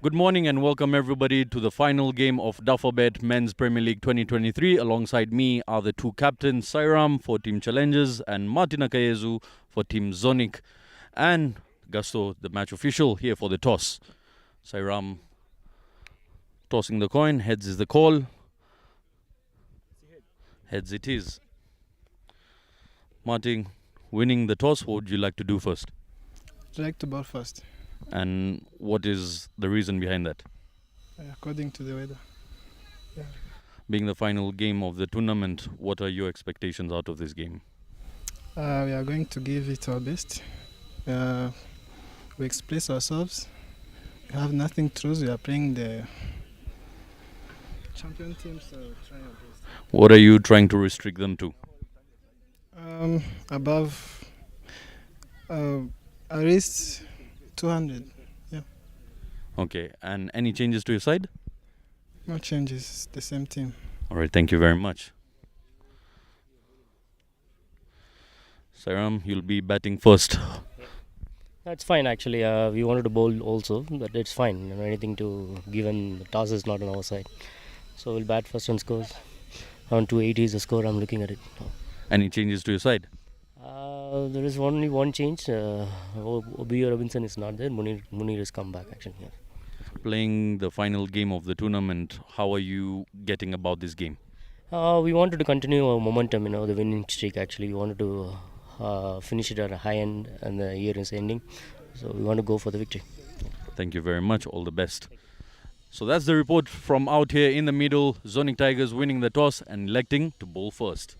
Good morning and welcome everybody to the final game of Dufferbet Men's Premier League 2023. Alongside me are the two captains, Sairam for Team Challenges and Martin Akayezu for Team Zonic. And Gusto, the match official, here for the toss. Sairam tossing the coin, heads is the call. Heads it is. Martin, winning the toss, what would you like to do first? I'd like to bowl first. And what is the reason behind that? According to the weather. Being the final game of the tournament, what are your expectations out of this game? We are going to give it our best. We express ourselves. We have nothing to lose. We are playing the champion team, so try our best. What are you trying to restrict them to? Above at least 200. Yeah. Okay, and any changes to your side? No changes. The same team. All right, thank you very much. Sairam, you'll be batting first. That's fine actually. We wanted to bowl also, but it's fine. Anything to given the toss is not on our side. So we'll bat first on scores. Around 280 is the score. I'm looking at it. Any changes to your side? There is only one change. Obi Robinson is not there. Munir has come back actually. Yeah. Playing the final game of the tournament, how are you getting about this game? We wanted to continue our momentum, the winning streak actually. We wanted to finish it at a high end and the year is ending. So we want to go for the victory. Thank you very much. All the best. So that's the report from out here in the middle. Zonic Tigers winning the toss and electing to bowl first.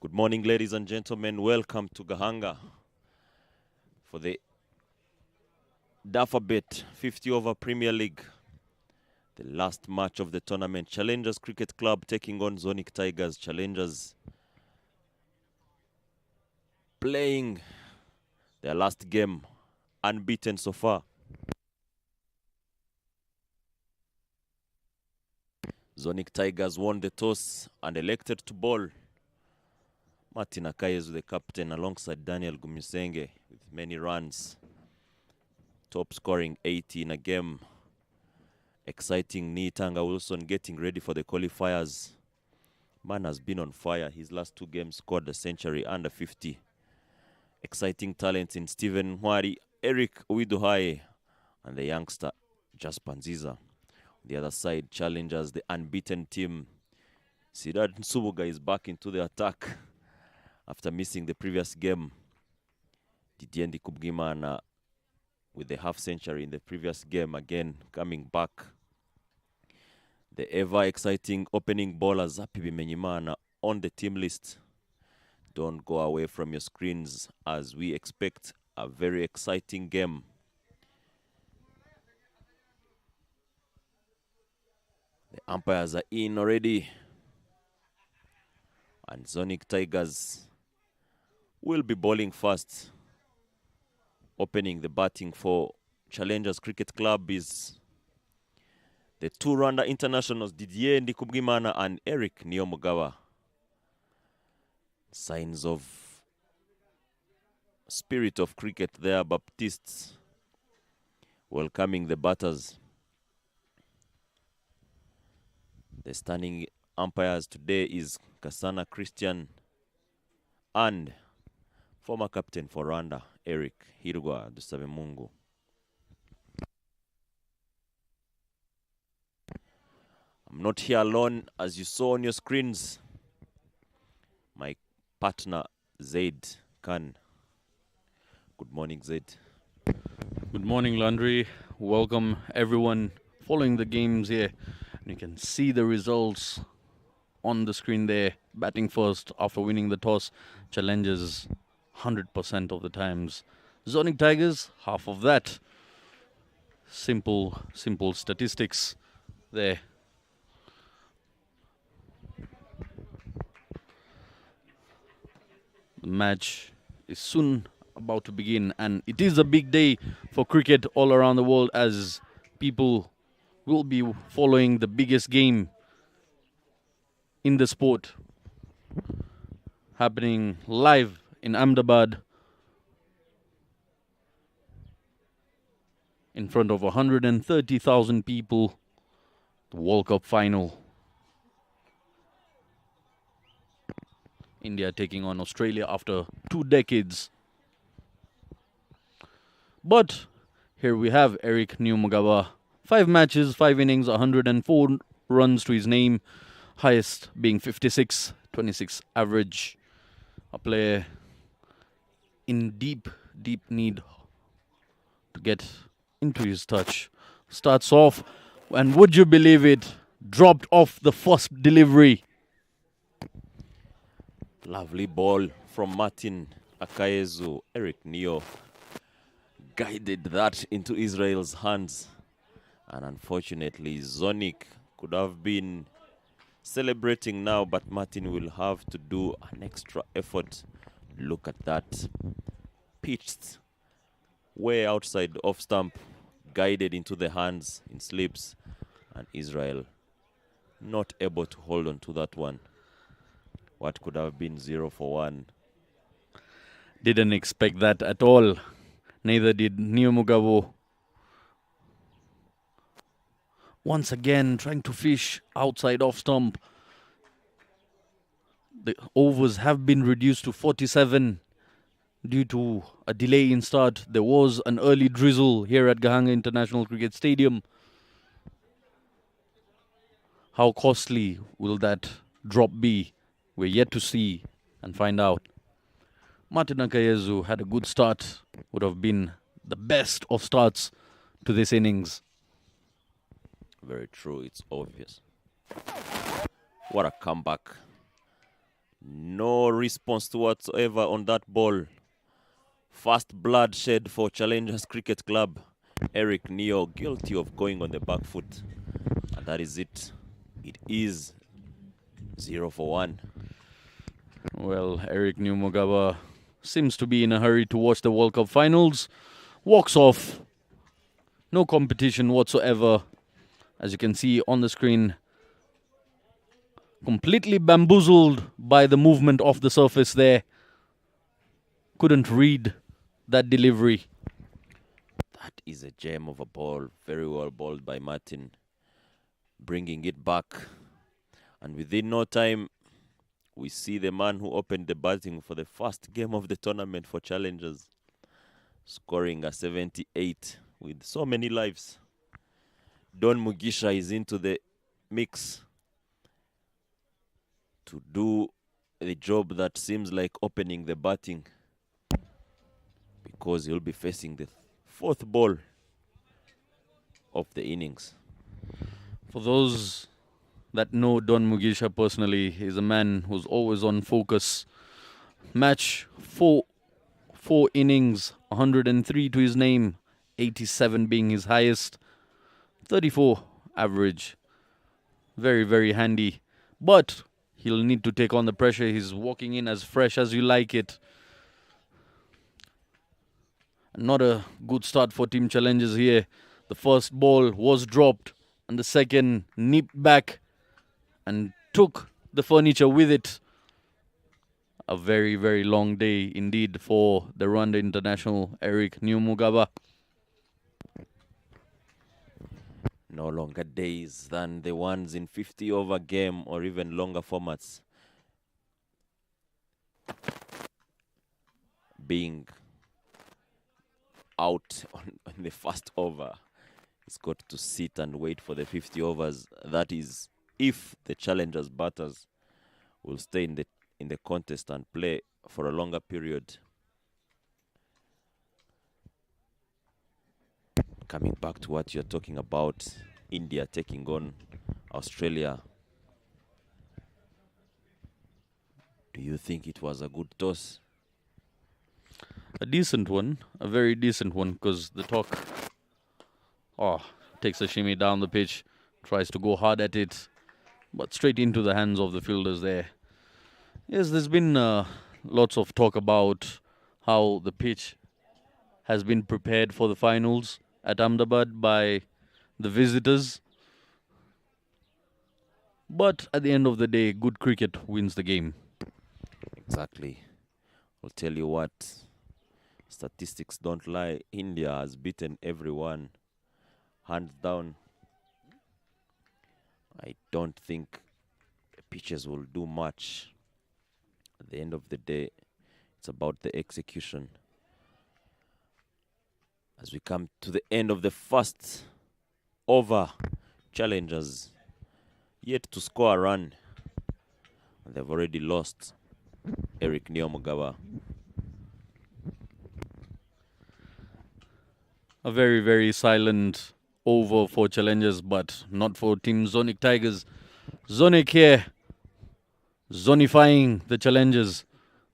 Good morning, ladies and gentlemen. Welcome to Gahanga for the Dufferbet 50 over Premier League. The last match of the tournament. Challengers Cricket Club taking on Zonic Tigers. Challengers playing their last game unbeaten so far. Zonic Tigers won the toss and elected to bowl. Martin Akayezu, the captain, alongside Daniel Gumisenge with many runs. Top scoring 80 in a game. Exciting Nitanga Wilson getting ready for the qualifiers. Man has been on fire. His last two games scored a century under 50. Exciting talents in Stephen Mwari, Eric Uwiduhaye, and the youngster Jasper Nziza. On the other side, challengers, the unbeaten team. Siddharth Nsubuga is back into the attack after missing the previous game. Didier Ndikubwimana with the half century in the previous game again coming back. The ever exciting opening bowler Zapi Bimenyimana on the team list. Don't go away from your screens as we expect a very exciting game. The umpires are in already. And Zonic Tigers will be bowling first. Opening the batting for Challengers Cricket Club is the two Rwanda internationals Didier Ndikubwimana and Eric Niyomugawa. Signs of spirit of cricket there, Baptists welcoming the batters. The standing umpires today is Kasana Christian and former captain for Rwanda, Eric Hirwa Dusabemungu. I'm not here alone, as you saw on your screens. My partner Zaid Khan. Good morning, Zaid. Good morning, Landry. Welcome everyone following the games here. And you can see the results on the screen there. Batting first after winning the toss. Challenges 100% of the times. Zonic Tigers, half of that. Simple statistics there. The match is soon about to begin, and it is a big day for cricket all around the world, as people will be following the biggest game in the sport happening live in Ahmedabad in front of 130,000 people. The World Cup final. India taking on Australia after 2 decades. But here we have Eric Newmugaba. 5 matches, 5 innings, 104 runs to his name. Highest being 56, 26 average. A player in deep need to get into his touch. Starts off, and would you believe it, dropped off the first delivery. Lovely ball from Martin Akayezu. Eric Neo guided that into Israel's hands. And unfortunately, Zonic could have been celebrating now, but Martin will have to do an extra effort. Look at that. Pitched way outside off stump, guided into the hands in slips, and Israel not able to hold on to that one. What could have been 0 for 1. Didn't expect that at all. Neither did Newmugabo. Once again, trying to fish outside off stump. The overs have been reduced to 47 due to a delay in start. There was an early drizzle here at Gahanga International Cricket Stadium. How costly will that drop be? We're yet to see and find out. Martin Akayezu had a good start. Would have been the best of starts to this innings. Very true, it's obvious. What a comeback. No response whatsoever on that ball. First bloodshed for Challengers Cricket Club. Eric Neo guilty of going on the back foot. And that is it. It is 0 for 1. Well, Eric Newmugaba seems to be in a hurry to watch the World Cup finals. Walks off. No competition whatsoever. As you can see on the screen, completely bamboozled by the movement of the surface there. Couldn't read that delivery. That is a gem of a ball. Very well bowled by Martin. Bringing it back. And within no time, we see the man who opened the batting for the first game of the tournament for Challengers, scoring a 78 with so many lives. Don Mugisha is into the mix to do the job that seems like opening the batting, because he'll be facing the 4th ball of the innings. For those that know Don Mugisha personally, he's a man who's always on focus. Match 4 innings, 103 to his name, 87 being his highest, 34 average. Very, very handy. But he'll need to take on the pressure. He's walking in as fresh as you like it. Not a good start for Team Challengers here. The first ball was dropped and the second nipped back and took the furniture with it. A very, very long day indeed for the Rwanda international Eric Newmugaba. No longer days than the ones in 50-over game or even longer formats. Being out on the first over, he's got to sit and wait for the 50 overs. That is if the Challengers batters will stay in the in the contest and play for a longer period. Coming back to what you're talking about, India taking on Australia. Do you think it was a good toss? A decent one, a very decent one, because the talk takes a shimmy down the pitch, tries to go hard at it, but straight into the hands of the fielders there. Yes, there's been lots of talk about how the pitch has been prepared for the finals at Ahmedabad by the visitors. But at the end of the day, good cricket wins the game. Exactly. I'll tell you what, statistics don't lie. India has beaten everyone, hands down. I don't think the pitches will do much. At the end of the day, it's about the execution. As we come to the end of the first over, challengers yet to score a run. And they've already lost. Eric Neomugawa. A very, very silent over for challengers, but not for Team Zonic Tigers. Zonic here, zonifying the challengers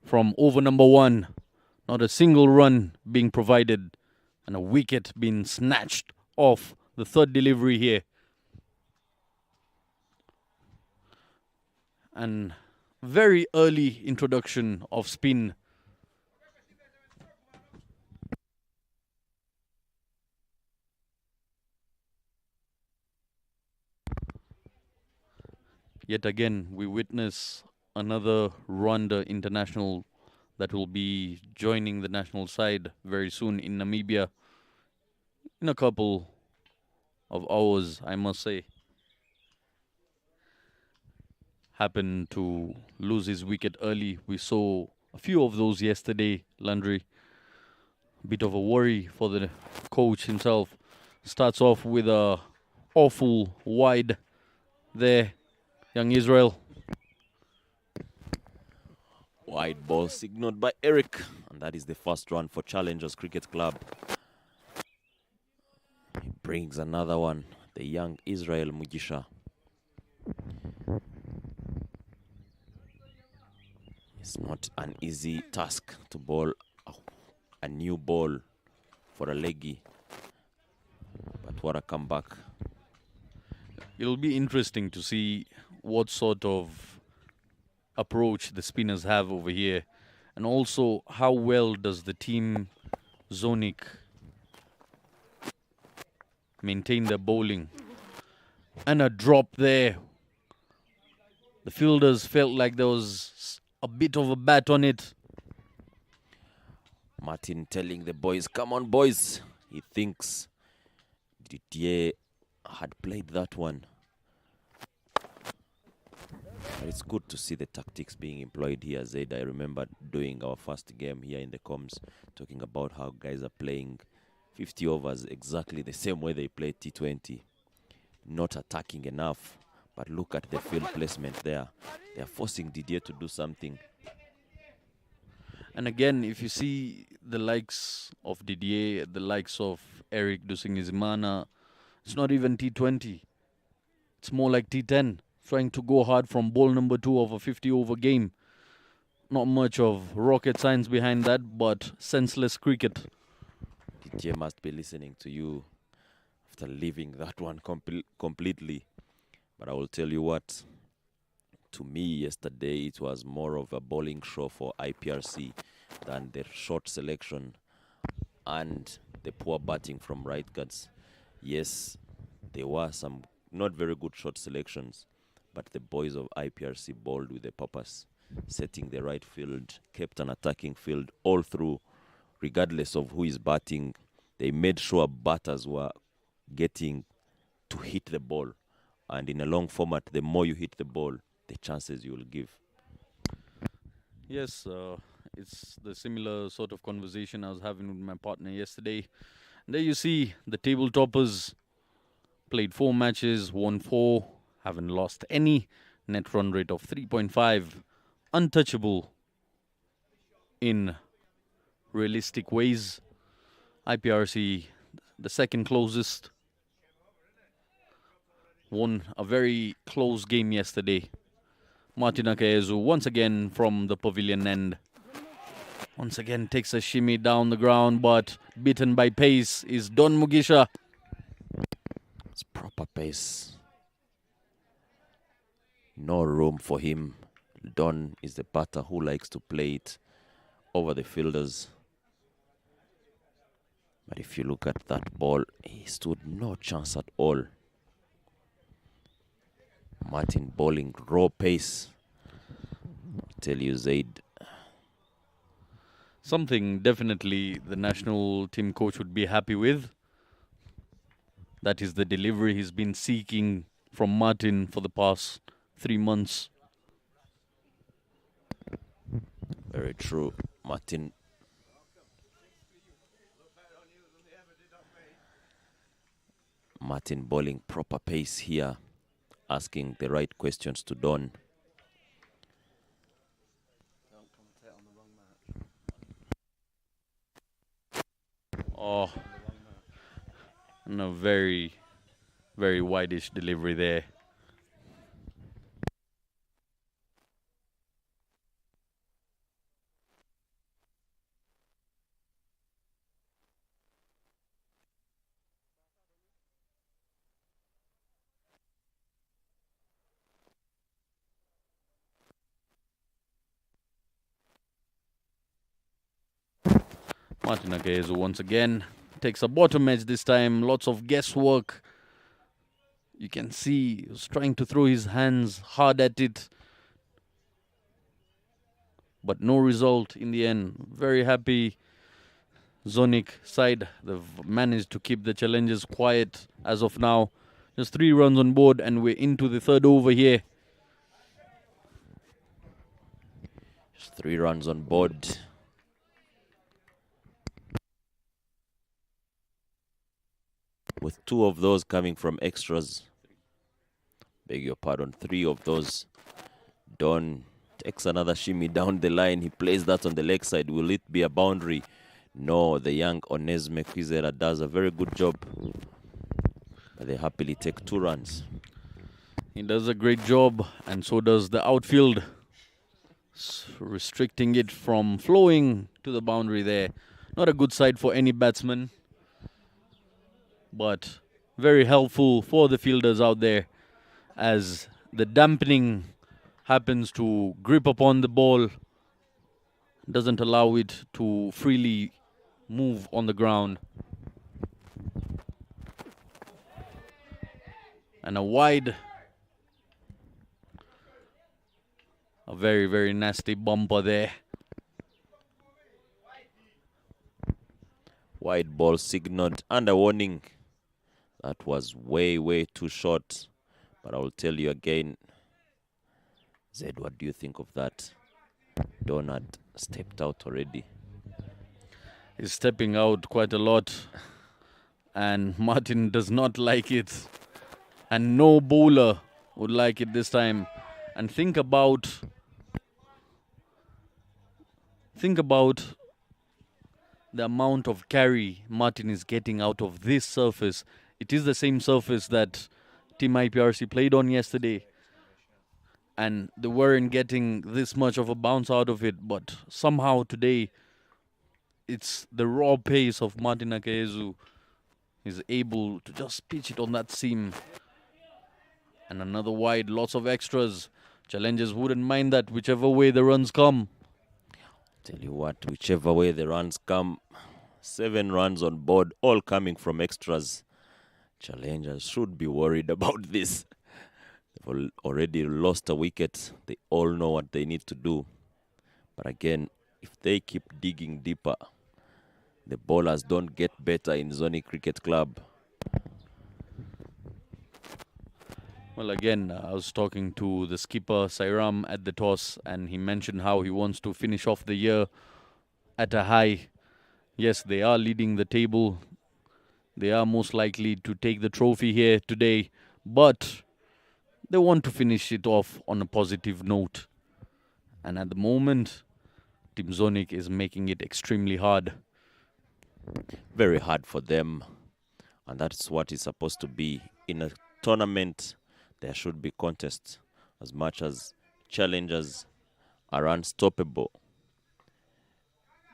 from over number 1. Not a single run being provided and a wicket being snatched off the third delivery here. And very early introduction of spin. Yet again, we witness another Rwanda international that will be joining the national side very soon in Namibia. In a couple of hours, I must say. Happened to lose his wicket early. We saw a few of those yesterday, Landry. Bit of a worry for the coach himself. Starts off with a awful wide there, young Israel. Wide ball signaled by Eric. And that is the first run for Challengers Cricket Club. He brings another one, the young Israel Mugisha. It's not an easy task to bowl a new ball for a leggy. But what a comeback. It'll be interesting to see what sort of approach the spinners have over here. And also, how well does the team Zonic maintain their bowling. And a drop there. The fielders felt like there was a bit of a bat on it. Martin telling the boys, come on boys. He thinks Didier had played that one. But it's good to see the tactics being employed here, Zaid. I remember doing our first game here in the comms, talking about how guys are playing 50 overs exactly the same way they play T20. Not attacking enough, but look at the field placement there. They are forcing Didier to do something. And again, if you see the likes of Didier, the likes of Eric Dusingizimana, it's not even T20. It's more like T10, trying to go hard from ball number 2 of a 50-over game. Not much of rocket science behind that, but senseless cricket. Didier must be listening to you after leaving that one completely. But I will tell you what, to me yesterday it was more of a bowling show for IPRC than the short selection and the poor batting from right guards. Yes, there were some not very good short selections, but the boys of IPRC bowled with a purpose, setting the right field, kept an attacking field all through, regardless of who is batting. They made sure batters were getting to hit the ball. And in a long format, the more you hit the ball, the chances you will give. Yes, it's the similar sort of conversation I was having with my partner yesterday. And there you see the table toppers played 4 matches, won 4, haven't lost any, net run rate of 3.5, untouchable in realistic ways. IPRC, the second closest, won a very close game yesterday. Martin Akayezu once again from the pavilion end. Once again takes a shimmy down the ground, but beaten by pace is Don Mugisha. It's proper pace. No room for him. Don is the batter who likes to play it over the fielders. But if you look at that ball, he stood no chance at all. Martin bowling raw pace. I tell you, Zaid. Something definitely the national team coach would be happy with. That is the delivery he's been seeking from Martin for the past 3 months. Very true. Martin bowling proper pace here, asking the right questions to Don. Oh, and a very, very wideish delivery there. Martin Akayezu once again takes a bottom edge this time. Lots of guesswork. You can see he was trying to throw his hands hard at it, but no result in the end. Very happy Zonic side. They've managed to keep the challenges quiet as of now. Just 3 runs on board and we're into the third over here. Just 3 runs on board. With 2 of those coming from extras. Beg your pardon, 3 of those. Don takes another shimmy down the line. He plays that on the leg side. Will it be a boundary? No, the young Onesme Kwizera does a very good job. But they happily take 2 runs. He does a great job, and so does the outfield. Restricting it from flowing to the boundary there. Not a good side for any batsman, but very helpful for the fielders out there as the dampening happens to grip upon the ball, doesn't allow it to freely move on the ground. And a very, very nasty bumper there. Wide ball signaled and a warning. That was way, way too short. But I will tell you again, Zed, what do you think of that? Don had stepped out already. He's stepping out quite a lot, and Martin does not like it. And no bowler would like it this time. And think about the amount of carry Martin is getting out of this surface. It is the same surface that Team IPRC played on yesterday. And they weren't getting this much of a bounce out of it. But somehow today, it's the raw pace of Martin Akayezu. He's able to just pitch it on that seam. And another wide, lots of extras. Challengers wouldn't mind that whichever way the runs come. Tell you what, whichever way the runs come, 7 runs on board, all coming from extras. Challengers should be worried about this. They've already lost a wicket. They all know what they need to do. But again, if they keep digging deeper, the bowlers don't get better in Zoni Cricket Club. Well, again, I was talking to the skipper, Sairam, at the toss, and he mentioned how he wants to finish off the year at a high. Yes, they are leading the table. They are most likely to take the trophy here today, but they want to finish it off on a positive note. And at the moment, Team Zonic is making it extremely hard. Very hard for them. And that's what is supposed to be. In a tournament, there should be contests. As much as challengers are unstoppable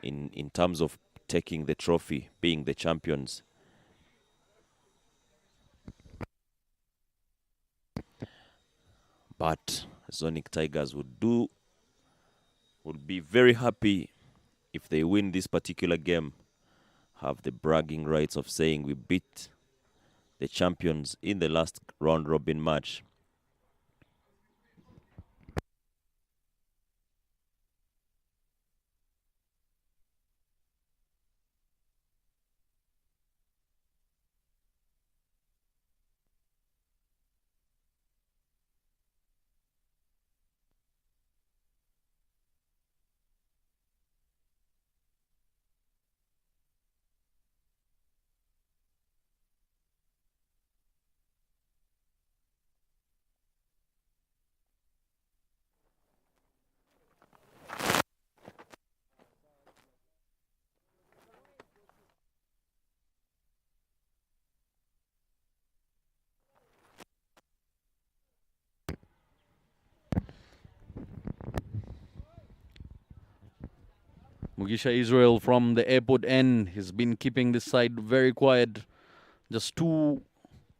in terms of taking the trophy, being the champions. But Zonic Tigers would be very happy if they win this particular game, have the bragging rights of saying we beat the champions in the last round robin match. Mugisha Israel from the airport end has been keeping this side very quiet. Just 2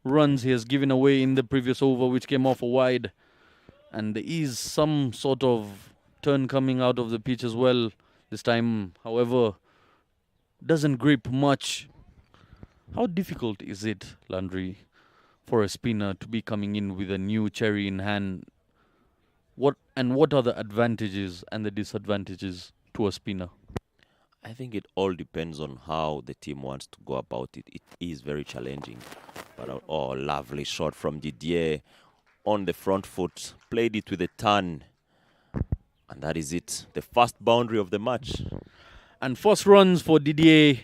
runs he has given away in the previous over, which came off a wide. And there is some sort of turn coming out of the pitch as well this time. However, doesn't grip much. How difficult is it, Landry, for a spinner to be coming in with a new cherry in hand? What are the advantages and the disadvantages to a spinner? I think it all depends on how the team wants to go about it. It is very challenging. But lovely shot from Didier on the front foot. Played it with a turn. And that is it. The first boundary of the match. And first runs for Didier.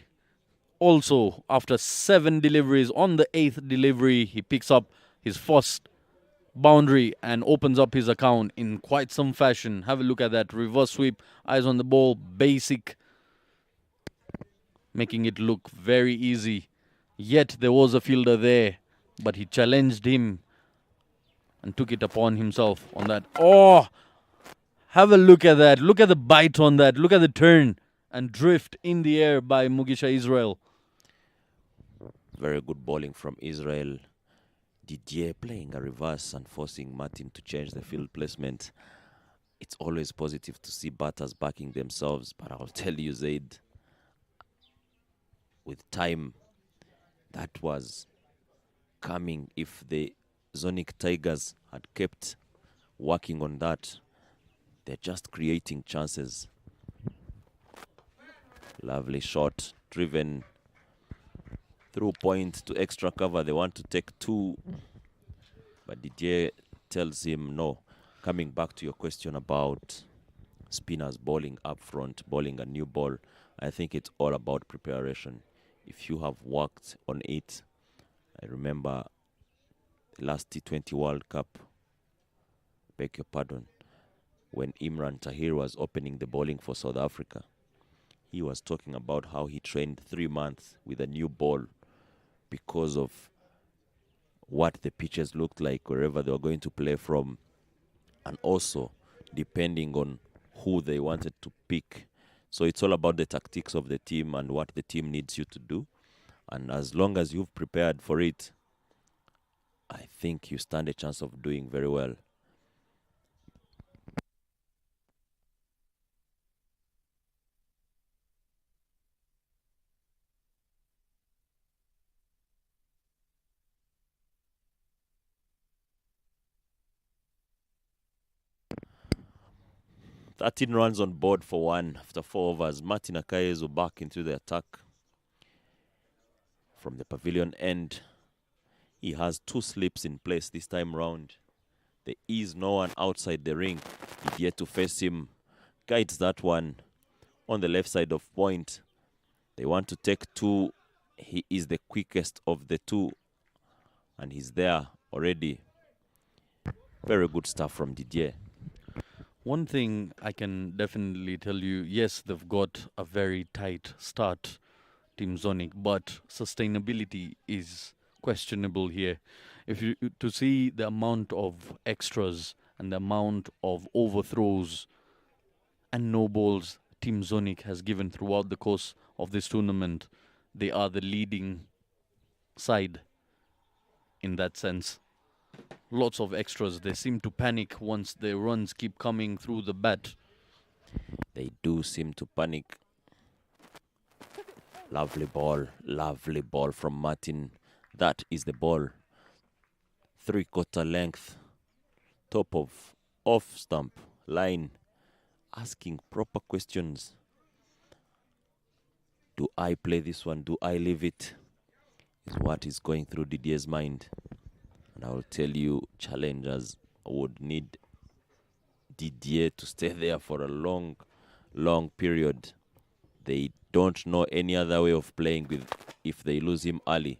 Also, after 7 deliveries, on the 8th delivery, he picks up his first boundary and opens up his account in quite some fashion. Have a look at that. Reverse sweep, eyes on the ball, basic, making it look very easy. Yet there was a fielder there, but he challenged him and took it upon himself on that. Oh, have a look at that. Look at the bite on that. Look at the turn and drift in the air by Mugisha Israel. Very good bowling from Israel. Didier playing a reverse and forcing Martin to change the field placement. It's always positive to see batters backing themselves, but I'll tell you, Zaid, with time, that was coming. If the Zonic Tigers had kept working on that, they're just creating chances. Lovely shot, driven through point to extra cover. They want to take 2, but Didier tells him no. Coming back to your question about spinners bowling up front, bowling a new ball, I think it's all about preparation. If you have worked on it, I remember the last T20 World Cup, beg your pardon, when Imran Tahir was opening the bowling for South Africa. He was talking about how he trained 3 months with a new ball because of what the pitches looked like wherever they were going to play from, and also depending on who they wanted to pick. So it's all about the tactics of the team and what the team needs you to do. And as long as you've prepared for it, I think you stand a chance of doing very well. Thirteen runs on board for 1 after 4 overs. Martin Akayezu back into the attack. From the pavilion end, he has 2 slips in place this time round. There is no one outside the ring. He's yet to face him. Guides that one on the left side of point. They want to take 2. He is the quickest of the 2. And he's there already. Very good stuff from Didier. One thing I can definitely tell you, yes, they've got a very tight start, Team Zonic, but sustainability is questionable here. If you to see the amount of extras and the amount of overthrows and no balls Team Zonic has given throughout the course of this tournament, they are the leading side in that sense. Lots of extras. They seem to panic once their runs keep coming through the bat. They do seem to panic. Lovely ball from Martin. That is the ball. 3/4 length. Top of off stump line. Asking proper questions. Do I play this one? Do I leave it? Is what is going through Didier's mind. And I will tell you, challengers would need Didier to stay there for a long period. They don't know any other way of playing with if they lose him early.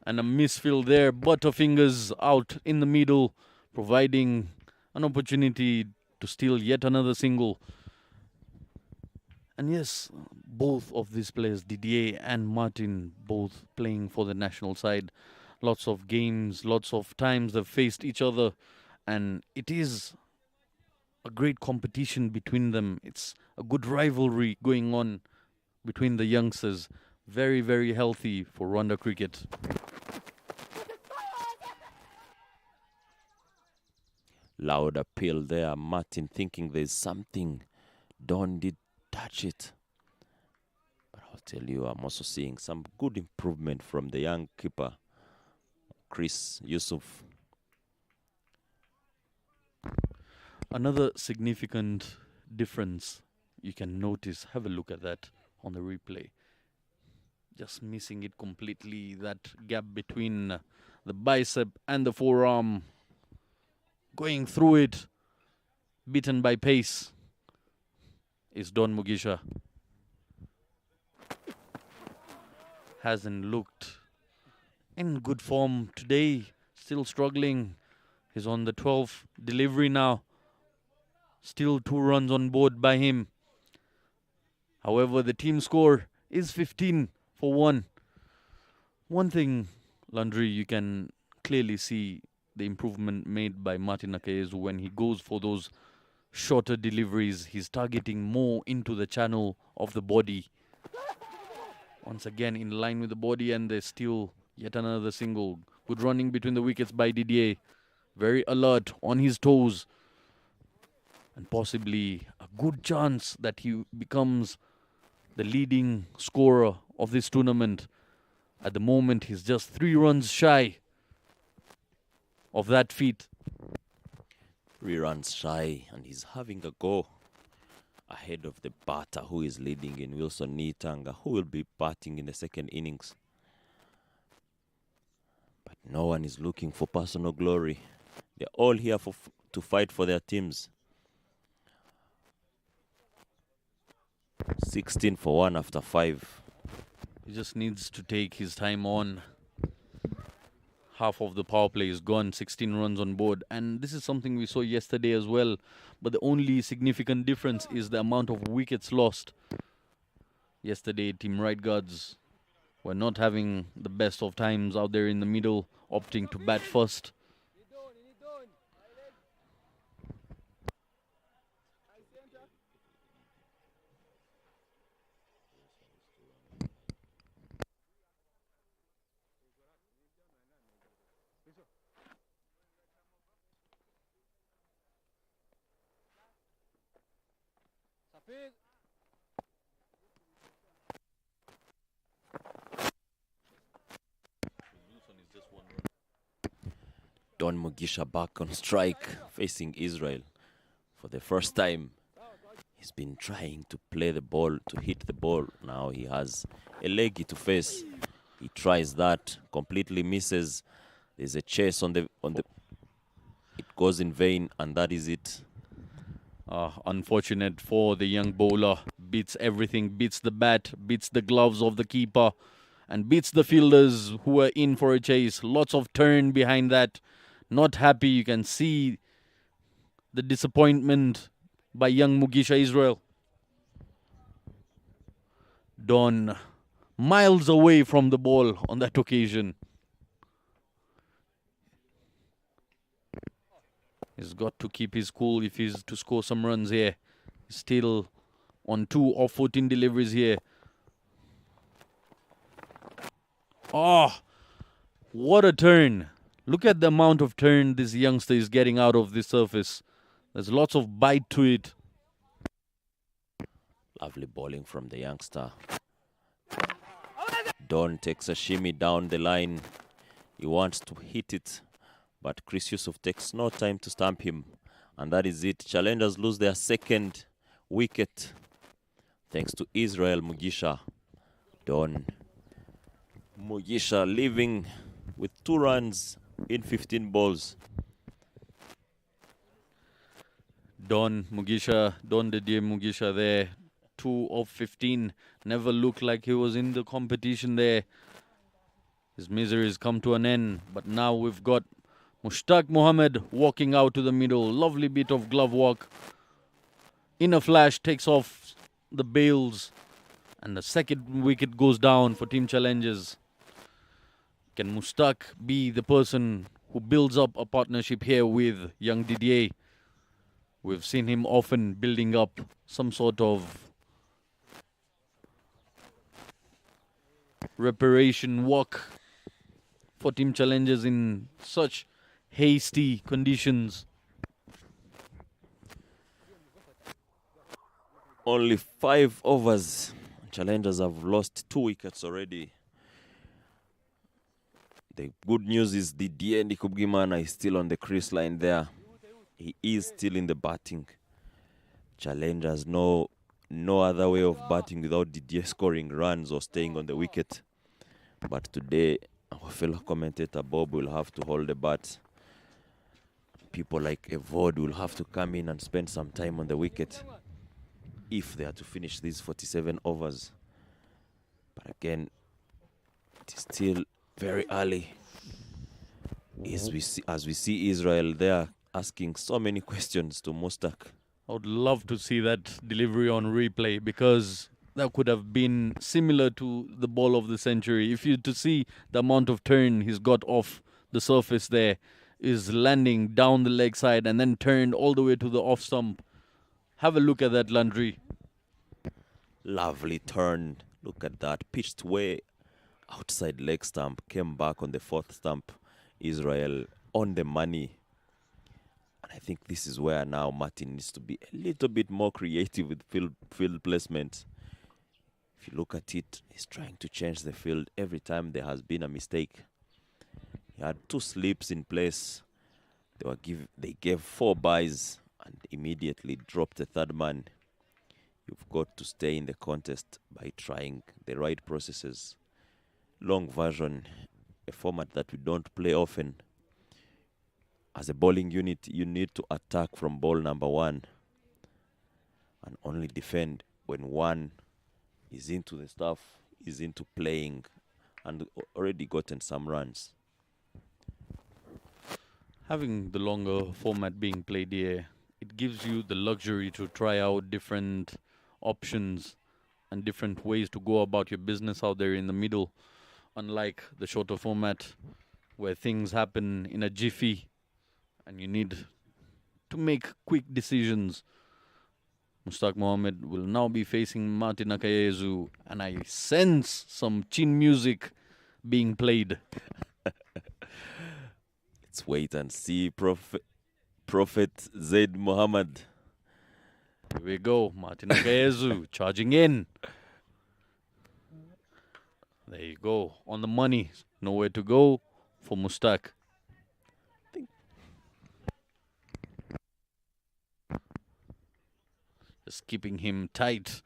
And a misfield there. Butterfingers out in the middle, providing an opportunity to steal yet another single. And yes, both of these players, Didier and Martin, both playing for the national side. Lots of games, lots of times they've faced each other. And it is a great competition between them. It's a good rivalry going on between the youngsters. Very, very healthy for Rwanda cricket. Loud appeal there. Martin thinking there's something. Don did touch it. But I'll tell you, I'm also seeing some good improvement from the young keeper, Chris Yusuf. Another significant difference you can notice, have a look at that on the replay. Just missing it completely, that gap between the bicep and the forearm. Going through it, beaten by pace, is Don Mugisha. Hasn't looked in good form today, still struggling. He's on the 12th delivery now. Still 2 runs on board by him. However, the team score is 15 for 1. One thing, Landry, you can clearly see the improvement made by Martin Akayezu when he goes for those shorter deliveries. He's targeting more into the channel of the body. Once again in line with the body, and there's still yet another single. Good running between the wickets by Didier. Very alert, on his toes. And possibly a good chance that he becomes the leading scorer of this tournament. At the moment, he's just 3 runs shy of that feat. 3 runs shy, and he's having a go ahead of the batter who is leading in Wilson Nitanga, who will be batting in the second innings. But no one is looking for personal glory. They're all here to fight for their teams. 16 for 1 after 5. He just needs to take his time on. Half of the power play is gone, 16 runs on board. And this is something we saw yesterday as well. But the only significant difference is the amount of wickets lost. Yesterday, Team Right Guards were not having the best of times out there in the middle, opting to bat first. Don Mugisha back on strike, facing Israel for the first time. He's been trying to play the ball, to hit the ball. Now he has a leggy to face. He tries that, completely misses. There's a chase on the. It goes in vain, and that is it. Unfortunate for the young bowler. Beats everything, beats the bat, beats the gloves of the keeper, and beats the fielders who are in for a chase. Lots of turn behind that. Not happy. You can see the disappointment by young Mugisha Israel. Don miles away from the ball on that occasion. He's got to keep his cool if he's to score some runs here. He's still on 2 of 14 deliveries here. Oh, what a turn. Look at the amount of turn this youngster is getting out of this surface. There's lots of bite to it. Lovely bowling from the youngster. Don takes a shimmy down the line. He wants to hit it, but Chris Yusuf takes no time to stamp him. And that is it. Challengers lose their second wicket thanks to Israel Mugisha. Don Mugisha leaving with 2 runs in 15 balls. Don Didier Mugisha there. 2 of 15. Never looked like he was in the competition there. His misery has come to an end. But now we've got Mushtaq Mohammed walking out to the middle. Lovely bit of glove work. In a flash, takes off the bails. And the second wicket goes down for Team Challengers. Can Mushtaq be the person who builds up a partnership here with young Didier? We've seen him often building up some sort of reparation work for Team Challengers in such hasty conditions. Only 5 overs. Challengers have lost 2 wickets already. The good news is Didier Ndikubwimana is still on the crease line there. He is still in the batting. Challengers no other way of batting without Didier scoring runs or staying on the wicket. But today, our fellow commentator Bob will have to hold the bat. People like Evode will have to come in and spend some time on the wicket if they are to finish these 47 overs. But again, it is still very early. As we see Israel there asking so many questions to Mushtaq. I would love to see that delivery on replay because that could have been similar to the ball of the century. If you to see the amount of turn he's got off the surface there, is landing down the leg side and then turned all the way to the off stump. Have a look at that, Landry. Lovely turn. Look at that. Pitched way outside leg stump. Came back on the 4th stump. Israel on the money. And I think this is where now Martin needs to be a little bit more creative with field placement. If you look at it, he's trying to change the field every time there has been a mistake. He had 2 slips in place. They gave 4 byes and immediately dropped the 3rd man. You've got to stay in the contest by trying the right processes. Long version, a format that we don't play often. As a bowling unit, you need to attack from ball number 1 and only defend when 1 is into the stuff, is into playing and already gotten some runs. Having the longer format being played here, it gives you the luxury to try out different options and different ways to go about your business out there in the middle. Unlike the shorter format where things happen in a jiffy and you need to make quick decisions. Mushtaq Mohammed will now be facing Martin Akayezu, and I sense some chin music being played. Let's wait and see Prophet Zaid Muhammad. Here we go, Martin Akayezu charging in. There you go, on the money. Nowhere to go for Mushtaq. Just keeping him tight,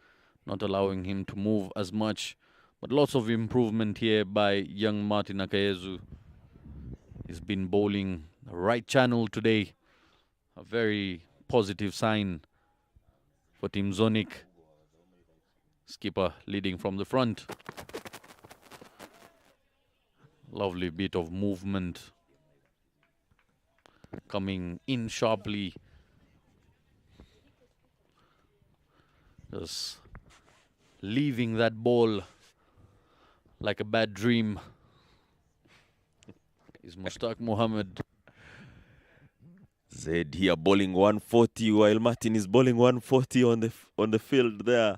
not allowing him to move as much. But lots of improvement here by young Martin Akayezu. He's been bowling the right channel today. A very positive sign for Team Zonic. Skipper leading from the front. Lovely bit of movement. Coming in sharply Just leaving that ball like a bad dream is Mushtaq Mohammed. Zaid here bowling 140 while Martin is bowling 140 on the field there.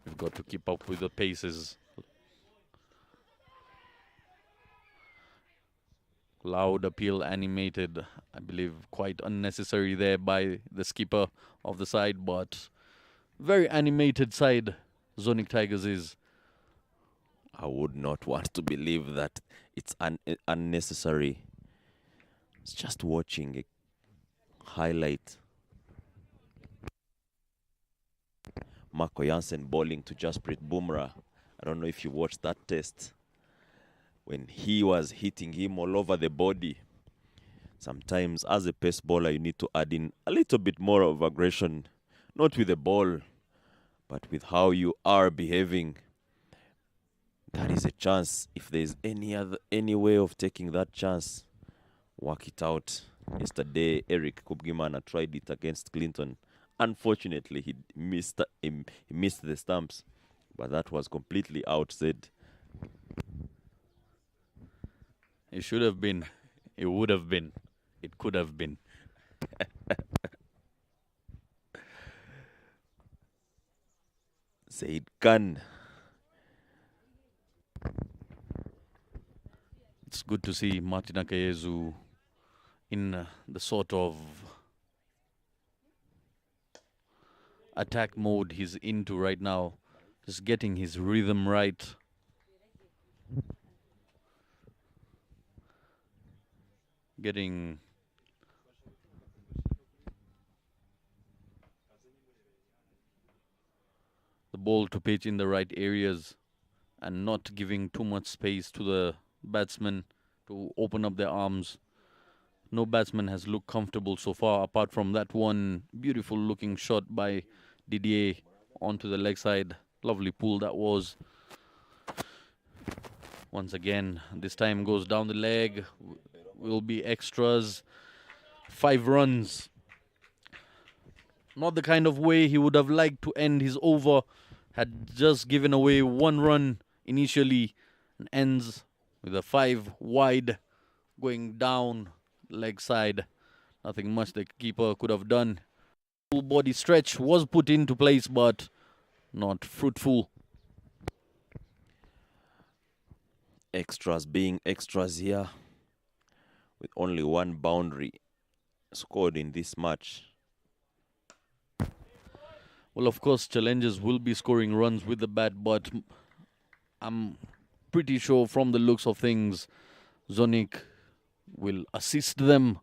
We've got to keep up with the paces. Loud appeal, animated. I believe quite unnecessary there by the skipper of the side, but very animated side Zonic Tigers is. I would not want to believe that it's unnecessary. It's just watching a highlight. Marco Jansen bowling to Jasprit Bumrah. I don't know if you watched that test. When he was hitting him all over the body. Sometimes as a pace bowler, you need to add in a little bit more of aggression. Not with the ball, but with how you are behaving. That is a chance. If there's any way of taking that chance, work it out. Yesterday, Eric Kubgimana tried it against Clinton. Unfortunately, he missed the stumps, but that was completely outsaid. It should have been. It would have been. It could have been. Said Khan. It's good to see Martin Akayezu in the sort of attack mode he's into right now. Just getting his rhythm right. Getting the ball to pitch in the right areas and not giving too much space to the batsmen to open up their arms. No batsman has looked comfortable so far apart from that one beautiful looking shot by Didier onto the leg side. Lovely pull that was. Once again, this time goes down the leg. Will be extras. 5 runs. Not the kind of way he would have liked to end his over. Had just given away 1 run initially and ends with a 5 wide going down leg side. Nothing much the keeper could have done. Full body stretch was put into place but not fruitful. Extras being extras here. With only 1 boundary scored in this match. Well, of course, challengers will be scoring runs with the bat, but I'm pretty sure from the looks of things, Zonic will assist them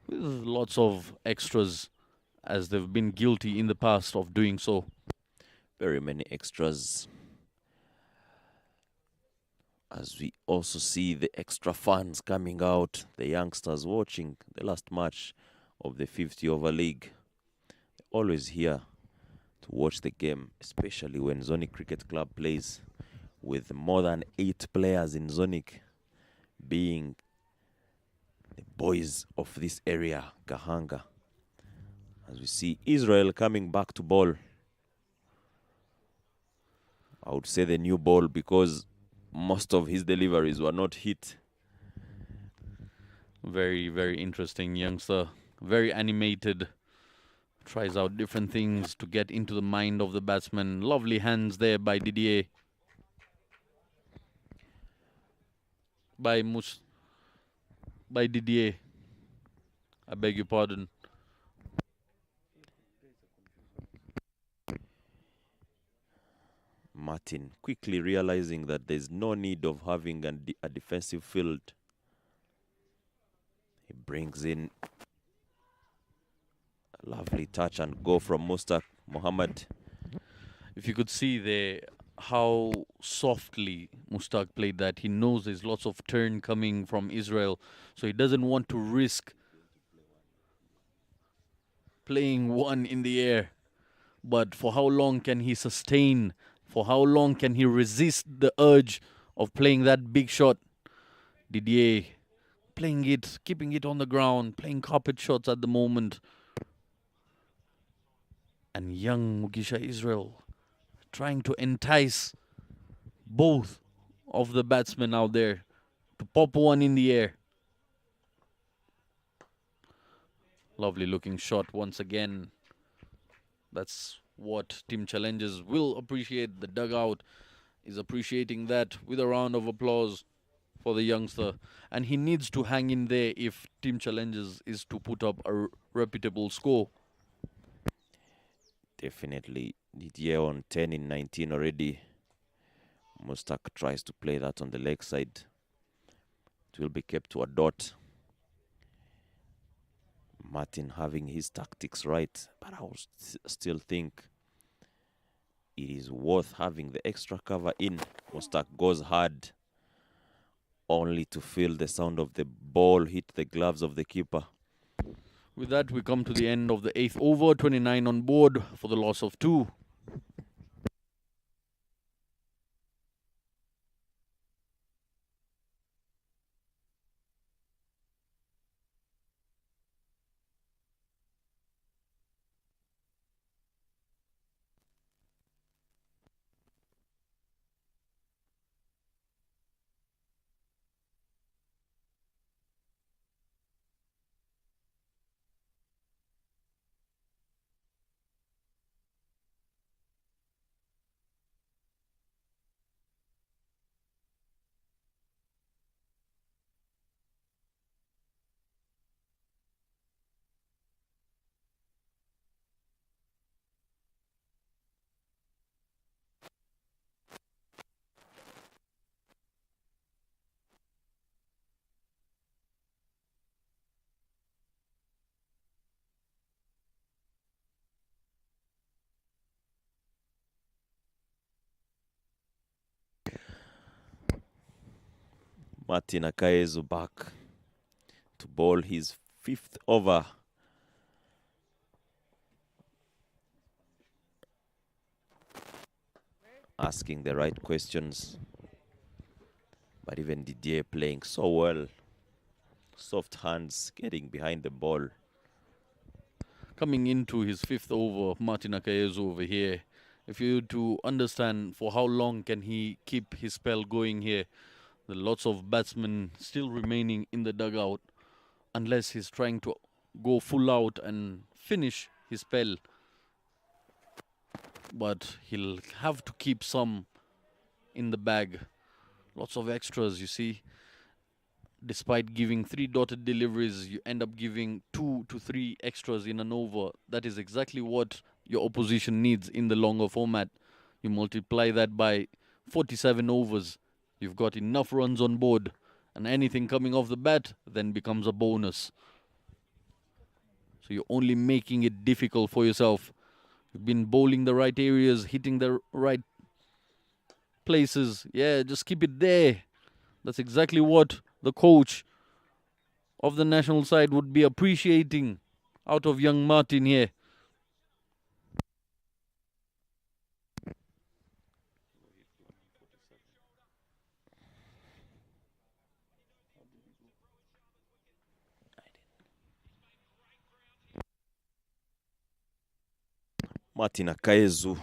with lots of extras, as they've been guilty in the past of doing so. Very many extras. As we also see the extra fans coming out, the youngsters watching the last match of the 50-over league. They're always here to watch the game, especially when Zonic Cricket Club plays with more than 8 players in Zonic, being the boys of this area, Gahanga. As we see Israel coming back to bowl. I would say the new ball because most of his deliveries were not hit. Very, very interesting youngster. Very animated. Tries out different things to get into the mind of the batsman. Lovely hands there by Didier. By Didier. I beg your pardon. Martin quickly realizing that there's no need of having a defensive field. He brings in a lovely touch and go from Mushtaq Mohammed. If you could see there how softly Mushtaq played that. He knows there's lots of turn coming from Israel, so he doesn't want to risk playing one in the air. But for how long can he sustain? For how long can he resist the urge of playing that big shot? Didier playing it, keeping it on the ground, playing carpet shots at the moment. And young Mugisha Israel trying to entice both of the batsmen out there to pop one in the air. Lovely looking shot once again. That's what Team Challengers will appreciate. The dugout is appreciating that with a round of applause for the youngster. And he needs to hang in there if Team Challengers is to put up a reputable score. Definitely. Didier on 10 in 19 already. Mustak tries to play that on the leg side. It will be kept to a dot. Martin having his tactics right, but I would still think it is worth having the extra cover in. Mustak goes hard, only to feel the sound of the ball hit the gloves of the keeper. With that, we come to the end of the 8th over. 29 on board for the loss of 2. Martin Akaezu back to bowl his 5th over. Asking the right questions. But even Didier playing so well. Soft hands, getting behind the ball. Coming into his 5th over, Martin Akaezu over here. If you to understand for how long can he keep his spell going here. There are lots of batsmen still remaining in the dugout unless he's trying to go full out and finish his spell. But he'll have to keep some in the bag. Lots of extras, you see. Despite giving 3 dotted deliveries, you end up giving 2 to 3 extras in an over. That is exactly what your opposition needs in the longer format. You multiply that by 47 overs. You've got enough runs on board, and anything coming off the bat then becomes a bonus. So you're only making it difficult for yourself. You've been bowling the right areas, hitting the right places. Yeah, just keep it there. That's exactly what the coach of the national side would be appreciating out of young Martin here. Martin Akaezu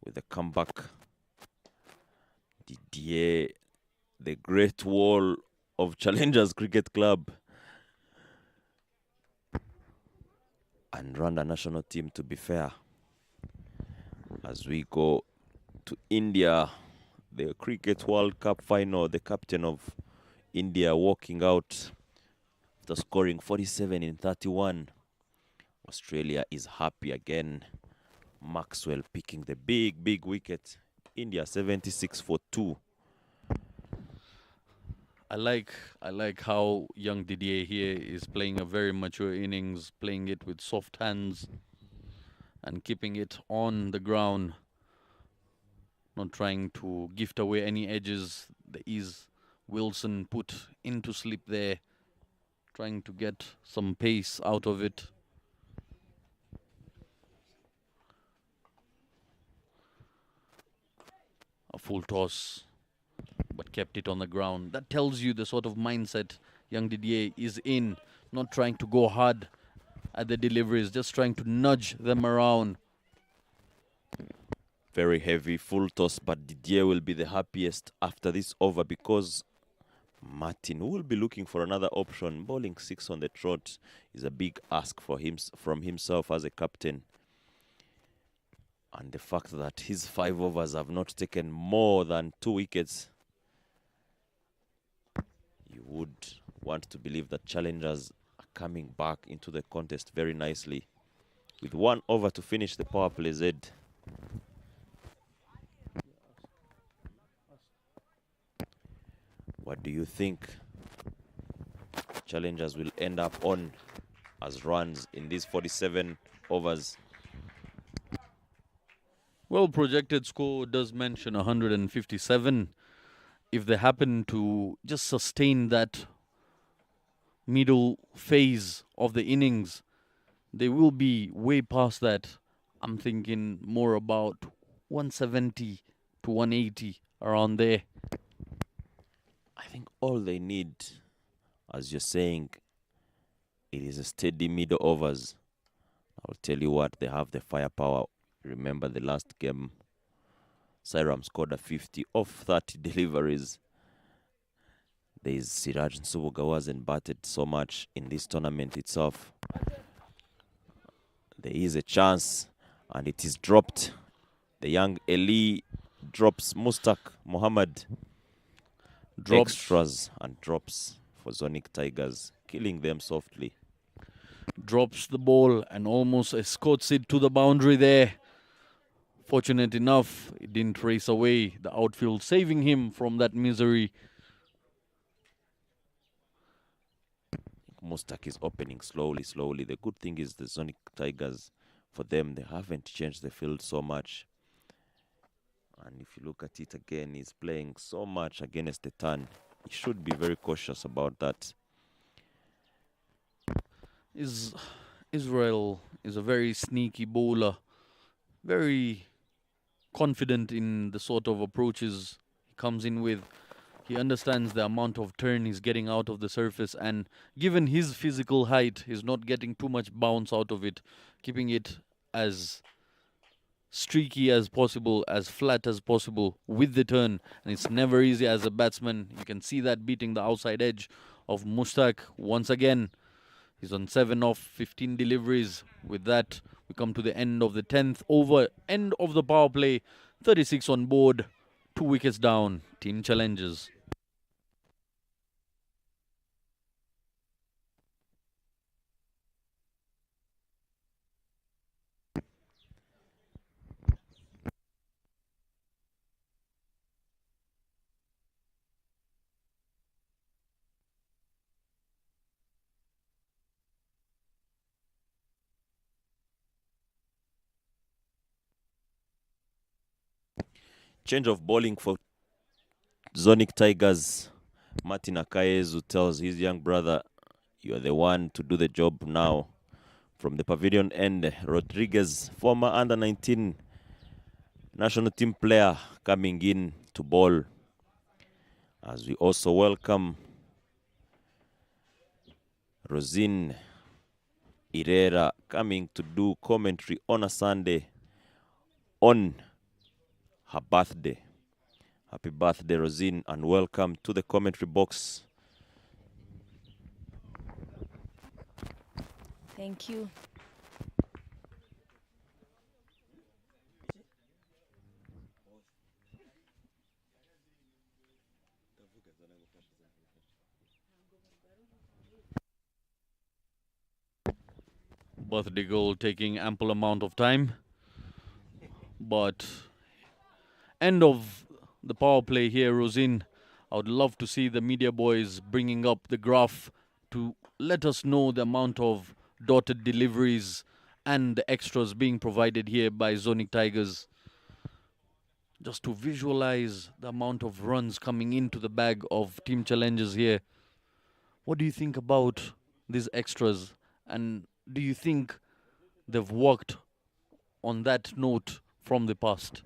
with a comeback. Didier, the great wall of Challengers Cricket Club. And Rwanda national team, to be fair. As we go to India, the Cricket World Cup final, the captain of India walking out after scoring 47 in 31. Australia is happy again. Maxwell picking the big wicket. India 76 for 2. I like how young Didier here is playing a very mature innings, playing it with soft hands and keeping it on the ground. Not trying to gift away any edges. There is Wilson put into sleep there. Trying to get some pace out of it. A full toss, but kept it on the ground. That tells you the sort of mindset young Didier is in. Not trying to go hard at the deliveries, just trying to nudge them around. Very heavy, full toss, but Didier will be the happiest after this over because Martin will be looking for another option. Bowling 6 on the trot is a big ask for him from himself as a captain. And the fact that his 5 overs have not taken more than 2 wickets, you would want to believe that challengers are coming back into the contest very nicely. With 1 over to finish the power play Z. What do you think challengers will end up on as runs in these 47 overs? Well, projected score does mention 157. If they happen to just sustain that middle phase of the innings, they will be way past that. I'm thinking more about 170 to 180, around there. I think all they need, as you're saying, it is a steady middle overs. I'll tell you what, they have the firepower. Remember the last game, Sairam scored a 50 off 30 deliveries. There is Siraj Nsubuga who hasn't batted so much in this tournament itself. There is a chance, and it is dropped. The young Ali drops Mustaq Mohammed. Drops. Extras and drops for Zonic Tigers, killing them softly. Drops the ball and almost escorts it to the boundary there. Fortunate enough, it didn't race away. The outfield saving him from that misery. Mustaq is opening slowly. The good thing is the Zonic Tigers, for them, they haven't changed the field so much. And if you look at it again, he's playing so much against the turn. He should be very cautious about that. Israel is a very sneaky bowler. Very confident in the sort of approaches he comes in with. He understands the amount of turn he's getting out of the surface, and given his physical height, he's not getting too much bounce out of it, keeping it as streaky as possible, as flat as possible with the turn. And it's never easy as a batsman. You can see that beating the outside edge of Mustaq once again. He's on 7 off 15 deliveries. With that, we come to the end of the 10th over, end of the power play. 36 on board, 2 wickets down. Team challenges. Change of bowling for Zonic Tigers. Martin Akayezu tells his young brother, "You are the one to do the job now." From the pavilion end, Rodriguez, former under-19 national team player, coming in to bowl. As we also welcome Rosine Irera coming to do commentary on a Sunday on her birthday. Happy birthday, Rosine, and welcome to the commentary box. Thank you. Birthday goal taking ample amount of time. But end of the power play here, Rosine. I would love to see the media boys bringing up the graph to let us know the amount of dotted deliveries and the extras being provided here by Zonic Tigers. Just to visualize the amount of runs coming into the bag of team challenges here. What do you think about these extras? And do you think they've worked on that note from the past?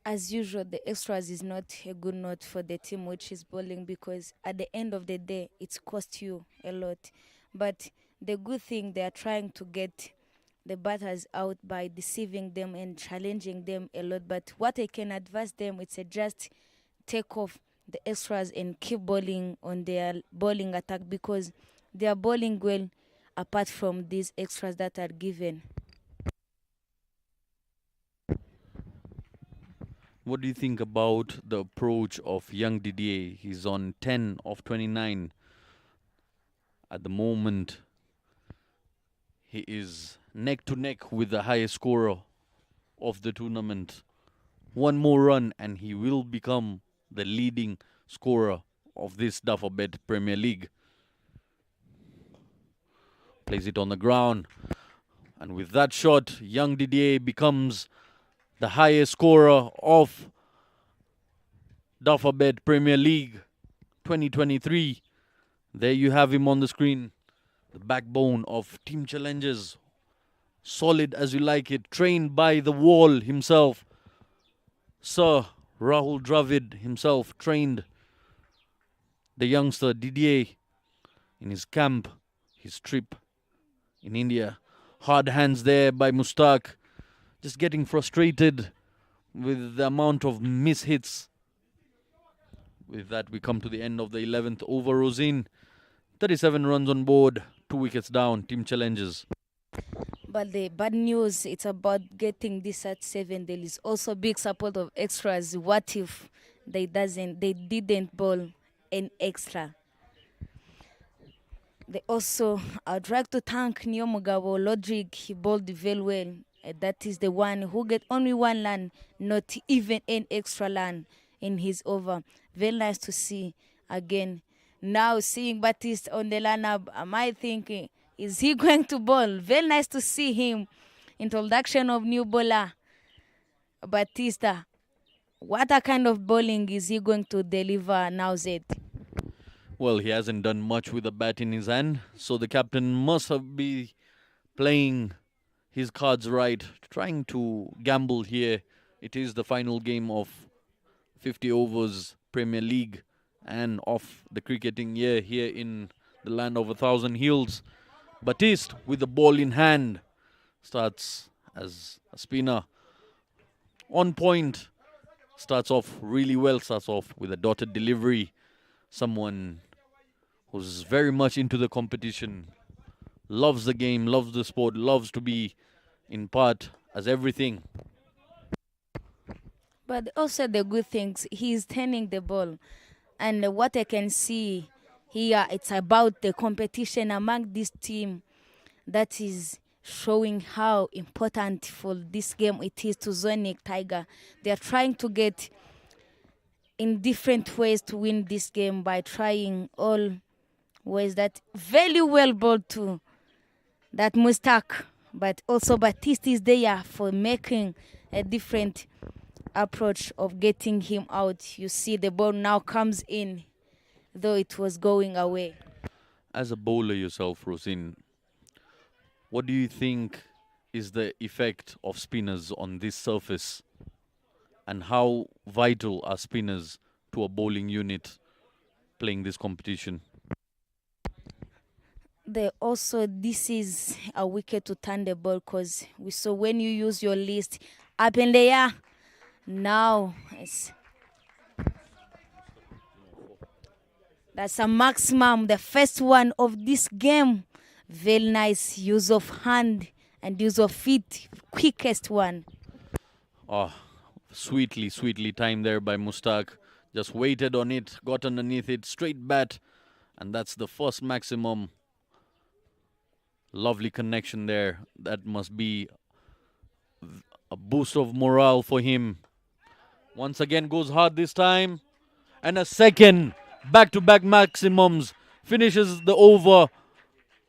as usual, the extras is not a good note for the team which is bowling, because at the end of the day, it's cost you a lot. But the good thing, they are trying to get the batters out by deceiving them and challenging them a lot. But what I can advise them, it's a just take off the extras and keep bowling on their bowling attack, because they are bowling well apart from these extras that are given. What do you think about the approach of young Didier? He's on 10 of 29 at the moment. He is neck to neck with the highest scorer of the tournament. One more run and he will become the leading scorer of this Dufferbet Premier League. Plays it on the ground. And with that shot, young Didier becomes the highest scorer of Dufferbet Premier League 2023. There you have him on the screen. The backbone of Team Challengers. Solid as you like it. Trained by the wall himself. Sir Rahul Dravid himself trained the youngster Didier in his camp, his trip in India. Hard hands there by Mustak. Just getting frustrated with the amount of mishits. With that, we come to the end of the 11th over. Rosin, 37 runs on board, 2 wickets down, Team Challengers. But the bad news, it's about getting this at 7. There is also big support of extras. What if they didn't bowl an extra? They also, I'd like to thank Nyomugabo Lodrick. He bowled very well. That is the one who get only one run, not even an extra run in his over. Very nice to see again. Now seeing Batiste on the lineup, am I thinking, is he going to bowl? Very nice to see him. Introduction of new bowler, Batista. What a kind of bowling is he going to deliver now, Zed? Well, he hasn't done much with the bat in his hand, so the captain must have been playing his cards right, trying to gamble here. It is the final game of 50 overs Premier League and of the cricketing year here in the land of 1,000 hills. Batiste with the ball in hand starts as a spinner. On point, starts off really well, starts off with a dotted delivery. Someone who's very much into the competition, loves the game, loves the sport, loves to be in part as everything. But also the good things, he's turning the ball. And what I can see here, it's about the competition among this team that is showing how important for this game it is to Zonic Tiger. They are trying to get in different ways to win this game by trying all ways. That very well bowled to that Mustak, but also Batiste is there for making a different approach of getting him out. You see the ball now comes in, though it was going away. As a bowler yourself, Rosin, what do you think is the effect of spinners on this surface? And how vital are spinners to a bowling unit playing this competition? This is a wicket to turn the ball, because we saw when you use your list up in the air. Now that's a maximum, the first one of this game. Very nice use of hand and use of feet, quickest one. Oh, sweetly timed there by Mustak. Just waited on it, got underneath it, straight bat, and that's the first maximum. Lovely connection there. That must be a boost of morale for him. Once again goes hard this time. And a second back-to-back maximums. Finishes the over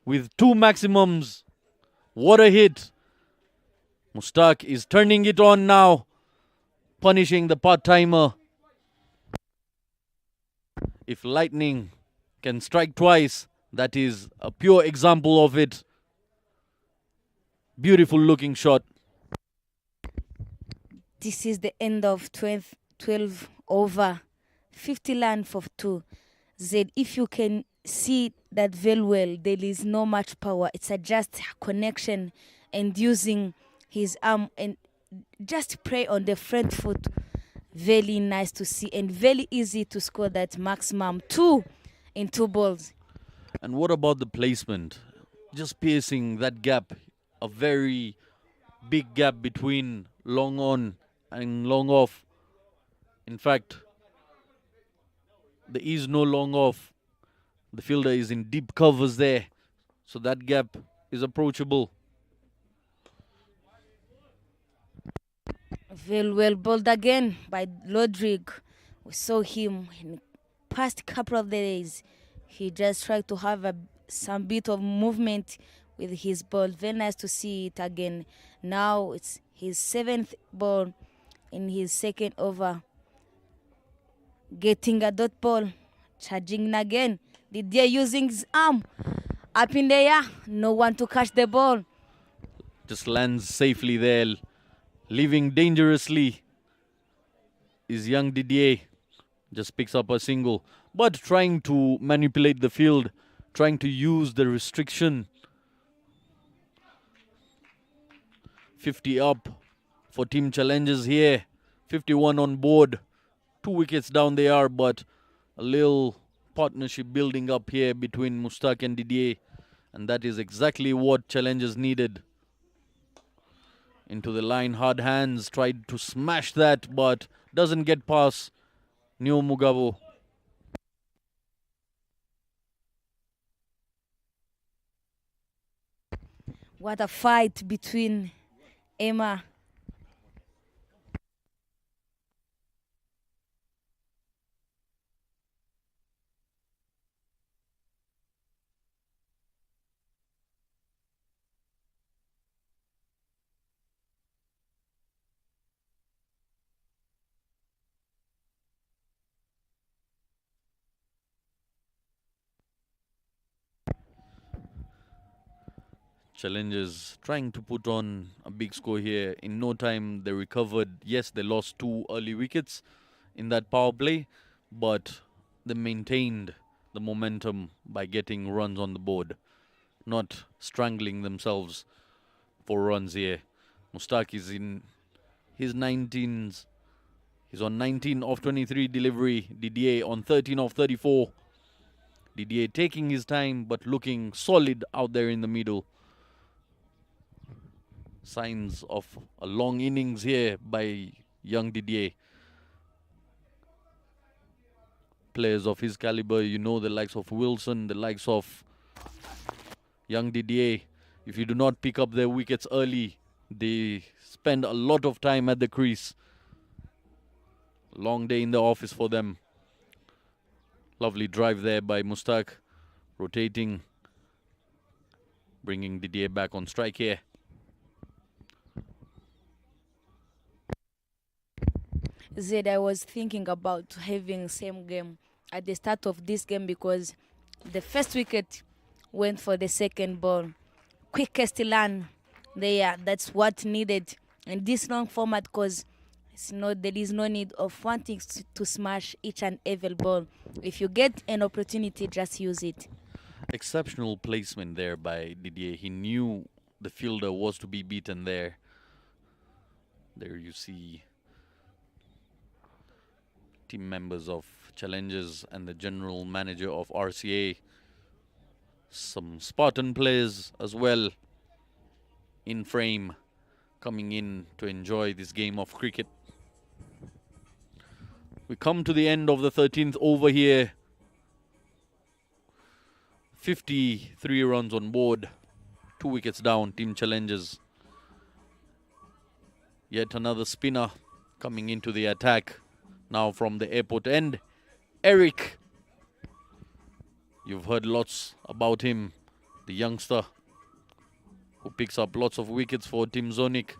with 2 maximums. What a hit. Mustak is turning it on now. Punishing the part-timer. If lightning can strike twice, that is a pure example of it. Beautiful looking shot. This is the end of 12 over 50 land for 2. Z, if you can see that very well, there is no much power. It's a just connection and using his arm and just pray on the front foot. Very nice to see and very easy to score that maximum 2 in 2 balls. And what about the placement? Just piercing that gap, a very big gap between long on and long off. In fact, there is no long off. The fielder is in deep covers there, so that gap is approachable. Very well bowled again by Lodrig. We saw him in the past couple of days. He just tried to have some bit of movement with his ball. Very nice to see it again. Now it's his 7th ball in his 2nd over. Getting a dot ball. Charging again. Didier using his arm. Up in the air. No one to catch the ball. Just lands safely there. Leaving dangerously is young Didier. Just picks up a single. But trying to manipulate the field. Trying to use the restriction. 50 up for Team Challengers here. 51 on board. 2 wickets down they are, but a little partnership building up here between Mustak and Didier. And that is exactly what Challengers needed. Into the line, hard hands, tried to smash that, but doesn't get past Neo Mugabo. What a fight between Emma. Challengers trying to put on a big score here. In no time they recovered. Yes, they lost 2 early wickets in that power play, but they maintained the momentum by getting runs on the board, not strangling themselves for runs here. Mustak is in his 19s. He's on 19 of 23 delivery. Didier on 13 of 34. Didier taking his time but looking solid out there in the middle. Signs of a long innings here by young Didier. Players of his caliber, you know, the likes of Wilson, the likes of young Didier. If you do not pick up their wickets early, they spend a lot of time at the crease. Long day in the office for them. Lovely drive there by Mustak. Rotating. Bringing Didier back on strike here. Zed, I was thinking about having same game at the start of this game because the first wicket went for the second ball. Quickest run there, that's what needed in this long format because there is no need of wanting to smash each and every ball. If you get an opportunity, just use it. Exceptional placement there by Didier. He knew the fielder was to be beaten there. There you see team members of Challengers and the general manager of RCA. Some Spartan players as well in frame, coming in to enjoy this game of cricket. We come to the end of the 13th over here. 53 runs on board, 2 wickets down, Team Challengers. Yet another spinner coming into the attack. Now from the airport end, Eric. You've heard lots about him, the youngster who picks up lots of wickets for Team Zonic.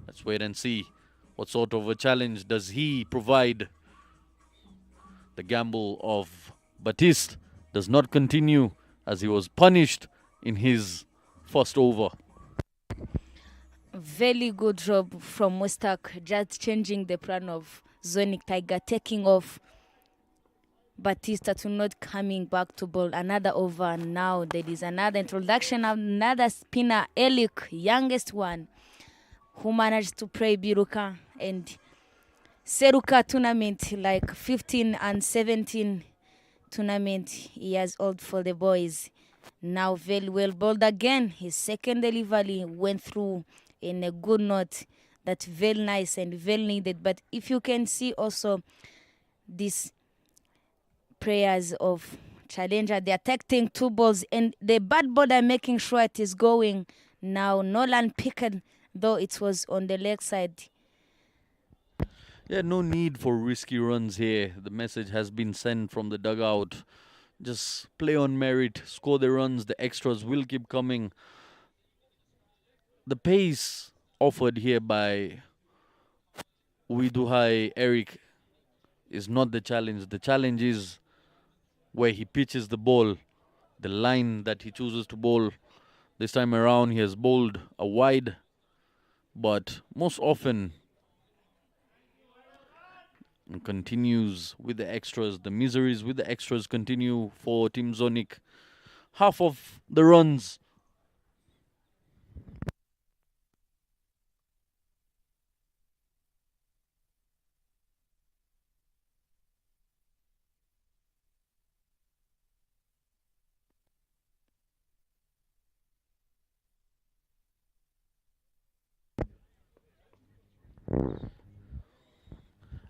Let's wait and see what sort of a challenge does he provide. The gamble of Batiste does not continue as he was punished in his first over. Very good job from Mustak, just changing the plan of Zonic Tiger, taking off Batista to not coming back to ball. Another over. Now there is another introduction, another spinner, Elik, youngest one, who managed to play Biruka and Seruka tournament, like 15 and 17 tournament years old for the boys. Now very well bowled again. His second delivery went through in a good note. That's very nice and very needed. But if you can see also these prayers of Challenger, they are taking 2 balls and the bad bowler making sure it is going. Now Nolan Pickett, though it was on the leg side. Yeah, no need for risky runs here. The message has been sent from the dugout. Just play on merit, score the runs, the extras will keep coming. The pace offered here by Uiduhai Eric is not the challenge. The challenge is where he pitches the ball, the line that he chooses to bowl. This time around, he has bowled a wide, but most often and continues with the extras. The miseries with the extras continue for Team Zonic. Half of the runs.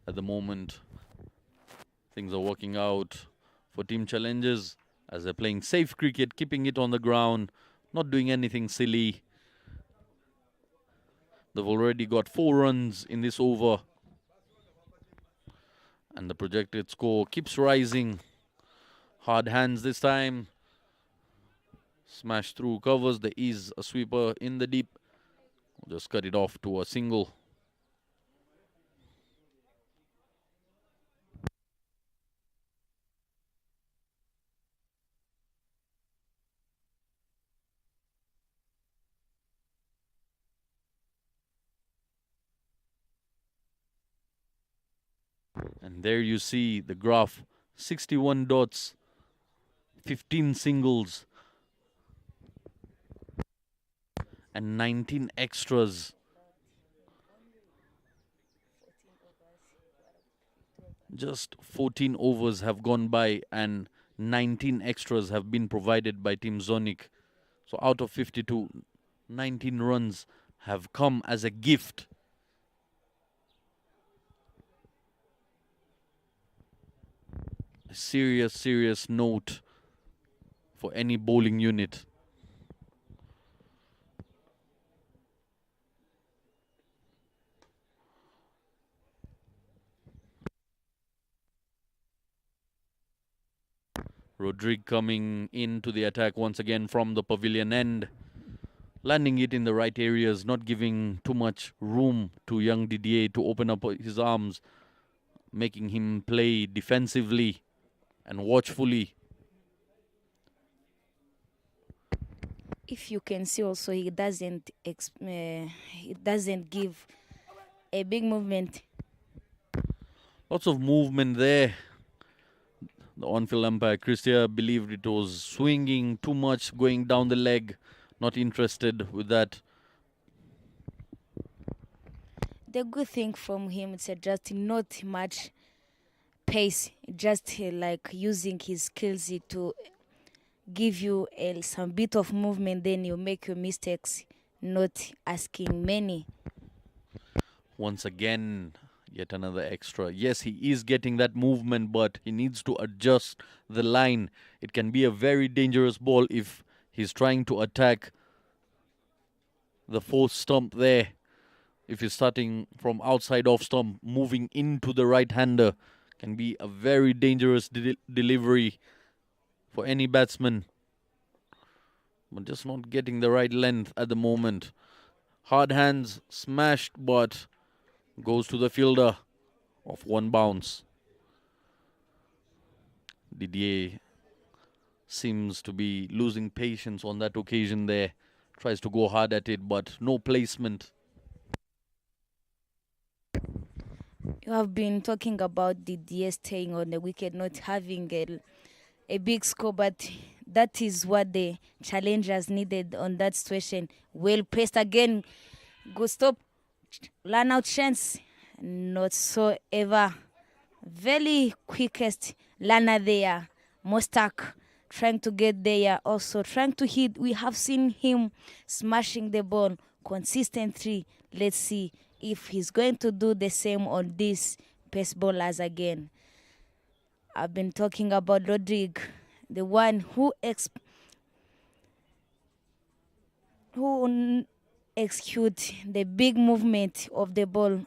At the moment, things are working out for Team Challengers as they're playing safe cricket, keeping it on the ground, not doing anything silly. They've already got 4 runs in this over. And the projected score keeps rising. Hard hands this time. Smash through covers. There is a sweeper in the deep. Just cut it off to a single. And there you see the graph. 61 dots, 15 singles, and 19 extras. Just 14 overs have gone by and 19 extras have been provided by Team Zonic. So out of 52, 19 runs have come as a gift. A serious note for any bowling unit. Rodrigue coming into the attack once again from the pavilion end. Landing it in the right areas, not giving too much room to young Didier to open up his arms. Making him play defensively and watchfully. If you can see also, he doesn't give a big movement. Lots of movement there. The on-field umpire, Christia, believed it was swinging too much, going down the leg. Not interested with that. The good thing from him is just not much pace, just like using his skills to give you some bit of movement, then you make your mistakes, not asking many. Once again, yet another extra. Yes, he is getting that movement, but he needs to adjust the line. It can be a very dangerous ball if he's trying to attack the fourth stump there. If he's starting from outside off stump, moving into the right-hander, can be a very dangerous delivery for any batsman. But just not getting the right length at the moment. Hard hands smashed, but goes to the fielder of 1 bounce. Didier seems to be losing patience on that occasion there. Tries to go hard at it, but no placement. You have been talking about the DS staying on the wicket, not having a big score, but that is what the challengers needed on that situation. Well pressed again. Good stop. Run out chance. Not so ever. Very quickest runner there. Mostak trying to get there. Also trying to hit. We have seen him smashing the ball consistently. Let's see if he's going to do the same on these pace bowlers again. I've been talking about Rodrigue, the one who execute the big movement of the ball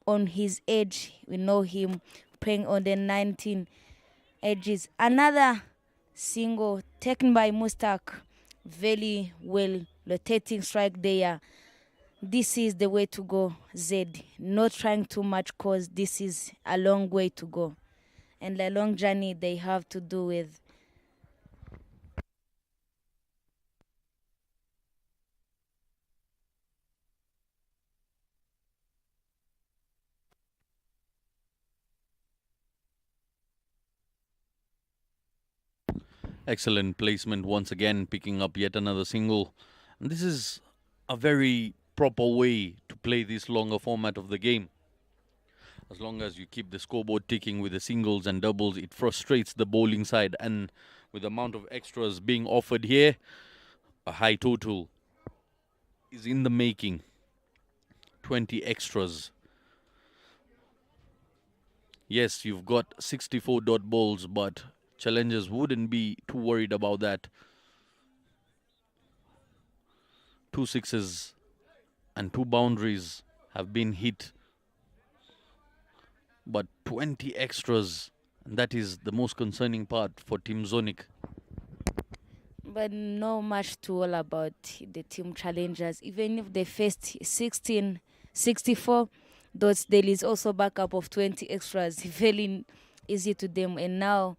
on his edge. We know him playing on the 19 edges. Another single taken by Mustak. Very well rotating strike there. This is the way to go, Zed. Not trying too much because this is a long way to go. And the long journey they have to do with. Excellent placement once again, picking up yet another single. And this is a very proper way to play this longer format of the game. As long as you keep the scoreboard ticking with the singles and doubles, it frustrates the bowling side. And with the amount of extras being offered here, a high total is in the making. 20 extras. Yes, you've got 64 dot balls, but challengers wouldn't be too worried about that. 2 sixes and 2 boundaries have been hit. But 20 extras, and that is the most concerning part for Team Zonic. But no much to all about the team challengers. Even if they faced 64 dots, there is also backup of 20 extras. Very easy to them. And now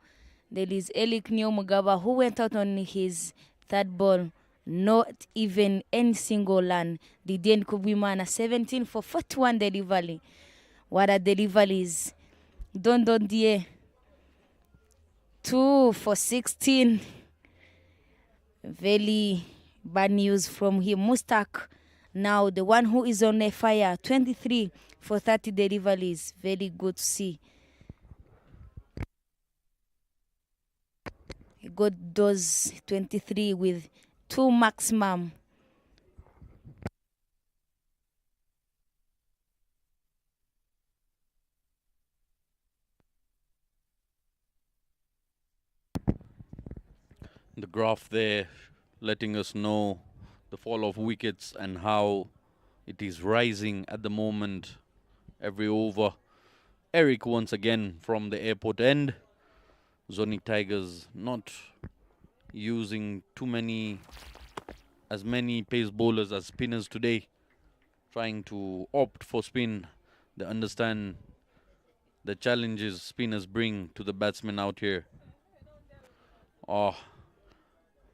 there is Elik Nyomugaba, who went out on his third ball. Not even any single run. The Dien Kubimana 17 for 41 delivery. What are deliveries? Don Die 2 for 16. Very bad news from him. Mustak, now the one who is on a fire, 23 for 30 deliveries. Very good to see. He got those 23 with 2 maximum. The graph there letting us know the fall of wickets and how it is rising at the moment every over. Eric once again from the airport end. Zonic Tigers not using as many pace bowlers as spinners today. Trying to opt for spin. They understand the challenges spinners bring to the batsmen out here. Oh,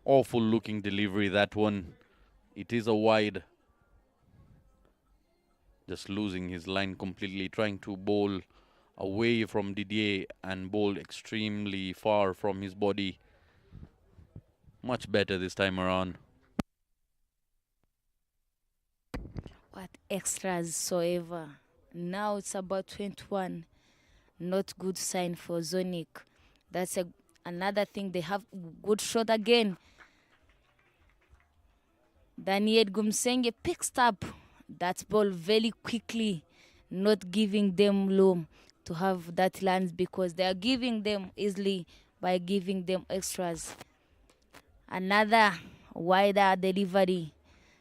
awful looking delivery, that one. It is a wide. Just losing his line completely, trying to bowl away from Didier and bowl extremely far from his body. Much better this time around. What extras so ever. Now it's about 21. Not good sign for Zonic. That's another thing. They have good shot again. Daniel Gumsenge picks up that ball very quickly, not giving them room to have that lines because they are giving them easily by giving them extras. Another wider delivery.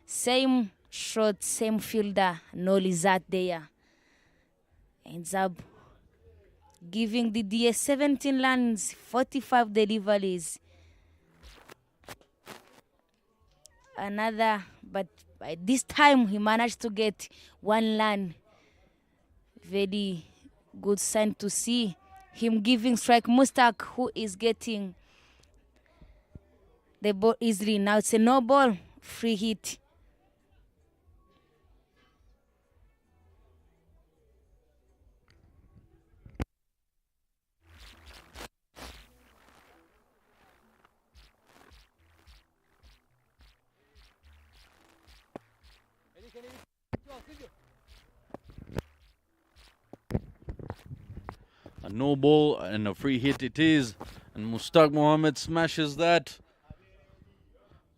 Same shot, same fielder, no result there. Ends up giving the DS 17 runs, 45 deliveries. Another, but by this time he managed to get 1 run. Very good sign to see him giving strike Mustak, who is getting the ball easily. Now it's a no ball, free hit. A no ball and a free hit it is. And Mustaq Mohammed smashes that.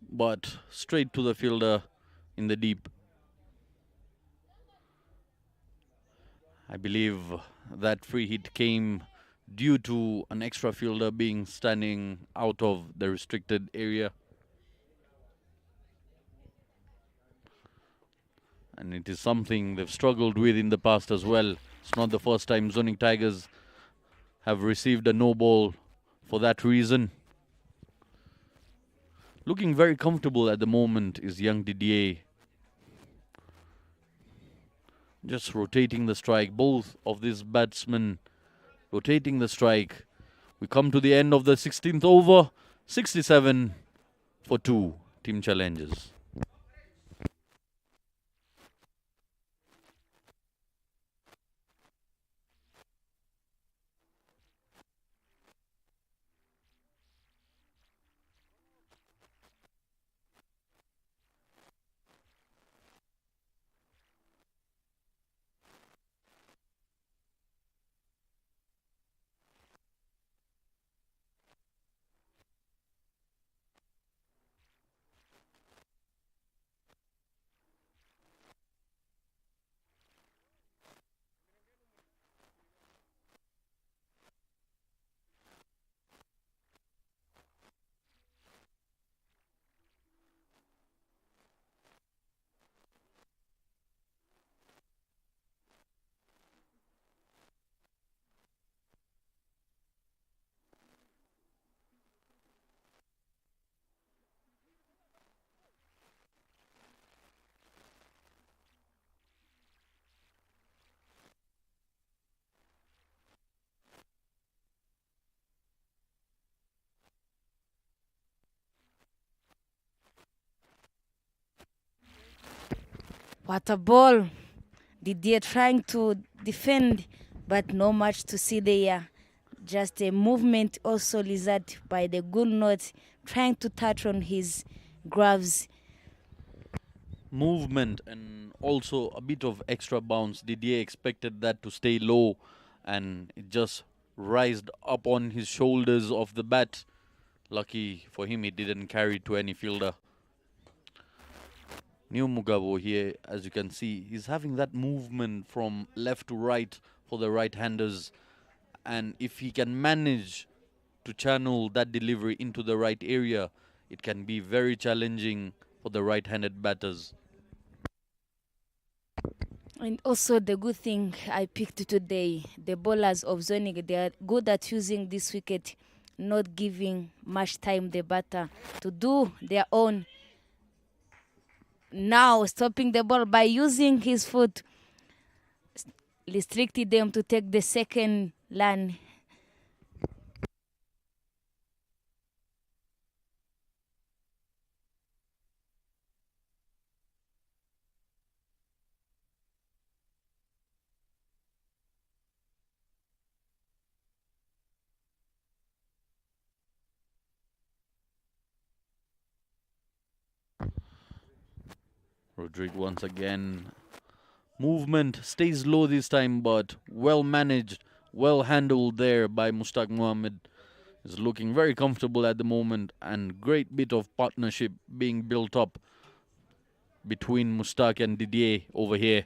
But straight to the fielder in the deep. I believe that free hit came due to an extra fielder being standing out of the restricted area. And it is something they've struggled with in the past as well. It's not the first time Zonic Tigers have received a no ball for that reason. Looking very comfortable at the moment is young Didier. Just rotating the strike. Both of these batsmen rotating the strike. We come to the end of the 16th over. 67 for 2 team challenges. What a ball. Didier trying to defend, but no much to see there. Just a movement also lizard by the good note, trying to touch on his gloves. Movement and also a bit of extra bounce. Didier expected that to stay low and it just rised up on his shoulders of the bat. Lucky for him, it didn't carry to any fielder. New Mugabo here, as you can see, he's having that movement from left to right for the right-handers. And if he can manage to channel that delivery into the right area, it can be very challenging for the right-handed batters. And also the good thing I picked today, the bowlers of Zonic, they are good at using this wicket, not giving much time the batter to do their own. Now stopping the ball by using his foot, restricted them to take the second line. Rodrigue once again. Movement stays low this time, but well managed, well handled there by Mustaq Mohammed. Is looking very comfortable at the moment, and great bit of partnership being built up between Mustaq and Didier over here.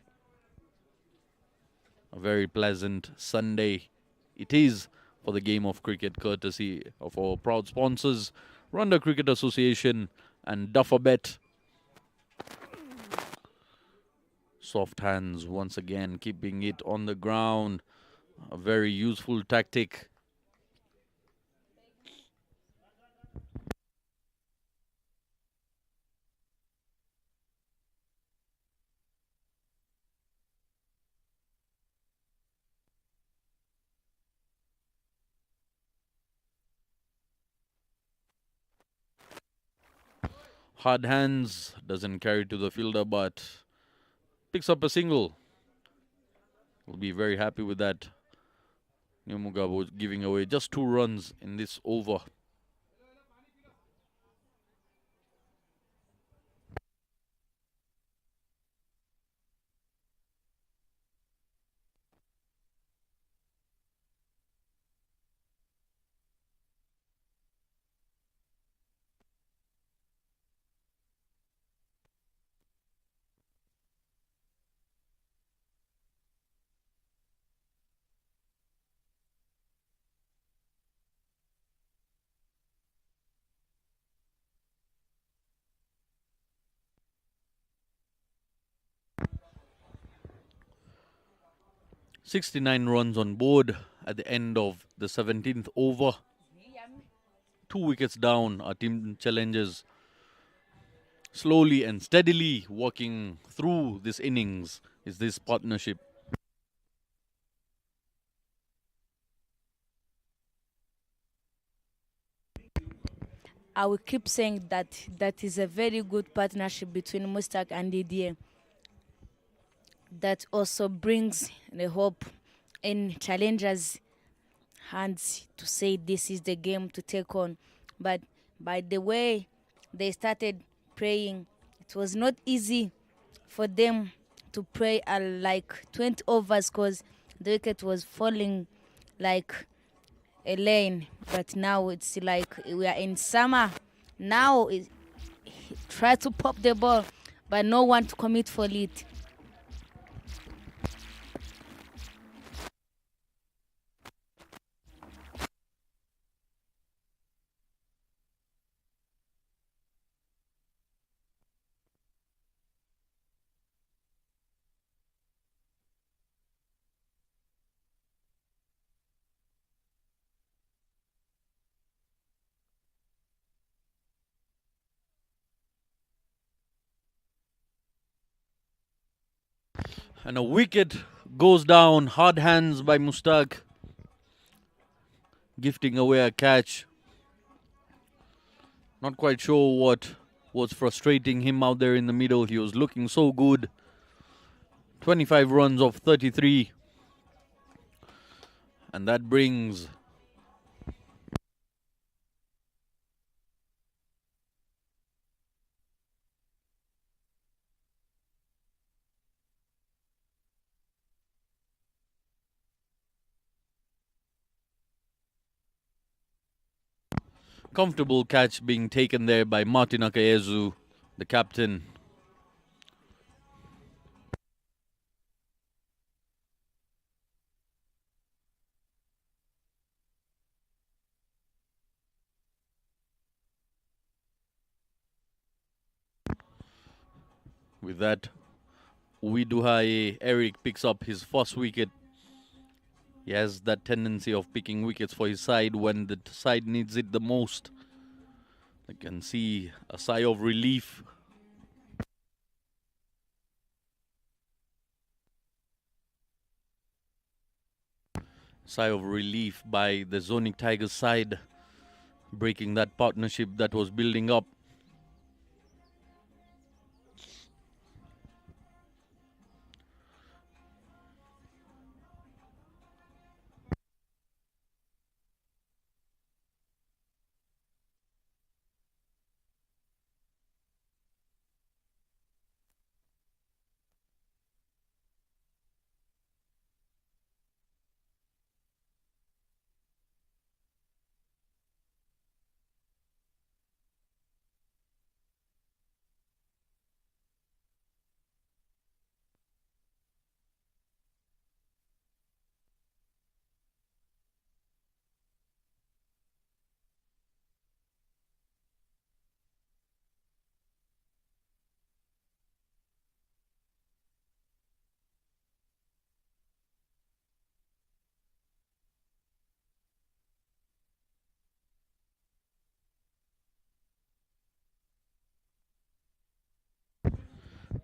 A very pleasant Sunday it is for the game of cricket, courtesy of our proud sponsors, Rwanda Cricket Association and Duffabet. Soft hands once again, keeping it on the ground. A very useful tactic. Hard hands, doesn't carry to the fielder, but picks up a single. Will be very happy with that. New Mugabo giving away just 2 runs in this over. 69 runs on board at the end of the 17th over. 2 wickets down, our team challenges slowly and steadily walking through this innings is this partnership. I will keep saying that is a very good partnership between Mustaq and Didier. That also brings the hope in challengers' hands to say this is the game to take on. But by the way they started praying, it was not easy for them to pray like 20 overs because the wicket was falling like a lane. But now it's like we are in summer. Now try to pop the ball, but no one to commit for it. And a wicket goes down, hard hands by Mustaq, gifting away a catch. Not quite sure what was frustrating him out there in the middle. He was looking so good. 25 runs of 33. And that brings comfortable catch being taken there by Martin Akayezu, the captain. With that, Uwiduhaye Eric picks up his first wicket. He has that tendency of picking wickets for his side when the side needs it the most. I can see a sigh of relief. Sigh of relief by the Zonic Tigers side, breaking that partnership that was building up.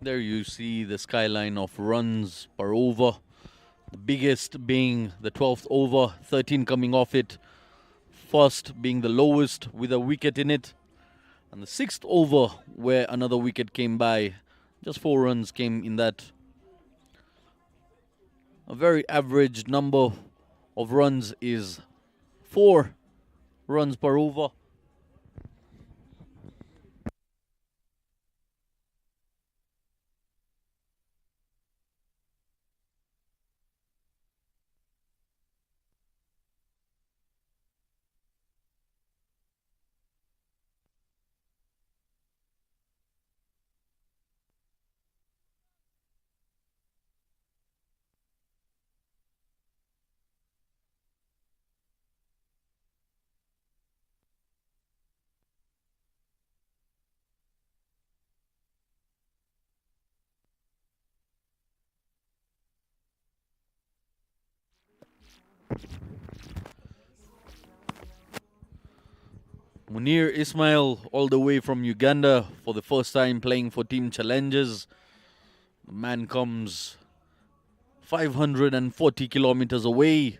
There you see the skyline of runs per over. The biggest being the 12th over, 13 coming off it. First being the lowest with a wicket in it. And the 6th over where another wicket came by. Just 4 runs came in that. A very average number of runs is 4 runs per over. Munir Ismail, all the way from Uganda, for the first time playing for Team Challengers. The man comes 540 kilometers away.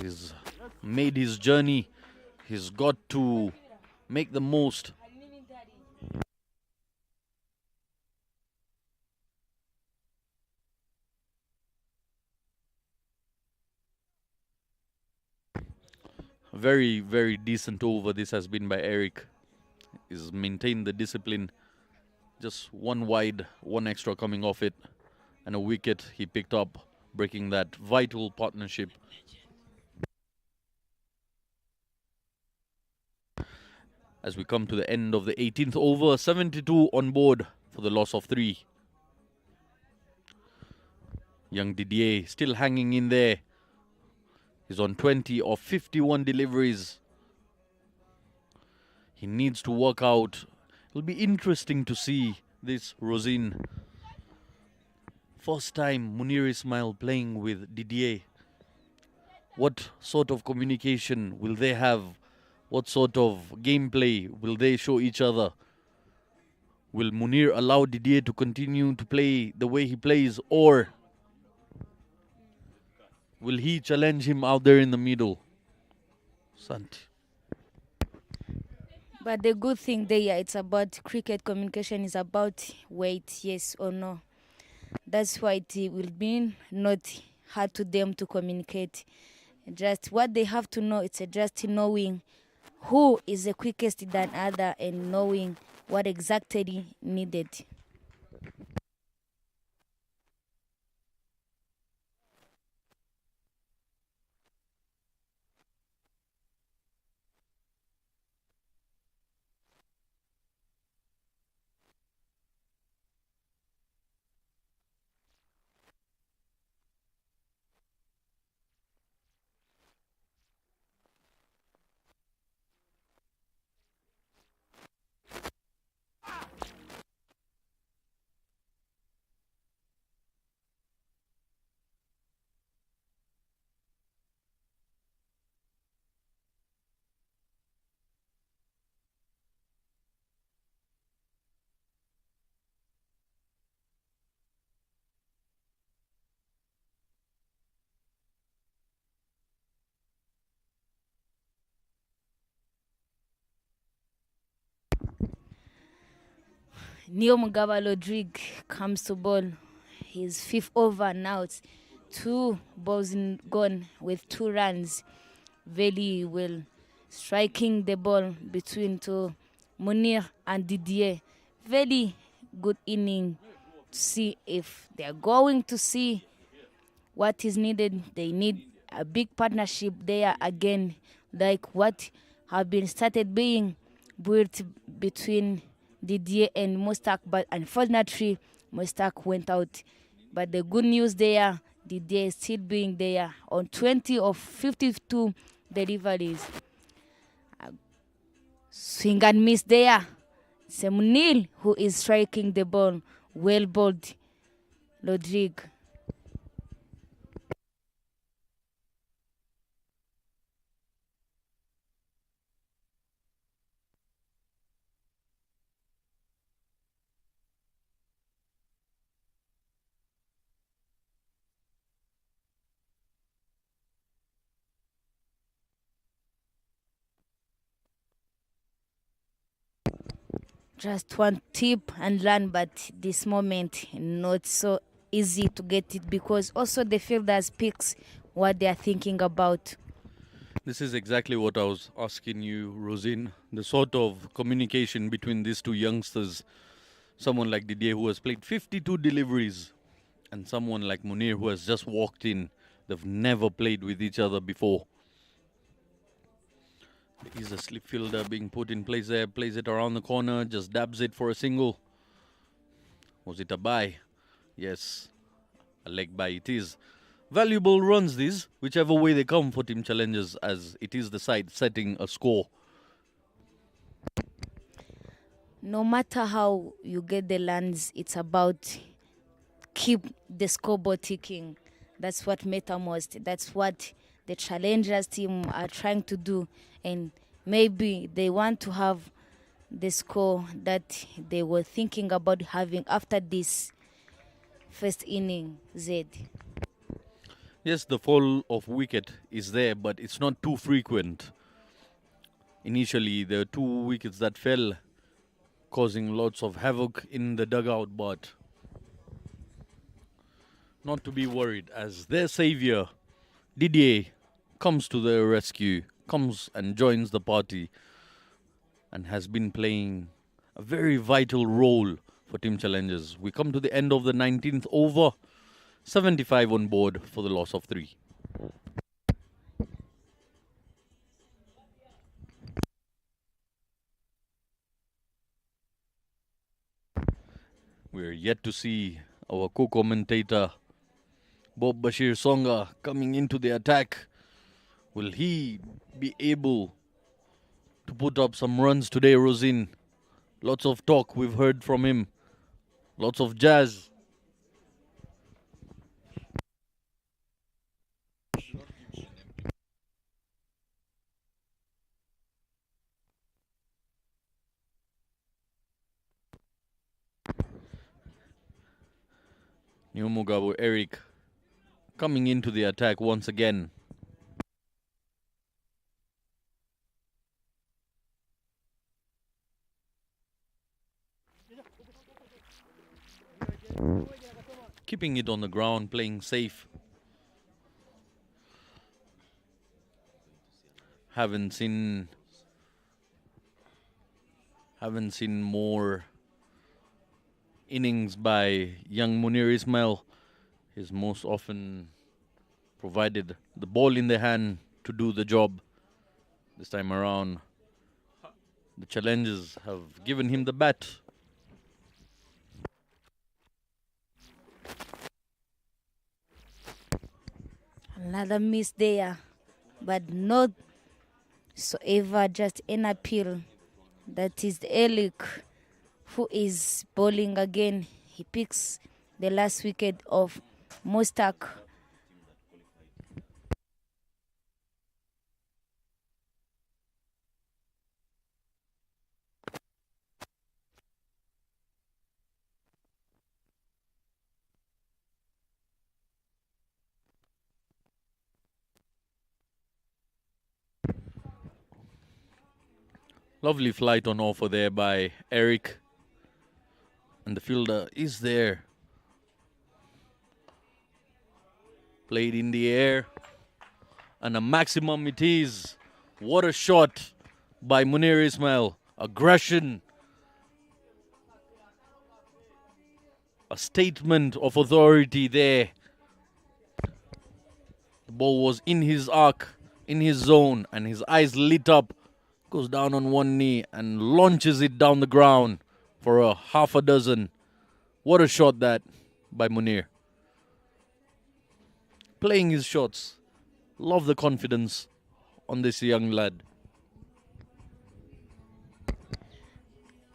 He's made his journey. He's got to make the most. Very, very decent over this has been by Eric. He's maintained the discipline. Just one wide, one extra coming off it, and a wicket he picked up, breaking that vital partnership. As we come to the end of the 18th over, 72 on board for the loss of 3. Young Didier still hanging in there. He's on 20 of 51 deliveries. He needs to work out. It'll be interesting to see this Rosin. First time Munir Ismail playing with Didier. What sort of communication will they have? What sort of gameplay will they show each other? Will Munir allow Didier to continue to play the way he plays, or will he challenge him out there in the middle? Santi. But the good thing there, it's about cricket communication, is about weight, yes or no. That's why it will be not hard to them to communicate. Just what they have to know, it's just knowing who is the quickest than other and knowing what exactly needed. Neo Mugaba Rodrigue comes to ball. His fifth over now. It's 2 balls gone with 2 runs. Very well. Striking the ball between to Munir and Didier. Very good inning to see if they are going to see what is needed. They need a big partnership there again, like what have been started being built between Didier and Mustak, but unfortunately Mustak went out. But the good news there, Didier is still being there on 20 of 52 deliveries. Swing and miss there. Semunil who is striking the ball. Well bowled, Rodrigue. Just one tip and learn, but this moment not so easy to get it because also the fielders picks what they are thinking about. This is exactly what I was asking you, Rosin. The sort of communication between these two youngsters. Someone like Didier who has played 52 deliveries and someone like Munir who has just walked in. They've never played with each other before. There is a slip fielder being put in place there. Plays it around the corner. Just dabs it for a single. Was it a bye? Yes. A leg bye it is. Valuable runs these, whichever way they come for Team Challengers, as it is the side setting a score. No matter how you get the runs, it's about keep the scoreboard ticking. That's what matters most. That's what the challengers team are trying to do, and maybe they want to have the score that they were thinking about having after this first inning, Zed. Yes, the fall of wicket is there, but it's not too frequent. Initially, there were 2 wickets that fell, causing lots of havoc in the dugout, but not to be worried as their savior, Didier, comes to their rescue, comes and joins the party, and has been playing a very vital role for Team Challengers. We come to the end of the 19th over, 75 on board for the loss of 3. We're yet to see our co-commentator Bob Bashir Songa coming into the attack. Will he be able to put up some runs today, Rosin? Lots of talk we've heard from him. Lots of jazz. New Mugabu Eric coming into the attack once again. Keeping it on the ground, playing safe. Haven't seen more innings by young Munir Ismail. He's most often provided the ball in the hand to do the job. This time around, the challengers have given him the bat. Another miss there, but not so ever, just an appeal. That is Elik, who is bowling again. He picks the last wicket of Mustak. Lovely flight on offer there by Eric. And the fielder is there. Played in the air. And a maximum it is. What a shot by Munir Ismail. Aggression. A statement of authority there. The ball was in his arc, in his zone, and his eyes lit up. Goes down on one knee and launches it down the ground for a half a dozen. What a shot that by Munir. Playing his shots. Love the confidence on this young lad.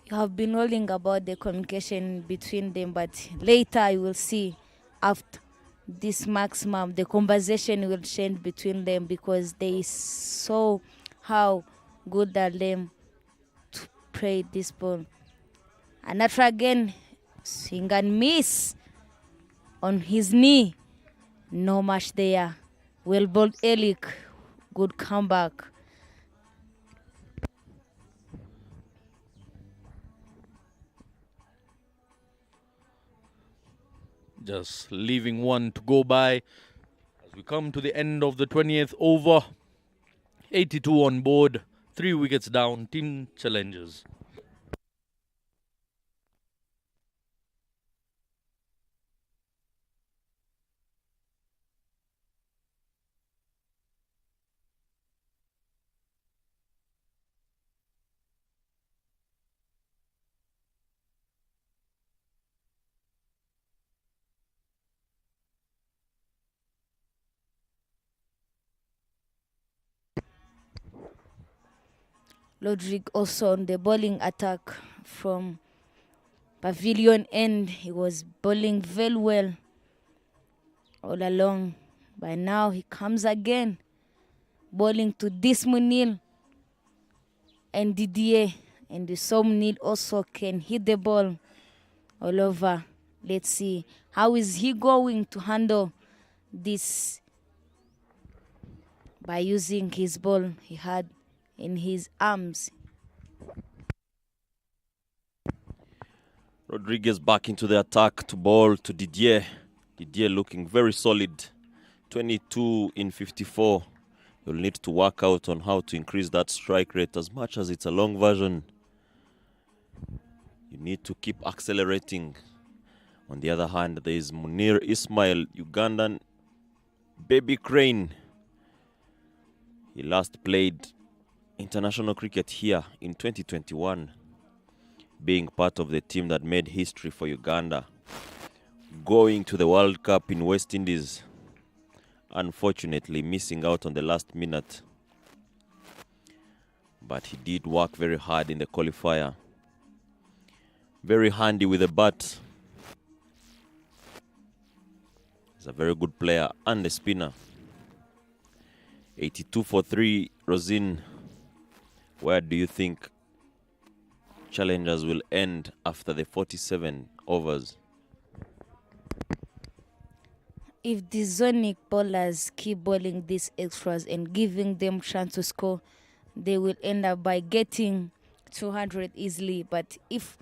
You have been rolling about the communication between them, but later you will see after this maximum, the conversation will change between them because they saw how good are them to play this ball. And after again, swing and miss on his knee. No match there. Well bowled Elik. Good comeback. Just leaving one to go by as we come to the end of the 20th over. 82 on board. 3 wickets down, Team Challengers. Lodrick also on the bowling attack from pavilion end. He was bowling very well all along. By now he comes again bowling to this Munil and Didier. And the Munil also can hit the ball all over. Let's see how is he going to handle this by using his ball he had in his arms. Rodriguez back into the attack to ball to Didier. Didier looking very solid. 22 in 54. You'll need to work out on how to increase that strike rate as much as it's a long version. You need to keep accelerating. On the other hand, there is Munir Ismail, Ugandan baby crane. He last played international cricket here in 2021, being part of the team that made history for Uganda, going to the World Cup in West Indies, unfortunately missing out on the last minute. But he did work very hard in the qualifier. Very handy with the bat. He's a very good player and a spinner. 82 for 3, Rosin. Where do you think challengers will end after the 47 overs? If the Zonic bowlers keep bowling these extras and giving them chance to score, they will end up by getting 200 easily. But if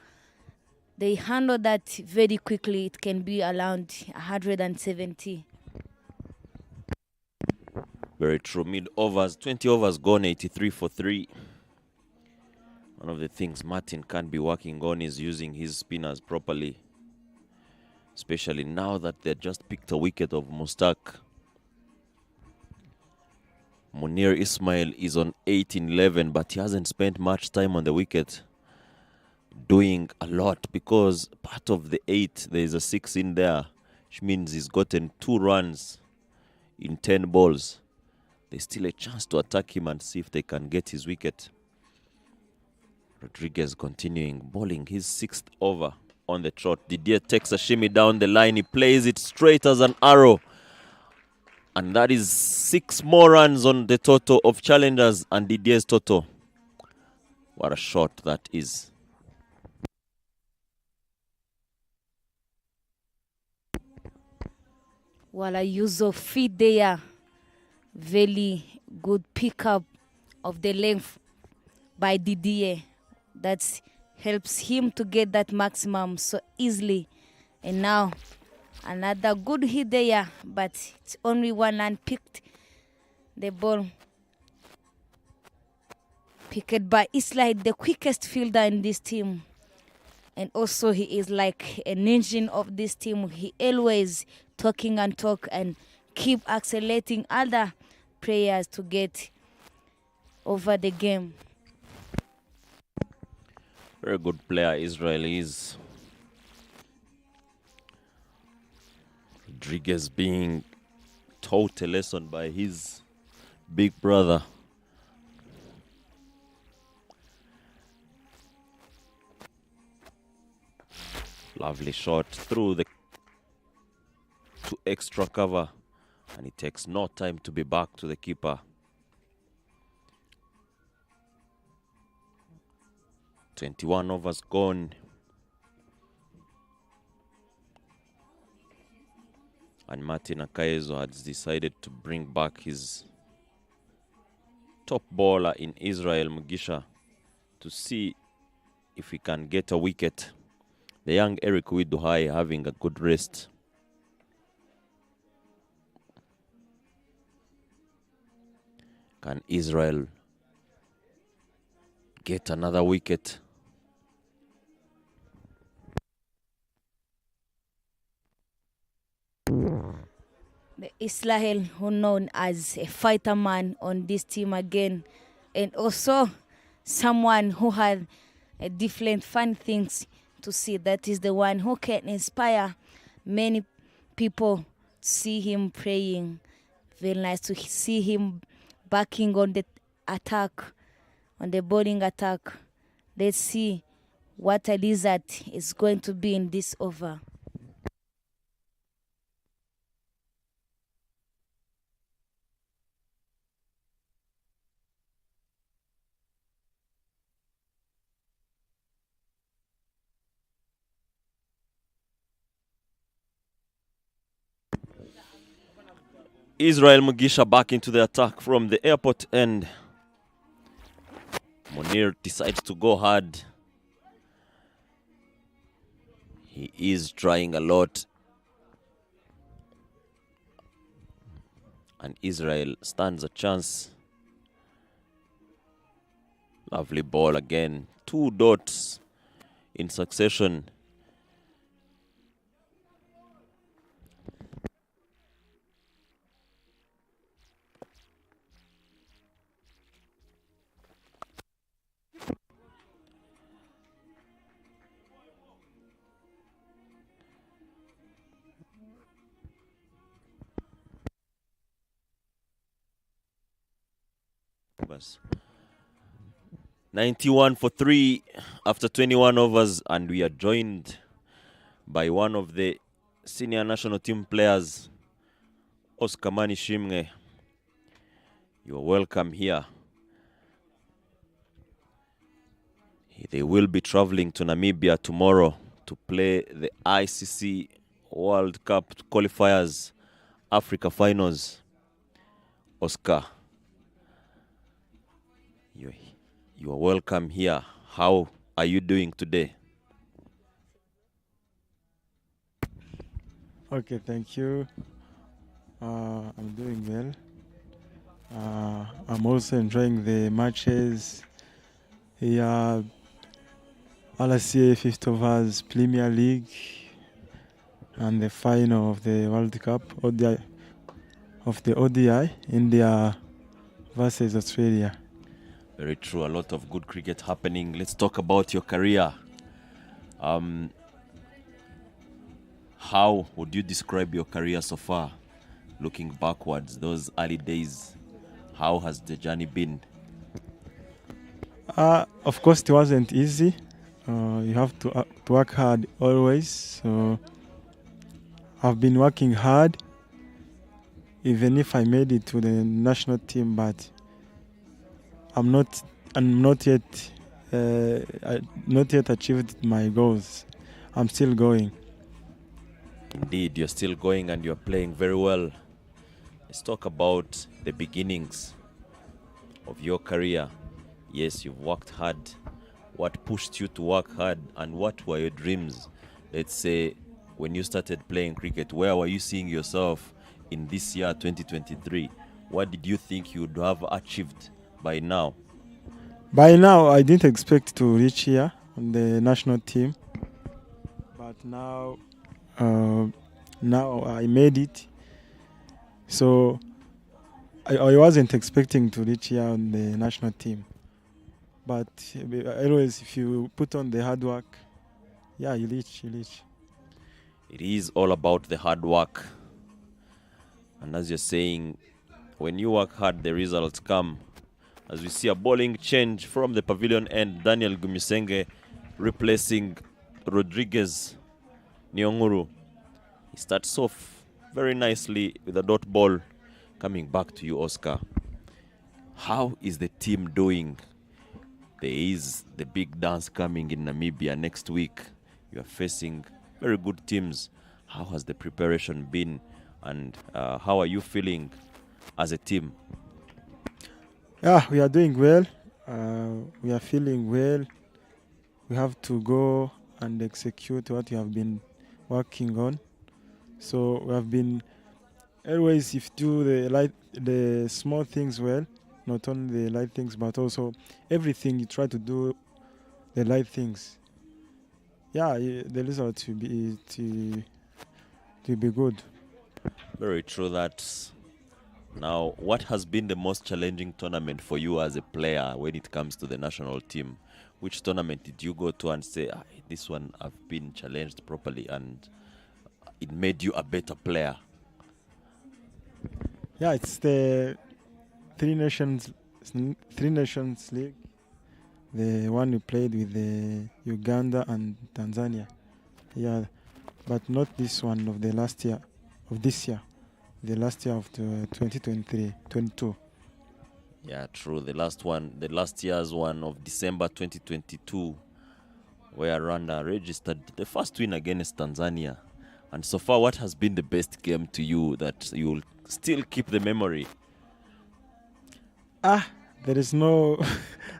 they handle that very quickly, it can be around 170. Very true. Mid overs, 20 overs gone, 83 for 3. One of the things Martin can't be working on is using his spinners properly, especially now that they just picked a wicket of Mustak. Munir Ismail is on 8-11, but he hasn't spent much time on the wicket doing a lot, because part of the 8, there is a 6 in there, which means he's gotten 2 runs in 10 balls. There's still a chance to attack him and see if they can get his wicket. Rodriguez continuing, bowling his 6th over on the trot. Didier takes a shimmy down the line. He plays it straight as an arrow. And that is 6 more runs on the total of challengers and Didier's total. What a shot that is. While a use of feet there, very good pickup of the length by Didier. That helps him to get that maximum so easily. And now another good hit there, but it's only one hand picked. The ball picked by Isla, the quickest fielder in this team. And also he is like an engine of this team. He always talking and talk and keep accelerating other players to get over the game. Very good player, Israelis. Rodriguez being taught a lesson by his big brother. Lovely shot through the to extra cover, and it takes no time to be back to the keeper. 21 overs gone. And Martin Akayezu has decided to bring back his top bowler in Israel Mugisha to see if he can get a wicket. The young Eric Widuhai having a good rest. Can Israel get another wicket? The Israel, who known as a fighter man on this team again, and also someone who had a different fun things to see. That is the one who can inspire many people to see him praying. Very nice to see him backing on the attack, on the bowling attack. Let's see what a lizard is going to be in this over. Israel Mugisha back into the attack from the airport end. Munir decides to go hard. He is trying a lot. And Israel stands a chance. Lovely ball again. 2 dots in succession. Bas. 91 for 3 after 21 overs, and we are joined by one of the senior national team players, Oscar Shimge. You are welcome here. They will be traveling to Namibia tomorrow to play the ICC World Cup qualifiers, Africa finals. Oscar, you are welcome here. How are you doing today? Okay, thank you. I'm doing well. I'm also enjoying the matches here. RCA 5th overs Premier League and the final of the World Cup ODI, India versus Australia. Very true. A lot of good cricket happening. Let's talk about your career. How would you describe your career so far? Looking backwards, those early days, how has the journey been? Of course, it wasn't easy. You have to work hard always. So I've been working hard, even if I made it to the national team, but I'm not yet achieved my goals. I'm still going. Indeed, you're still going and you're playing very well. Let's talk about the beginnings of your career. Yes, you've worked hard. What pushed you to work hard, and what were your dreams? Let's say when you started playing cricket, where were you seeing yourself in this year 2023? What did you think you would have achieved by now? By now, I didn't expect to reach here on the national team, but now I made it. So I wasn't expecting to reach here on the national team, but always if you put on the hard work, yeah, you reach. It is all about the hard work. And as you're saying, when you work hard, the results come. As we see a bowling change from the pavilion end, Daniel Gumisenge replacing Rodriguez Nyonguru. He starts off very nicely with a dot ball. Coming back to you, Oscar. How is the team doing? There is the big dance coming in Namibia next week. You are facing very good teams. How has the preparation been? And how are you feeling as a team? Yeah, we are doing well. We are feeling well. We have to go and execute what we have been working on. So we have been always, if do the small things well, not only the light things, but also everything you try to do the light things. Yeah, the result will be good. Very true that. Now, what has been the most challenging tournament for you as a player when it comes to the national team? Which tournament did you go to and say, this one I've been challenged properly and it made you a better player? Yeah, it's the Three Nations League, the one we played with the Uganda and Tanzania. Yeah, but not this one of the last year, of this year. The last year of the 2023-22. Yeah, true. The last year's one of December 2022, where Rwanda registered the first win against Tanzania. And so far, what has been the best game to you that you will still keep the memory? There is no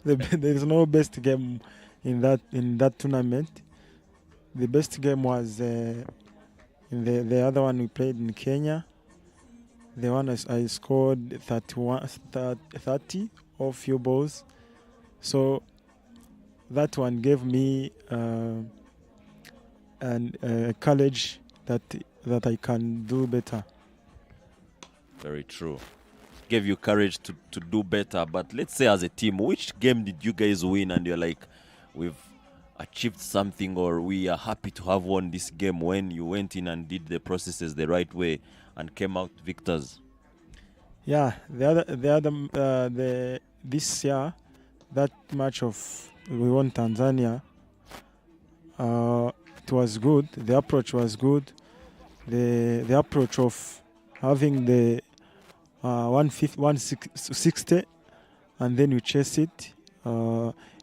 there is no best game in that tournament. The best game was in the other one we played in Kenya. The one I scored 30 or few balls. So that one gave me courage that I can do better. Very true. Gave you courage to do better. But let's say as a team, which game did you guys win and you're like, we've achieved something, or we are happy to have won this game, when you went in and did the processes the right way and came out victors? Yeah, this year, that match we won Tanzania. It was good. The approach was good. The approach of having the 160, and then you chase it.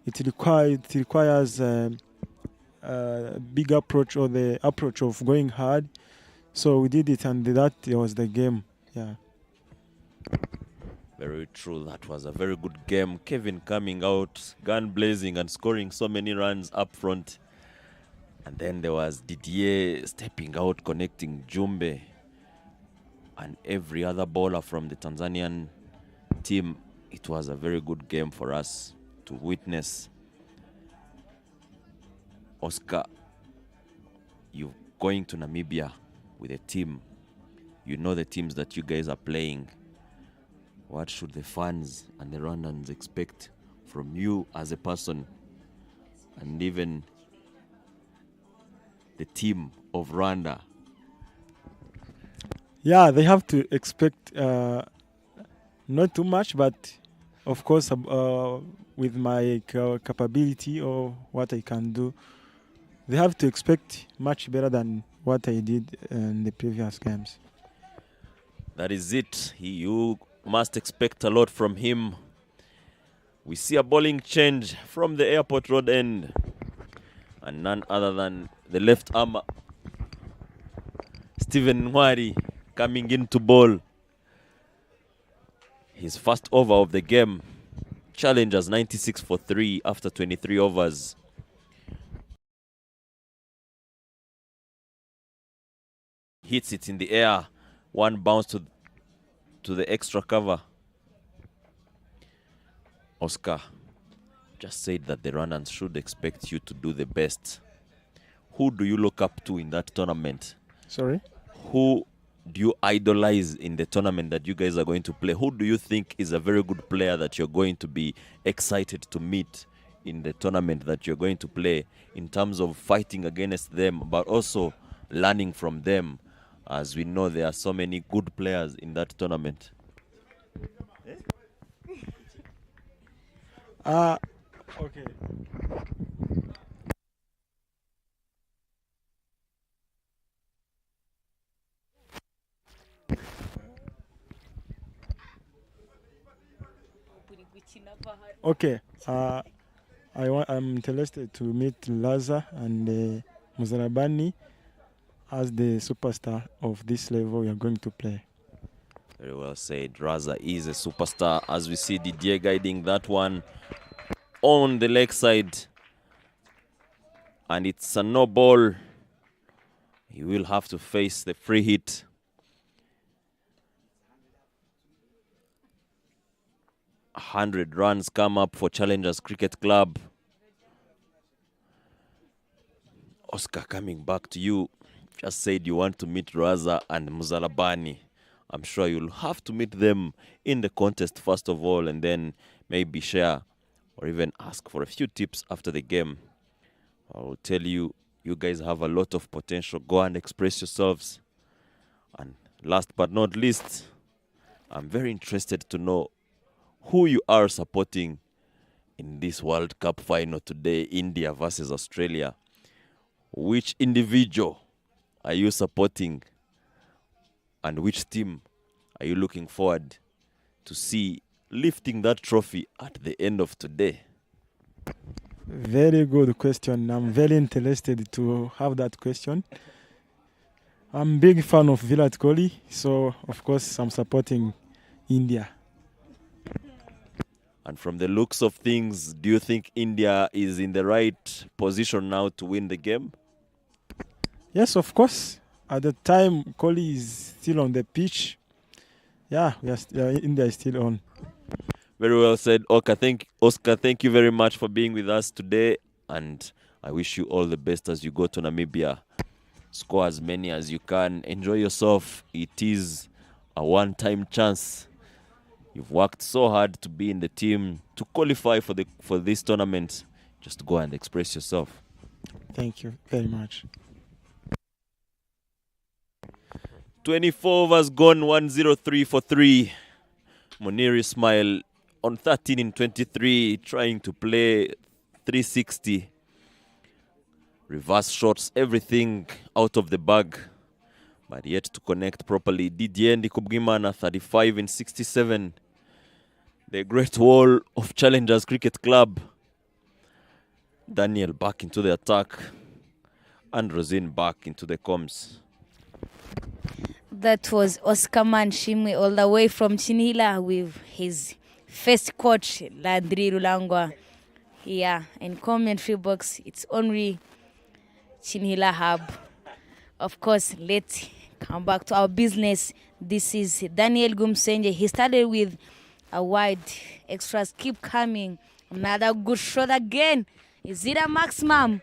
It requires a big approach, or the approach of going hard. So we did it, and that was the game. Yeah. Very true. That was a very good game. Kevin coming out, gun blazing, and scoring so many runs up front. And then there was Didier stepping out, connecting Jumbe, and every other bowler from the Tanzanian team. It was a very good game for us to witness. Oscar, you're going to Namibia with a team. You know the teams that you guys are playing. What should the fans and the Rwandans expect from you as a person, and even the team of Rwanda? Yeah, they have to expect not too much, but of course, with my capability or what I can do, they have to expect much better than what I did in the previous games. That is it. You must expect a lot from him. We see a bowling change from the Airport Road end, and none other than the left armer, Stephen Nwari, coming in to bowl his first over of the game. Challengers 96 for 3 after 23 overs. Hits it in the air. One bounce to the extra cover. Oscar just said that the Rwandans should expect you to do the best. Who do you look up to in that tournament? Sorry? Who do you idolize in the tournament that you guys are going to play? Who do you think is a very good player that you're going to be excited to meet in the tournament that you're going to play, in terms of fighting against them, but also learning from them, as we know there are so many good players in that tournament? Okay. Okay. I'm interested to meet Laza and Muzarabani as the superstar of this level we are going to play. Very well said. Raza is a superstar, as we see Didier guiding that one on the leg side. And it's a no ball. He will have to face the free hit. A 100 runs come up for Challengers Cricket Club. Oscar, coming back to you. Just said you want to meet Raza and Muzalabani. I'm sure you'll have to meet them in the contest first of all, and then maybe share or even ask for a few tips after the game. I will tell you, you guys have a lot of potential. Go and express yourselves. And last but not least, I'm very interested to know who you are supporting in this World Cup final today, India versus Australia. Which individual are you supporting, and which team are you looking forward to see lifting that trophy at the end of today? Very good question. I'm very interested to have that question. I'm a big fan of Virat Kohli, so of course I'm supporting India. And from the looks of things, do you think India is in the right position now to win the game? Yes, of course. At the time Kohli is still on the pitch, India is still on. Very well said, Oscar. Thank you very much for being with us today, and I wish you all the best as you go to Namibia. Score as many as you can. Enjoy yourself. It is a one-time chance. You've worked so hard to be in the team, to qualify for this tournament. Just go and express yourself. Thank you very much. 24 overs gone, 103 for 3. Munir Ismail on 13 in 23, trying to play 360. Reverse shots, everything out of the bag, but yet to connect properly. Didier Ndikubwimana, 35 in 67. The Great Wall of Challengers Cricket Club. Daniel back into the attack, and Rosine back into the comms. That was Oscar Manshimwe all the way from Chinhila with his first coach, Landry Rulangwa. Here in commentary box, it's only Chinhila Hub. Of course, let's come back to our business. This is Daniel Gumsenje. He started with a wide extras. Keep coming. Another good shot again. Is it a maximum?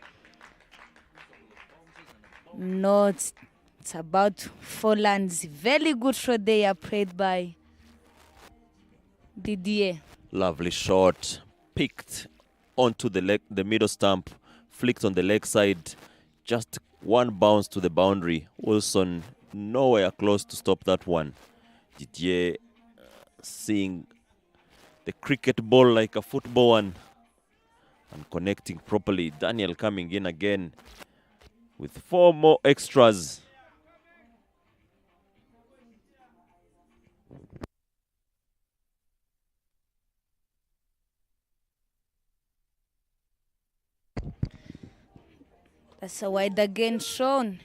No, it's about 4 lands. Very good shot there, played by Didier. Lovely shot, picked onto the middle stump, flicked on the leg side. Just one bounce to the boundary. Wilson nowhere close to stop that one. Didier seeing the cricket ball like a football one and connecting properly. Daniel coming in again with 4 more extras. That's a wide again shown.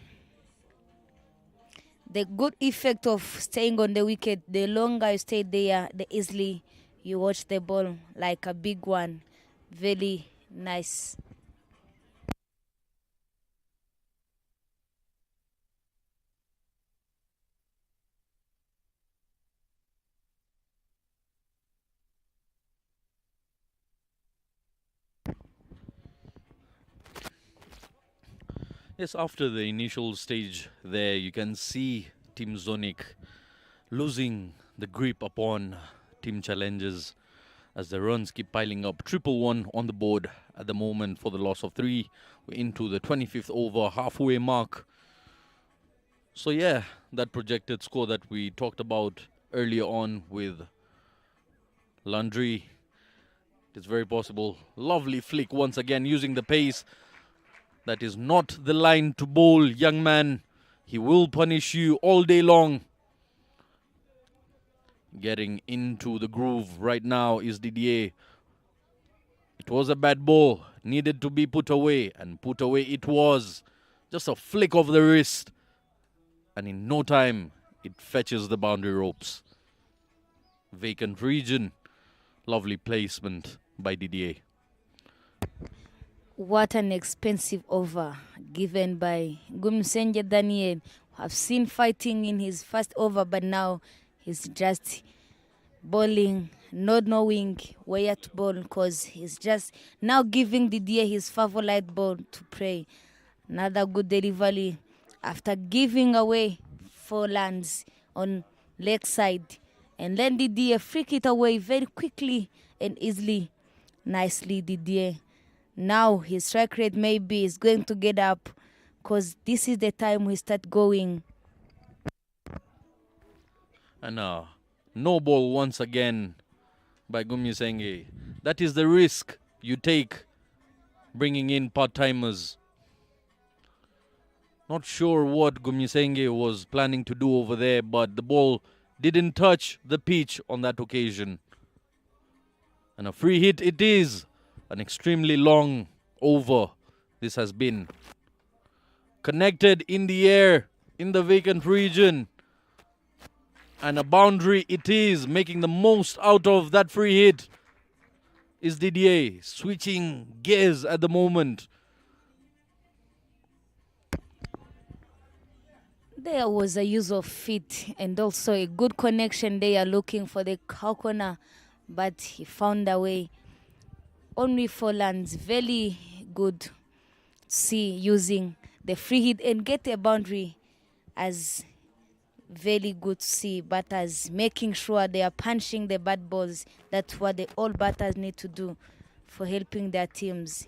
The good effect of staying on the wicket, the longer you stay there, the easily you watch the ball like a big one. Very nice. Yes, after the initial stage there, you can see Team Zonic losing the grip upon Team Challengers as the runs keep piling up. 1-1 on the board at the moment for the loss of 3. We're into the 25th over, halfway mark. So yeah, that projected score that we talked about earlier on with Landry, it's very possible. Lovely flick once again using the pace. That is not the line to bowl, young man. He will punish you all day long. Getting into the groove right now is Didier. It was a bad ball. Needed to be put away. And put away it was. Just a flick of the wrist. And in no time, it fetches the boundary ropes. Vacant region. Lovely placement by Didier. What an expensive over given by Gumsenje Daniel. I've seen fighting in his first over, but now he's just bowling, not knowing where to bowl, because he's just now giving Didier his favorite ball to play. Another good delivery after giving away 4 lands on leg side. And then Didier flick it away very quickly and easily. Nicely, Didier. Now his strike rate maybe is going to get up, because this is the time we start going. And no ball once again by Gumyusenge. That is the risk you take bringing in part-timers. Not sure what Gumyusenge was planning to do over there, but the ball didn't touch the pitch on that occasion. And a free hit it is. An extremely long over this has been. Connected in the air. in the vacant region. And a boundary it is, making the most out of that free hit is Didier, switching gears at the moment. There was a use of feet and also a good connection. They are looking for the cow corner, but he found a way. Only for lands, very good. See, using the free hit and get a boundary as very good to see. Batters making sure they are punching the bad balls. That's what all batters need to do for helping their teams.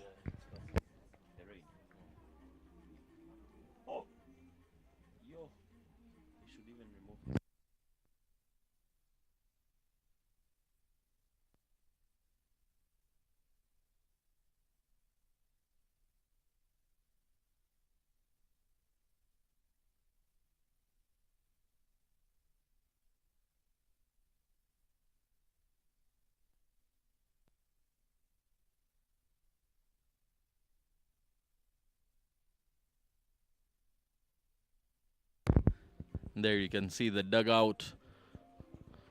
There you can see the dugout.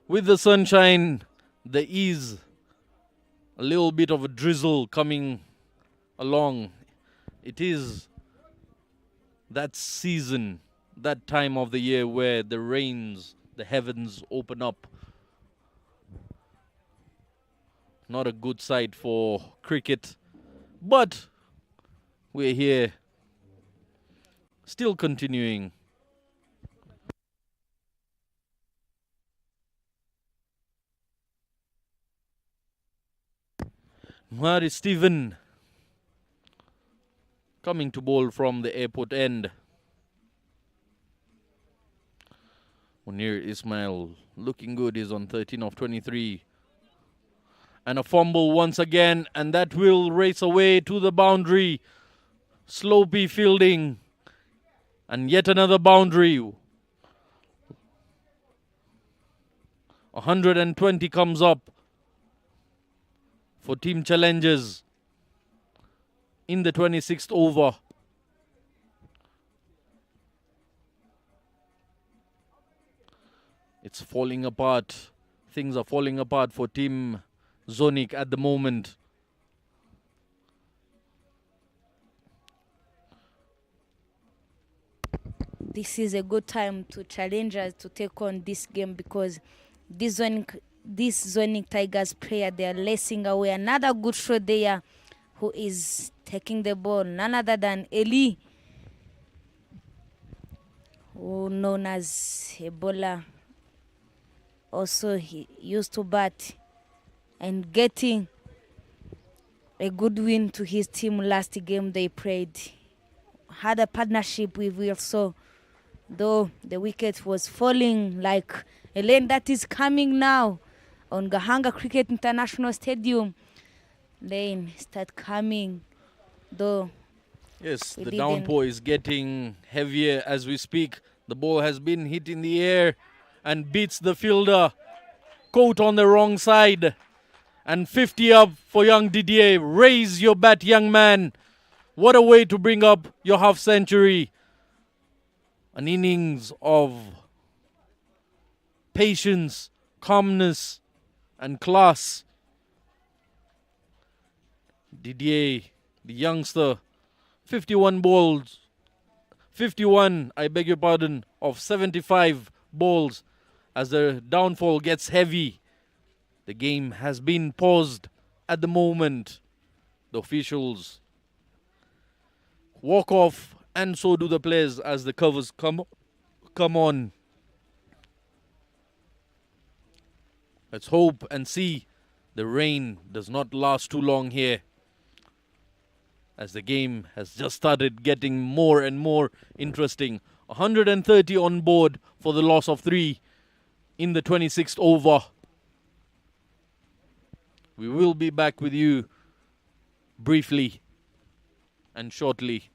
With the sunshine, there is a little bit of a drizzle coming along. It is that season, that time of the year where the rains, the heavens open up. Not a good sight for cricket, but we're here, still continuing. Where is Stephen coming to bowl from the airport end? Munir Ismail looking good, is on 13 of 23. And a fumble once again, and that will race away to the boundary. Slopey fielding, and yet another boundary. 120 comes up for Team Challengers in the 26th over. It's falling apart. Things are falling apart for Team Zonic at the moment. This is a good time to challengers to take on this game because this Zonic Tigers player, they are lacing away. Another good shot there who is taking the ball, none other than Eli, who known as a bowler. Also, he used to bat and getting a good win to his team last game they played. Had a partnership with Wilson, though the wicket was falling like a lane that is coming now on Gahanga Cricket International Stadium. Lane start coming, though. Yes, the downpour is getting heavier as we speak. The ball has been hit in the air and beats the fielder. Caught on the wrong side. And 50 up for young Didier. Raise your bat, young man. What a way to bring up your half century. An innings of patience, calmness, and class. Didier, the youngster, 51 balls. 51, I beg your pardon, of 75 balls. As the downfall gets heavy, the game has been paused at the moment. The officials walk off, and so do the players as the covers come on. Let's hope and see the rain does not last too long here, as the game has just started getting more and more interesting. 130 on board for the loss of 3 in the 26th over. We will be back with you briefly and shortly.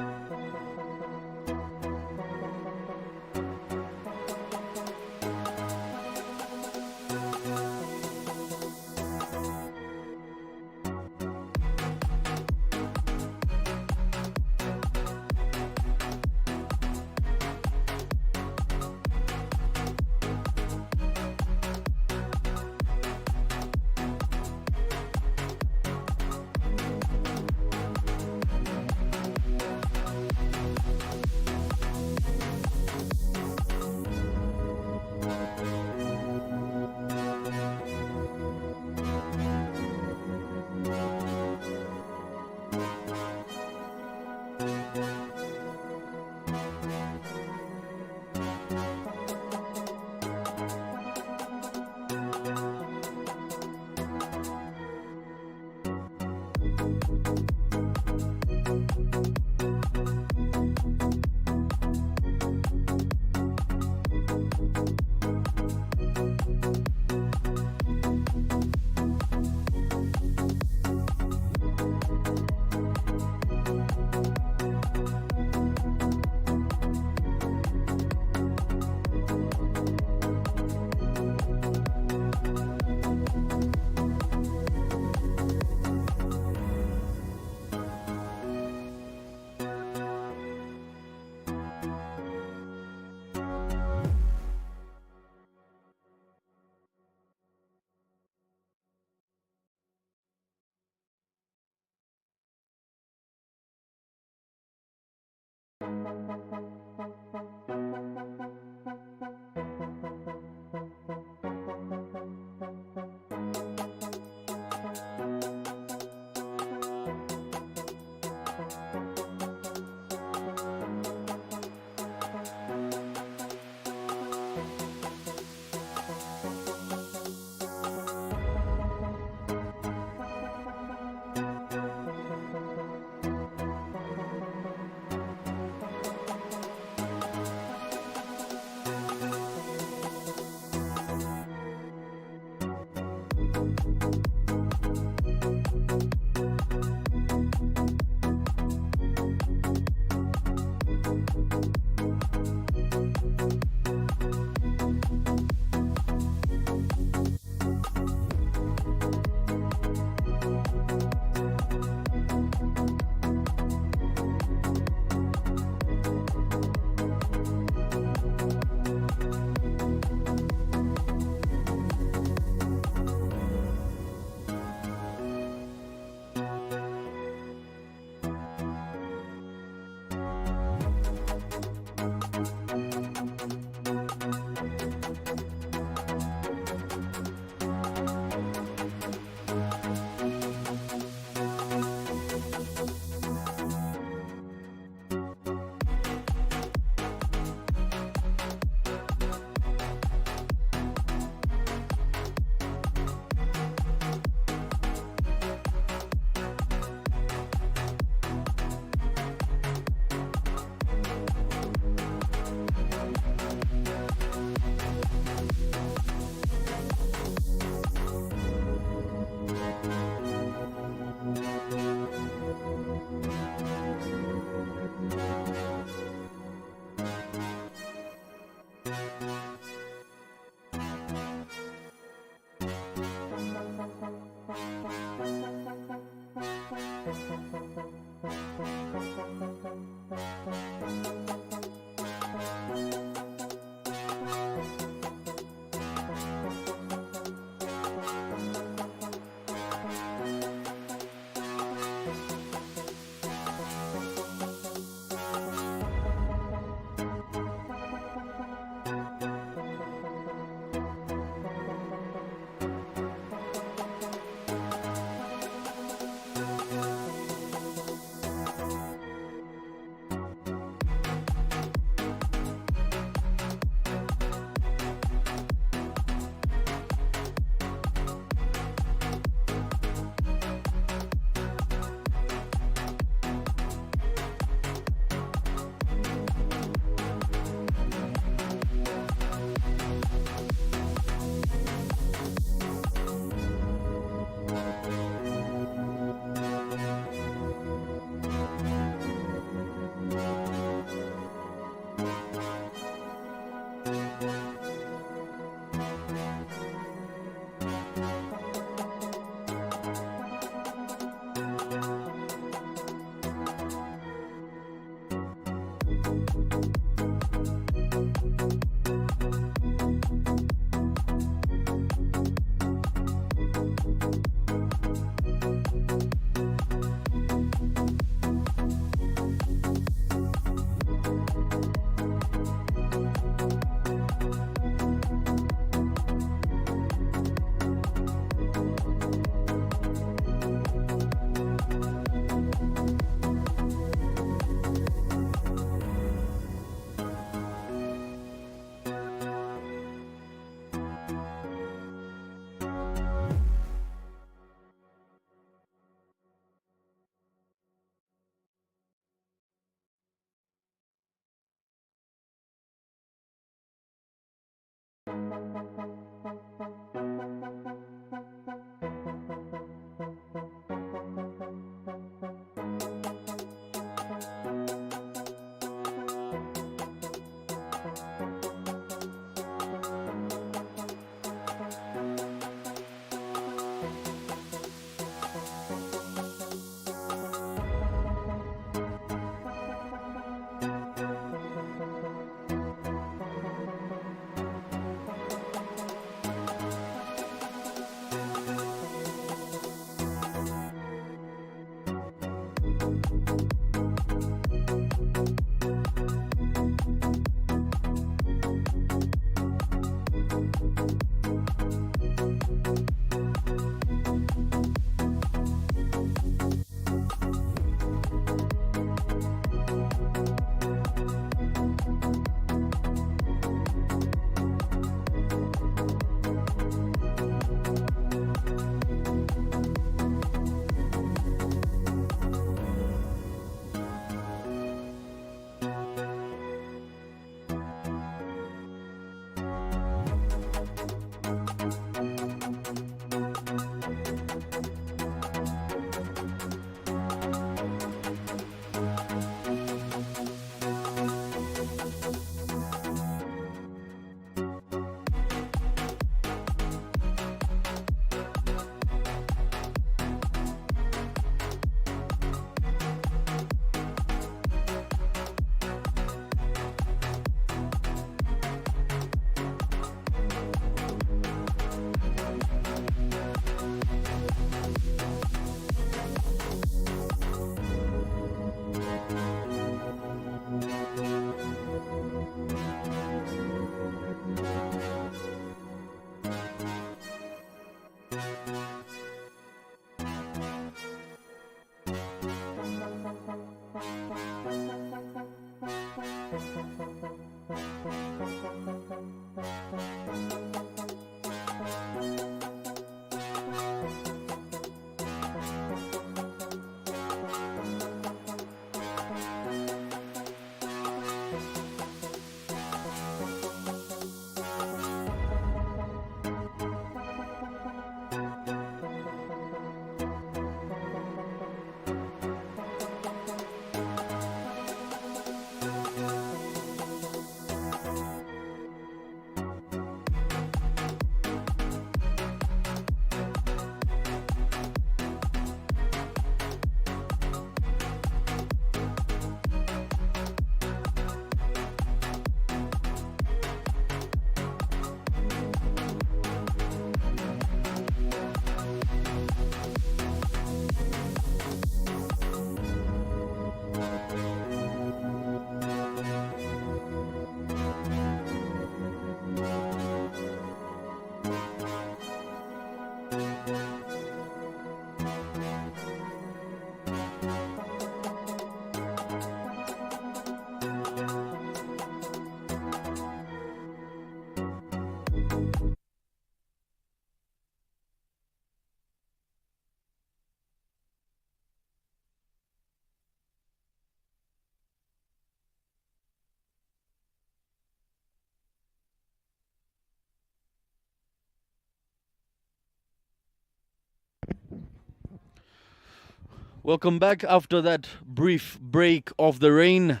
Welcome back after that brief break of the rain.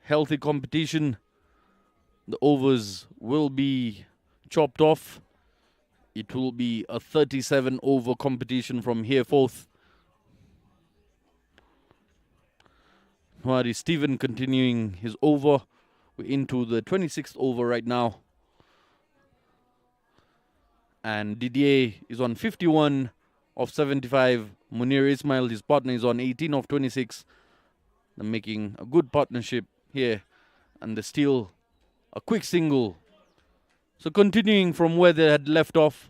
Healthy competition. The overs will be chopped off. It will be a 37 over competition from here forth. Nwari Stephen continuing his over. We're into the 26th over right now. And Didier is on 51 of 75. Munir Ismail, his partner, is on 18 of 26. They're making a good partnership here. And there's still a quick single. So continuing from where they had left off,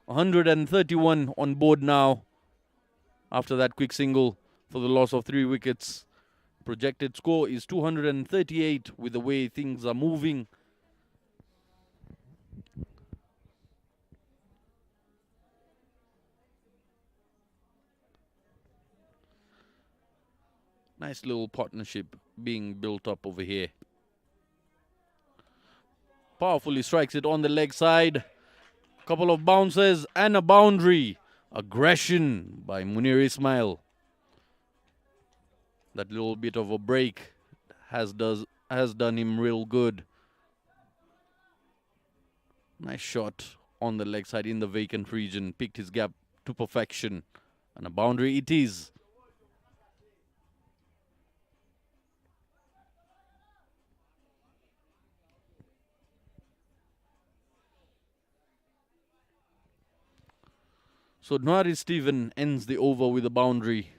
131 on board now after that quick single for the loss of 3 wickets. Projected score is 238 with the way things are moving. Nice little partnership being built up over here. powerfully strikes it on the leg side. Couple of bounces and a boundary. Aggression by Munir Ismail. That little bit of a break has done him real good. Nice shot on the leg side in the vacant region. Picked his gap to perfection. And a boundary it is. So Nwari Stephen ends the over with a boundary.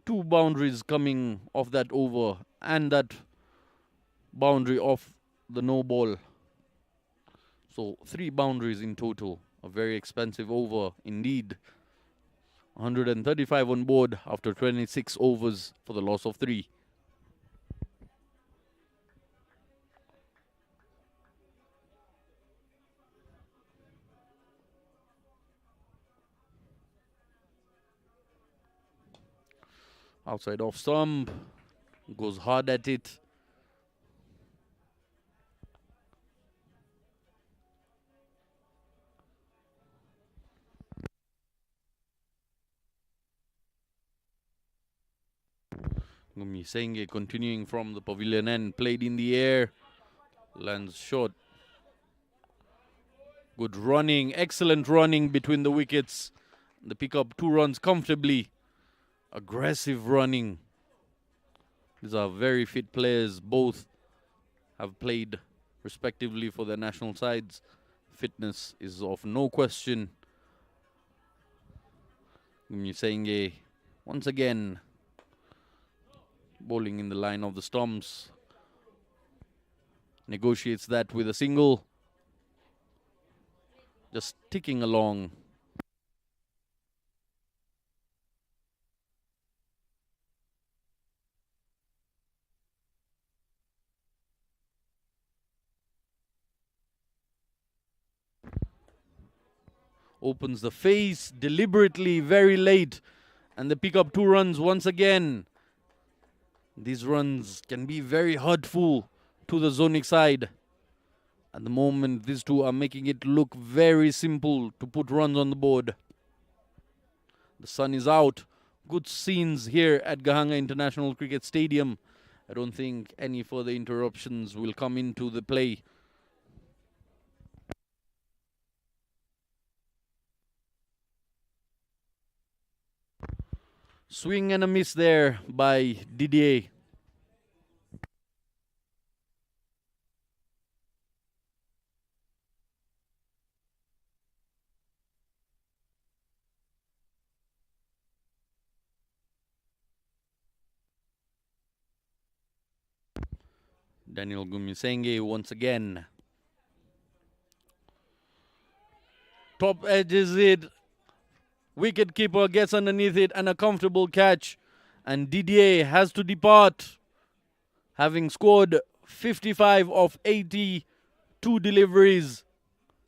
2 boundaries coming off that over and that boundary off the no ball. So 3 boundaries in total. A very expensive over indeed. 135 on board after 26 overs for the loss of 3. Outside off stump, goes hard at it. Gumisenge continuing from the pavilion end, played in the air, lands short. Good running, excellent running between the wickets. They pick up 2 runs comfortably. Aggressive running. These are very fit players. Both have played respectively for their national sides. Fitness is of no question. Gumisenge once again bowling in the line of the stumps. Negotiates that with a single. Just ticking along. Opens the face deliberately very late. And they pick up 2 runs once again. These runs can be very hurtful to the Zonic side. At the moment, these 2 are making it look very simple to put runs on the board. The sun is out. Good scenes here at Gahanga International Cricket Stadium. I don't think any further interruptions will come into the play. Swing and a miss there by Didier. Daniel Gumisenge once again. Top edges it. Wicket keeper gets underneath it and a comfortable catch. And Didier has to depart. Having scored 55 of 82 deliveries.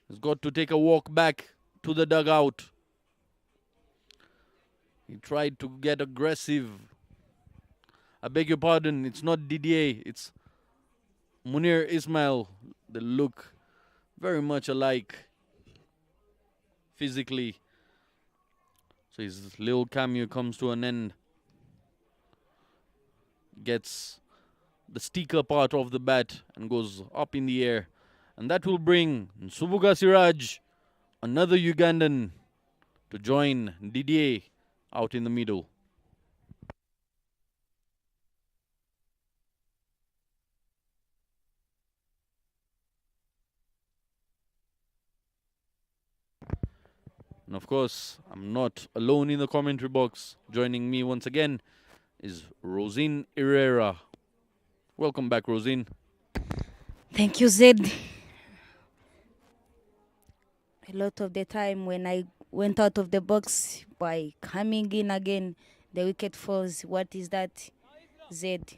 He's got to take a walk back to the dugout. He tried to get aggressive. I beg your pardon, it's not Didier, it's Munir Ismail. They look very much alike physically. So his little cameo comes to an end. Gets the sticker part of the bat and goes up in the air. And that will bring Nsubuga Siraj, another Ugandan, to join Didier out in the middle. And of course, I'm not alone in the commentary box. Joining me once again is Rosine Herrera. Welcome back, Rosine. Thank you, Zed. A lot of the time when I went out of the box by coming in again, the wicket falls. What is that, Zed?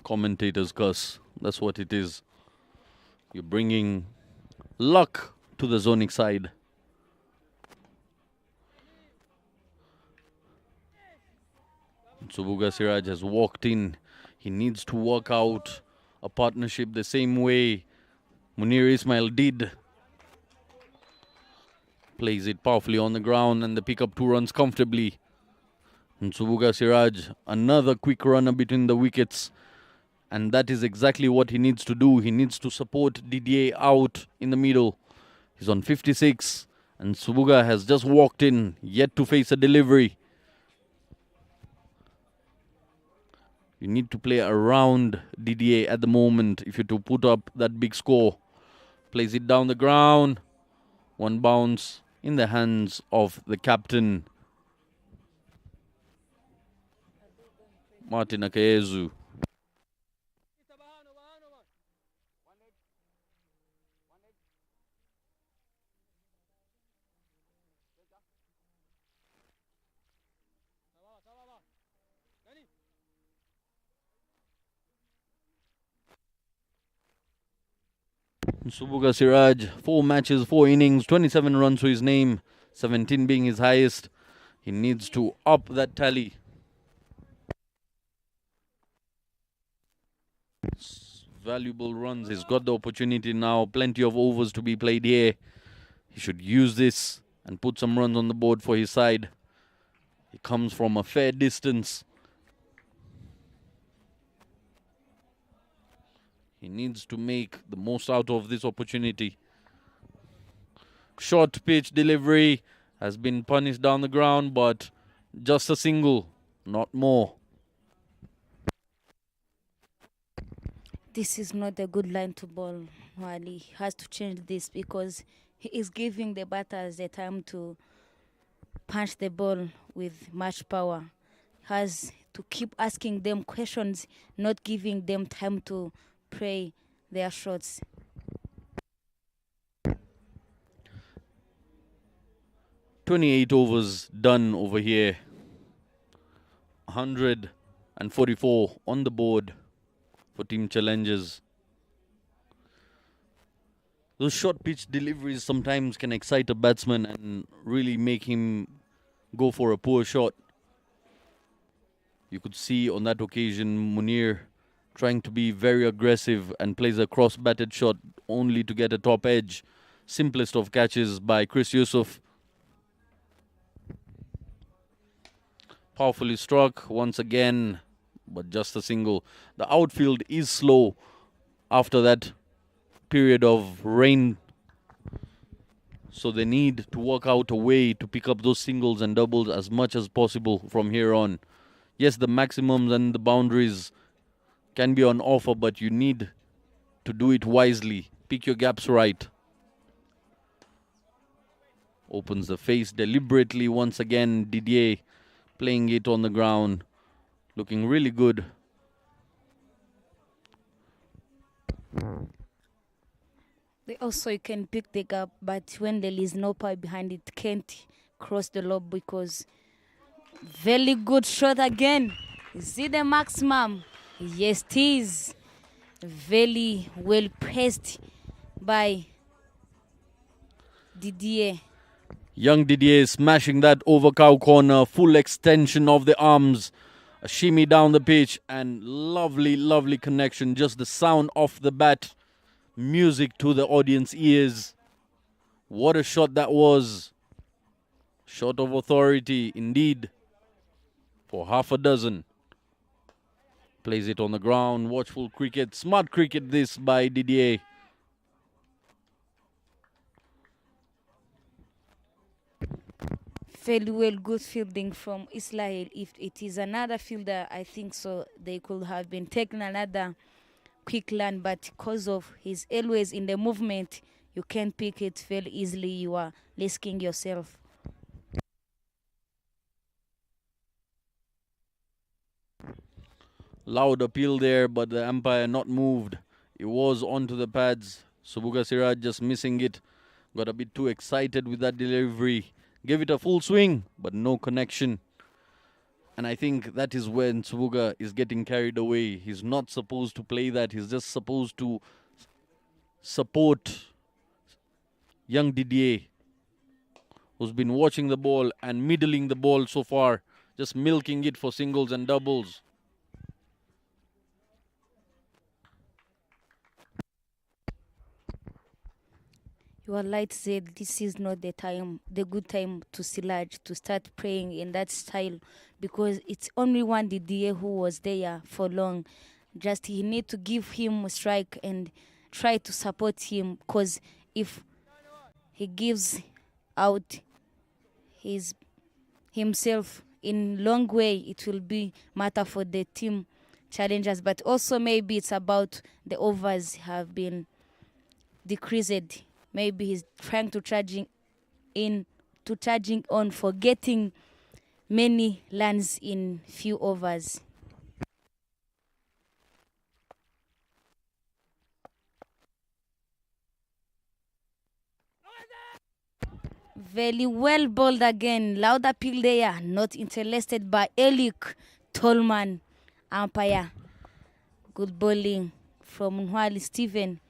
Commentators curse. That's what it is. You're bringing luck to the Zonic side. Nsubuga Siraj has walked in. He needs to work out a partnership the same way Munir Ismail did. Plays it powerfully on the ground and they pick up 2 runs comfortably. And Subuga Siraj, another quick runner between the wickets. And that is exactly what he needs to do. He needs to support Didier out in the middle. He's on 56 and Subuga has just walked in, yet to face a delivery. You need to play around Didier at the moment if you're to put up that big score. Plays it down the ground. 1 bounce in the hands of the captain, Martin Akayezu. Subuga Siraj, 4 matches, 4 innings, 27 runs to his name, 17 being his highest. He needs to up that tally. Valuable runs. He's got the opportunity now. Plenty of overs to be played here. He should use this and put some runs on the board for his side. He comes from a fair distance. He needs to make the most out of this opportunity. Short pitch delivery has been punished down the ground, but just a single, not more. This is not a good line to bowl. Wali has to change this because he is giving the batters the time to punch the ball with much power. Has to keep asking them questions, not giving them time to play their shots. "28 overs done over here. 144 on the board for Team Challengers. Those short pitch deliveries sometimes can excite a batsman and really make him go for a poor shot. You could see on that occasion Munir trying to be very aggressive and plays a cross-batted shot only to get a top edge. Simplest of catches by Chris Yusuf. Powerfully struck once again, but just a single. The outfield is slow after that period of rain, so they need to work out a way to pick up those singles and doubles as much as possible from here on. Yes, the maximums and the boundaries can be on offer, but you need to do it wisely. Pick your gaps right. Opens the face deliberately once again. Didier playing it on the ground, looking really good. You can pick the gap, but when there is no power behind it, can't cross the lob because very good shot again. Is it the maximum? Yes, it is. Very well pressed by Didier. Young Didier smashing that over cow corner, full extension of the arms, a shimmy down the pitch, and lovely, lovely connection. Just the sound off the bat, music to the audience ears. What a shot that was. Shot of authority, indeed, for half a dozen. Plays it on the ground, watchful cricket, smart cricket this by Didier. Fairly well, good fielding from Israel. If it is another fielder, I think so they could have been taking another quick land, but because of he's always in the movement, you can pick it fairly easily. You are risking yourself. Loud appeal there, but the umpire not moved. It was onto the pads. Subuga Siraj just missing it. Got a bit too excited with that delivery. Gave it a full swing, but no connection. And I think that is when Subuga is getting carried away. He's not supposed to play that. He's just supposed to support young Didier, who's been watching the ball and middling the ball so far. Just milking it for singles and doubles. You are right, said this is not the good time to Silaj to start playing in that style, because it's only one Didier who was there for long. Just he need to give him a strike and try to support him, because if he gives out his himself in long way, it will be matter for the team challengers. But also maybe it's about the overs have been decreased. Maybe he's trying to charging on for getting many lands in few overs. Very well bowled again. Loud appeal there. Not interested by Elik Tolman, umpire. Good bowling from Nwali Stephen.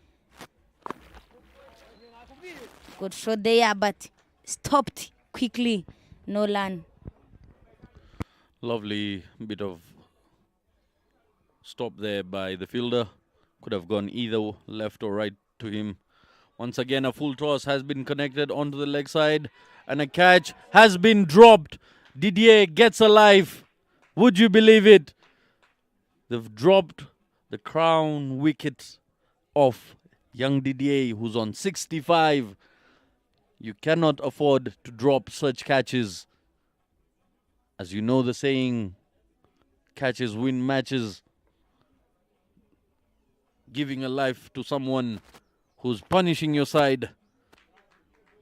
Good shot there, but stopped quickly. No land. Lovely bit of stop there by the fielder. Could have gone either left or right to him. Once again, a full toss has been connected onto the leg side, and a catch has been dropped. Didier gets alive. Would you believe it? They've dropped the crown wicket of young Didier, who's on 65. You cannot afford to drop such catches. As you know the saying, catches win matches. Giving a life to someone who's punishing your side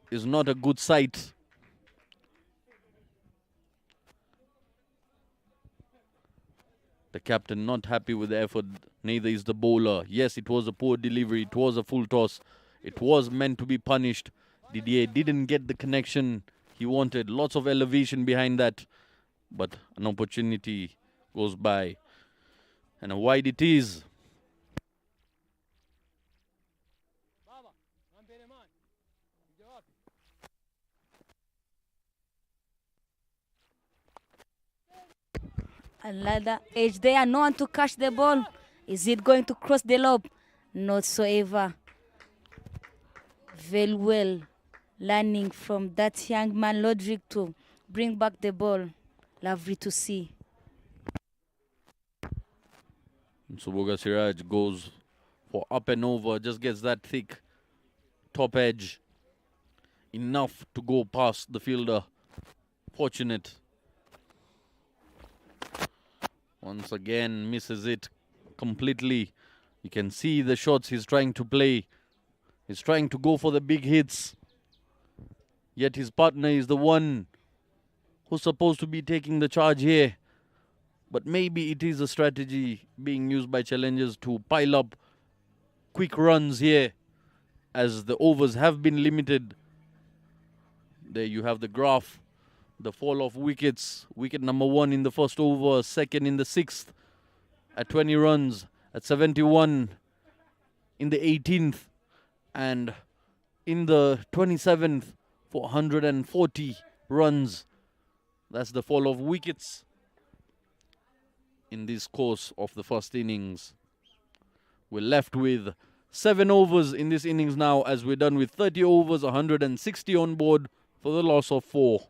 is not a good sight. The captain not happy with the effort, neither is the bowler. Yes, it was a poor delivery, it was a full toss. It was meant to be punished. Didier didn't get the connection he wanted. Lots of elevation behind that. But an opportunity goes by. And a wide it is. Another edge there. No one to catch the ball. Is it going to cross the lob? Not so ever. Very well learning from that young man, Lodrick, to bring back the ball. Lovely to see. Suboga Siraj goes for up and over, just gets that thick top edge. Enough to go past the fielder. Fortunate. Once again, misses it completely. You can see the shots he's trying to play. He's trying to go for the big hits. Yet his partner is the one who's supposed to be taking the charge here. But maybe it is a strategy being used by challengers to pile up quick runs here, as the overs have been limited. There you have the graph. The fall of wickets. Wicket number 1 in the first over, second in the 6th at 20 runs, at 71 in the 18th, and in the 27th for 140 runs. That's the fall of wickets in this course of the first innings. We're left with 7 overs in this innings now, as we're done with 30 overs, 160 on board for the loss of 4.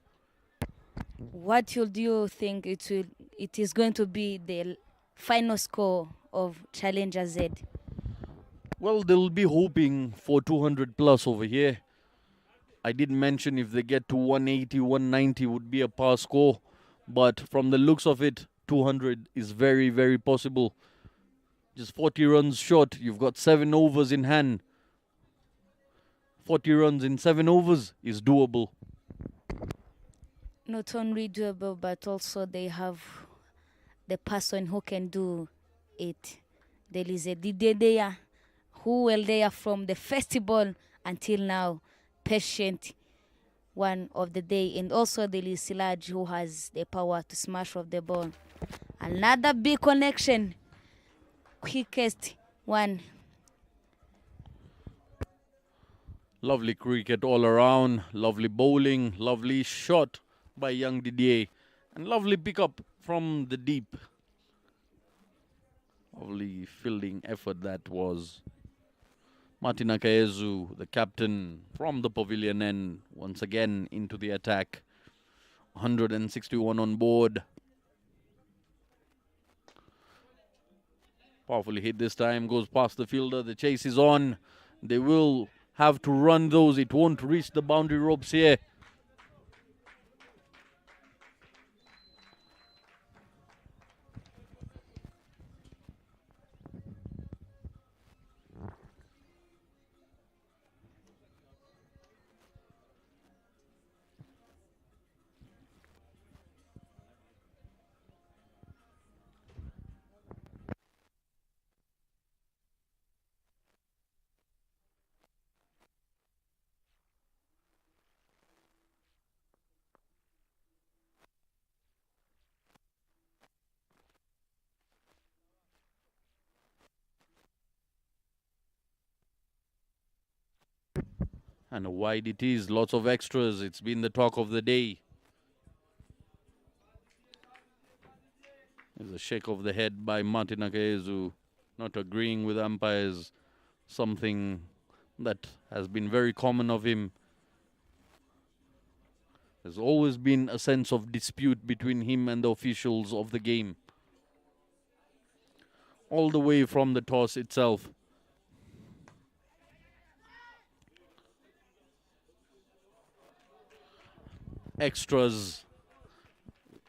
What do you think it is going to be the final score of Challenger Z? Well, they'll be hoping for 200 plus over here. I did mention if they get to 180, 190 would be a par score. But from the looks of it, 200 is very, very possible. Just 40 runs short. You've got 7 overs in hand. 40 runs in 7 overs is doable. Not only doable, but also they have the person who can do it. There is a Didier there who will there from the festival until now, patient one of the day. And also there is Silaj who has the power to smash off the ball. Another big connection. Quickest one. Lovely cricket all around. Lovely bowling. Lovely shot by young Didier. And lovely pickup from the deep. Lovely fielding effort that was. Martin Akayezu, the captain from the pavilion end, once again into the attack. 161 on board. Powerfully hit this time, goes past the fielder. The chase is on. They will have to run those. It won't reach the boundary ropes here. And wide it is, lots of extras. It's been the talk of the day. There's a shake of the head by Martin Akayezu, not agreeing with umpires, something that has been very common of him. There's always been a sense of dispute between him and the officials of the game, all the way from the toss itself. Extras.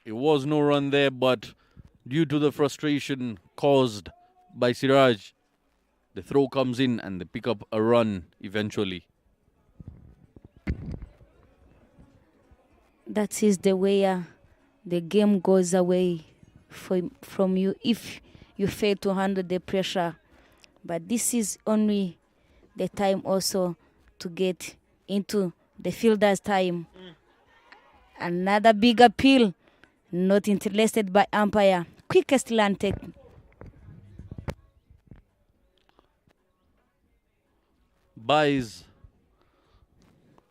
It was no run there, but due to the frustration caused by Siraj, the throw comes in and they pick up a run eventually. That is the way the game goes away from you if you fail to handle the pressure. But this is only the time also to get into the fielder's time. Another big appeal, not interested by umpire. Quickest land take. Buys.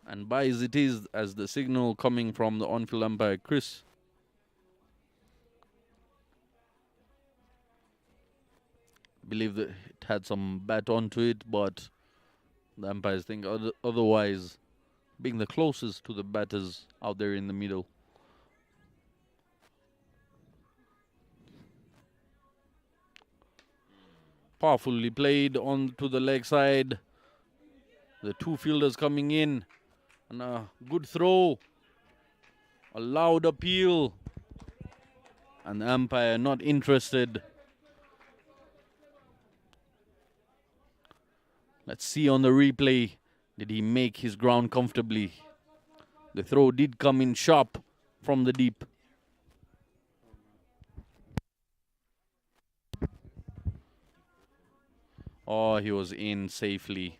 And buys it is as the signal coming from the on-field umpire, Chris. I believe that it had some bat onto it, but the umpires think otherwise, being the closest to the batters out there in the middle. Powerfully played on to the leg side. The two fielders coming in. And a good throw. A loud appeal. And the umpire not interested. Let's see on the replay. Did he make his ground comfortably? The throw did come in sharp from the deep. Oh, he was in safely.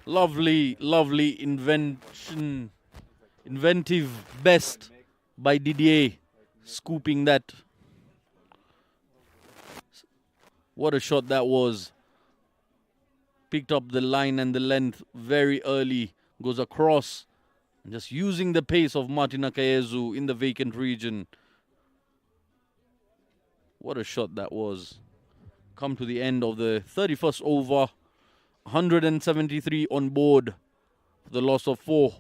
Lovely, lovely inventive best by Didier, scooping that. What a shot that was. Picked up the line and the length very early, goes across, and just using the pace of Martin Akayezu in the vacant region. What a shot that was. Come to the end of the 31st over. 173 on board for the loss of 4.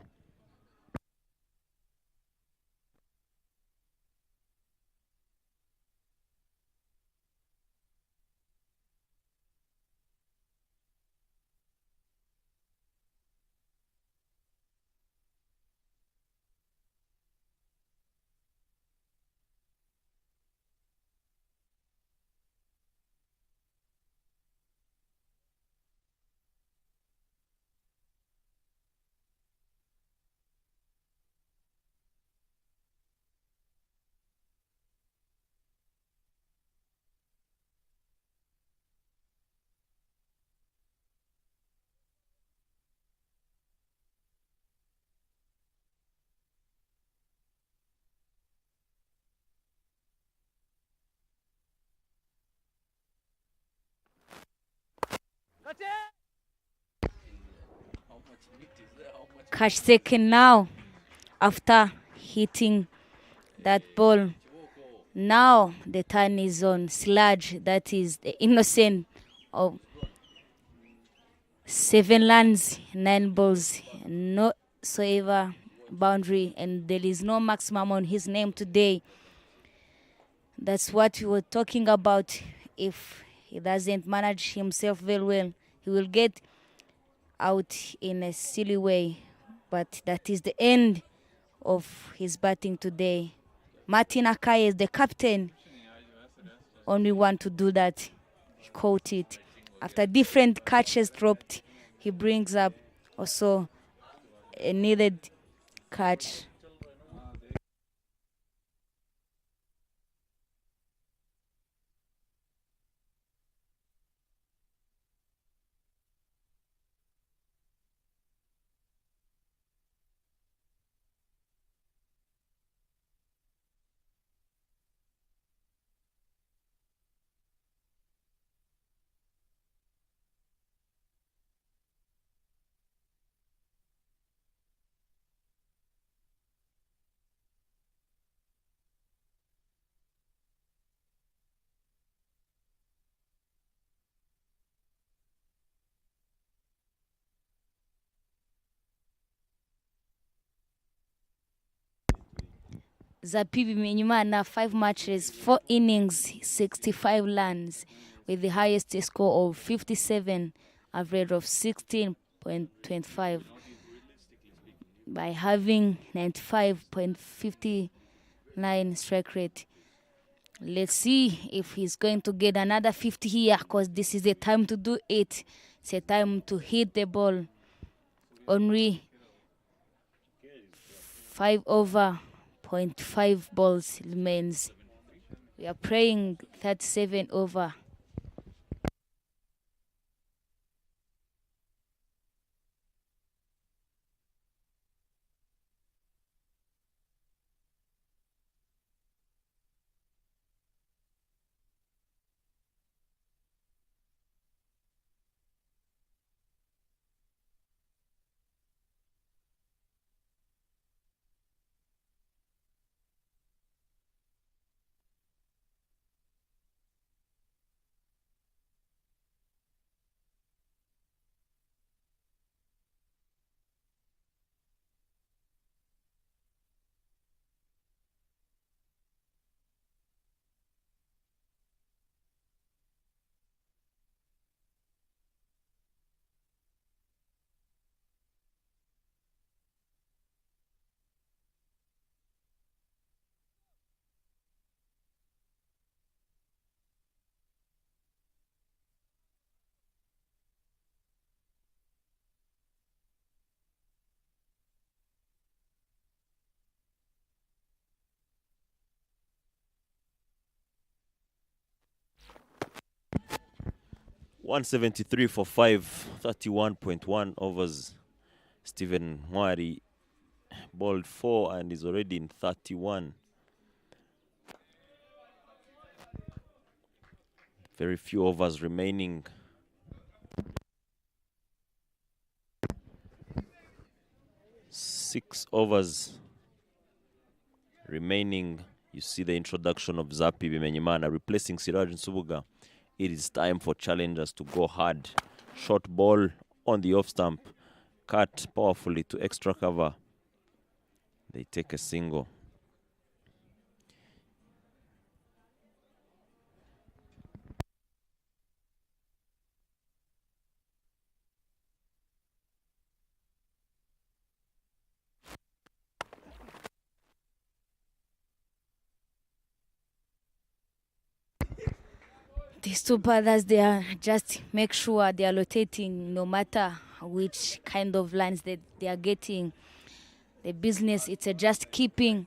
Catch taken now after hitting that ball. Now the turn is on Sludge, that is the innocent of 7 runs, 9 balls, no whatsoever boundary, and there is no maximum on his name today. That's what we were talking about. If he doesn't manage himself very well, he will get out in a silly way. But that is the end of his batting today. Martin Akai is the captain. Only one to do that. He caught it. After different catches dropped, he brings up also a needed catch. Zapibi Menyimana, 5 matches, 4 innings, 65 runs, with the highest score of 57, average of 16.25, by having 95.59 strike rate. Let's see if he's going to get another 50 here, because this is the time to do it. It's a time to hit the ball. Only 5 over 0.5 balls remains. We are praying 37 over. .173 for 5, 31.1 overs. Stephen Mwari bowled 4 and is already in 31. Very few overs remaining. Six overs remaining. You see the introduction of Zapi Bimenyimana replacing Siraj Nsubuga. It is time for challengers to go hard. Short ball on the off stump. Cut powerfully to extra cover. They take a single. These two brothers, they are just make sure they are rotating no matter which kind of lines that they are getting. The business, it's just keeping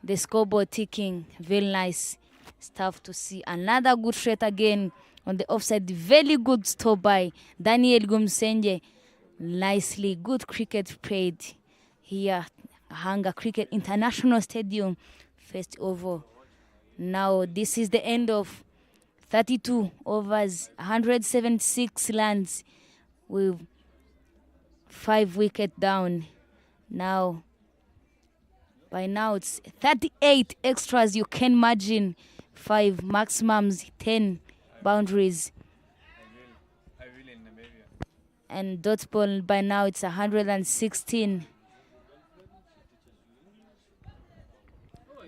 the scoreboard ticking. Very nice stuff to see. Another good shot again on the offside. Very good stop by Daniel Gumsenje. Nicely, good cricket played here. Hanga Cricket International Stadium, first over. Now this is the end of 32 overs, 176 runs, with 5 wickets down. Now, by now it's 38 extras. You can imagine 5 maximums, 10 boundaries. And dot ball by now it's 116.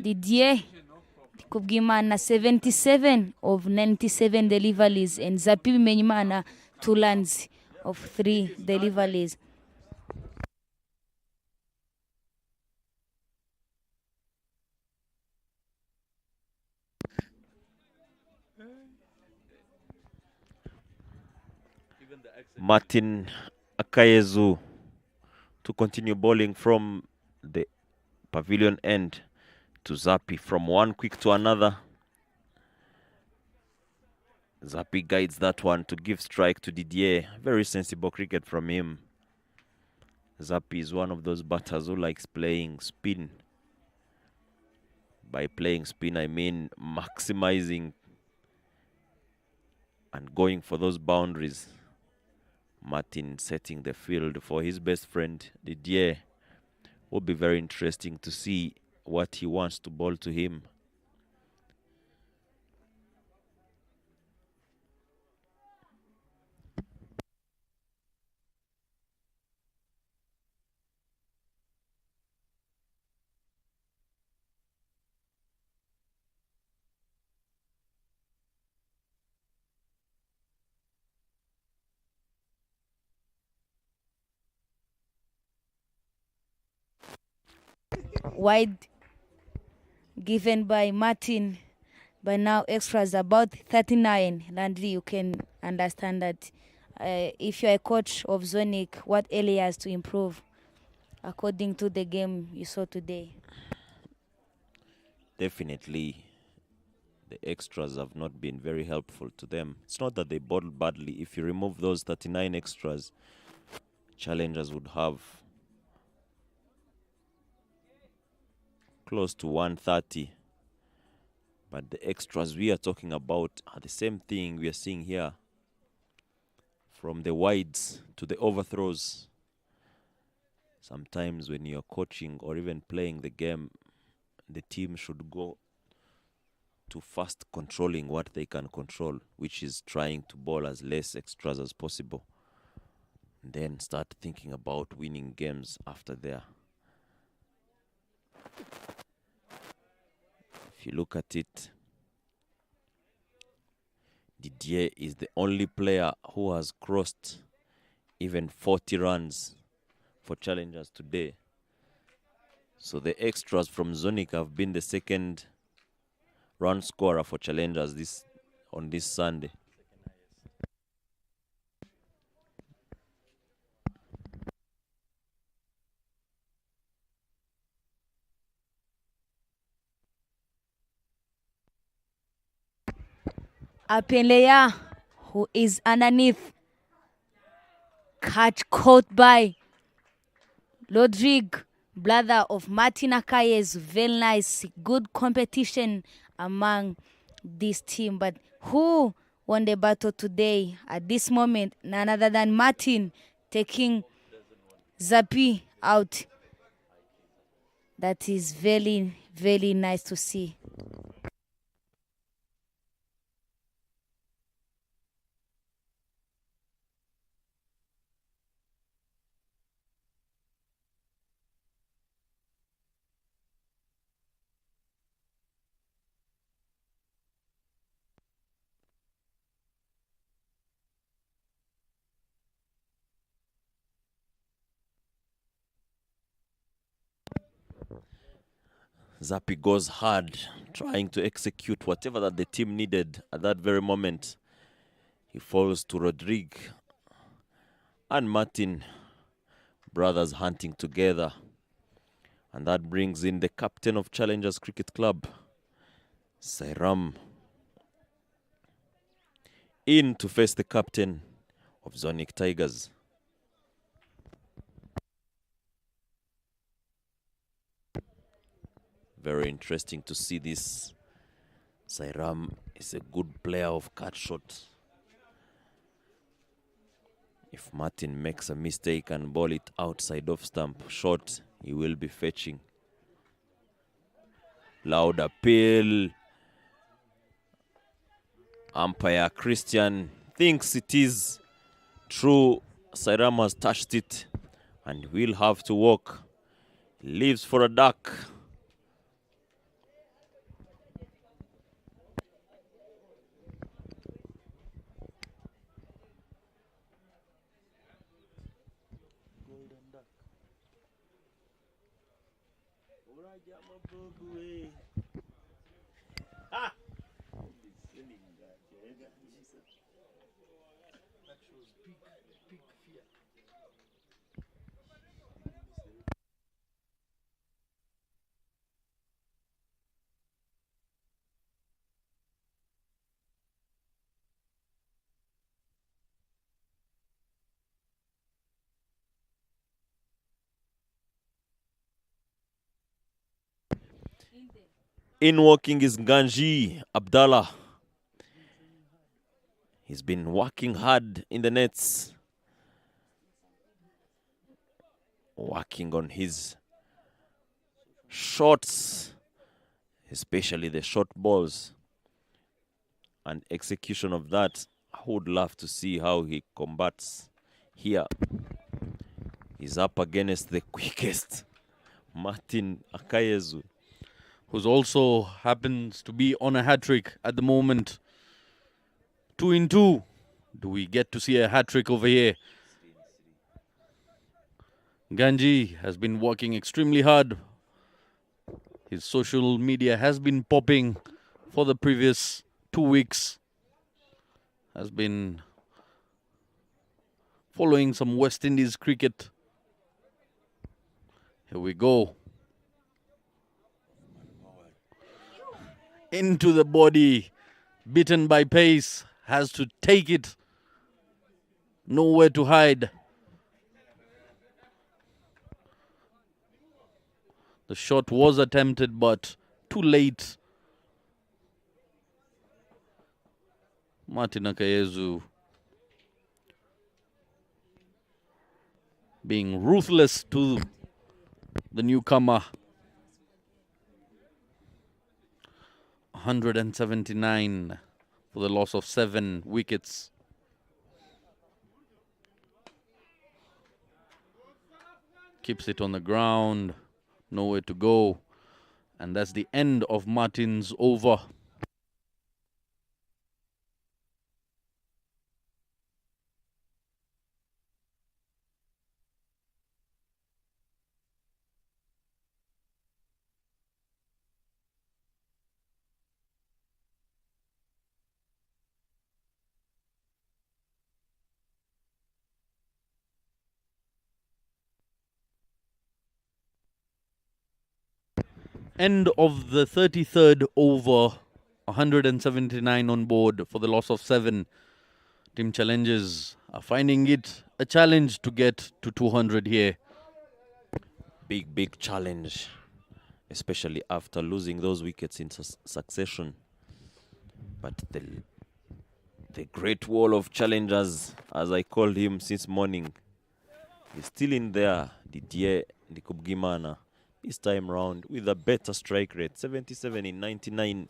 Didier Kubgimana 77 of 97 deliveries, and Zapi Menyimana 2 lands of 3 deliveries. Martin Akayezu to continue bowling from the pavilion end to Zapi, from one quick to another. Zapi guides that one to give strike to Didier. Very sensible cricket from him. Zapi is one of those batters who likes playing spin. By playing spin, I mean maximizing and going for those boundaries. Martin setting the field for his best friend Didier. Will be very interesting to see what he wants to bowl to him. Wide given by Martin. By now extras about 39. Landry, you can understand that if you're a coach of Zonic, what areas to improve according to the game you saw today? Definitely, the extras have not been very helpful to them. It's not that they bowled badly. If you remove those 39 extras, challengers would have close to 130. But the extras we are talking about are the same thing we are seeing here. From the wides to the overthrows. Sometimes when you're coaching or even playing the game, the team should go to fast controlling what they can control, which is trying to bowl as less extras as possible. And then start thinking about winning games after there. If you look at it, Didier is the only player who has crossed even 40 runs for challengers today. So the extras from Zonic have been the second run scorer for challengers on this Sunday. Apelea, who is underneath, catch caught by Rodrigue, brother of Martin Akayezu. Very nice, good competition among this team. But who won the battle today at this moment? None other than Martin taking Zapi out. That is very, very nice to see. Zapi goes hard, trying to execute whatever that the team needed at that very moment. He falls to Rodrigue and Martin, brothers hunting together. And that brings in the captain of Challengers Cricket Club, Sairam, in to face the captain of Zonic Tigers. Very interesting to see this. Sairam is a good player of cut shot. If Martin makes a mistake and ball it outside off stump short, he will be fetching. Loud appeal. Umpire Christian thinks it is true. Sairam has touched it and will have to walk. Leaves for a duck. In walking is Ganji Abdallah. He's been working hard in the nets. Working on his shots, especially the short balls. And execution of that, I would love to see how he combats here. He's up against the quickest, Martin Akayezu, who's also happens to be on a hat-trick at the moment. 2 in 2. Do we get to see a hat-trick over here? Ganji has been working extremely hard. His social media has been popping for the previous 2 weeks. Has been following some West Indies cricket. Here we go. Into the body. Beaten by pace. Has to take it. Nowhere to hide. The shot was attempted, but too late. Martin Akayezu being ruthless to the newcomer. 179 for the loss of 7 wickets. Keeps it on the ground. Nowhere to go. And that's the end of Martin's over. End of the 33rd over. 179 on board for the loss of 7. Team Challenges are finding it a challenge to get to 200 here. Big challenge, especially after losing those wickets in succession. But the Great Wall of Challengers, as I called him since morning, is still in there. Didier Ndikubgimana, this time round with a better strike rate, 77 in 99.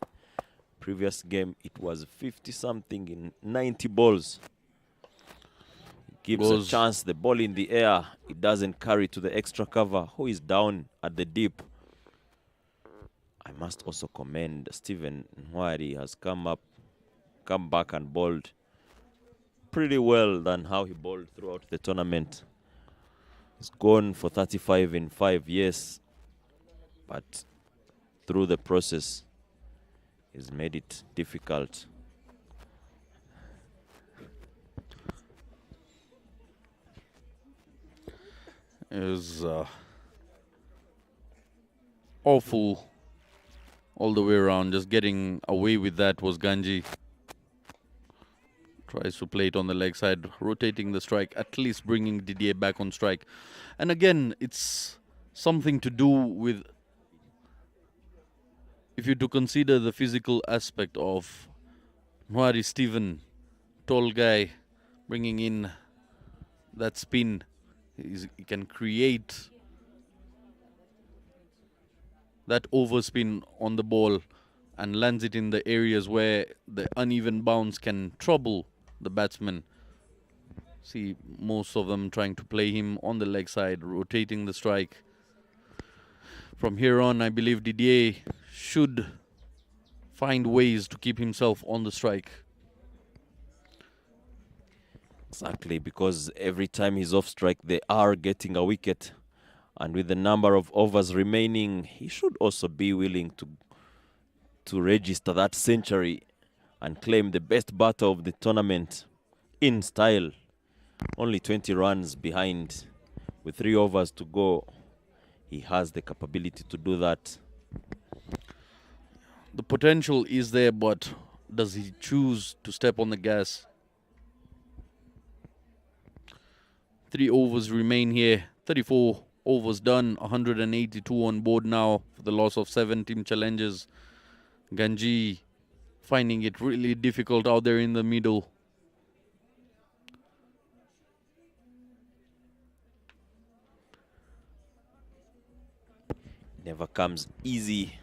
Previous game, it was 50-something in 90 balls. Gives a chance, the ball in the air, it doesn't carry to the extra cover. Who is down at the deep? I must also commend Stephen Nwari. Has come back and bowled pretty well than how he bowled throughout the tournament. He's gone for 35 in 5 years, but through the process, he's made it difficult. It was awful all the way around. Just getting away with that was Ganji. Tries to play it on the leg side, rotating the strike, at least bringing Didier back on strike. And again, it's something to do with, if you to consider the physical aspect of Nwari Stephen, tall guy, bringing in that spin. He can create that overspin on the ball and lands it in the areas where the uneven bounce can trouble the batsman. See, most of them trying to play him on the leg side, rotating the strike. From here on, I believe Didier should find ways to keep himself on the strike. Exactly, because every time he's off strike, they are getting a wicket. And with the number of overs remaining, he should also be willing to register that century and claim the best batter of the tournament in style. Only 20 runs behind with 3 overs to go. He has the capability to do that. The potential is there, but does he choose to step on the gas? 3 overs remain here. 34 overs done. 182 on board now for the loss of 7 team challenges. Ganji finding it really difficult out there in the middle. Never comes easy.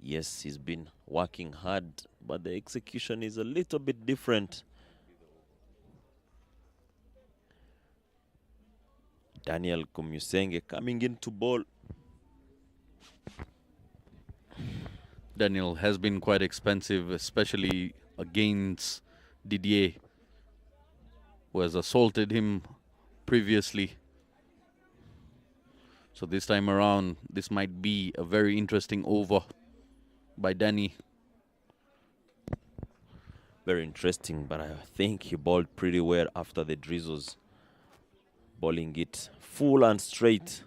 Yes, he's been working hard, but the execution is a little bit different. Daniel Kumusenge coming in to bowl. Daniel has been quite expensive, especially against Didier, who has assaulted him previously. So this time around, this might be a very interesting over by Danny. Very interesting, but I think he bowled pretty well after the drizzles. Bowling it full and straight.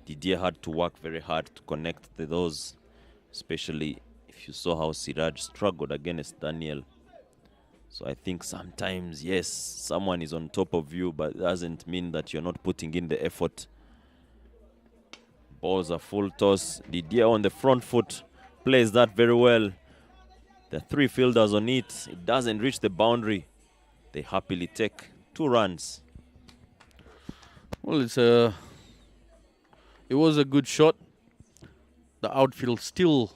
Didier had to work very hard to connect those, especially if you saw how Siraj struggled against Daniel. So I think sometimes, yes, someone is on top of you, but it doesn't mean that you're not putting in the effort. Balls a full toss. Didier on the front foot plays that very well. The 3 fielders on it. It doesn't reach the boundary. They happily take 2 runs. Well, it was a good shot. The outfield still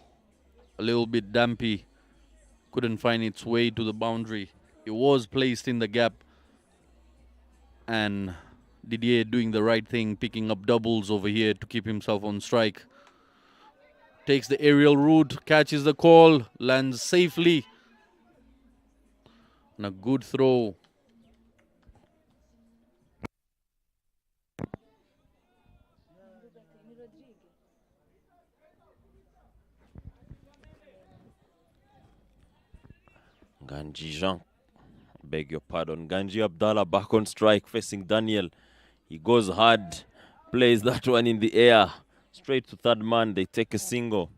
a little bit dampy. Couldn't find its way to the boundary. It was placed in the gap. And Didier doing the right thing, picking up doubles over here to keep himself on strike. Takes the aerial route, catches the call, lands safely. And a good throw. Ganji Jean, beg your pardon. Ganji Abdallah back on strike facing Daniel. He goes hard, plays that one in the air. Straight to third man, they take a single.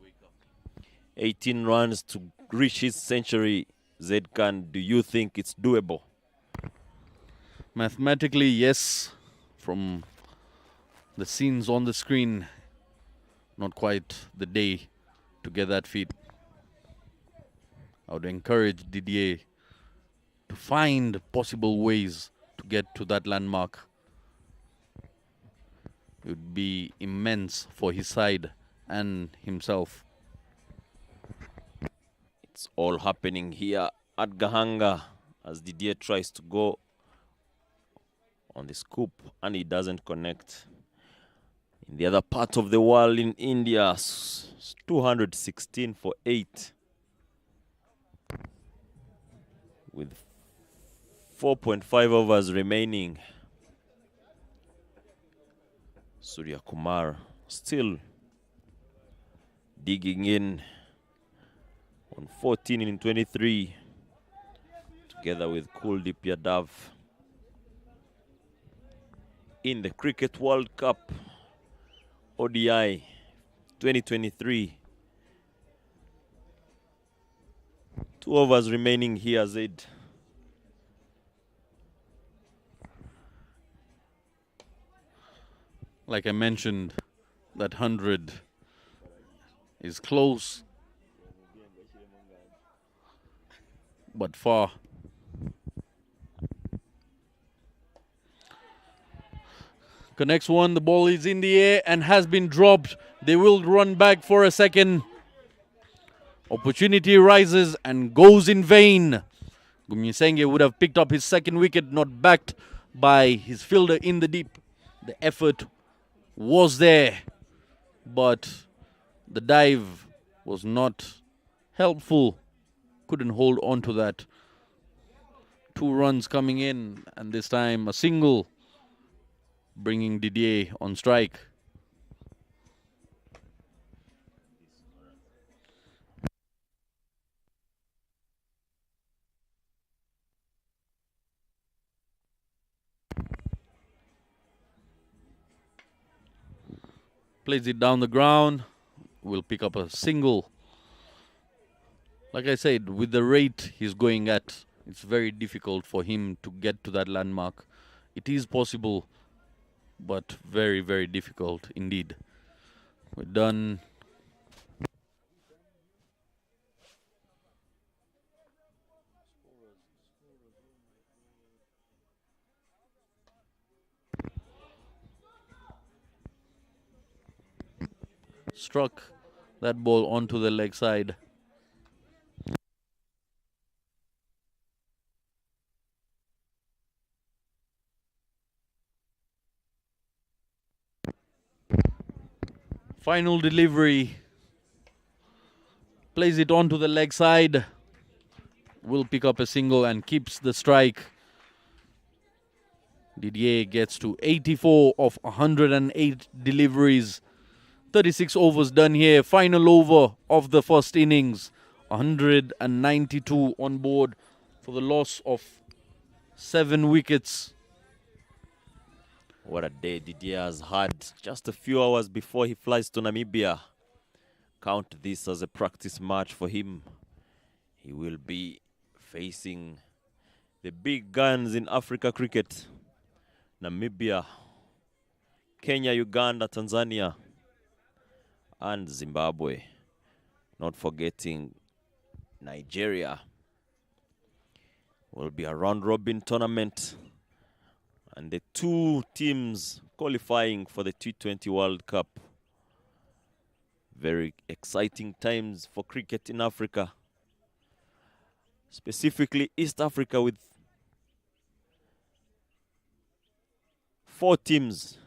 Wake up. 18 runs to reach his century. Zedkan, do you think it's doable? Mathematically, yes. From the scenes on the screen, not quite the day to get that feat. I would encourage Didier to find possible ways to get to that landmark. It would be immense for his side and himself. It's all happening here at Gahanga as Didier tries to go on the scoop and he doesn't connect. In the other part of the world, in India, 216 for 8 with 4.5 overs remaining. Surya Kumar still digging in on 14 in 23 together with Kuldeep Yadav. In the Cricket World Cup ODI 2023. 2 overs remaining here, Zaid. Like I mentioned, that 100 is close, but far. Connects one, the ball is in the air and has been dropped. They will run back for a second. Opportunity rises and goes in vain. Gumisenge would have picked up his second wicket, not backed by his fielder in the deep. The effort was there, but the dive was not helpful. Couldn't hold on to that. 2 runs coming in, and this time a single, bringing Didier on strike. Plays it down the ground. Will pick up a single. Like I said, with the rate he's going at, it's very difficult for him to get to that landmark. It is possible, but very, very difficult indeed. We're done. Struck that ball onto the leg side. Final delivery. Plays it onto the leg side. Will pick up a single and keeps the strike. Didier gets to 84 of 108 deliveries. 36 overs done here. Final over of the first innings. 192 on board for the loss of 7 wickets. What a day Didier has had just a few hours before he flies to Namibia. Count this as a practice match for him. He will be facing the big guns in Africa cricket. Namibia, Kenya, Uganda, Tanzania, and Zimbabwe. Not forgetting Nigeria. Will be a round-robin tournament. And the 2 teams qualifying for the T20 World Cup. Very exciting times for cricket in Africa. Specifically East Africa, with 4 teams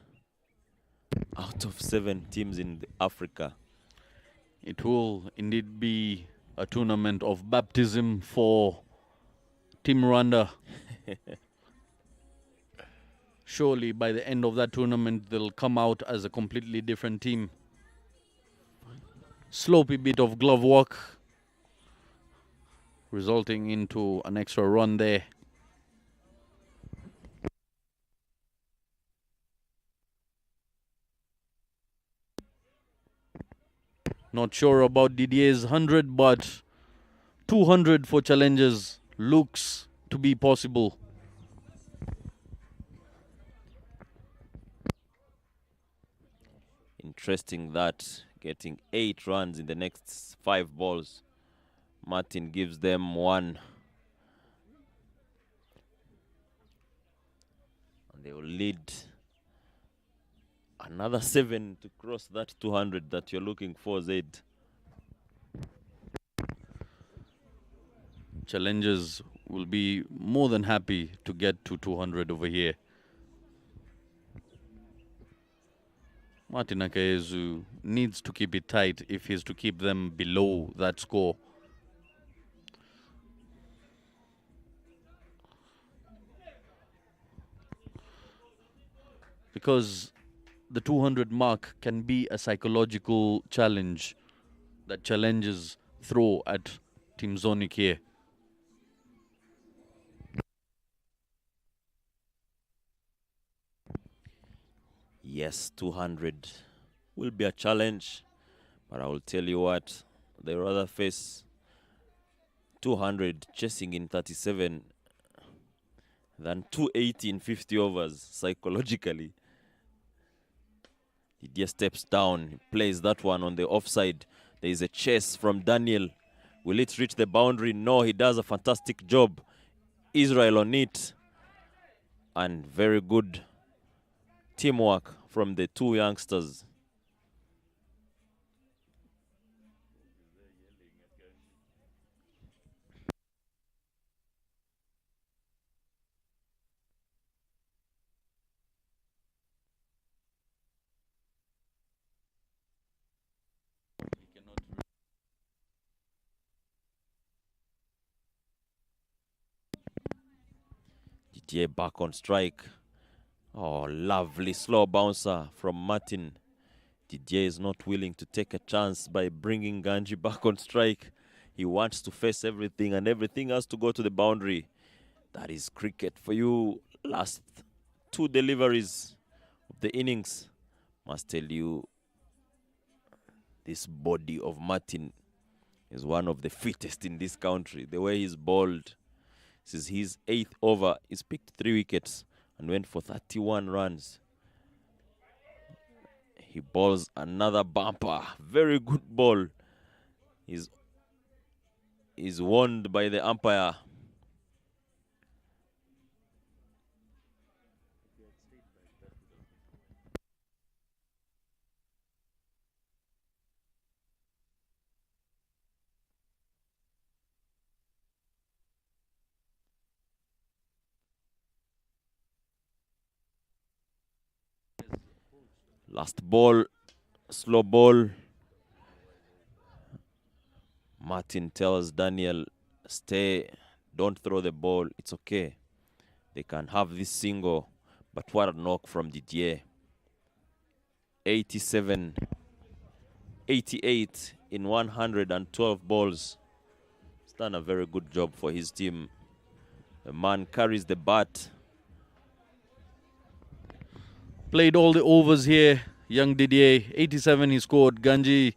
out of 7 teams in Africa. It will indeed be a tournament of baptism for Team Rwanda. Surely by the end of that tournament, they'll come out as a completely different team. Sloppy bit of glove work, resulting into an extra run there. Not sure about Didier's 100, but 200 for challenges looks to be possible. Interesting that, getting 8 runs in the next 5 balls. Martin gives them 1. And they will lead another 7 to cross that 200 that you're looking for, Zaid. Challengers will be more than happy to get to 200 over here. Martin Akayezu needs to keep it tight if he's to keep them below that score. Because the 200 mark can be a psychological challenge that challenges throw at Team Zonic here. Yes, 200 will be a challenge, but I will tell you what, they rather face 200 chasing in 37 than 280 in 50 overs psychologically. Didier steps down. He plays that one on the offside. There is a chase from Daniel. Will it reach the boundary? No, he does a fantastic job. Israel on it. And very good teamwork from the two youngsters. Didier back on strike. Oh, lovely slow bouncer from Martin. Didier is not willing to take a chance by bringing Ganji back on strike. He wants to face everything, and everything has to go to the boundary. That is cricket for you. Last two deliveries of the innings must tell you this body of Martin is one of the fittest in this country. The way he's bowled. This is his 8th over. He's picked 3 wickets and went for 31 runs. He bowls another bumper. Very good ball. He's warned by the umpire. Last ball, slow ball. Martin tells Daniel, stay, don't throw the ball, it's okay. They can have this single, but what a knock from Didier. 87, 88 in 112 balls. He's done a very good job for his team. The man carries the bat. Played all the overs here, young Didier. 87 he scored. Ganji,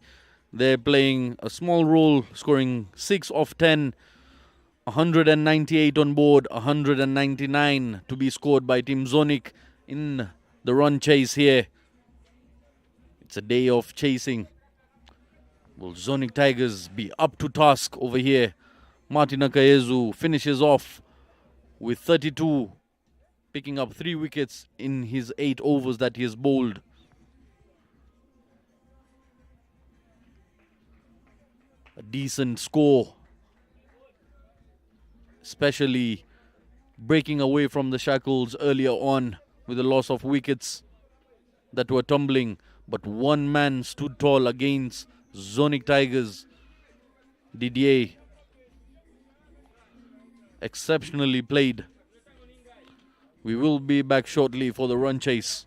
they're playing a small role, scoring 6 of 10. 198 on board, 199 to be scored by Team Zonic in the run chase here. It's a day of chasing. Will Zonic Tigers be up to task over here? Martin Akayezu finishes off with 32, picking up 3 wickets in his 8 overs that he has bowled. A decent score, especially breaking away from the shackles earlier on with the loss of wickets that were tumbling. But one man stood tall against Zonic Tigers. Didier exceptionally played. We will be back shortly for the run chase.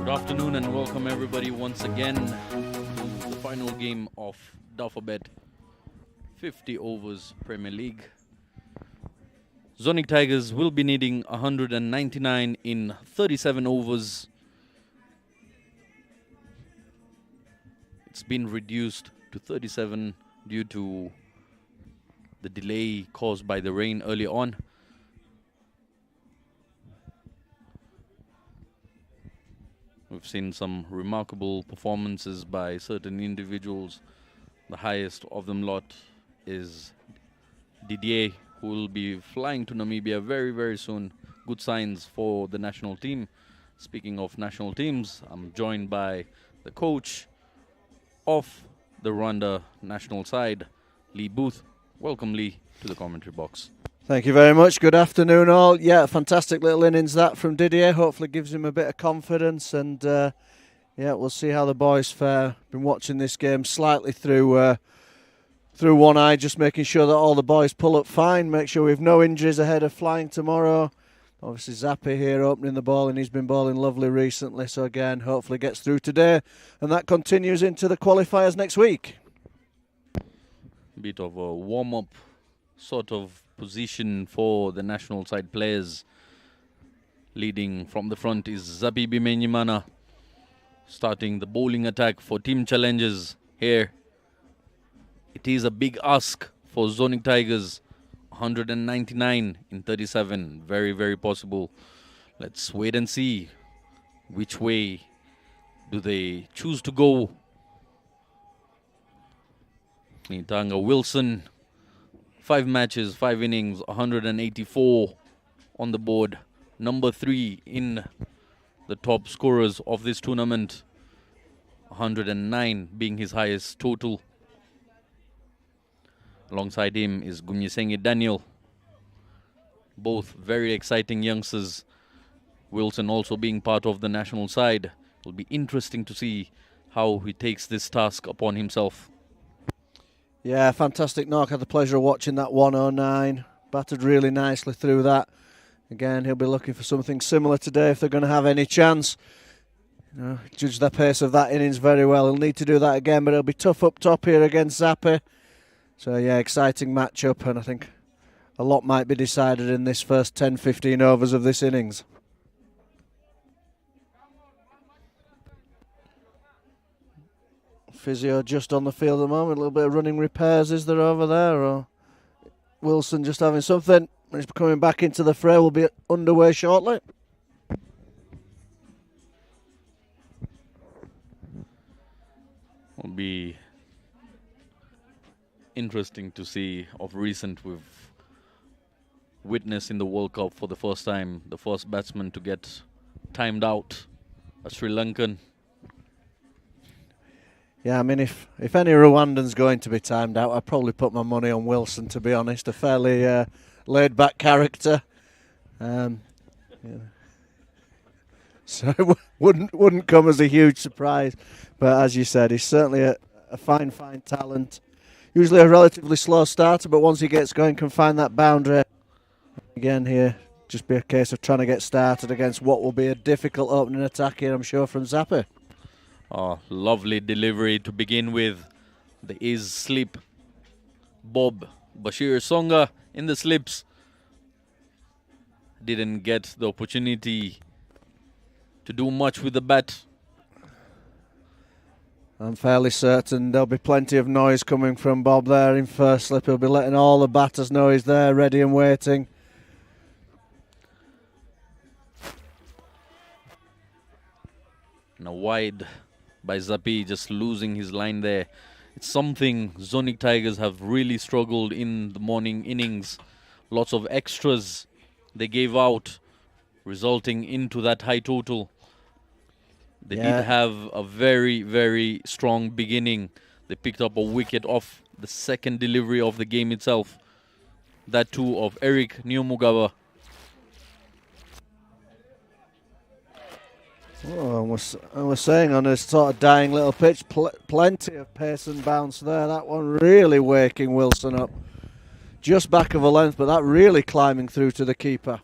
Good afternoon and welcome everybody once again to the final game of Dufferbet 50 overs Premier League. Zonic Tigers will be needing 199 in 37 overs. It's been reduced to 37 due to the delay caused by the rain early on. We've seen some remarkable performances by certain individuals. The highest of them lot is Didier, who will be flying to Namibia very, very soon. Good signs for the national team. Speaking of national teams, I'm joined by the coach of the Rwanda national side, Lee Booth. Welcome, Lee, to the commentary box. Thank you very much. Good afternoon, all. Yeah, fantastic little innings that from Didier. Hopefully gives him a bit of confidence, and yeah, we'll see how the boys fare. Been watching this game slightly through one eye, just making sure that all the boys pull up fine, make sure we've no injuries ahead of flying tomorrow. Obviously Zappi here opening the ball, and he's been bowling lovely recently, so again, hopefully gets through today, and that continues into the qualifiers next week. Bit of a warm-up sort of position for the national side players. Leading from the front is Zabi Bimenyimana, starting the bowling attack for Team Challenges here. It is a big ask for Zonic Tigers. 199 in 37. Very, very possible. Let's wait and see which way do they choose to go. Nitanga Wilson, 5 matches, 5 innings, 184 on the board. Number 3 in the top scorers of this tournament. 109 being his highest total. Alongside him is Gumyesenge Daniel. Both very exciting youngsters. Wilson also being part of the national side. It'll be interesting to see how he takes this task upon himself. Yeah, fantastic knock. Had the pleasure of watching that 109. Battered really nicely through that. Again, he'll be looking for something similar today if they're going to have any chance. You know, judge the pace of that innings very well. He'll need to do that again, but it'll be tough up top here against Zappi. So yeah, exciting matchup, and I think a lot might be decided in this first 10-15 overs of this innings. Physio just on the field at the moment, a little bit of running repairs, is there over there? Or Wilson just having something, he's coming back into the fray, will be underway shortly. Will be interesting to see. Of recent, we've witnessed in the World Cup for the first time the first batsman to get timed out, a Sri Lankan. Yeah, I mean, if any Rwandan's going to be timed out, I'd probably put my money on Wilson, to be honest. A fairly laid-back character. Yeah. So it wouldn't come as a huge surprise. But as you said, he's certainly a fine talent. Usually a relatively slow starter, but once he gets going, can find that boundary. Again here, just be a case of trying to get started against what will be a difficult opening attack here, I'm sure, from Zappi. Oh, lovely delivery to begin with. There is slip. Bob Bashir Songa in the slips. Didn't get the opportunity to do much with the bat. I'm fairly certain there'll be plenty of noise coming from Bob there in first slip. He'll be letting all the batters know he's there, ready and waiting. Now wide by Zappi, just losing his line there. It's something Zonic Tigers have really struggled in the morning innings. Lots of extras they gave out, resulting into that high total. They did have a very, very strong beginning. They picked up a wicket off the second delivery of the game itself. That too of Eric Nyomugaba. Oh, I was saying on a sort of dying little pitch, plenty of pace and bounce there. That one really waking Wilson up. Just back of a length, but that really climbing through to the keeper.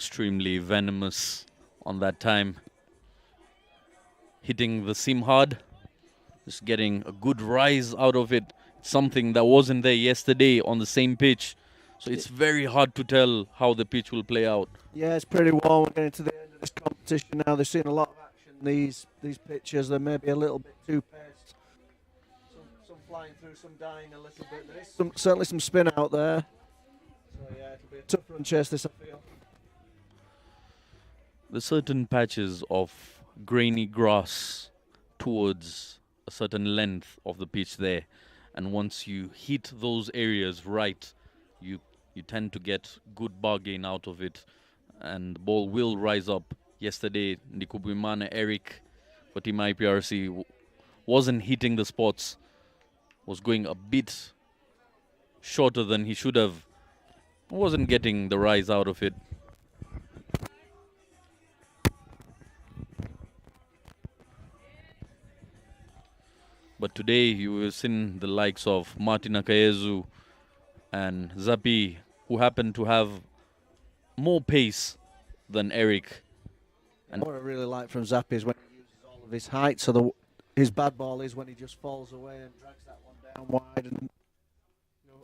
extremely venomous on that time. Hitting the seam hard, just getting a good rise out of it. Something that wasn't there yesterday on the same pitch. So it's very hard to tell how the pitch will play out. Yeah, it's pretty warm. We're getting to the end of this competition now. They've seen a lot of action. These pitches, they're maybe a little bit too paced. Some flying through, some dying a little bit. There is certainly some spin out there. So yeah, it'll be a tough run chase this, I feel. There's certain patches of grainy grass towards a certain length of the pitch there, and once you hit those areas right, you tend to get good bargain out of it, and the ball will rise up. Yesterday, Ndikubwimana Eric for Team IPRC wasn't hitting the spots, was going a bit shorter than he should have, wasn't getting the rise out of it. But today you have seen the likes of Martin Akayezu and Zapi, who happen to have more pace than Eric. And what I really like from Zapi is when he uses all of his height. So his bad ball is when he just falls away and drags that one down wide, and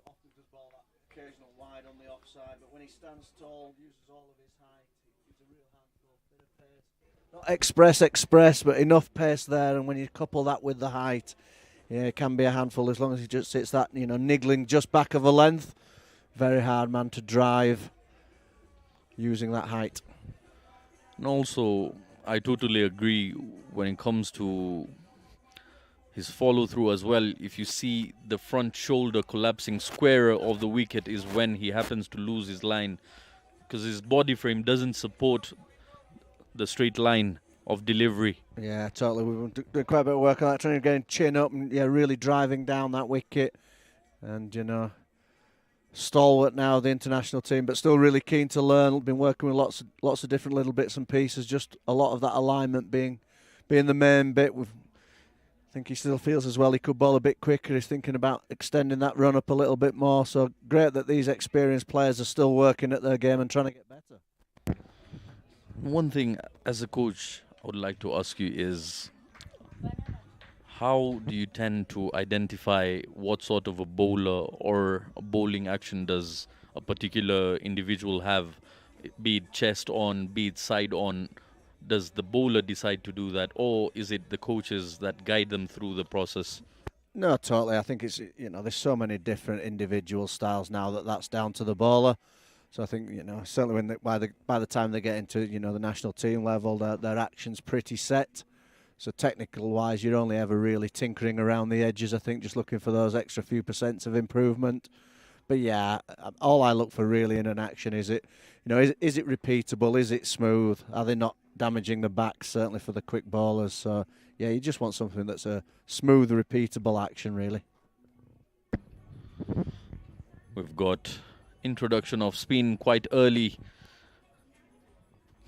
often does ball that occasional wide on the offside. But when he stands tall, uses all of his height, he's a real handful, bit of pace. Not express, but enough pace there. And when you couple that with the height, yeah, it can be a handful as long as he just sits that, niggling just back of a length. Very hard man to drive using that height. And also, I totally agree when it comes to his follow through as well. If you see the front shoulder collapsing squarer of the wicket is when he happens to lose his line, because his body frame doesn't support the straight line of delivery. Yeah, totally. We've done quite a bit of work on that, trying to get him chin up and really driving down that wicket. And stalwart now of the international team, but still really keen to learn. Been working with lots of different little bits and pieces. Just a lot of that alignment being the main bit. I think he still feels as well he could bowl a bit quicker. He's thinking about extending that run up a little bit more. So great that these experienced players are still working at their game and trying to get better. One thing as a coach I would like to ask you is, how do you tend to identify what sort of a bowler or a bowling action does a particular individual have, be it chest on, be it side on? Does the bowler decide to do that, or is it the coaches that guide them through the process? No, totally. I think it's, there's so many different individual styles now that's down to the bowler. So I think, certainly by the time they get into, the national team level, their action's pretty set. So technical-wise, you're only ever really tinkering around the edges, I think, just looking for those extra few % of improvement. But yeah, all I look for really in an action is it, is it repeatable? Is it smooth? Are they not damaging the back, certainly for the quick bowlers? So yeah, you just want something that's a smooth, repeatable action, really. We've got introduction of spin quite early.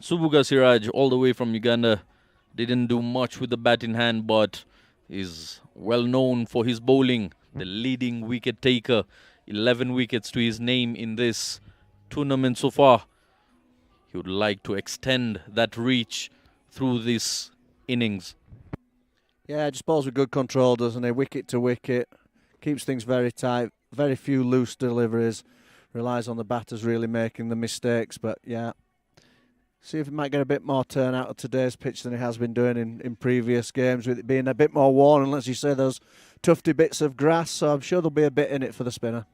Subuga Siraj, all the way from Uganda, didn't do much with the bat in hand, but is well known for his bowling. The leading wicket taker, 11 wickets to his name in this tournament so far. He would like to extend that reach through this innings. Yeah, just bowls with good control, doesn't he? Wicket to wicket, keeps things very tight, very few loose deliveries, relies on the batters really making the mistakes, but yeah. See if he might get a bit more turn out of today's pitch than he has been doing in previous games, with it being a bit more worn and, as you say, those tufty bits of grass, so I'm sure there'll be a bit in it for the spinner.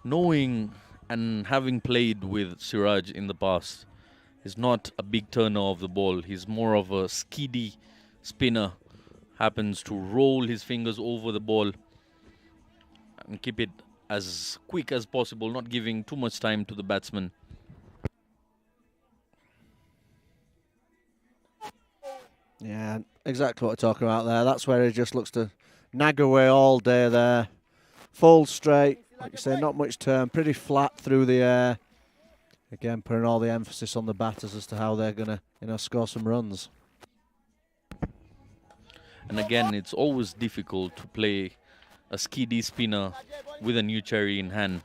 Knowing and having played with Siraj in the past, he's not a big turner of the ball. He's more of a skiddy spinner, happens to roll his fingers over the ball and keep it as quick as possible, not giving too much time to the batsman. Yeah, exactly what we're talking about there. That's where he just looks to nag away all day there. Full straight, like you say, not much turn, pretty flat through the air. Again, putting all the emphasis on the batters as to how they're going to, score some runs. And again, it's always difficult to play a skiddy spinner with a new cherry in hand.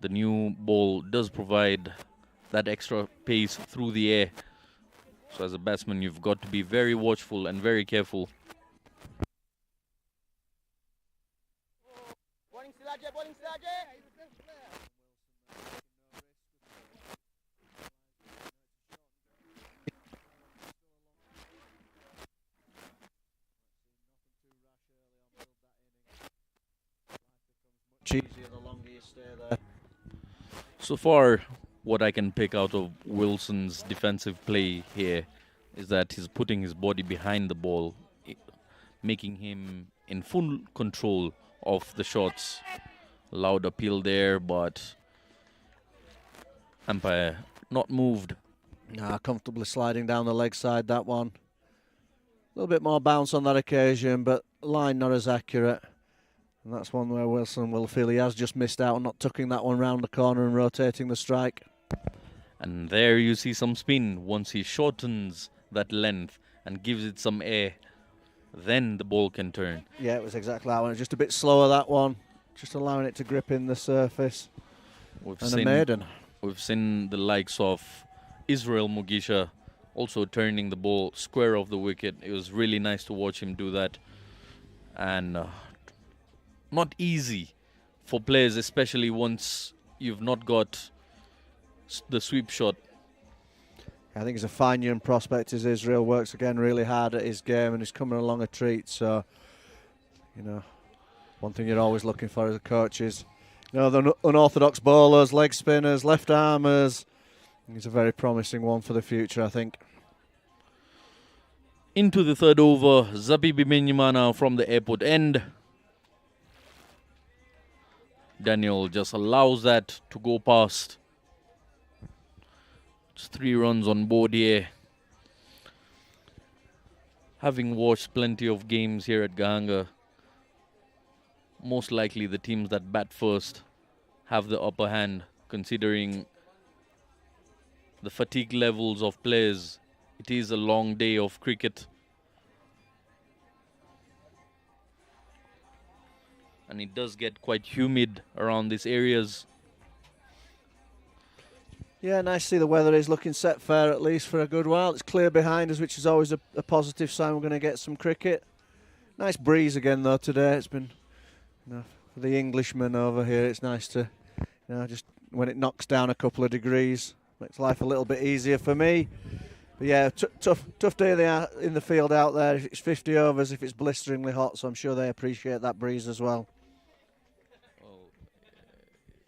The new ball does provide that extra pace through the air. So as a batsman, you've got to be very watchful and very careful. Easier the longer you stay there. So far, what I can pick out of Wilson's defensive play here is that he's putting his body behind the ball, making him in full control of the shots. Loud appeal there, but umpire not moved. Nah, comfortably sliding down the leg side, that one. A little bit more bounce on that occasion, but line not as accurate. And that's one where Wilson will feel he has just missed out on not tucking that one round the corner and rotating the strike. And there you see some spin. Once he shortens that length and gives it some air, then the ball can turn. Yeah, it was exactly that one. Just a bit slower, that one. Just allowing it to grip in the surface. A maiden. We've seen the likes of Israel Mugisha also turning the ball square off the wicket. It was really nice to watch him do that. And not easy for players, especially once you've not got the sweep shot. I think he's a fine young prospect as Israel works again really hard at his game and he's coming along a treat. So, you know, one thing you're always looking for as a coach is, you know, the unorthodox bowlers, leg spinners, left armers. He's a very promising one for the future, I think. Into the third over, Zapi Bimenyimana from the airport end. Daniel just allows that to go past. Just 3 runs on board here. Having watched plenty of games here at Gahanga, most likely the teams that bat first have the upper hand, considering the fatigue levels of players. It is a long day of cricket. And it does get quite humid around these areas. Yeah, nice to see the weather is looking set fair at least for a good while. It's clear behind us, which is always a positive sign we're going to get some cricket. Nice breeze again though today. It's been, you know, for the Englishmen over here, it's nice to, you know, just when it knocks down a couple of degrees, makes life a little bit easier for me. But yeah, tough day in the field out there. It's 50 overs if it's blisteringly hot, so I'm sure they appreciate that breeze as well.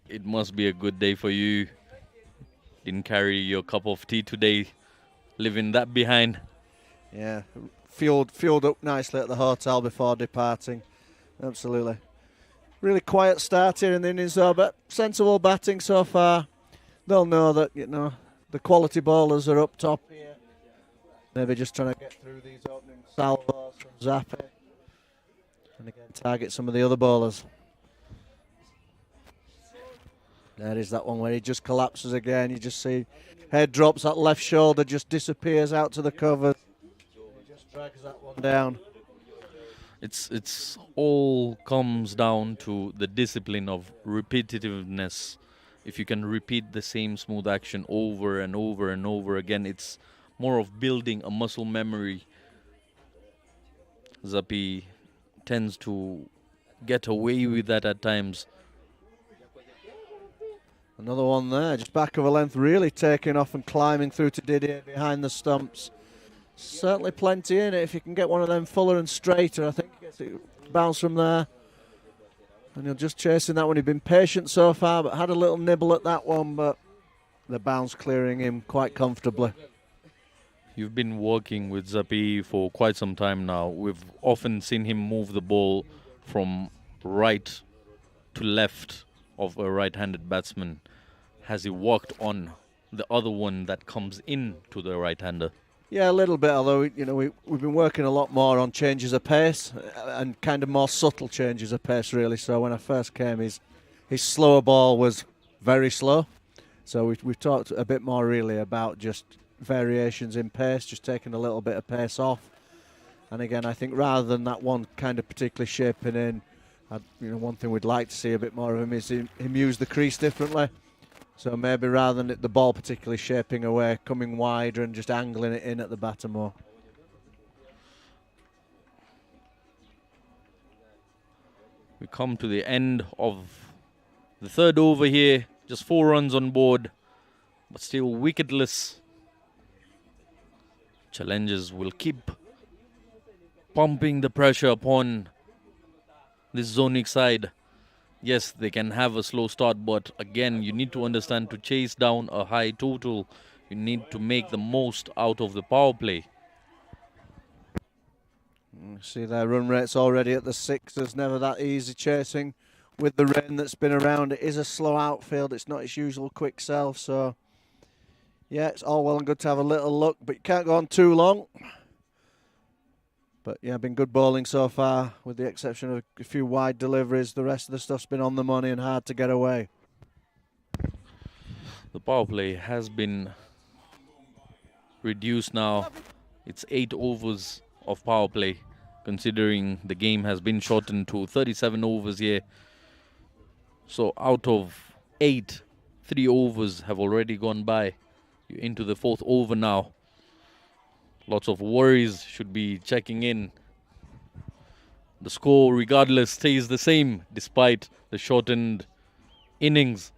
It must be a good day for you. Didn't carry your cup of tea today, leaving that behind. Yeah, fueled up nicely at the hotel before departing. Absolutely. Really quiet start here in the innings though, but sensible batting so far. They'll know that, you know, the quality bowlers are up top here. Maybe just trying to get through these opening salvos from Zappi. And again, target some of the other bowlers. There is that one where he just collapses again. You just see head drops, that left shoulder just disappears out to the cover. He just drags that one down. It's all comes down to the discipline of repetitiveness. If you can repeat the same smooth action over and over and over again, it's more of building a muscle memory. Zappi tends to get away with that at times. Another one there, just back of a length, really taking off and climbing through to Didier behind the stumps. Certainly plenty in it. If you can get one of them fuller and straighter, I think gets it bounce from there. And he'll just chasing that one. He's been patient so far, but had a little nibble at that one, but the bounce clearing him quite comfortably. You've been working with Zappi for quite some time now. We've often seen him move the ball from right to left of a right-handed batsman. Has he worked on the other one that comes in to the right-hander? Yeah, a little bit, although you know we've been working a lot more on changes of pace and kind of more subtle changes of pace, really. So when I first came, his slower ball was very slow. So we've talked a bit more really about just variations in pace, just taking a little bit of pace off. And again, I think rather than that one kind of particularly shaping in, you know, one thing we'd like to see a bit more of him is him use the crease differently. So maybe rather than the ball particularly shaping away, coming wider and just angling it in at the batter more. We come to the end of the third over here. Just 4 runs on board, but still wicketless. Challengers will keep pumping the pressure upon this Zonic side. Yes, they can have a slow start, but again, you need to understand, to chase down a high total, you need to make the most out of the power play. See their run rate's already at the 6ers. Never that easy chasing with the rain that's been around. It is a slow outfield. It's not its usual quick self. So, yeah, it's all well and good to have a little look, but you can't go on too long. But, yeah, been good bowling so far, with the exception of a few wide deliveries. The rest of the stuff's been on the money and hard to get away. The power play has been reduced now. It's 8 overs of power play, considering the game has been shortened to 37 overs here. So out of 8, 3 overs have already gone by. You're into the 4th over now. Lots of worries should be checking in. The score, regardless, stays the same despite the shortened innings.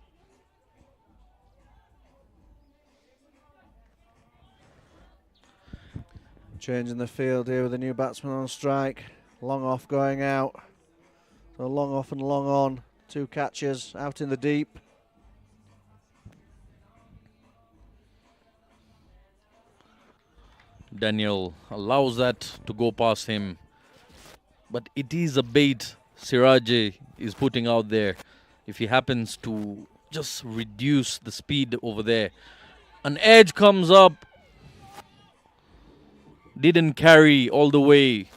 Changing the field here with a new batsman on strike. Long off going out. So long off and long on. 2 catches out in the deep. Daniel allows that to go past him. But it is a bait Siraje is putting out there. If he happens to just reduce the speed over there. An edge comes up. Didn't carry all the way.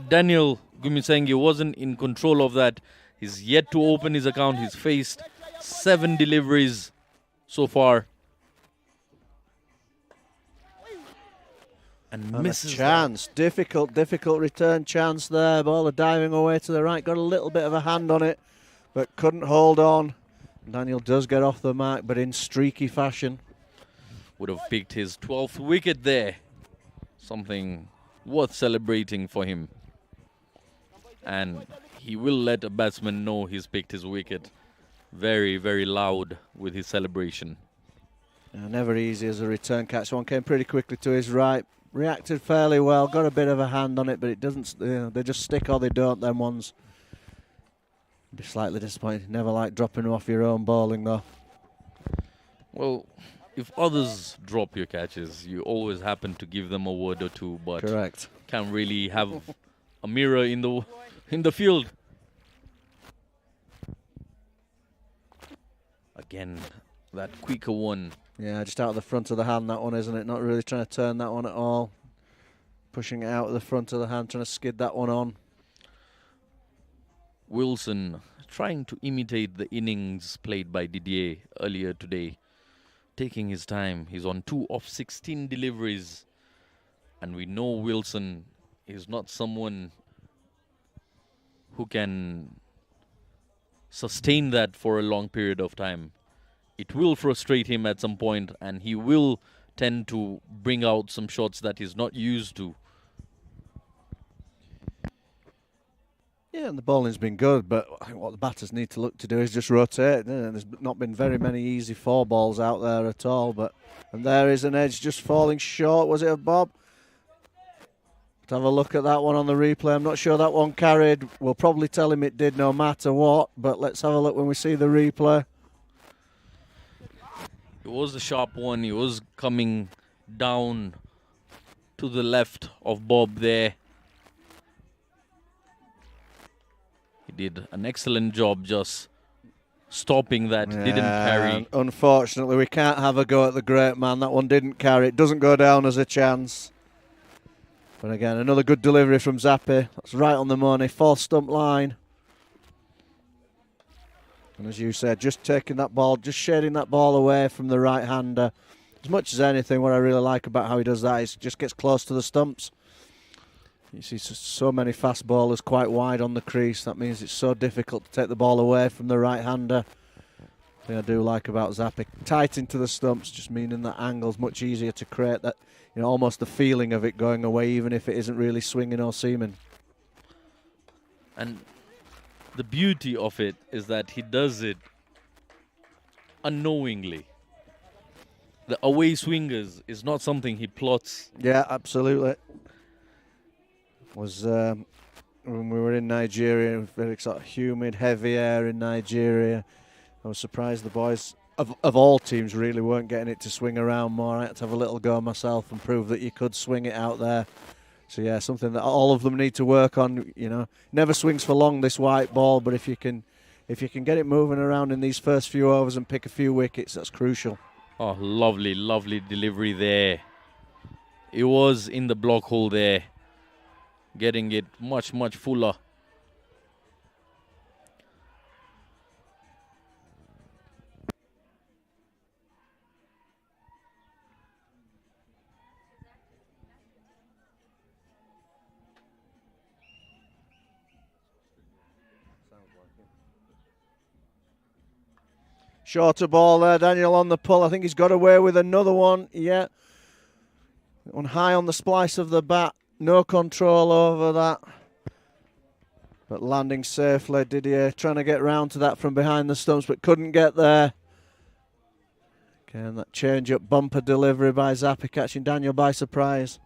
Daniel Gumisenge wasn't in control of that. He's yet to open his account. He's faced 7 deliveries so far. And misses a chance. Difficult return chance there. Bowler diving away to the right. Got a little bit of a hand on it, but couldn't hold on. Daniel does get off the mark, but in streaky fashion. Would have picked his 12th wicket there. Something worth celebrating for him. And he will let a batsman know he's picked his wicket. Very, very loud with his celebration. Never easy as a return catch. One came pretty quickly to his right. Reacted fairly well. Got a bit of a hand on it, but it doesn't. They just stick or they don't. Them ones. Be slightly disappointed. Never like dropping off your own bowling though. Well, if others drop your catches, you always happen to give them a word or two, but correct. Can't really have a mirror in the field. Again, that quicker one. Yeah, just out of the front of the hand, that one, isn't it? Not really trying to turn that one at all. Pushing it out of the front of the hand, trying to skid that one on. Wilson trying to imitate the innings played by Didier earlier today. Taking his time. He's on 2 of 16 deliveries. And we know Wilson is not someone who can sustain that for a long period of time. It will frustrate him at some point, and he will tend to bring out some shots that he's not used to. Yeah, and the bowling's been good, but I think what the batters need to look to do is just rotate. There's not been very many easy 4 balls out there at all, and there is an edge just falling short. Was it a bob? Let's have a look at that one on the replay. I'm not sure that one carried. We'll probably tell him it did no matter what, but let's have a look when we see the replay. It was a sharp one. He was coming down to the left of Bob there. He did an excellent job just stopping that. Yeah, didn't carry. Unfortunately, we can't have a go at the great man. That one didn't carry. It doesn't go down as a chance. But again, another good delivery from Zappi. That's right on the money. 4th stump line. And as you said, just taking that ball, just shading that ball away from the right-hander. As much as anything, what I really like about how he does that is just gets close to the stumps. You see so many fast bowlers quite wide on the crease. That means it's so difficult to take the ball away from the right-hander. thing I do like about Zappi. Tight into the stumps, just meaning that angle's much easier to create that, almost the feeling of it going away, even if it isn't really swinging or seaming. And the beauty of it is that he does it unknowingly. The away swingers is not something he plots. Yeah, absolutely. Was when we were in Nigeria, very sort of humid, heavy air in Nigeria. I was surprised the boys of all teams really weren't getting it to swing around more. I had to have a little go myself and prove that you could swing it out there. So yeah, something that all of them need to work on. Never swings for long, this white ball, but if you can get it moving around in these first few overs and pick a few wickets, that's crucial. Oh, lovely, lovely delivery there. It was in the block hole there, getting it much, much fuller. Shorter ball there, Daniel on the pull. I think he's got away with another one. Yeah. On high on the splice of the bat. No control over that. But landing safely. Didier trying to get round to that from behind the stumps, but couldn't get there. Again, that change-up bumper delivery by Zappi, catching Daniel by surprise.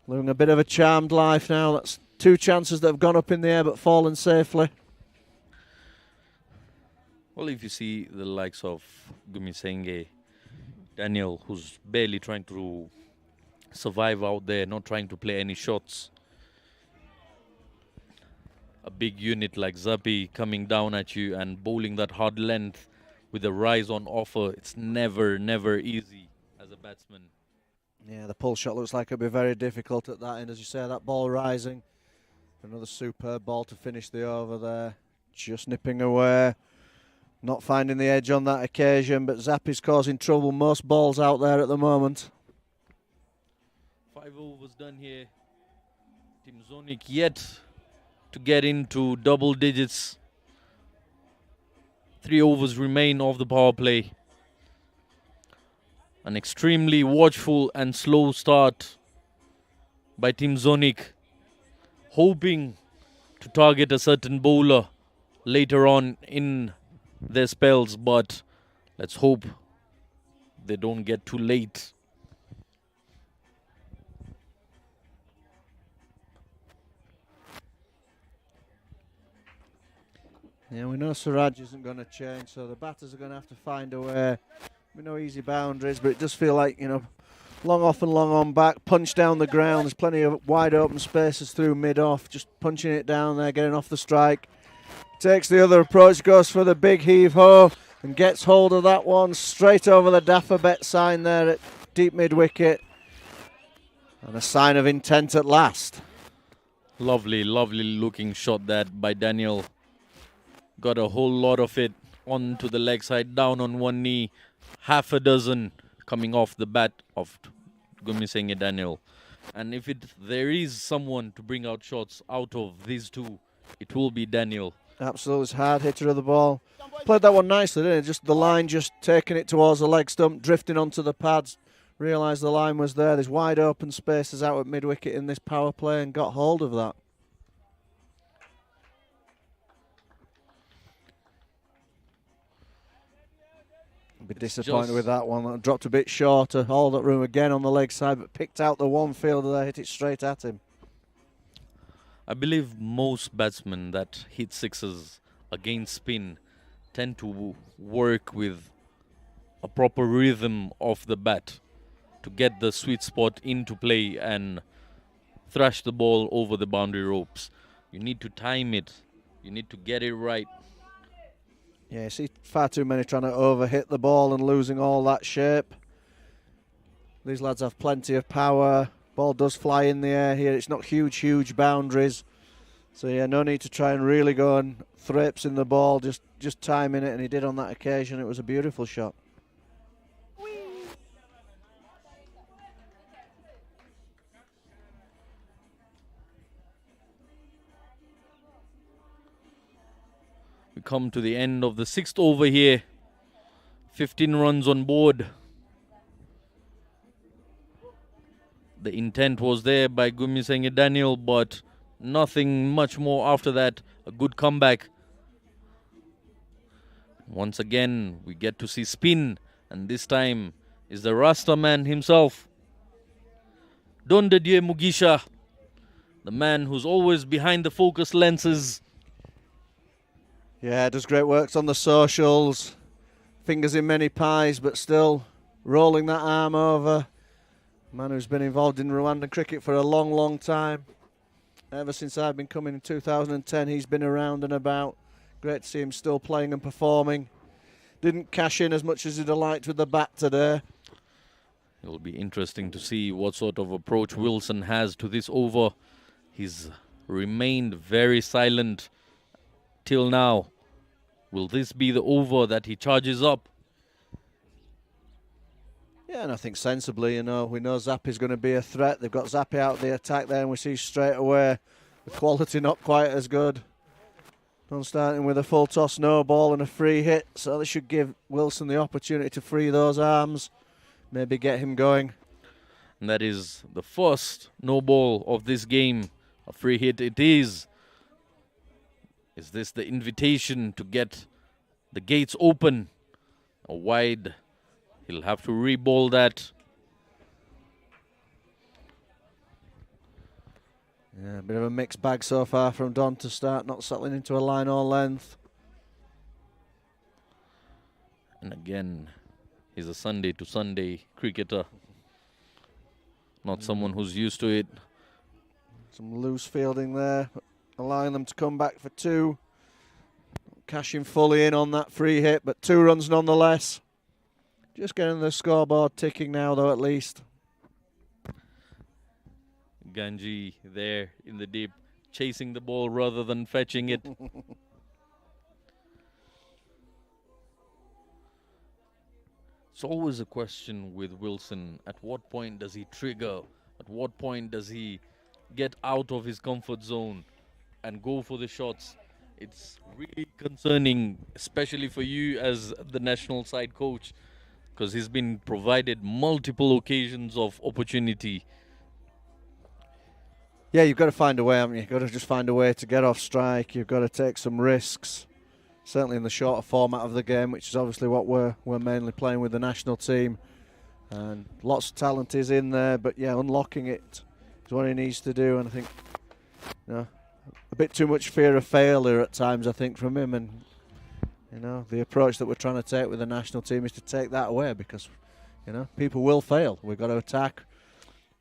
Living a bit of a charmed life now. That's 2 chances that have gone up in the air but fallen safely. Well, if you see the likes of Gumisenge, Daniel, who's barely trying to survive out there, not trying to play any shots. A big unit like Zappi coming down at you and bowling that hard length with a rise on offer, it's never, never easy as a batsman. Yeah, the pull shot looks like it'll be very difficult at that end. As you say, that ball rising. Another superb ball to finish the over there. Just nipping away. Not finding the edge on that occasion, but Zappi's causing trouble. Most balls out there at the moment. 5 overs done here. Team Zonic yet to get into double digits. 3 overs remain of the power play. An extremely watchful and slow start by Team Zonic, hoping to target a certain bowler later on in their spells, but let's hope they don't get too late. Yeah, we know Siraj isn't going to change, so the batters are going to have to find a way. We know easy boundaries, but it does feel like, long off and long on back, punch down the ground. There's plenty of wide open spaces through mid-off, just punching it down there, getting off the strike. Takes the other approach, goes for the big heave-ho, and gets hold of that one straight over the Daffabet sign there at deep mid-wicket. And a sign of intent at last. Lovely, lovely looking shot that by Daniel. Got a whole lot of it onto the leg side, down on one knee. Half a dozen coming off the bat of Gumisenge Daniel. And if there is someone to bring out shots out of these two, it will be Daniel. Absolutely, it's hard hitter of the ball. Played that one nicely, didn't it? Just the line, just taking it towards the leg stump, drifting onto the pads. Realised the line was there. There's wide open spaces out at mid-wicket in this power play and got hold of that. Be disappointed with that one. Dropped a bit shorter. All that room again on the leg side, but picked out the one fielder there, hit it straight at him. I believe most batsmen that hit sixes against spin tend to work with a proper rhythm of the bat to get the sweet spot into play and thrash the ball over the boundary ropes. You need to time it. You need to get it right. Yeah, you see far too many trying to overhit the ball and losing all that shape. These lads have plenty of power. Ball does fly in the air here. It's not huge boundaries. So yeah, no need to try and really go and thrips in the ball. Just timing it, and he did on that occasion. It was a beautiful shot. We come to the end of the 6th over here. 15 runs on board. The intent was there by Gumisenge Daniel, but nothing much more after that. A good comeback. Once again, we get to see spin, and this time is the Rasta man himself. Don Didier Mugisha, the man who's always behind the focus lenses. Yeah, does great works on the socials. Fingers in many pies, but still rolling that arm over. Man who's been involved in Rwandan cricket for a long, long time. Ever since I've been coming in 2010, he's been around and about. Great to see him still playing and performing. Didn't cash in as much as he'd have liked with the bat today. It'll be interesting to see what sort of approach Wilson has to this over. He's remained very silent till now. Will this be the over that he charges up? Yeah, and I think sensibly, we know Zappi's going to be a threat. They've got Zappi out the attack there, and we see straight away the quality not quite as good. Don starting with a full toss, no ball and a free hit, so this should give Wilson the opportunity to free those arms, maybe get him going. And that is the first no ball of this game. A free hit it is. Is this the invitation to get the gates open? A wide. He'll have to re-ball that. Yeah, a bit of a mixed bag so far from Don to start, not settling into a line or length. And again, he's a Sunday to Sunday cricketer. Not someone who's used to it. Some loose fielding there, allowing them to come back for two. Cashing fully in on that free hit, but 2 runs nonetheless. Just getting the scoreboard ticking now, though, at least. Ganji there in the deep, chasing the ball rather than fetching it. It's always a question with Wilson. At what point does he trigger? At what point does he get out of his comfort zone and go for the shots? It's really concerning, especially for you as the national side coach, because he's been provided multiple occasions of opportunity. Yeah, you've got to find a way, haven't you? You've got to just find a way to get off strike. You've got to take some risks, certainly in the shorter format of the game, which is obviously what we're mainly playing with the national team. And lots of talent is in there, but yeah, unlocking it is what he needs to do. And I think, a bit too much fear of failure at times, I think, from him. And the approach that we're trying to take with the national team is to take that away, because people will fail. We've got to attack.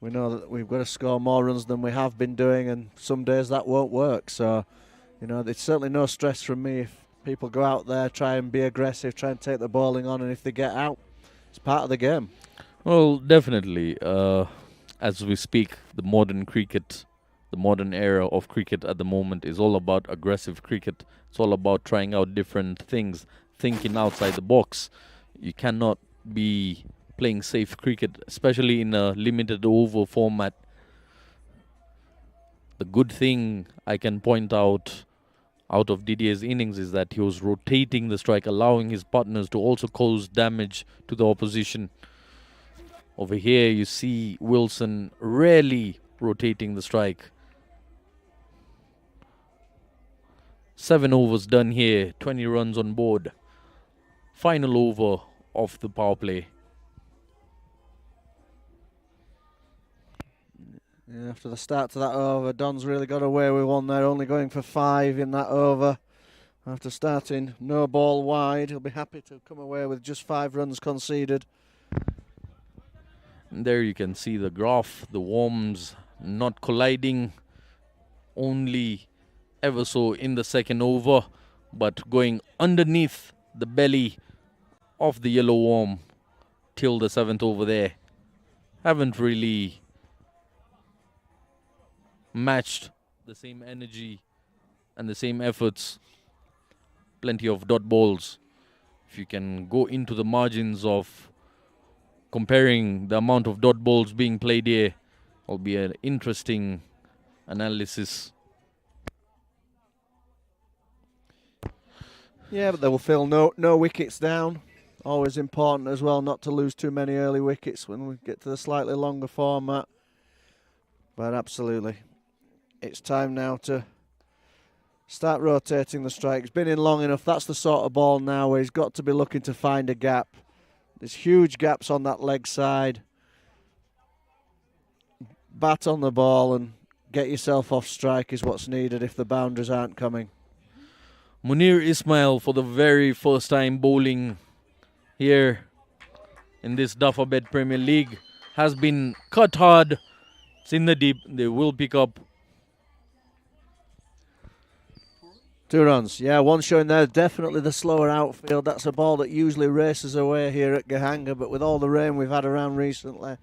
We know that we've got to score more runs than we have been doing, and some days that won't work. So, there's certainly no stress from me if people go out there, try and be aggressive, try and take the bowling on, and if they get out, it's part of the game. Well, definitely. As we speak, the modern era of cricket at the moment is all about aggressive cricket. It's all about trying out different things, thinking outside the box. You cannot be playing safe cricket, especially in a limited over format. The good thing I can point out of Didier's innings is that he was rotating the strike, allowing his partners to also cause damage to the opposition. Over here you see Wilson rarely rotating the strike. 7 overs done here, 20 runs on board. Final over of the power play. Yeah, after the start to that over, Don's really got away with one there, only going for 5 in that over. After starting no ball wide, he'll be happy to come away with just 5 runs conceded. And there you can see the graph, the worms not colliding, only ever so in the second over, but going underneath the belly of the yellow worm till the 7th over there. Haven't really matched the same energy and the same efforts. Plenty of dot balls. If you can go into the margins of comparing the amount of dot balls being played here, will be an interesting analysis. Yeah, but they will feel no wickets down. Always important as well not to lose too many early wickets when we get to the slightly longer format. But absolutely, it's time now to start rotating the strike. It's been in long enough. That's the sort of ball now where he's got to be looking to find a gap. There's huge gaps on that leg side. Bat on the ball and get yourself off strike is what's needed if the boundaries aren't coming. Munir Ismail for the very first time bowling here in this Dafabet Premier League has been cut hard. It's in the deep. They will pick up. 2 runs. Yeah, one showing there. Definitely the slower outfield. That's a ball that usually races away here at Gahanga, but with all the rain we've had around recently,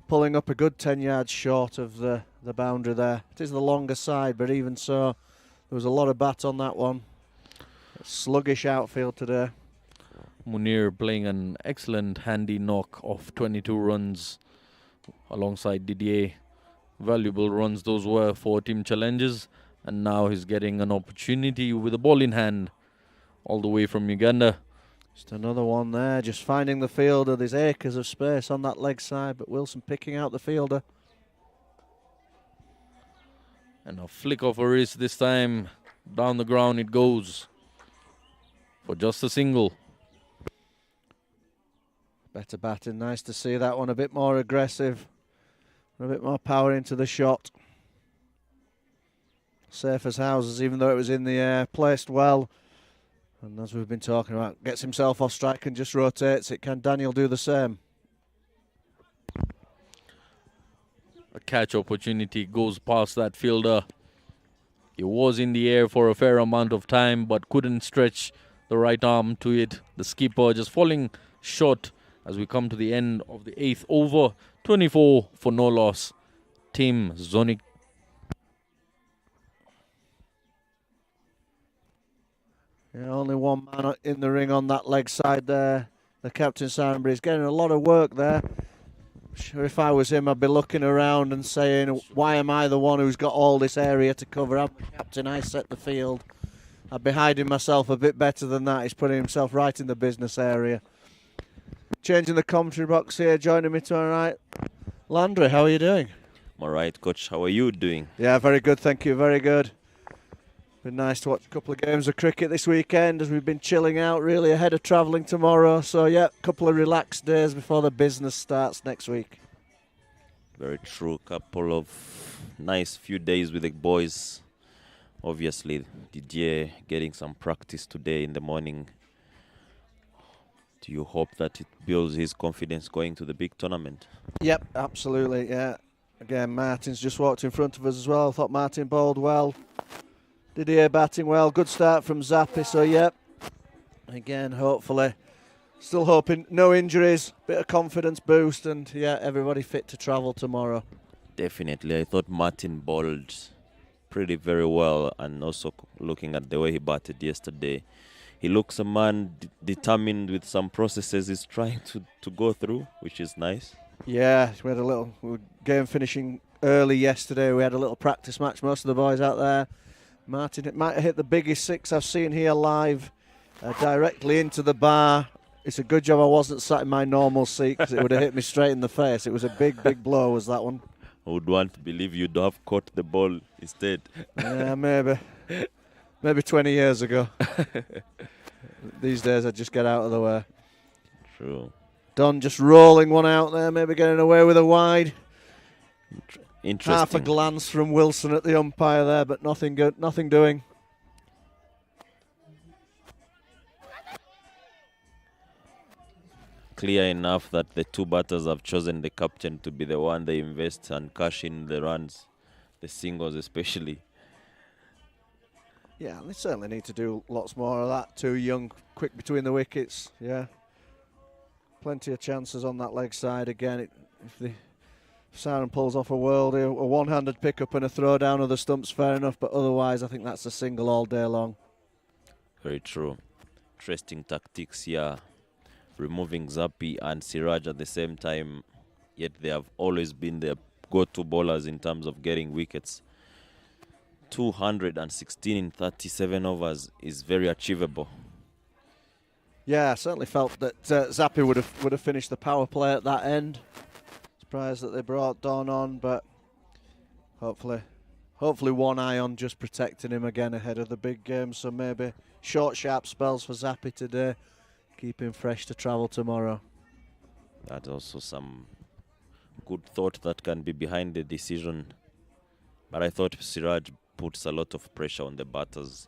pulling up a good 10 yards short of the boundary there. It is the longer side, but even so, there was a lot of bat on that one. Sluggish outfield today. Munir playing an excellent handy knock of 22 runs alongside Didier. Valuable runs those were for Team Challenges, and now he's getting an opportunity with a ball in hand all the way from Uganda. Just another one there, just finding the fielder. There's acres of space on that leg side, but Wilson picking out the fielder. And a flick of a wrist this time. Down the ground it goes for just a single. Better batting. Nice to see that one a bit more aggressive. A bit more power into the shot. Safe as houses, even though it was in the air. Placed well. And as we've been talking about, gets himself off strike and just rotates it. Can Daniel do the same? A catch opportunity goes past that fielder. He was in the air for a fair amount of time, but couldn't stretch the right arm to it. The skipper just falling short as we come to the end of the 8th over. 24 for no loss. Team Zonic. Yeah, only one man in the ring on that leg side there. The captain Sarenbury is getting a lot of work there. Sure, if I was him, I'd be looking around and saying, why am I the one who's got all this area to cover? I'm the captain, I set the field. I'd be hiding myself a bit better than that. He's putting himself right in the business area. Changing the commentary box here, joining me to my right. Landry, how are you doing? I'm all right, Coach. How are you doing? Yeah, very good, thank you, very good. Been nice to watch a couple of games of cricket this weekend as we've been chilling out really ahead of travelling tomorrow. So yeah, a couple of relaxed days before the business starts next week. Very true. Couple of nice few days with the boys. Obviously, Didier getting some practice today in the morning. Do you hope that it builds his confidence going to the big tournament? Yep, absolutely, yeah. Again, Martin's just walked in front of us as well. I thought Martin bowled well. Didier batting well. Good start from Zappi, so yep. Again, hopefully. Still hoping no injuries, bit of confidence boost, and yeah, everybody fit to travel tomorrow. Definitely. I thought Martin bowled very well, and also looking at the way he batted yesterday, he looks a man determined with some processes he's trying to go through, which is nice. Yeah, we had a little game finishing early yesterday. We had a little practice match, most of the boys out there. Martin, it might have hit the biggest 6 I've seen here live, directly into the bar. It's a good job I wasn't sat in my normal seat because it would have hit me straight in the face. It was a big blow, was that one. I would want to believe you'd have caught the ball instead. Yeah, maybe. Maybe 20 years ago. These days I just get out of the way. True. Don just rolling one out there, maybe getting away with a wide. Interesting. Half a glance from Wilson at the umpire there, but nothing good, nothing doing. Clear enough that the two batters have chosen the captain to be the one they invest and cash in the runs, the singles especially. Yeah, they certainly need to do lots more of that. Too young, quick between the wickets. Yeah, plenty of chances on that leg side again. If the Siren pulls off a worldie, a one-handed pickup and a throw down of the stumps, fair enough. But otherwise, I think that's a single all day long. Very true. Interesting tactics here. Removing Zappi and Siraj at the same time, yet they have always been the go-to bowlers in terms of getting wickets. 216 in 37 overs is very achievable. Yeah, I certainly felt that Zappi would have finished the power play at that end. Surprised that they brought Don on, but hopefully one eye on just protecting him again ahead of the big game. So maybe short, sharp spells for Zappi today, keep him fresh to travel tomorrow. That's also some good thought that can be behind the decision. But I thought Siraj puts a lot of pressure on the batters.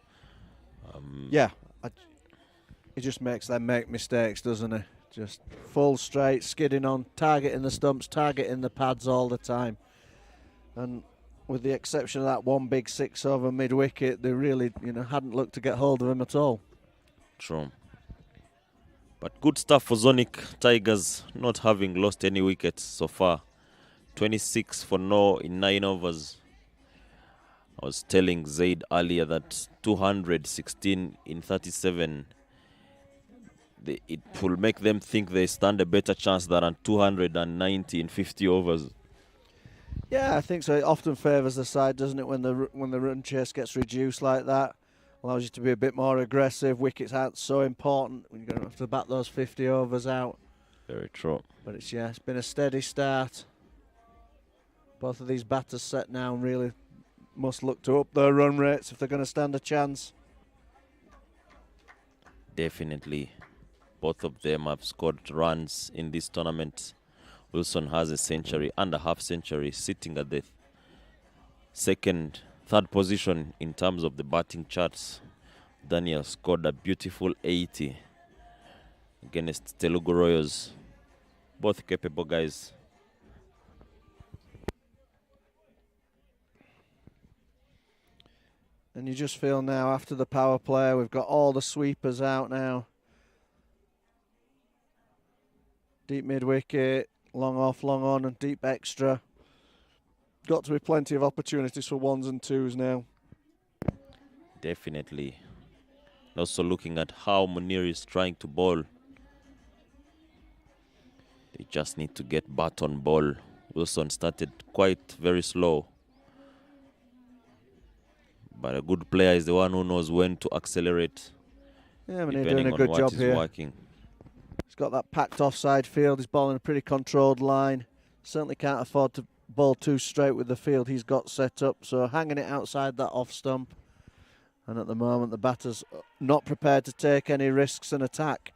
He just makes them make mistakes, doesn't he? Just full straight, skidding on, targeting the stumps, targeting the pads all the time. And with the exception of that one big 6 over mid-wicket, they really, hadn't looked to get hold of him at all. True. But good stuff for Zonic Tigers, not having lost any wickets so far. 26 for no in 9 overs. I was telling Zaid earlier that 216 in 37, it will make them think they stand a better chance than 290 in 50 overs. Yeah, I think so. It often favours the side, doesn't it, when the run chase gets reduced like that? Allows you to be a bit more aggressive. Wickets aren't so important when you're going to have to bat those 50 overs out. Very true. But it's been a steady start. Both of these batters set now and really must look to up their run rates if they're going to stand a chance. Definitely. Both of them have scored runs in this tournament. Wilson has a century and a half century, sitting at the third position in terms of the batting charts. Daniel scored a beautiful 80 against Telugu Royals. Both capable guys. And you just feel now after the power play, we've got all the sweepers out now. Deep mid-wicket, long off, long on, and deep extra. Got to be plenty of opportunities for 1s and 2s now. Definitely. Also looking at how Munir is trying to bowl. They just need to get bat on ball. Wilson started quite very slow. But a good player is the one who knows when to accelerate. Yeah, Munir doing a good job here. Working. He's got that packed offside field. He's bowling a pretty controlled line. Certainly can't afford to bowl too straight with the field he's got set up. So hanging it outside that off stump. And at the moment, the batter's not prepared to take any risks and attack.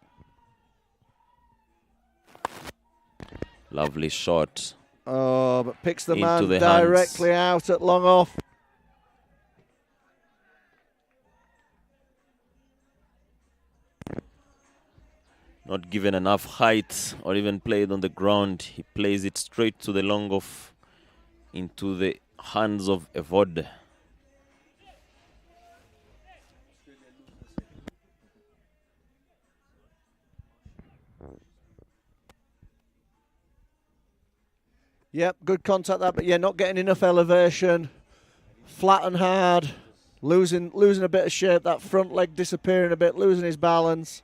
Lovely shot. Oh, but picks the Into man the directly hands. out at long off. Not given enough height or even played on the ground. He plays it straight to the long off into the hands of Evod. Yep, good contact that, but not getting enough elevation. Flat and hard. Losing a bit of shape. That front leg disappearing a bit, losing his balance.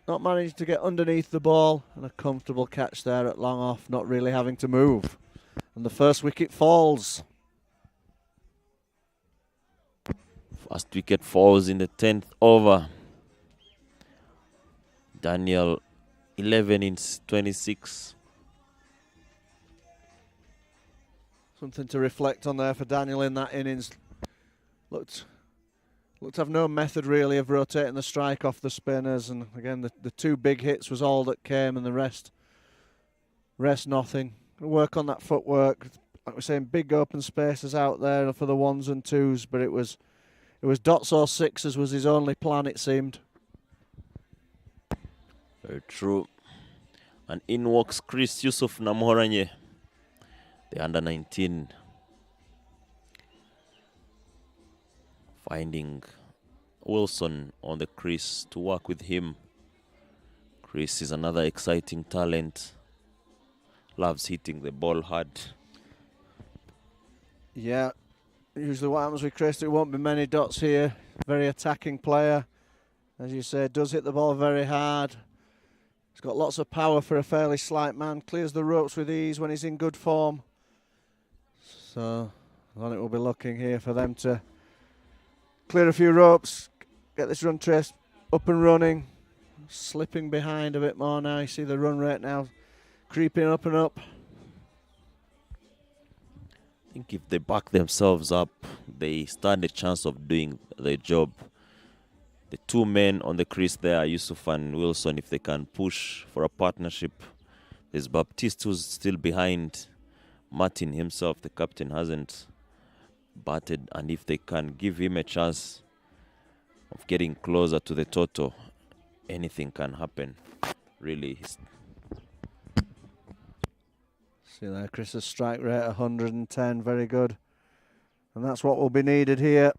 Not managing to get underneath the ball. And a comfortable catch there at long off, not really having to move. And the first wicket falls. First wicket falls in the 10th over. Daniel 11 in 26. Something to reflect on there for Daniel in that innings. Looked to have no method really of rotating the strike off the spinners, and again the 2 big hits was all that came, and the rest nothing. Work on that footwork. Like we're saying, big open spaces out there for the 1s and 2s, but it was dots or 6s was his only plan, it seemed. Very true. And in walks Chris Yusuf Namoranye, the under-19. Finding Wilson on the crease to work with him. Chris is another exciting talent. Loves hitting the ball hard. Yeah, usually what happens with Chris, there won't be many dots here. Very attacking player. As you say, does hit the ball very hard. He's got lots of power for a fairly slight man. Clears the ropes with ease when he's in good form. So I think we'll be looking here for them to clear a few ropes, get this run trace up and running, slipping behind a bit more now. You see the run rate now creeping up and up. I think if they back themselves up, they stand a chance of doing their job. The two men on the crease there, Yusuf and Wilson, if they can push for a partnership. There's Baptiste who's still behind. Martin himself, the captain, hasn't batted, and if they can give him a chance of getting closer to the total, anything can happen. Really. See there, Chris's strike rate 110, very good. And that's what will be needed here.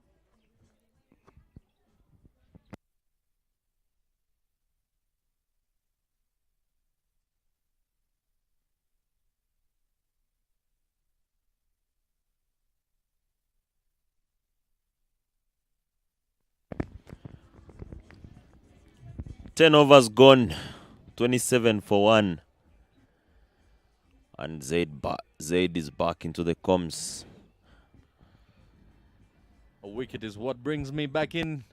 Ten overs gone, 27 for 1. And Zaid is back into the comms. A wicket is what brings me back in.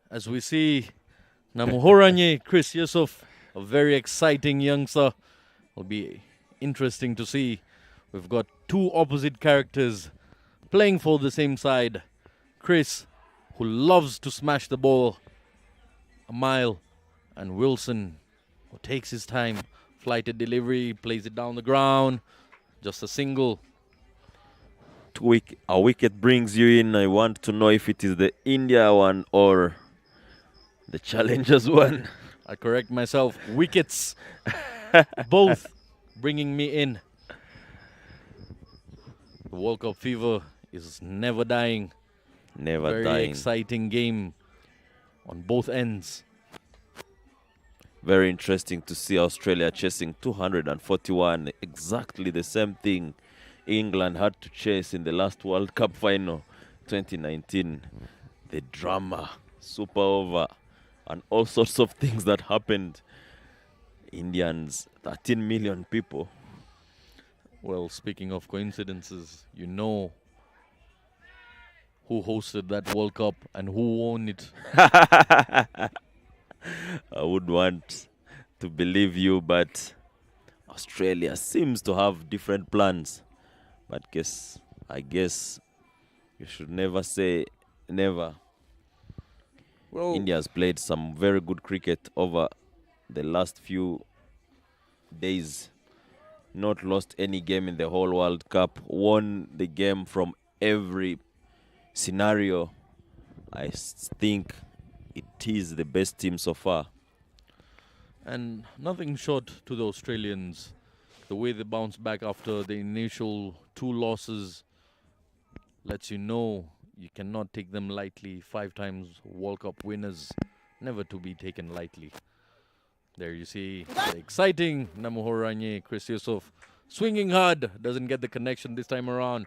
As we see Namuhoranye, Chris Yusuf, a very exciting youngster. Will be interesting to see. We've got two opposite characters playing for the same side. Chris, who loves to smash the ball a mile, and Wilson, who takes his time, flighted delivery, plays it down the ground, just a single. A wicket brings you in. I want to know if it is the India one or the Challengers one. I correct myself, wickets, both bringing me in. The World Cup fever is never dying. Never Very dying. exciting game on both ends. Very interesting to see Australia chasing 241. Exactly the same thing England had to chase in the last World Cup final, 2019. The drama, super over, and all sorts of things that happened. Indians, 13 million people. Well, speaking of coincidences, you know who hosted that World Cup and who won it. I would want to believe you, but Australia seems to have different plans. But I guess you should never say never. Well, India's played some very good cricket over the last few days. Not lost any game in the whole World Cup. Won the game from every scenario. I think it is the best team so far. and nothing short to the Australians. The way they bounced back after the initial two losses lets you know you cannot take them lightly. 5 times World Cup winners, never to be taken lightly. There you see the exciting Namuhoranye, Chris Yusuf, swinging hard, doesn't get the connection this time around,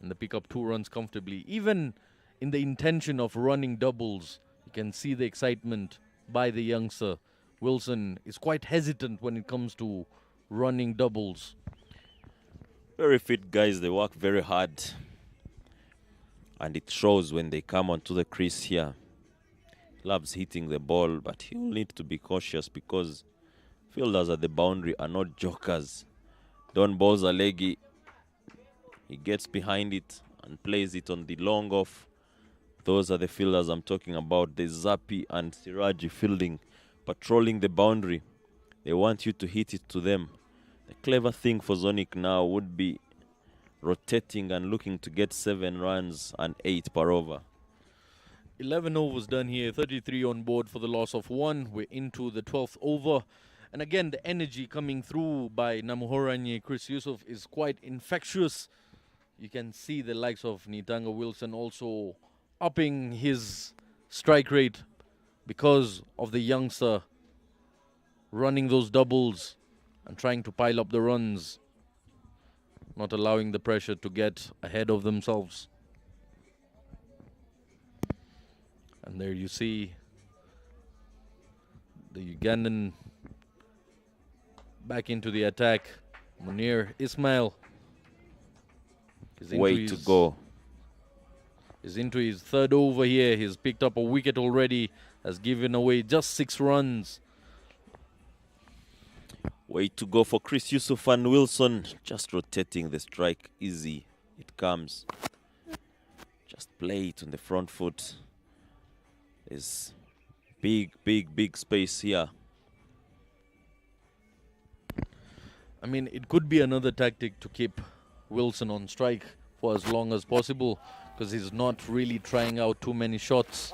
and they pick up 2 runs comfortably. Even in the intention of running doubles, you can see the excitement by the youngster. Wilson is quite hesitant when it comes to running doubles. Very fit guys, they work very hard. And it shows when they come onto the crease here. Loves hitting the ball, but he'll need to be cautious because fielders at the boundary are not jokers. Don Bozalegi, he gets behind it and plays it on the long off. Those are the fielders I'm talking about. The Zappi and Siraji fielding, patrolling the boundary. They want you to hit it to them. The clever thing for Zonic now would be rotating and looking to get 7 runs and 8 per over. 11 overs done here, 33 on board for the loss of 1. We're into the 12th over. And again, the energy coming through by Namuhoranye, Chris Yusuf, is quite infectious. You can see the likes of Nitanga Wilson also upping his strike rate because of the youngster running those doubles and trying to pile up the runs, not allowing the pressure to get ahead of themselves. And there you see the Ugandan back into the attack. Munir Ismail is Way to go. Is into his 3rd over here. He's picked up a wicket already. has given away just 6 runs. Way to go for Chris Yusuf and Wilson. Just rotating the strike. Easy. It comes. Just play it on the front foot. There's big space here. I mean, it could be another tactic to keep Wilson on strike for as long as possible, because he's not really trying out too many shots.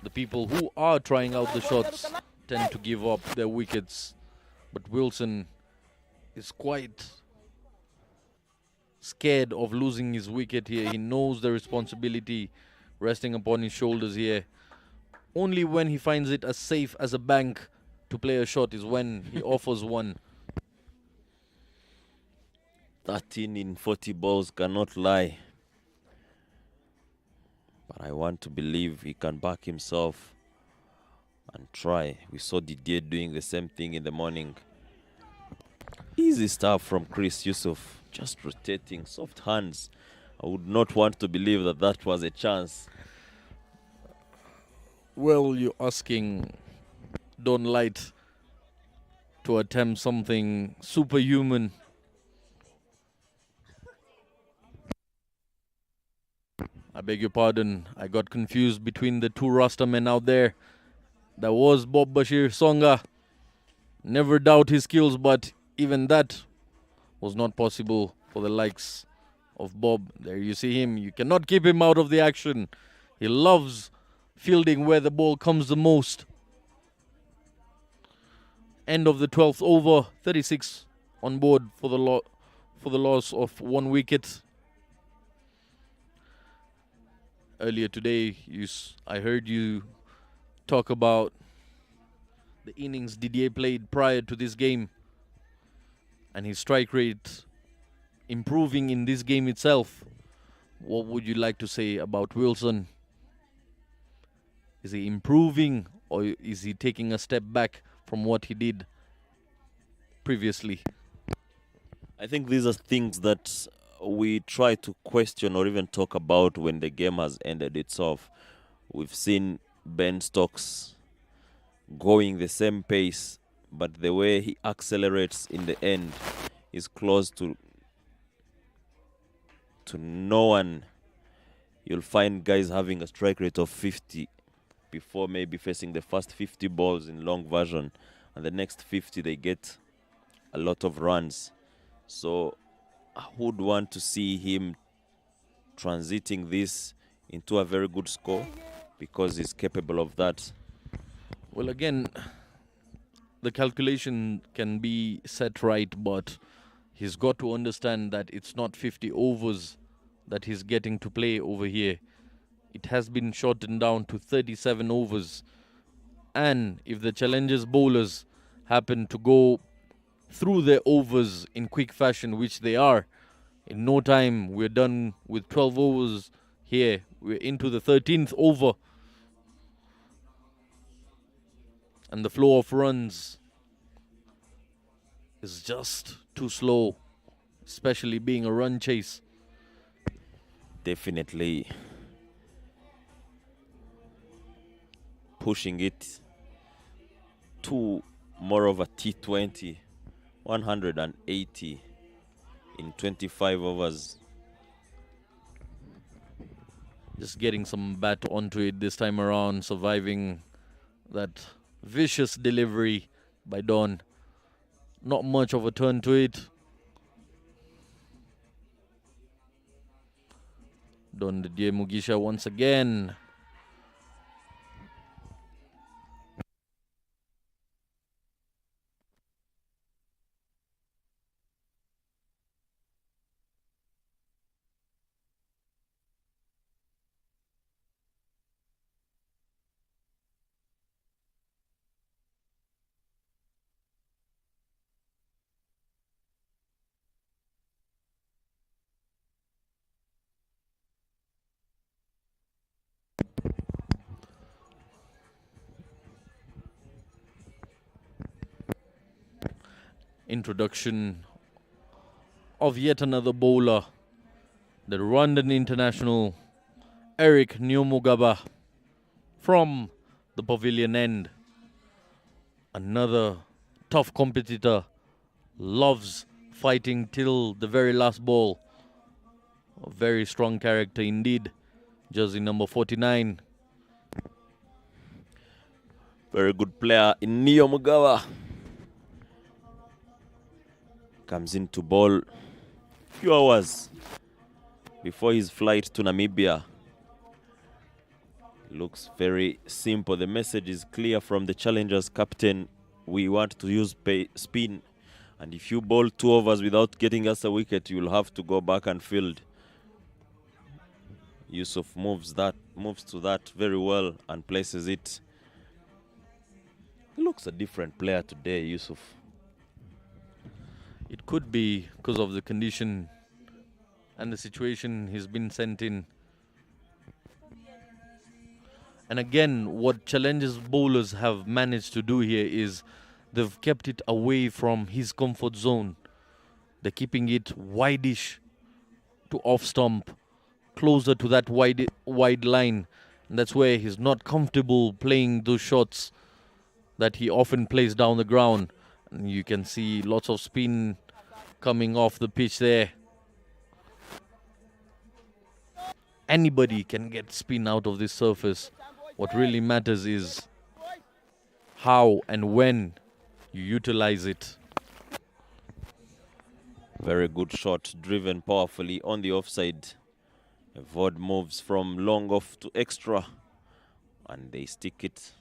The people who are trying out the shots tend to give up their wickets, but Wilson is quite scared of losing his wicket here. He knows the responsibility resting upon his shoulders here. Only when he finds it as safe as a bank to play a shot is when he offers one. 13 in 40 balls cannot lie. But I want to believe he can back himself and try. We saw Didier doing the same thing in the morning. Easy stuff from Chris Yusuf. Just rotating, soft hands. I would not want to believe that that was a chance. Well, you're asking Don Light to attempt something superhuman. I beg your pardon, I got confused between the two Rasta men out there. That was Bob Bashir Songa. Never doubt his skills, but even that was not possible for the likes of Bob. There you see him. You cannot keep him out of the action. He loves fielding where the ball comes the most. End of the 12th over, 36 on board for the loss of 1 wicket. Earlier today, I heard you talk about the innings Didier played prior to this game and his strike rate improving in this game itself. What would you like to say about Wilson? Is he improving, or is he taking a step back from what he did previously? I think these are things that we try to question or even talk about when the game has ended itself. We've seen Ben Stokes going the same pace, but the way he accelerates in the end is close to no one. You'll find guys having a strike rate of 50 before maybe facing the first 50 balls in long version, and the next 50 they get a lot of runs. So I would want to see him transiting this into a very good score, because he's capable of that. Well, again, the calculation can be set right, but he's got to understand that it's not 50 overs that he's getting to play over here. It has been shortened down to 37 overs. And if the challengers bowlers happen to go through their overs in quick fashion, which they are, in no time we're done with 12 overs here. We're into the 13th over. And the flow of runs is just too slow, especially being a run chase. Definitely pushing it to more of a T20, 180 in 25 overs. Just getting some bat onto it this time around, surviving that vicious delivery by Don. Not much of a turn to it. Don Didier Mugisha once again. Introduction of yet another bowler, the Rwandan international Eric Nyomugaba from the pavilion end. Another tough competitor, loves fighting till the very last ball. A very strong character indeed. Jersey number 49. Very good player in Neo Mugawa. Comes into ball few hours before his flight to Namibia. Looks very simple. The message is clear from the challengers captain. We want to use spin. And if you bowl 2 overs without getting us a wicket, you'll have to go back and field. Yusuf moves to that very well and places it. He looks a different player today, Yusuf. It could be because of the condition and the situation he's been sent in. And again, what challenges bowlers have managed to do here is they've kept it away from his comfort zone. They're keeping it wide-ish to off-stump, closer to that wide line. And that's where he's not comfortable playing those shots that he often plays down the ground. And you can see lots of spin coming off the pitch there. Anybody can get spin out of this surface. What really matters is how and when you utilize it. Very good shot, driven powerfully on the offside. Evod moves from long off to extra, and they stick it.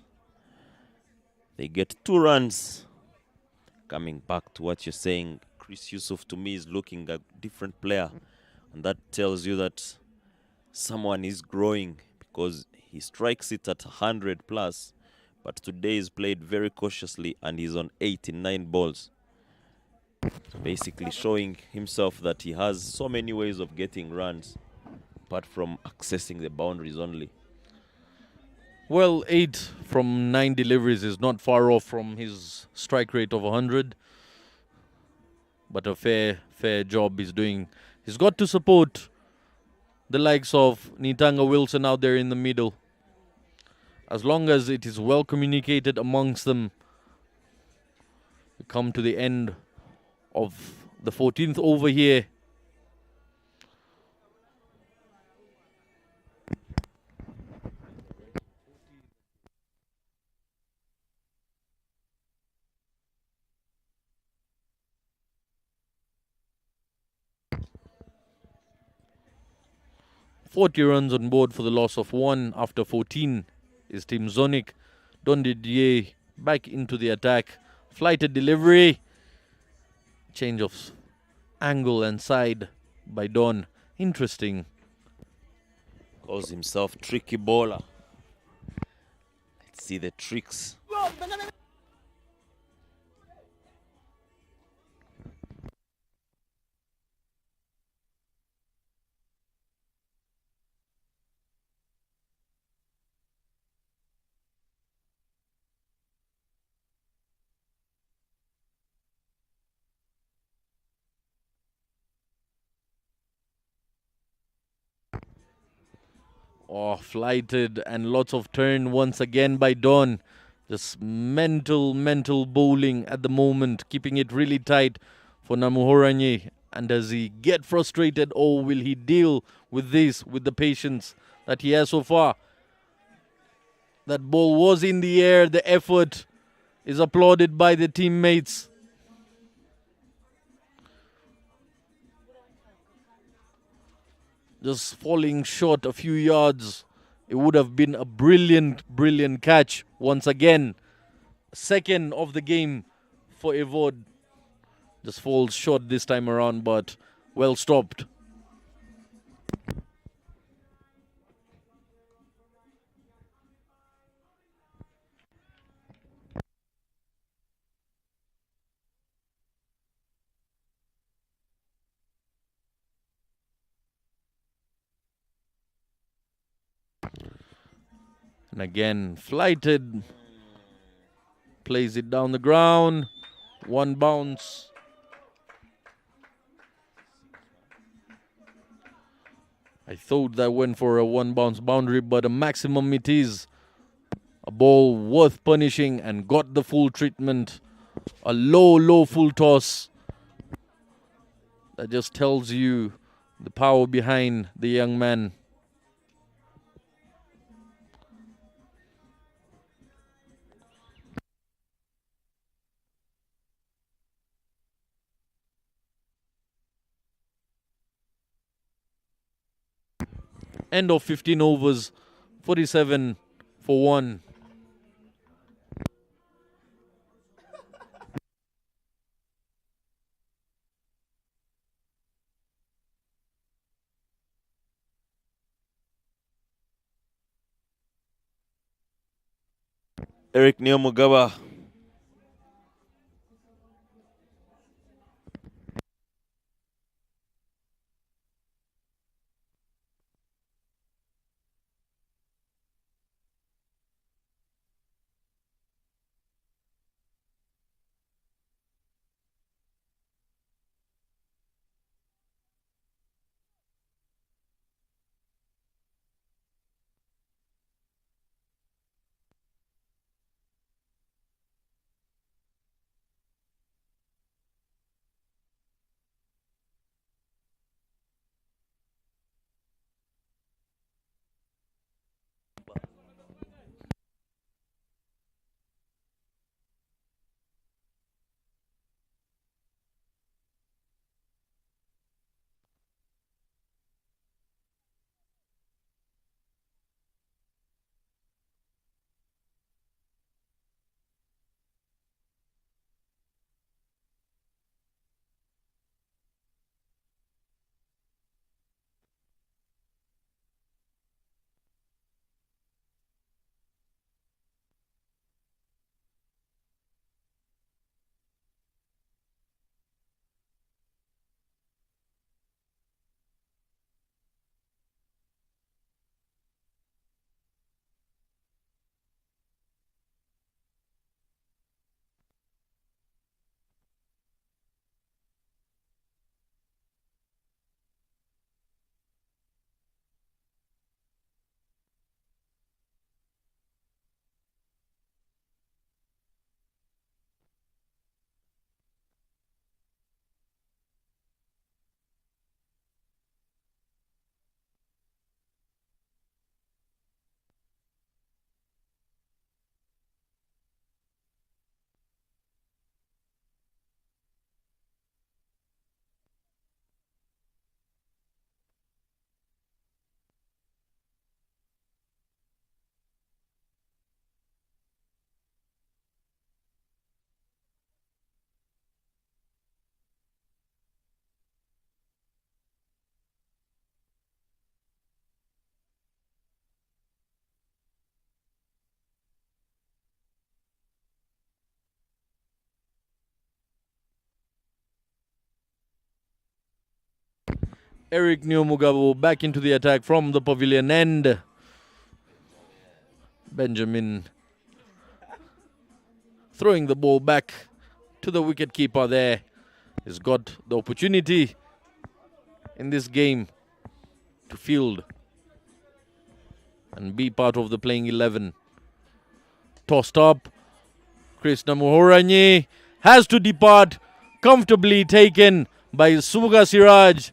They get 2 runs. Coming back to what you're saying, Chris Yusuf to me is looking a different player, and that tells you that someone is growing, because he strikes it at 100 plus, but today he's played very cautiously and he's on 89 balls. Basically showing himself that he has so many ways of getting runs, apart from accessing the boundaries only. Well, 8 from 9 deliveries is not far off from his strike rate of 100. But a fair job he's doing. He's got to support the likes of Nitanga Wilson out there in the middle. As long as it is well communicated amongst them, we come to the end of the 14th over here. "40 runs on board for the loss of 1 after 14 is Team Zonic. Don Didier back into the attack. Flighted delivery. Change of angle and side by Don. Interesting. Calls himself tricky bowler. Let's see the tricks. Oh, flighted and lots of turn once again by Don. Just mental bowling at the moment, keeping it really tight for Namuhoranye. And does he get frustrated, or will he deal with this with the patience that he has so far? That ball was in the air. The effort is applauded by the teammates. Just falling short a few yards. It would have been a brilliant catch once again. Second of the game for Evod. Just falls short this time around, but well stopped. And again, flighted. Plays it down the ground. 1 bounce. I thought that went for a 1 bounce boundary, but a maximum it is A ball worth punishing and got the full treatment. A low full toss. That just tells you the power behind the young man. End of 15 overs, 47 for 1. Eric Neomugaba. Eric Neomugabo back into the attack from the pavilion end. Benjamin throwing the ball back to the wicketkeeper there. He's got the opportunity in this game to field and be part of the playing 11. Tossed up. Krishna Muhoranyi has to depart. Comfortably taken by Suga Siraj.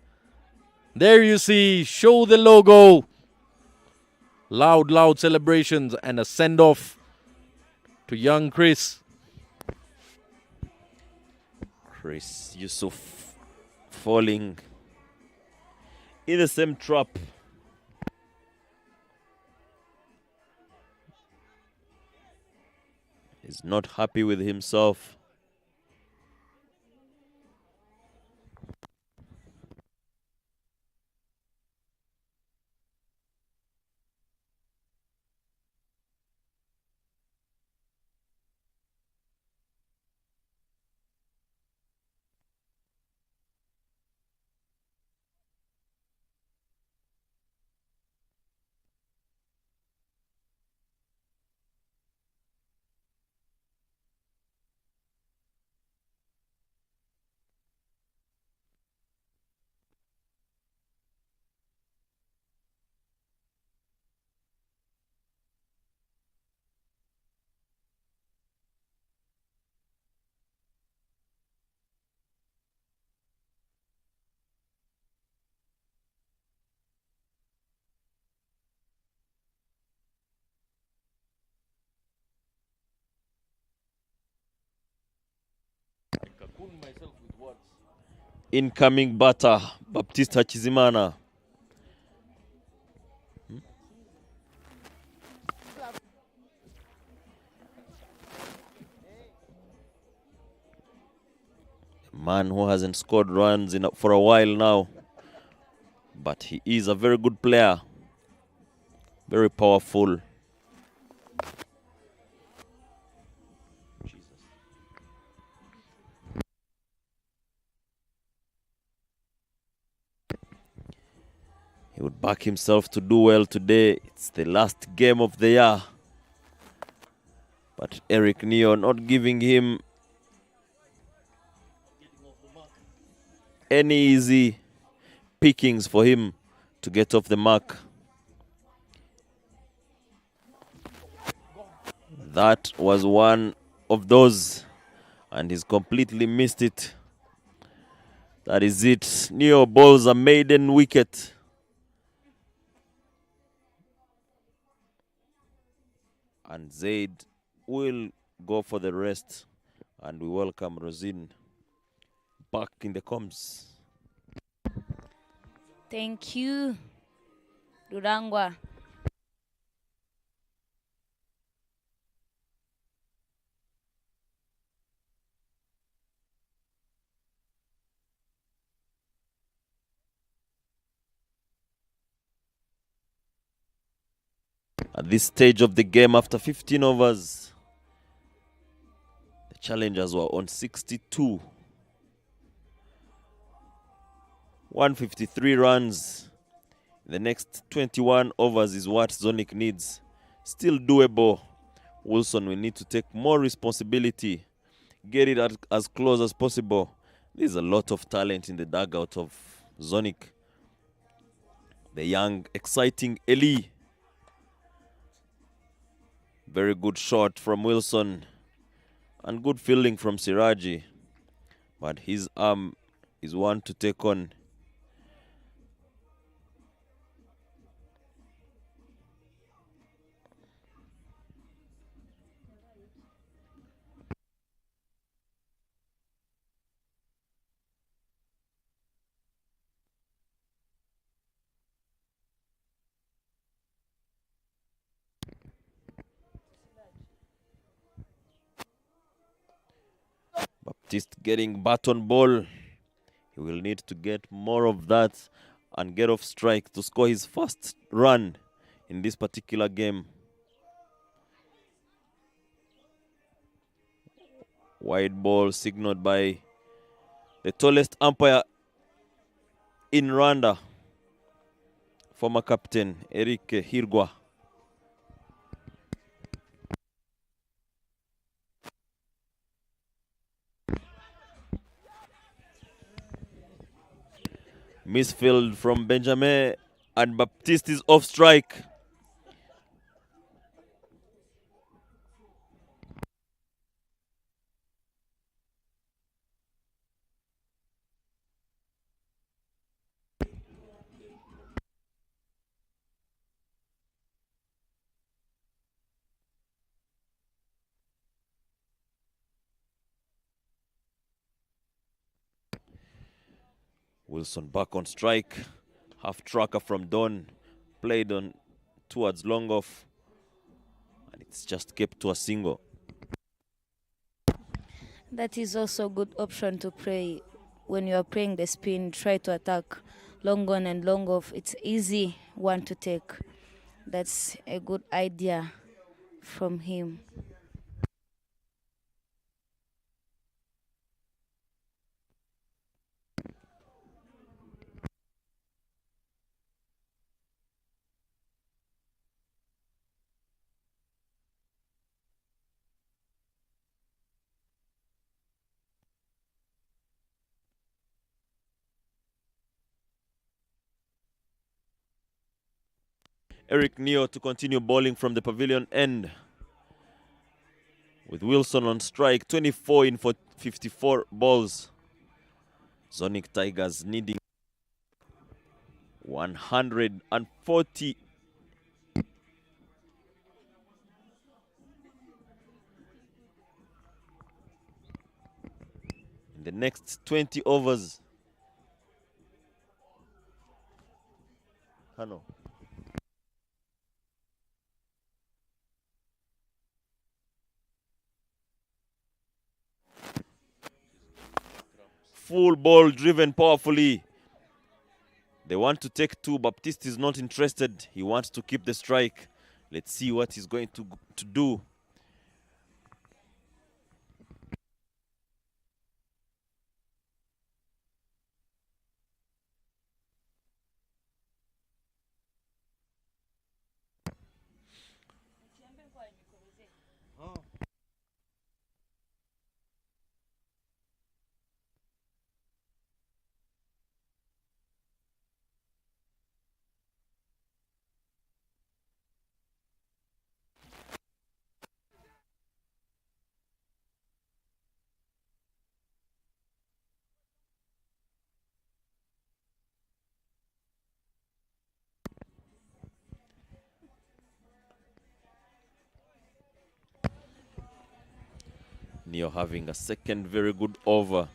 There you see, show the logo. Loud celebrations and a send-off to young Chris. Chris Yusuf falling in the same trap. He's not happy with himself. Incoming batter, Baptista Chizimana. Man who hasn't scored runs for a while now, but he is a very good player, very powerful. He would back himself to do well today. It's the last game of the year, but Eric Neo not giving him any easy pickings for him to get off the mark. That was one of those, and he's completely missed it. That is it. Neo bowls a maiden wicket. And Zaid will go for the rest, and we welcome Rosine back in the comms. Thank you, Durangwa. At this stage of the game, after 15 overs, the challengers were on 62. 153 runs. The next 21 overs is what Zonic needs. Still doable. Wilson will need to take more responsibility. Get it as close as possible. There's a lot of talent in the dugout of Zonic. The young, exciting Eli. Very good shot from Wilson. And good fielding from Siraji. But his arm is one to take on. Baptiste getting baton ball. He will need to get more of that and get off strike to score his first run in this particular game. Wide ball signaled by the tallest umpire in Rwanda, former captain Eric Hirgwa. Misfield from Benjamin, and Baptiste is off strike. Wilson back on strike. Half tracker from Don. Played on towards long off. And it's just kept to a single. That is also a good option to play. When you are playing the spin, try to attack long on and long off. It's easy one to take. That's a good idea from him. Eric Neo to continue bowling from the pavilion end. With Wilson on strike, 24 in for 54 balls. Zonic Tigers needing 140. in the next 20 overs. Kano. Full ball driven powerfully. They want to take two. Baptiste is not interested. He wants to keep the strike. Let's see what he's going to do. Neo having a second very good over.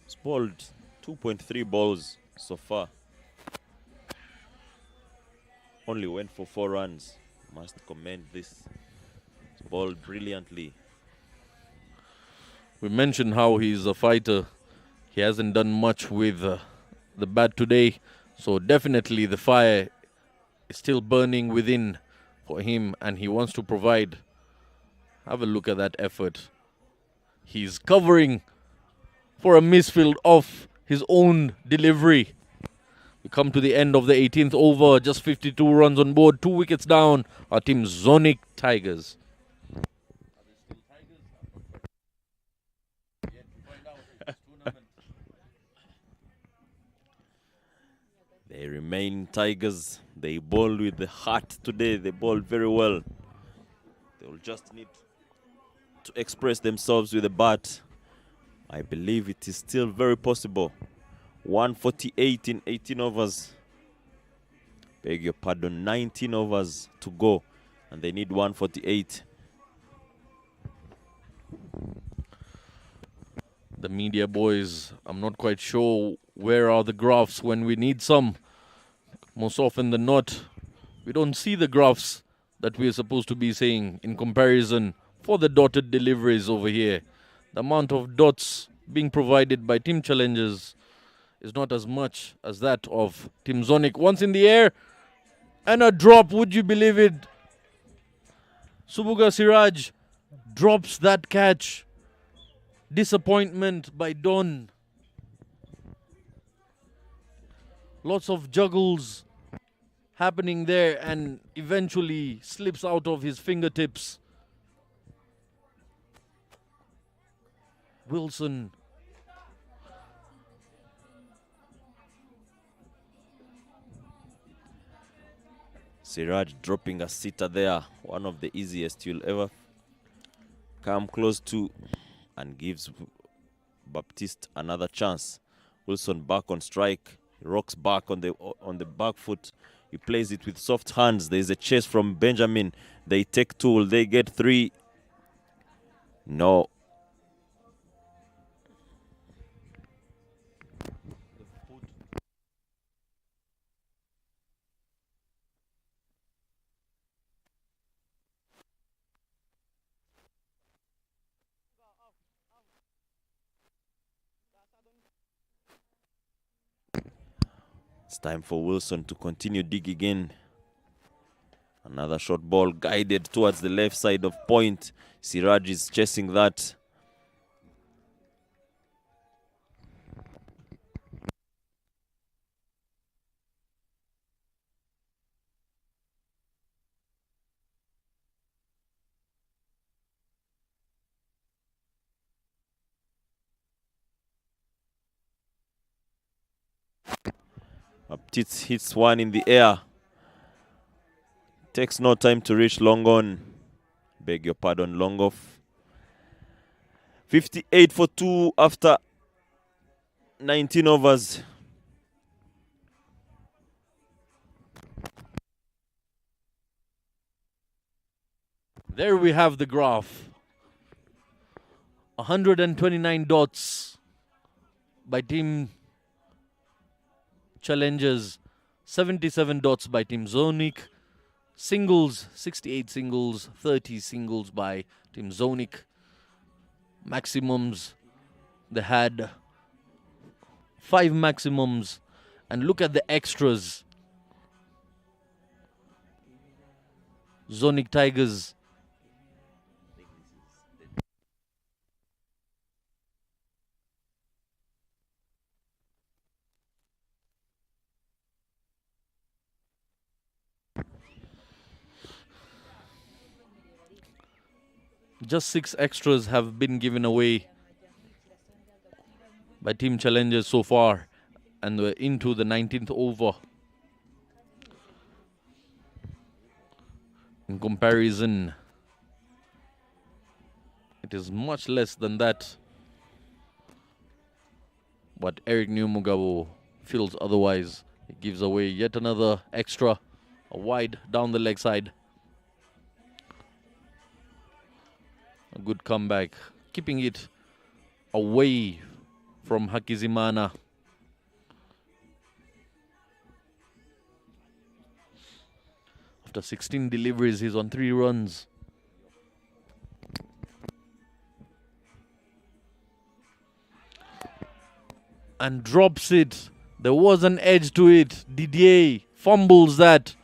He's bowled 2.3 balls so far. Only went for 4 runs. Must commend this. He's bowled brilliantly. We mentioned how he's a fighter. He hasn't done much with the bat today. So definitely the fire is still burning within for him and he wants to provide. Have a look at that effort. He's covering for a misfield off his own delivery. We come to the end of the 18th over. Just 52 runs on board. 2 wickets down. Our team Zonic Tigers. They remain Tigers. They bowled with the heart today. They bowled very well. They will just need to express themselves with the bat. I believe it is still very possible. 148 in 18 overs. Beg your pardon, 19 overs to go. And they need 148. The media boys, I'm not quite sure where are the graphs when we need some. Most often than not, we don't see the graphs that we're supposed to be saying in comparison for the dotted deliveries over here. The amount of dots being provided by Team Challengers is not as much as that of Team Zonic. Once in the air and a drop, would you believe it? Subuga Siraj drops that catch. Disappointment by Don. Lots of juggles happening there and eventually slips out of his fingertips. Wilson. Siraj dropping a sitter there. One of the easiest you'll ever come close to, and gives Baptiste another chance. Wilson back on strike. He rocks back on the back foot. He plays it with soft hands. There is a chase from Benjamin. They take 2. Will they get 3? No. It's time for Wilson to continue digging in. Another short ball guided towards the left side of point. Siraj is chasing that. Baptiste hits one in the air. Takes no time to reach long on. Beg your pardon, long off. 58 for 2 after 19 overs. There we have the graph. 129 dots by Team Challengers, 77 dots by Team Zonic. Singles, 68 singles, 30 singles by Team Zonic. Maximums, they had 5 maximums. And look at the extras. Zonic Tigers, just 6 extras have been given away by Team Challengers so far, and we're into the 19th over. In comparison, it is much less than that, but Eric Numugabo feels otherwise. He gives away yet another extra, a wide down the leg side. A good comeback, keeping it away from Hakizimana. After 16 deliveries, he's on 3 runs. And drops it. There was an edge to it. Didier fumbles that.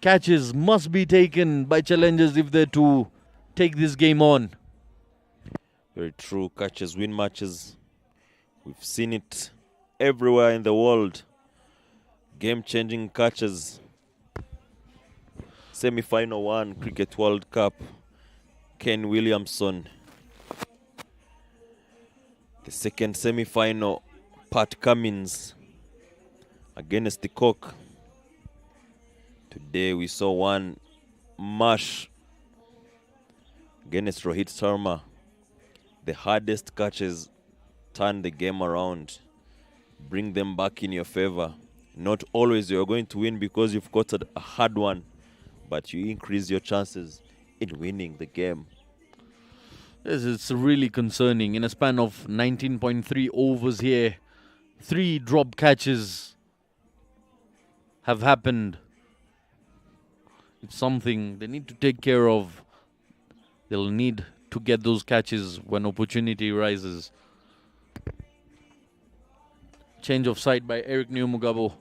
Catches must be taken by challengers if they're to take this game on. Very true. Catches win matches. We've seen it everywhere in the world. Game-changing catches. Semi-final 1 Cricket World Cup. Ken Williamson. The second semi-final, Pat Cummins against the Cock. Today we saw one mash against Rohit Sharma. The hardest catches turn the game around, bring them back in your favor. Not always you're going to win because you've got a hard one, but you increase your chances in winning the game. Yes, it's really concerning. In a span of 19.3 overs here, 3 drop catches have happened. It's something they need to take care of. They'll need to get those catches when opportunity rises. Change of side by Eric Numugabo.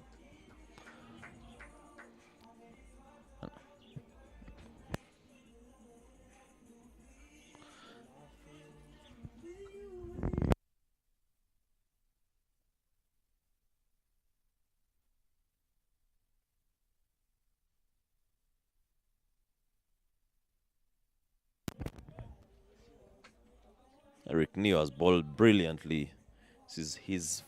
Eric Neo has bowled brilliantly. This is his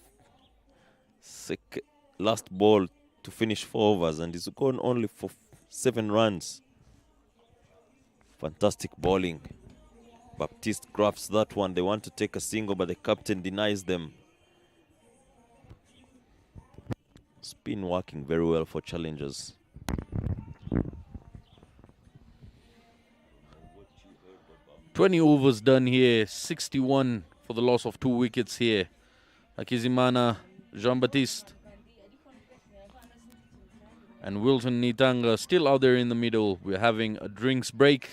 last ball to finish 4 overs, and he's gone only for 7 runs. Fantastic bowling. Baptiste grabs that one. They want to take a single, but the captain denies them. Spin working very well for challengers. "20 overs done here, 61 for the loss of 2 wickets here. Hakizimana, Jean-Baptiste, and Wilton Nitanga still out there in the middle. We're having a drinks break.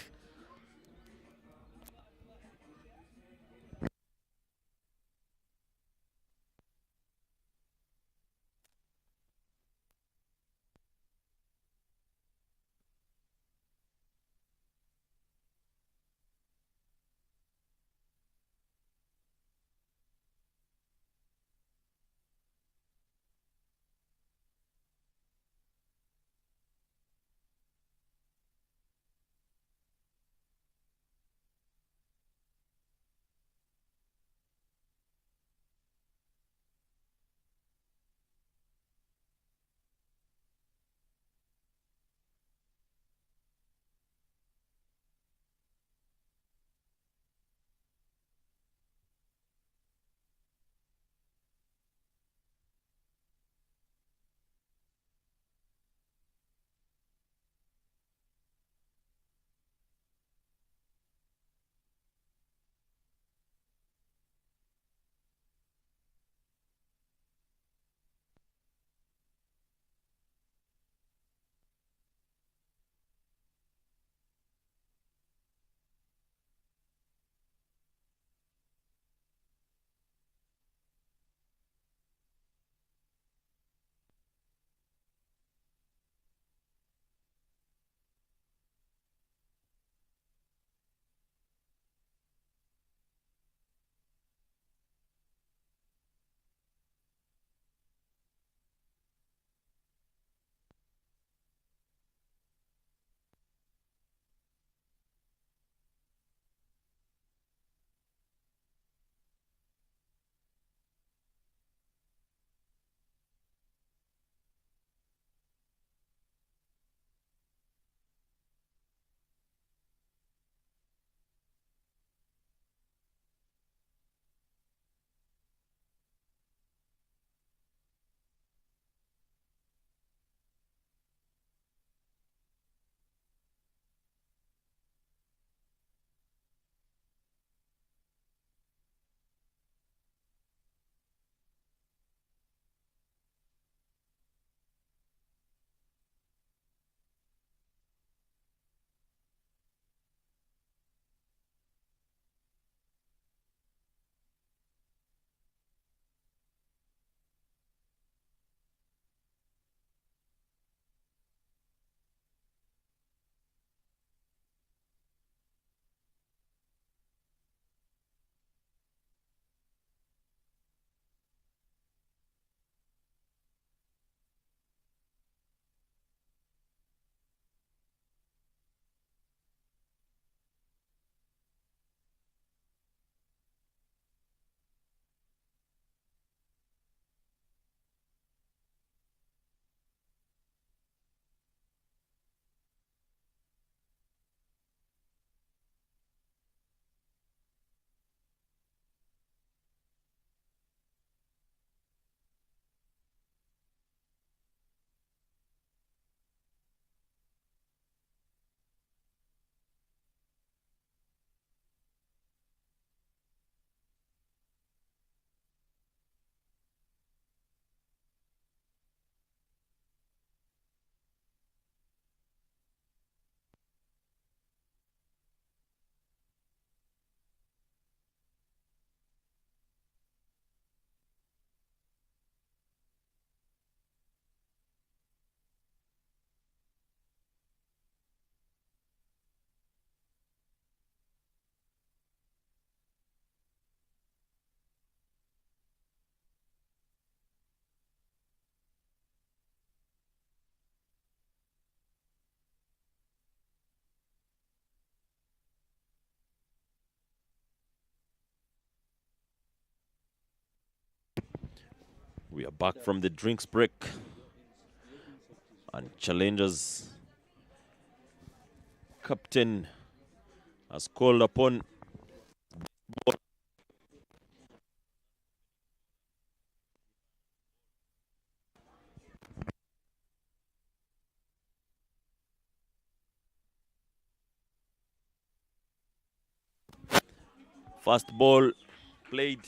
We are back from the drinks break. And challengers captain has called upon first ball played.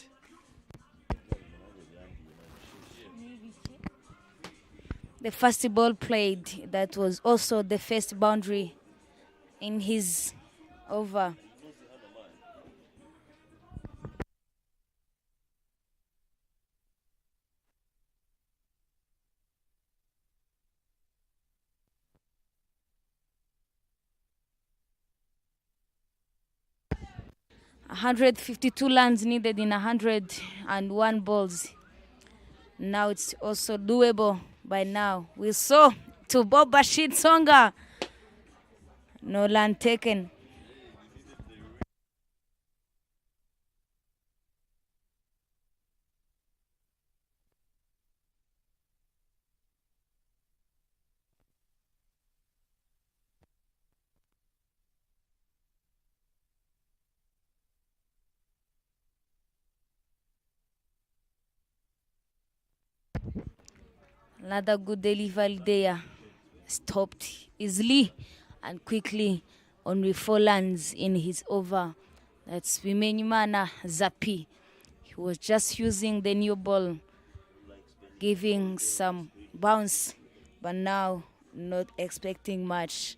The first ball played, that was also the first boundary in his over. $152 runs needed in 101 balls. Now it's also doable by now. We saw to Bob Bashir Tsonga. No land taken. Another good delivery there. Stopped easily and quickly on 4 lands in his over. That's Bimenyimana Zapi. He was just using the new ball, giving some bounce, but now not expecting much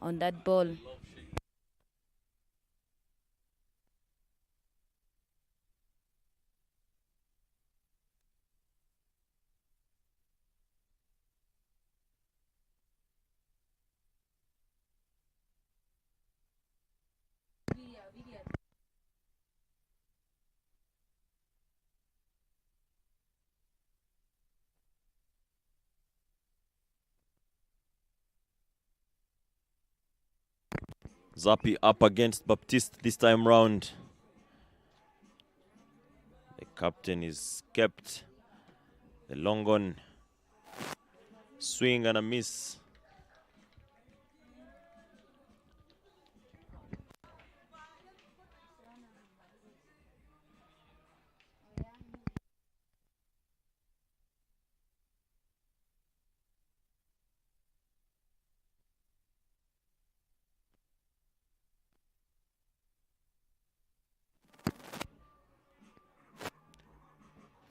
on that ball. Zapi up against Baptiste this time round. The captain is kept. The long on swing and a miss.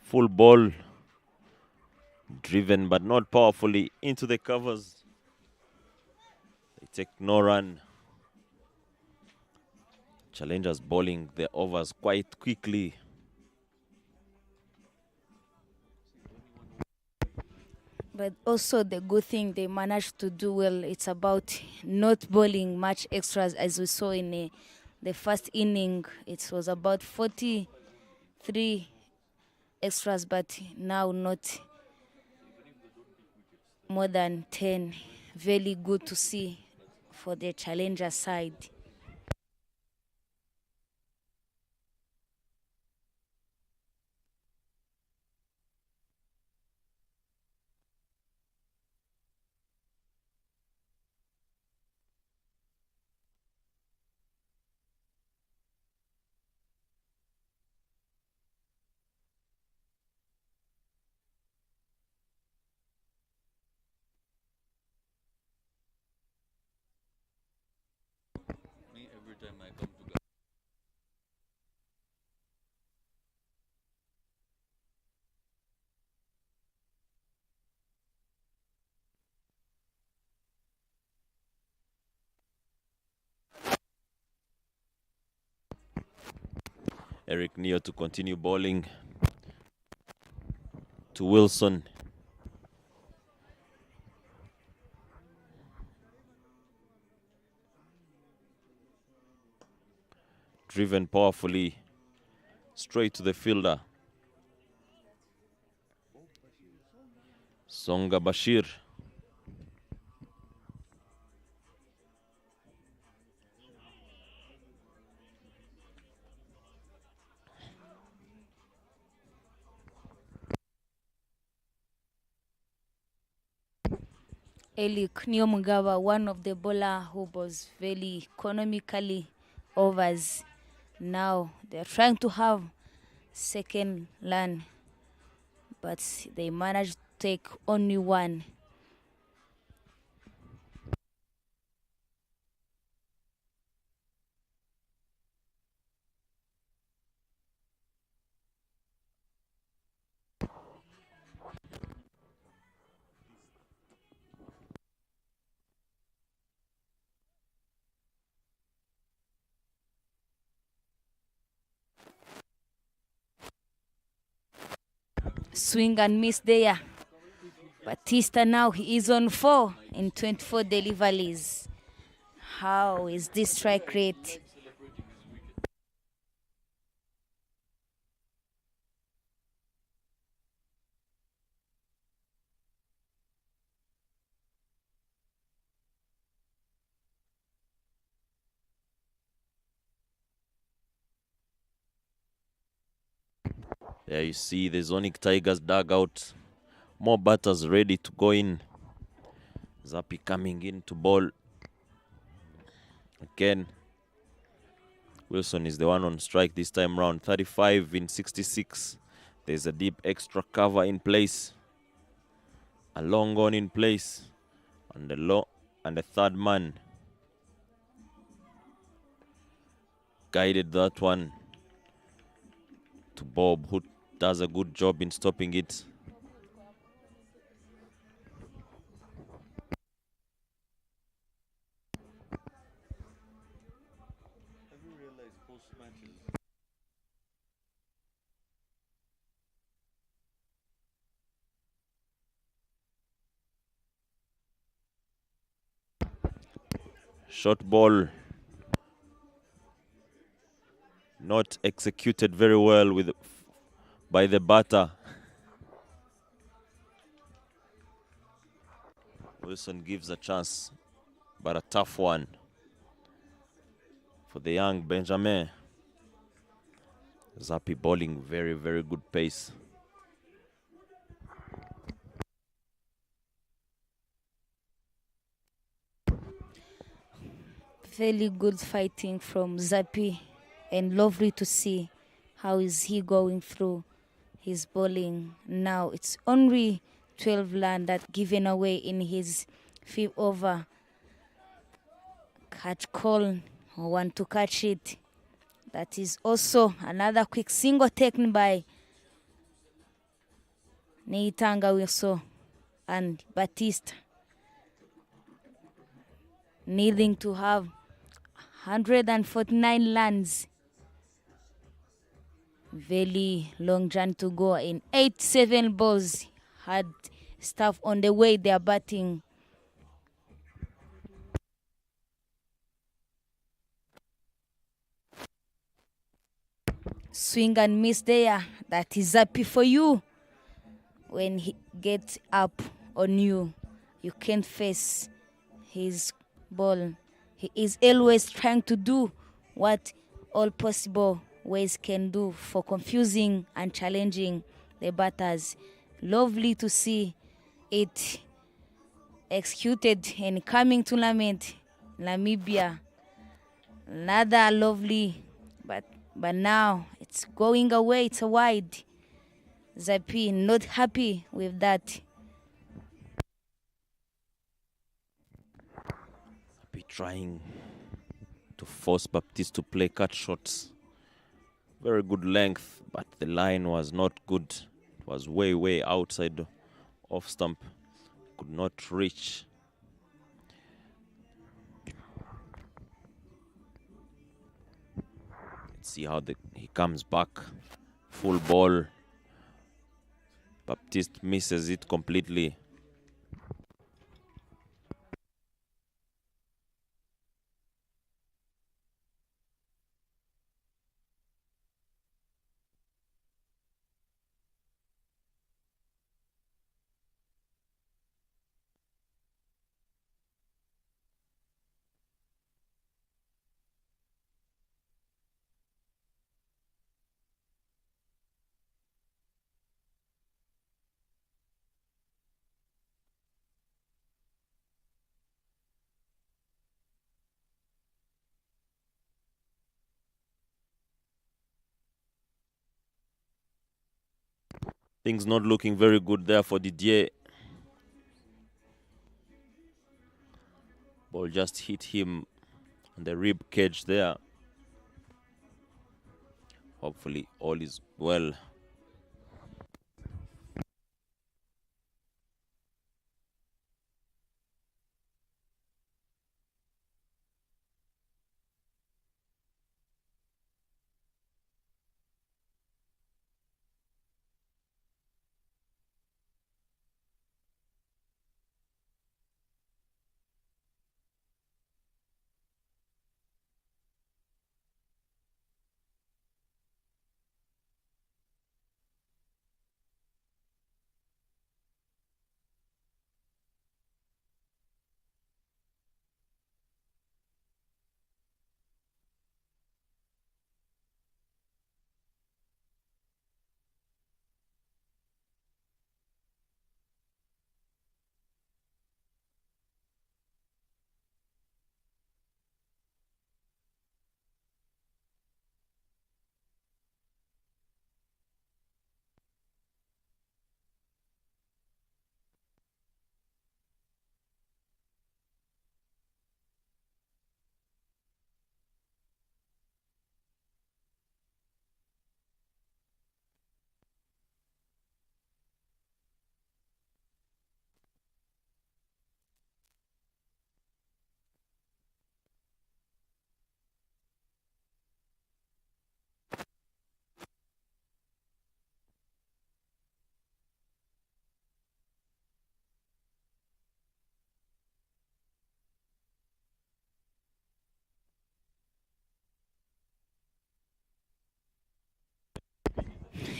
Full ball, driven but not powerfully into the covers. They take no run. Challengers bowling the overs quite quickly. But also the good thing they managed to do well, it's about not bowling much extras as we saw in the first inning. It was about 43 extras, but now not more than 10. Very good to see for the challenger side. Every time I come to Eric Neo to continue bowling to Wilson. Driven powerfully straight to the fielder. Songa Bashir. Eli Kniomugawa, one of the bowler who was very economically overs. Now they're trying to have second land, but they managed to take only one. Swing and miss there. Batista now he is on 4 in 24 deliveries. How is this strike rate? There you see the Zonic Tigers dugout. More batters ready to go in. Zappi coming in to bowl. Again, Wilson is the one on strike this time round. 35 in 66. There's a deep extra cover in place. A long on in place. And the third man guided that one to Bob, who does a good job in stopping it. Short ball not executed very well by the batter. Wilson gives a chance, but a tough one for the young Benjamin. Zappi bowling very, very good pace. Very good fighting from Zappi, and lovely to see how is he going through his bowling. Now it's only 12 land that given away in his 5th over. Catch call, want to catch it. That is also another quick single taken by Neitanga Wilson and Batista, needing to have 149 lands. Very long journey to go in 8-7 balls. Had stuff on the way they are batting. Swing and miss there. That is happy for you. When he gets up on you, you can't face his ball. He is always trying to do what all possible ways can do for confusing and challenging the batters. Lovely to see it executed in coming tournament, Namibia. Another lovely, but now it's going away. It's a wide. Zappi not happy with that. Be trying to force Baptiste to play cut shots. Very good length, but the line was not good. It was way, way outside off stump. Could not reach. Let's see how he comes back. Full ball. Baptiste misses it completely. Things not looking very good there for Didier. Ball just hit him on the rib cage there. Hopefully all is well.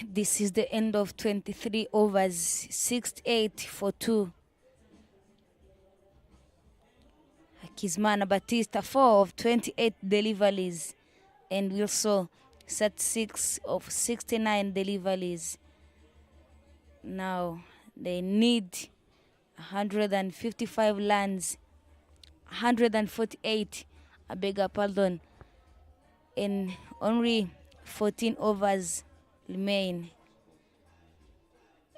This is the end of 23 overs, 68 for 2. Kizmana Batista 4 of 28 deliveries, and Wilson set 6 of 69 deliveries. Now they need 155 lands, 148, I beg your pardon, and only 14 overs remain.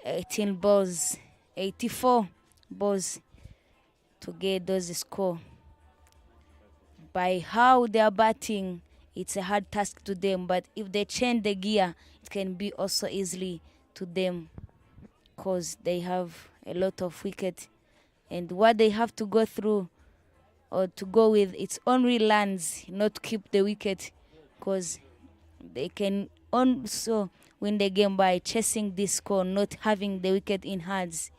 18 balls, 84 balls to get those score. By how they are batting, it's a hard task to them, but if they change the gear, it can be also easily to them, because they have a lot of wicket, and what they have to go through or to go with, it's only lands, not to keep the wicket, because they can also win the game by chasing this score, not having the wicket in hands.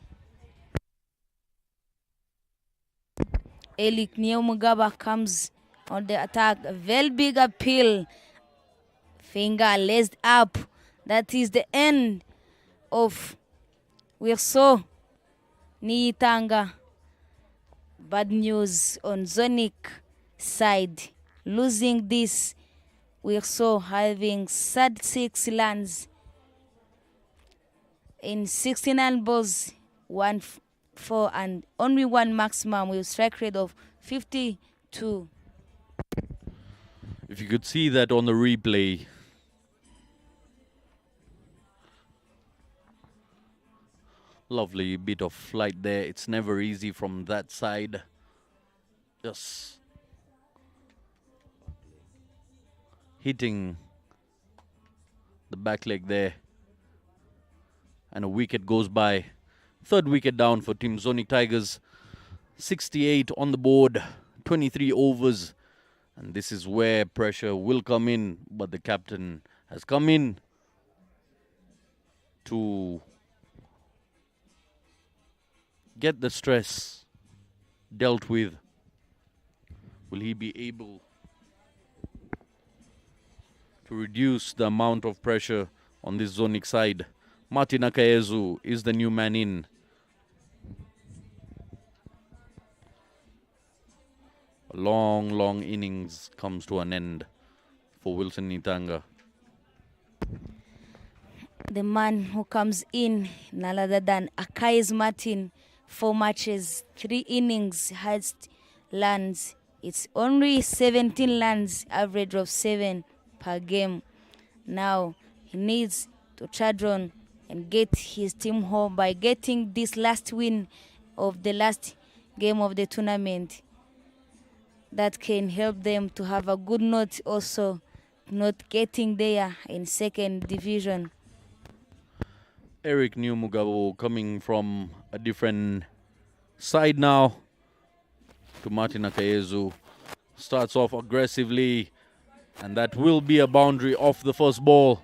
Elik Neomugaba comes on the attack. A very big appeal. Finger laced up. That is the end of Wilson Niitanga. Bad news on Zonic side. Losing this, Wilson having 36 runs in 69 balls, 1-4, and only one maximum with strike rate of 52. If you could see that on the replay, lovely bit of flight there. It's never easy from that side. Just hitting the back leg there. And a wicket goes by. Third wicket down for Team Zonic Tigers. 68 on the board, 23 overs. And this is where pressure will come in. But the captain has come in to get the stress dealt with. Will he be able to reduce the amount of pressure on this Zonic side? Martin Akayezu is the new man in. A long innings comes to an end for Wilson Nitanga. The man who comes in, none other than Akais Martin, 4 matches, 3 innings, highest runs. It's only 17 runs, average of 7 per game. Now he needs to charge on and get his team home by getting this last win of the last game of the tournament. That can help them to have a good note, also not getting there in second division. Eric Nyumugabo coming from a different side now to Martin Akayezu. Starts off aggressively, and that will be a boundary off the first ball.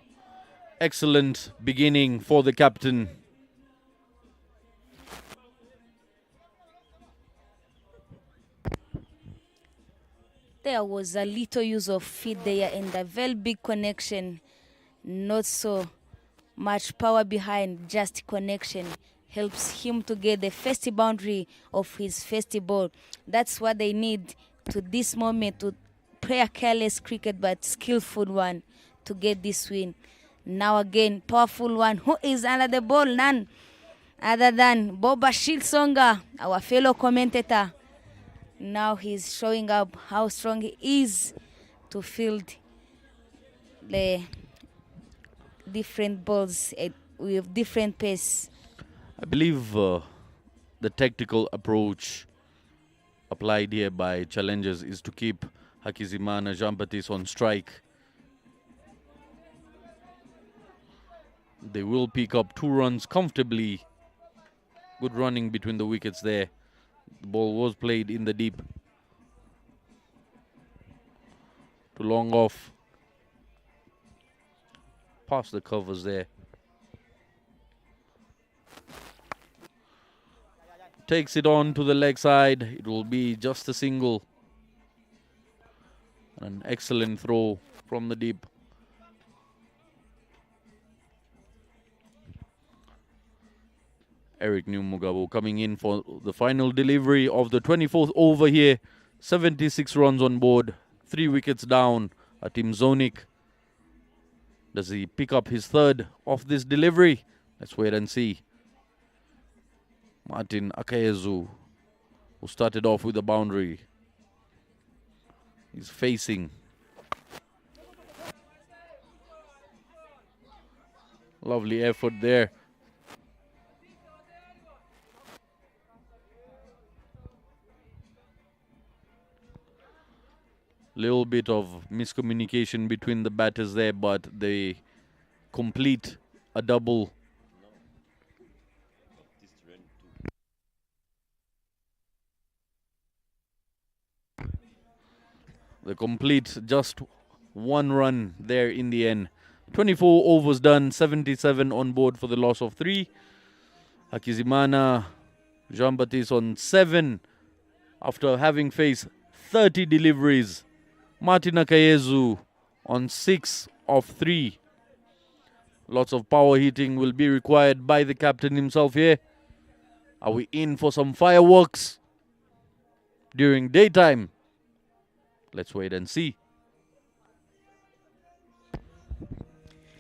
Excellent beginning for the captain. There was a little use of feet there and a very big connection. Not so much power behind, just connection helps him to get the first boundary of his first ball. That's what they need to this moment, to play a careless cricket but skillful one to get this win. Now again, powerful one. Who is under the ball? None other than Boba Shilsonga, our fellow commentator. Now he's showing up how strong he is to field the different balls with different pace. I believe the tactical approach applied here by challengers is to keep Hakizimana Jean-Baptiste on strike. They will pick up 2 runs comfortably. Good running between the wickets there. The ball was played in the deep. To long off. Past the covers there. Takes it on to the leg side. It will be just a single. An excellent throw from the deep. Eric Nyumugabo coming in for the final delivery of the 24th over here. 76 runs on board, 3 wickets down. Team Zonic. Does he pick up his third of this delivery? Let's wait and see. Martin Akayezu, who started off with a boundary, he's facing. Lovely effort there. Little bit of miscommunication between the batters there, but they complete a double. They complete just 1 run there in the end. 24 overs done, 77 on board for the loss of 3. Hakizimana Jean-Baptiste on 7 after having faced 30 deliveries. Martin Akayezu on 6 of 3. Lots of power hitting will be required by the captain himself here. Are we in for some fireworks during daytime? Let's wait and see.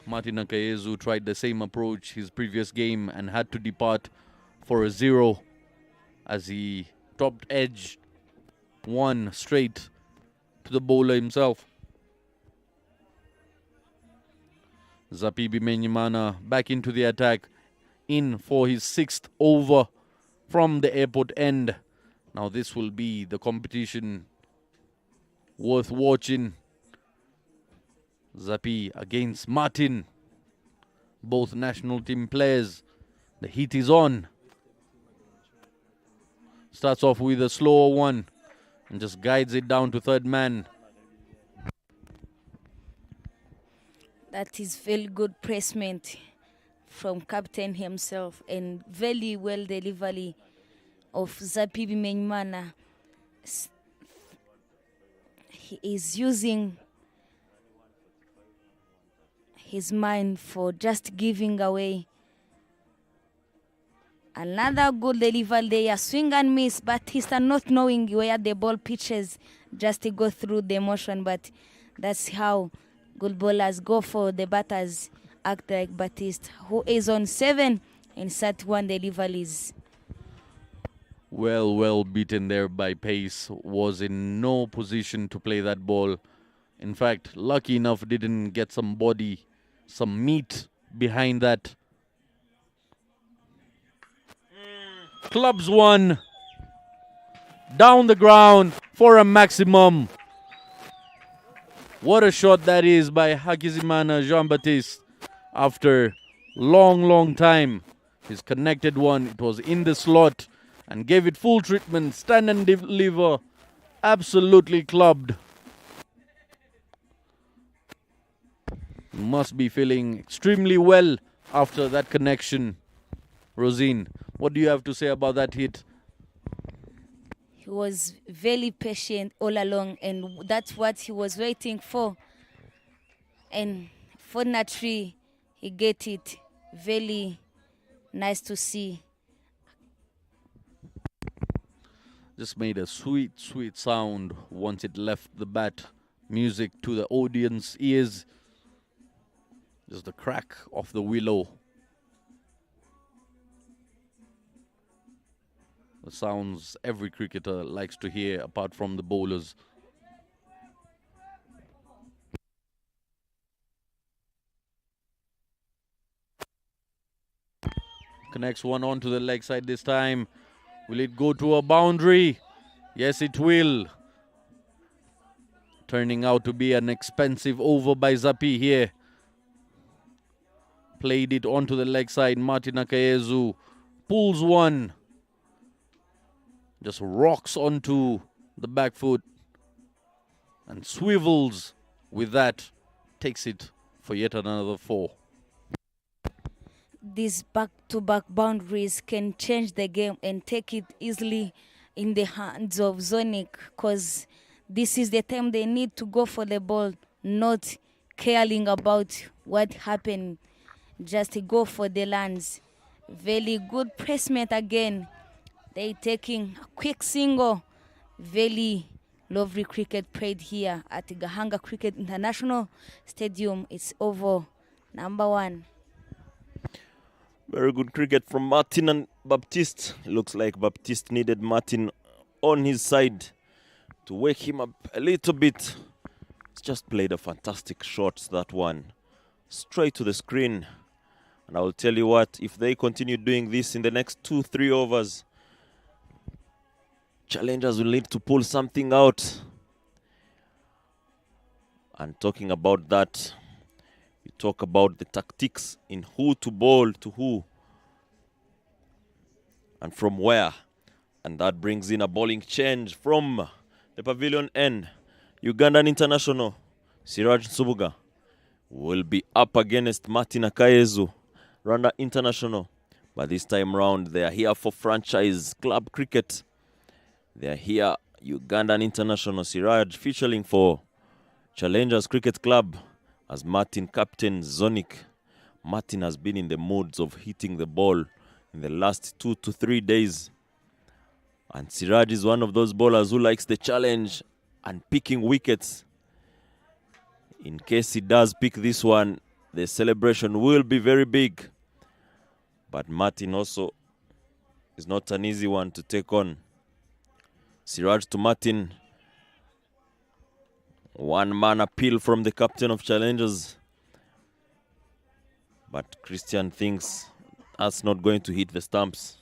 Martin Akayezu tried the same approach his previous game and had to depart for a 0 as he topped edge 1 straight to the bowler himself. Zapibi Menyimana back into the attack, in for his 6th over from the airport end. Now this will be the competition worth watching. Zapi against Martin, both national team players. The heat is on. Starts off with a slower one and just guides it down to third man. That is very good placement from captain himself and very well delivery of Zapibi Menyimana. He is using his mind for just giving away. Another good delivery there, swing and miss, but he's not knowing where the ball pitches, just to go through the motion. But that's how good bowlers go for the batters, act like Batiste, who is on 7 in such 1 deliveries. Well beaten there by pace. Was in no position to play that ball. In fact, lucky enough didn't get some body, some meat behind that. Clubs one. Down the ground for a maximum. What a shot that is by Hakizimana Jean-Baptiste. After long time, he's connected one. It was in the slot and gave it full treatment. Stand and deliver. Absolutely clubbed. Must be feeling extremely well after that connection. Rosine, what do you have to say about that hit? He was very patient all along, and that's what he was waiting for. And fortunately, he get it. Very nice to see. Just made a sweet sound once it left the bat. Music to the audience ears. Just the crack of the willow. The sounds every cricketer likes to hear apart from the bowlers. Connects one onto the leg side this time. Will it go to a boundary? Yes, it will. Turning out to be an expensive over by Zappi here. Played it onto the leg side. Martin Akayezu pulls one. Just rocks onto the back foot and swivels with that. Takes it for yet another 4. These back-to-back boundaries can change the game and take it easily in the hands of Zonic, because this is the time they need to go for the ball, not caring about what happened. Just go for the lands. Very good placement again. They taking a quick single. Very lovely cricket played here at Gahanga Cricket International Stadium. It's over. Number 1. Very good cricket from Martin and Baptiste. It looks like Baptiste needed Martin on his side to wake him up a little bit. He's just played a fantastic shot, that one. Straight to the screen. And I will tell you what, if they continue doing this in the next 2-3 overs, challengers will need to pull something out. And talking about that, we talk about the tactics in who to bowl to who and from where. And that brings in a bowling change from the pavilion end. Ugandan international Siraj Subuga will be up against Martin Akayezu, Rwanda international. But this time round, they are here for franchise club cricket. They are here, Ugandan international Siraj featuring for Challengers Cricket Club as Martin captain Zonic. Martin has been in the moods of hitting the ball in the last 2 to 3 days. And Siraj is one of those bowlers who likes the challenge and picking wickets. In case he does pick this one, the celebration will be very big. But Martin also is not an easy one to take on. Siraj to Martin. One-man appeal from the captain of Challengers. But Christian thinks that's not going to hit the stumps.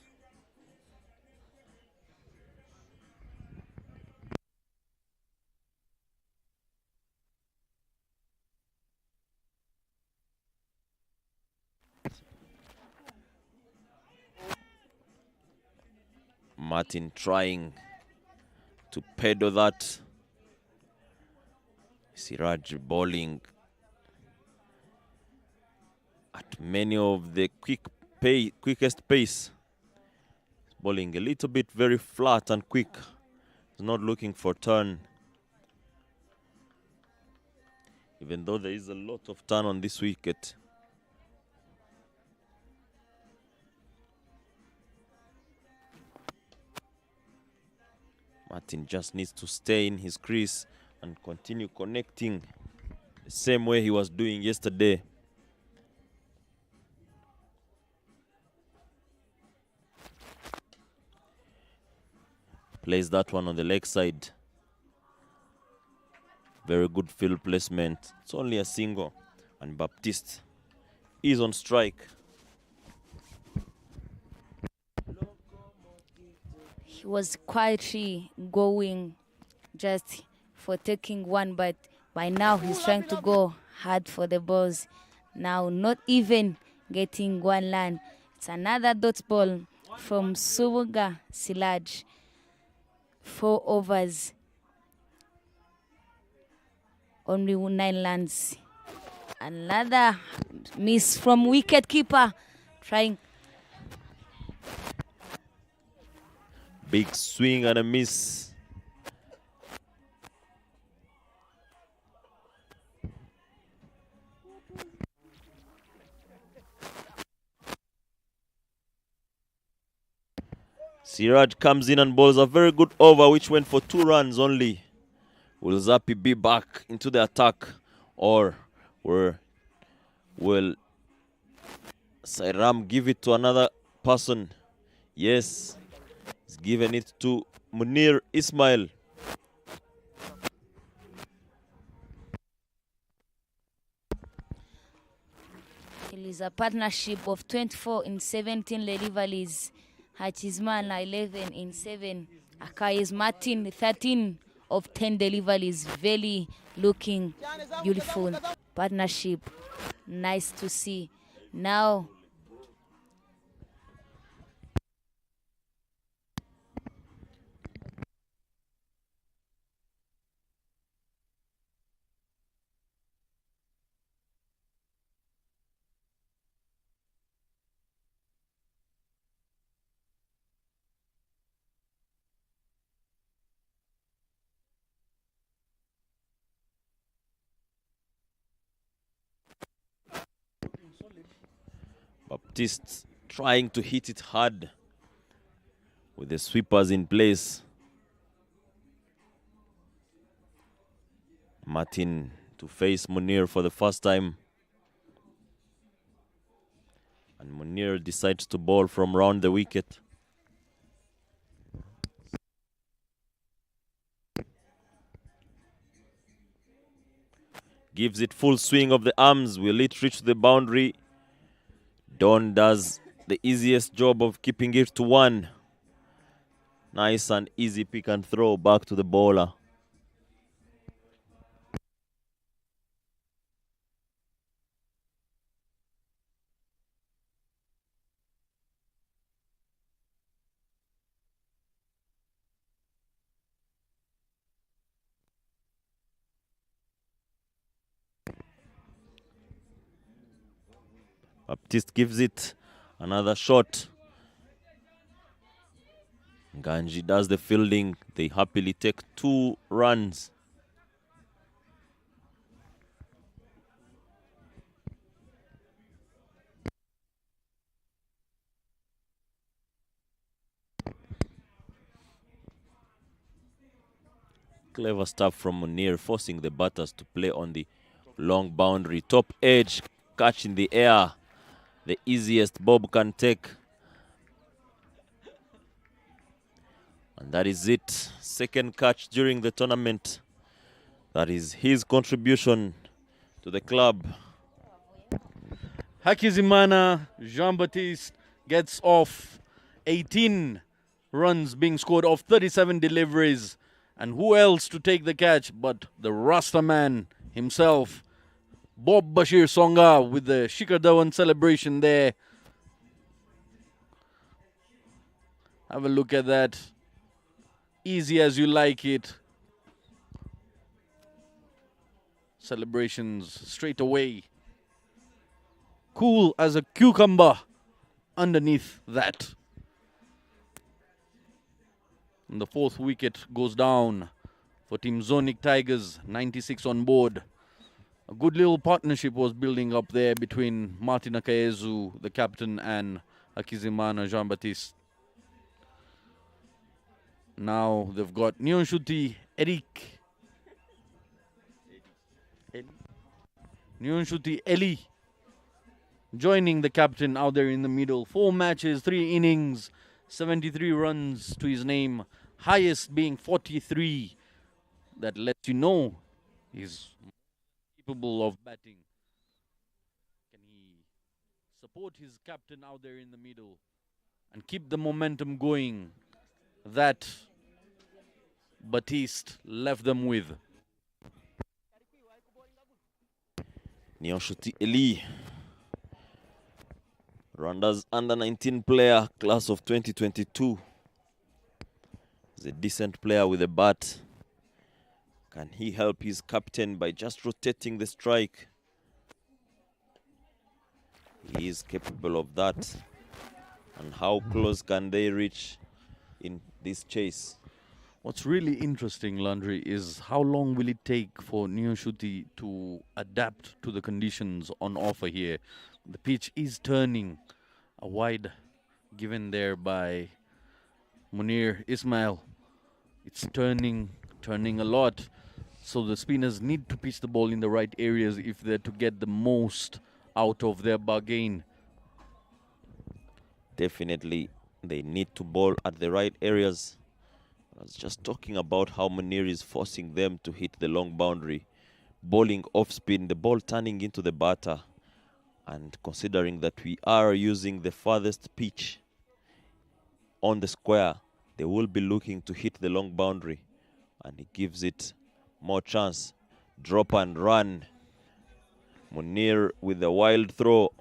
Martin trying to peddle that. Siraj bowling at many of the quickest pace. Bowling a little bit very flat and quick. He's not looking for turn. Even though there is a lot of turn on this wicket. Martin just needs to stay in his crease and continue connecting the same way he was doing yesterday. Plays that one on the leg side. Very good field placement. It's only a single. And Baptiste is on strike. he was quietly going just for taking one, but by now he's trying to go hard for the balls. Now not even getting one land. It's another dot ball from Subuga Silaj. 4 overs. Only 9 lands. Another miss from wicket keeper. Trying. Big swing and a miss. Siraj comes in and bowls a very good over, which went for 2 runs only. Will Zappi be back into the attack, or will Sairam give it to another person? Yes, he's given it to Munir Ismail. It is a partnership of 24 in 17 deliveries. Hachizmana 11 in 7. Akayes Martin 13 of 10 deliveries. Very looking beautiful partnership. Nice to see. Now Baptiste trying to hit it hard with the sweepers in place. Martin to face Munir for the first time. And Munir decides to bowl from round the wicket. Gives it full swing of the arms. Will it reach the boundary? Don does the easiest job of keeping it to 1. Nice and easy pick and throw back to the bowler. Baptiste gives it another shot. Ganji does the fielding. They happily take 2 runs. Clever stuff from Munir, forcing the batters to play on the long boundary. Top edge, catch in the air. The easiest Bob can take. And that is it. Second catch during the tournament. That is his contribution to the club. Hakizimana Jean-Baptiste gets off 18 runs being scored off 37 deliveries. And who else to take the catch but the Rasta man himself, Bob Bashir Songa, with the Shikhar Dhawan celebration there. Have a look at that. Easy as you like it. Celebrations straight away. Cool as a cucumber underneath that. And the 4th wicket goes down for Team Zonic Tigers, 96 on board. A good little partnership was building up there between Martin Akayezu, the captain, and Hakizimana Jean-Baptiste. Now they've got Nyonshuti Eric. Nyonshuti Eli joining the captain out there in the middle. 4 matches, 3 innings, 73 runs to his name. Highest being 43. That lets you know he's capable of batting. Can he support his captain out there in the middle and keep the momentum going? that Batiste left them with. Nyonshuti Eli, Rwanda's under-19 player, class of 2022. He's a decent player with a bat. Can he help his captain by just rotating the strike? He is capable of that. And how close can they reach in this chase? What's really interesting, Landry, is how long will it take for Nyonshuti to adapt to the conditions on offer here? The pitch is turning, a wide given there by Munir Ismail. It's turning a lot. So the spinners need to pitch the ball in the right areas if they're to get the most out of their bargain. Definitely, they need to bowl at the right areas. I was just talking about how Munir is forcing them to hit the long boundary. Bowling off spin, the ball turning into the batter. And considering that we are using the farthest pitch on the square, they will be looking to hit the long boundary. And it gives it more chance. Drop and run. Munir with a wild throw.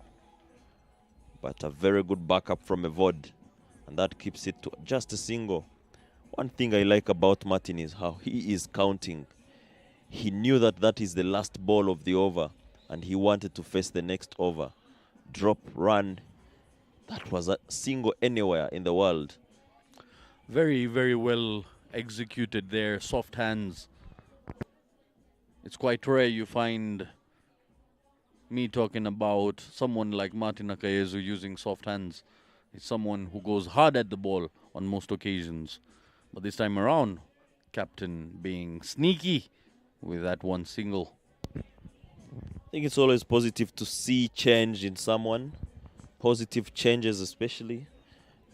But a very good backup from Evod. And that keeps it to just a single. One thing I like about Martin is how he is counting. He knew that that is the last ball of the over, and he wanted to face the next over. Drop, run. That was a single anywhere in the world. Very, very well executed there. Soft hands. It's quite rare you find me talking about someone like Martin Akayezu using soft hands. It's someone who goes hard at the ball on most occasions. But this time around, captain being sneaky with that one single. I think it's always positive to see change in someone. Positive changes especially.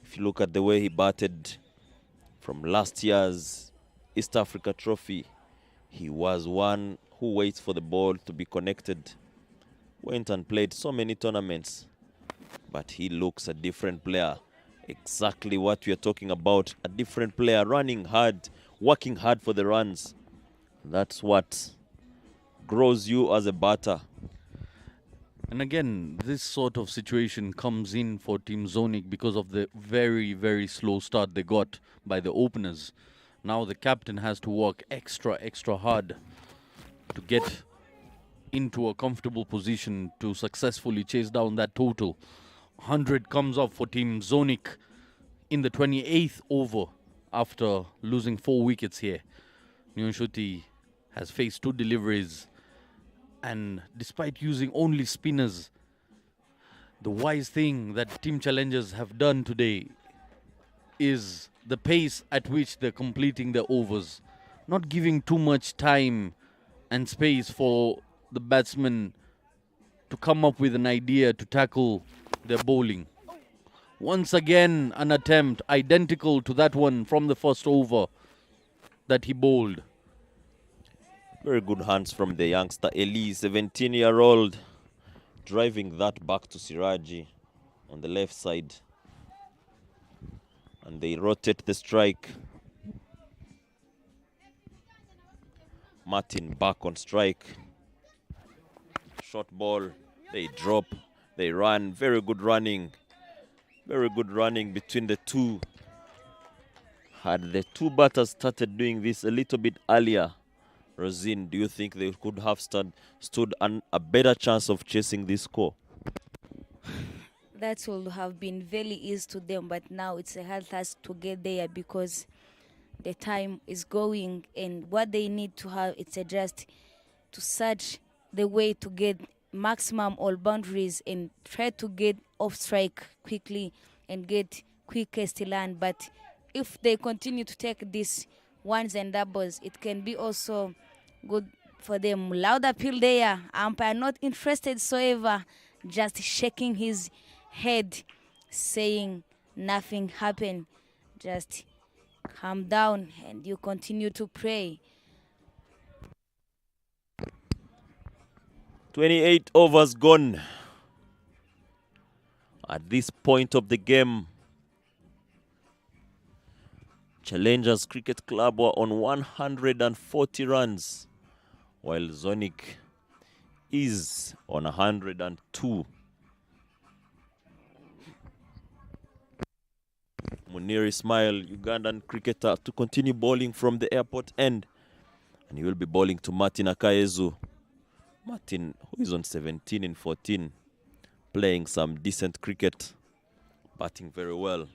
If you look at the way he batted from last year's East Africa Trophy, he was one who waits for the ball to be connected. Went and played so many tournaments, but he looks a different player. Exactly what we are talking about. A different player, running hard, working hard for the runs. That's what grows you as a batter. And again, this sort of situation comes in for Team Zonic because of the very, very slow start they got by the openers. Now the captain has to work extra hard to get into a comfortable position to successfully chase down that total. 100 comes up for Team Zonic in the 28th over after losing 4 wickets here. Nyonshuti has faced 2 deliveries, and despite using only spinners, the wise thing that Team Challengers have done today is the pace at which they're completing their overs, not giving too much time and space for the batsmen to come up with an idea to tackle their bowling. Once again, an attempt identical to that one from the first over that he bowled. Very good hands from the youngster Eli, 17-year-old, driving that back to Siraji on the left side. And they rotate the strike. Martin back on strike. Short ball, they drop, they run. Very good running. Very good running between the two. Had the two batters started doing this a little bit earlier, Rosine, do you think they could have stood a better chance of chasing this score? That would have been very easy to them, but now it's a hard task to get there because the time is going, and what they need to have it's just to search the way to get maximum all boundaries and try to get off strike quickly and get quickest land. But if they continue to take these ones and doubles, it can be also good for them. Loud appeal there. Umpire not interested whatsoever, just shaking his head, saying nothing happened. Just calm down and you continue to pray. 28 overs gone. At this point of the game, Challengers Cricket Club were on 140 runs, while Zonic is on 102. Munir Ismail, Ugandan cricketer, to continue bowling from the airport end. And he will be bowling to Martin Akayezu. Martin, who is on 17 in 14, playing some decent cricket, batting very well.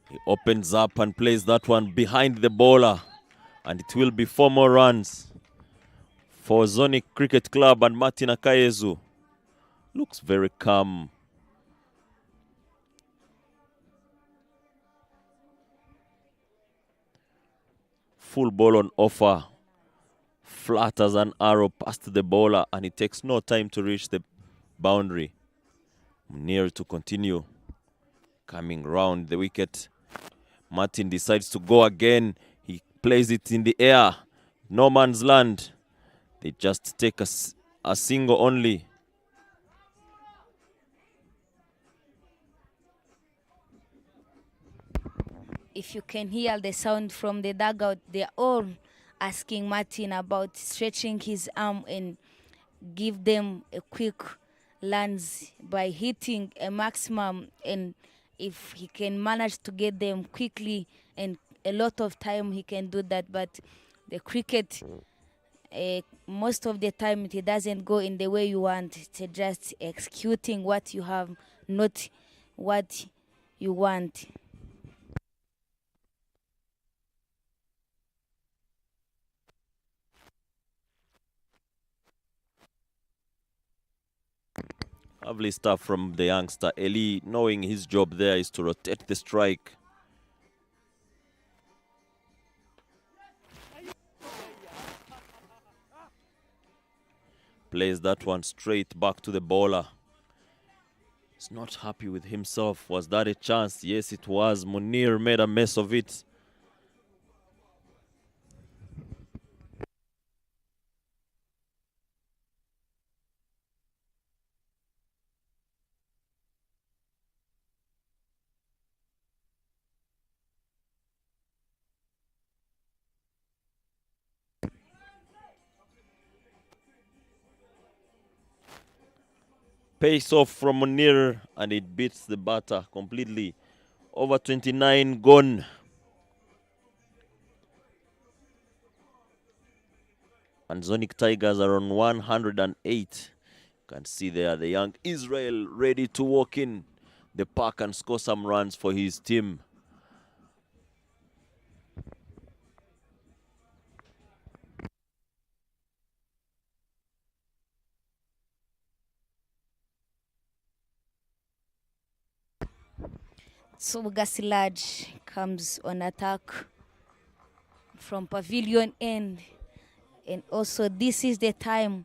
He opens up and plays that one behind the bowler. And it will be 4 more runs for Zonic Cricket Club and Martin Akayezu. Looks very calm. Full ball on offer. Flat as an arrow past the bowler, and it takes no time to reach the boundary. Munir to continue. Coming round the wicket. Martin decides to go again. He plays it in the air. No man's land. They just take a single only. If you can hear the sound from the dugout, they're all asking Martin about stretching his arm and give them a quick lands by hitting a maximum, and if he can manage to get them quickly and a lot of time, he can do that. But the cricket, most of the time it doesn't go in the way you want. It's just executing what you have, not what you want. Lovely stuff from the youngster Eli, knowing his job there is to rotate the strike. Plays that one straight back to the bowler. He's not happy with himself. Was that a chance? Yes, it was. Munir made a mess of it. Pace off from Munir, and it beats the batter completely. Over 29 gone. And Zonic Tigers are on 108. You can see there the young Israel ready to walk in the park and score some runs for his team. So Gasilaj comes on attack from pavilion end, and also this is the time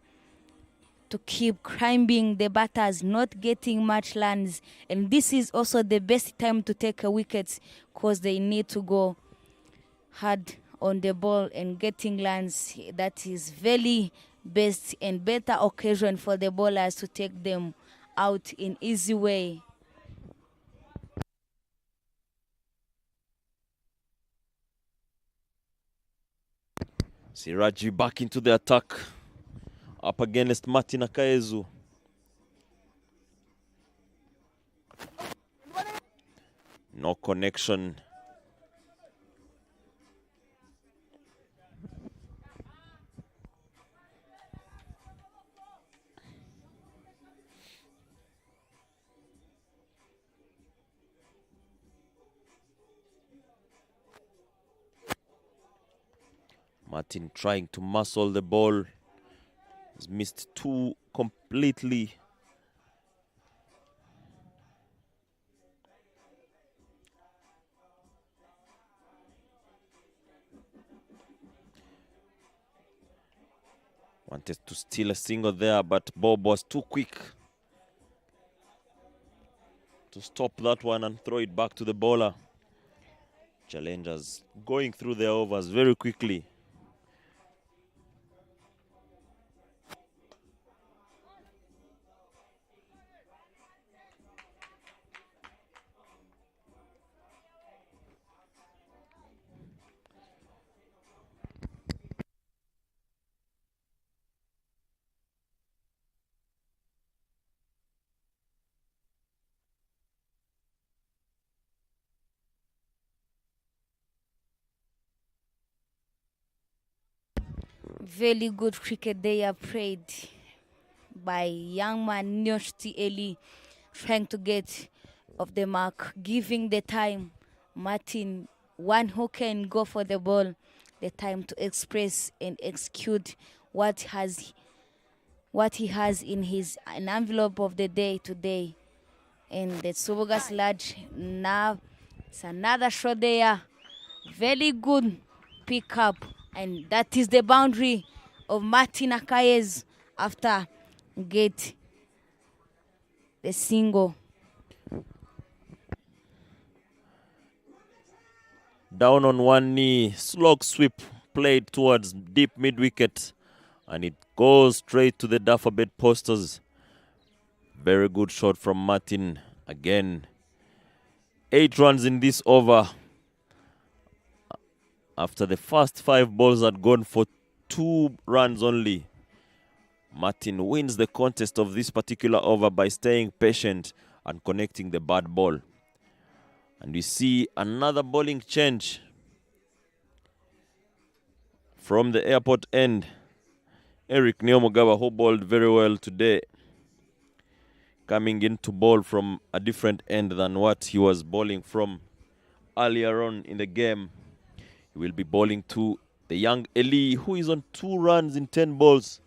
to keep climbing the batters, not getting much lands, and this is also the best time to take a wicket because they need to go hard on the ball and getting lands. That is very best and better occasion for the bowlers to take them out in easy way. Siraji back into the attack. Up against Martin Akayezu. No connection. Martin trying to muscle the ball. He's missed 2 completely. Wanted to steal a single there, but Bob was too quick to stop that one and throw it back to the bowler. Challengers going through their overs very quickly. Very good cricket they are played by young man Nyoshti Eli, trying to get off the mark, giving the time Martin, one who can go for the ball, the time to express and execute what he has in his an envelope of the day today. And the Subogas lad now, it's another shot there. Very good pick up, and that is the boundary of Martin Akayes after get the single. Down on one knee, slog sweep played towards deep mid-wicket, and it goes straight to the Dufferbed posters. Very good shot from Martin again. 8 runs in this over. After the first 5 balls had gone for 2 runs only, Martin wins the contest of this particular over by staying patient and connecting the bad ball. And we see another bowling change from the airport end. Eric Neomugaba, who bowled very well today, coming in to bowl from a different end than what he was bowling from earlier on in the game. He will be bowling to the young Eli, who is on 2 runs in 10 balls.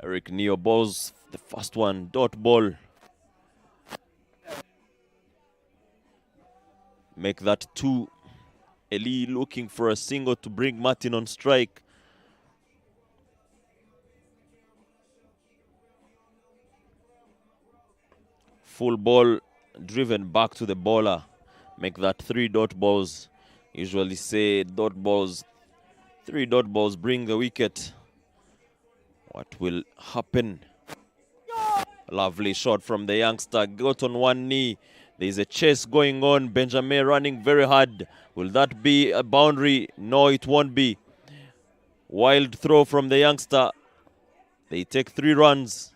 Eric Neo bowls the first one, dot ball. Make that 2. Eli looking for a single to bring Martin on strike. Full ball driven back to the bowler. Make that 3 dot balls. Usually say dot balls, 3 dot balls bring the wicket. What will happen? Lovely shot from the youngster. Got on one knee. There's a chase going on. Benjamin running very hard. Will that be a boundary? No, it won't be. Wild throw from the youngster. They take 3 runs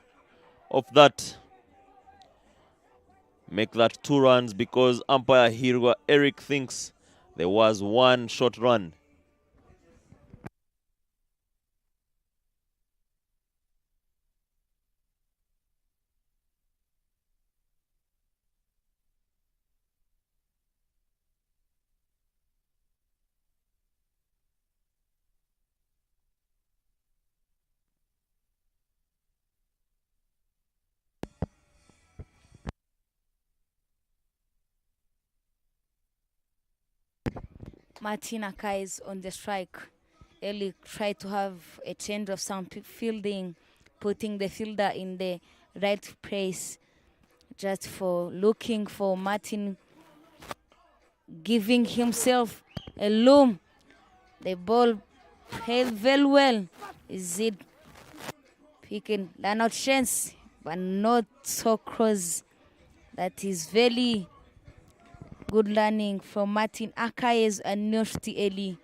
off that. Make that 2 runs because umpire Hirwa Eric thinks there was 1 short run. Martin Akayes on the strike. Eli tried to have a change of some fielding, putting the fielder in the right place, just for looking for Martin, giving himself a loom. The ball played very well. Is it picking? They're not chance, but not so close. That is very good learning from Martin Akayes and Nyoshti Eli.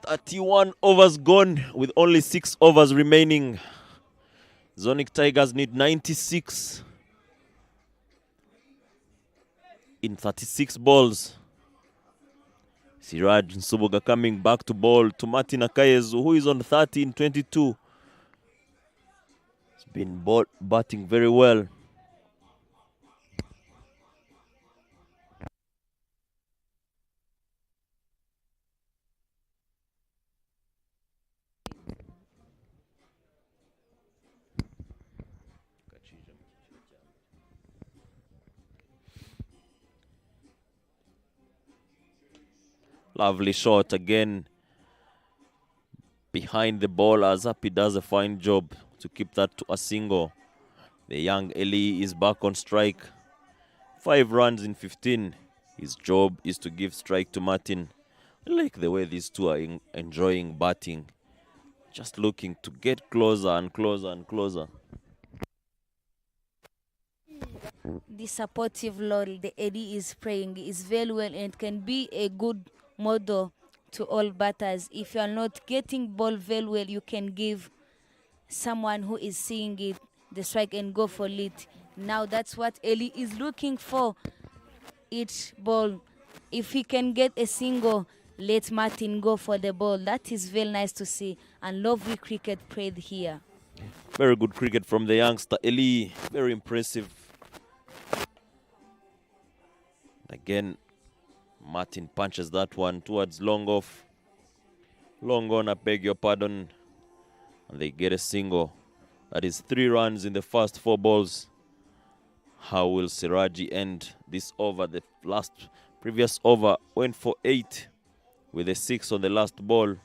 31 overs gone with only 6 overs remaining. Zonic Tigers need 96 in 36 balls. Siraj Nsubuga coming back to ball to Martin Akayezu, who is on 30 in 22. He's been batting very well. Lovely shot again behind the ball as Happy does a fine job to keep that to a single. The young Eli is back on strike. 5 runs in 15. His job is to give strike to Martin. I like the way these two are enjoying batting. Just looking to get closer and closer and closer. The supportive role the Eddie is playing is very well, and it can be a good model to all batters. If you are not getting ball very well, you can give someone who is seeing it the strike and go for it. Now that's what Eli is looking for. Each ball, if he can get a single, let Martin go for the ball. That is very nice to see, and lovely cricket played here. Very good cricket from the youngster Eli. Very impressive. Again, Martin punches that one towards long off. Long on, I beg your pardon. And they get a single. That is 3 runs in the first 4 balls. How will Siraji end this over? The previous over went for 8 with a 6 on the last ball.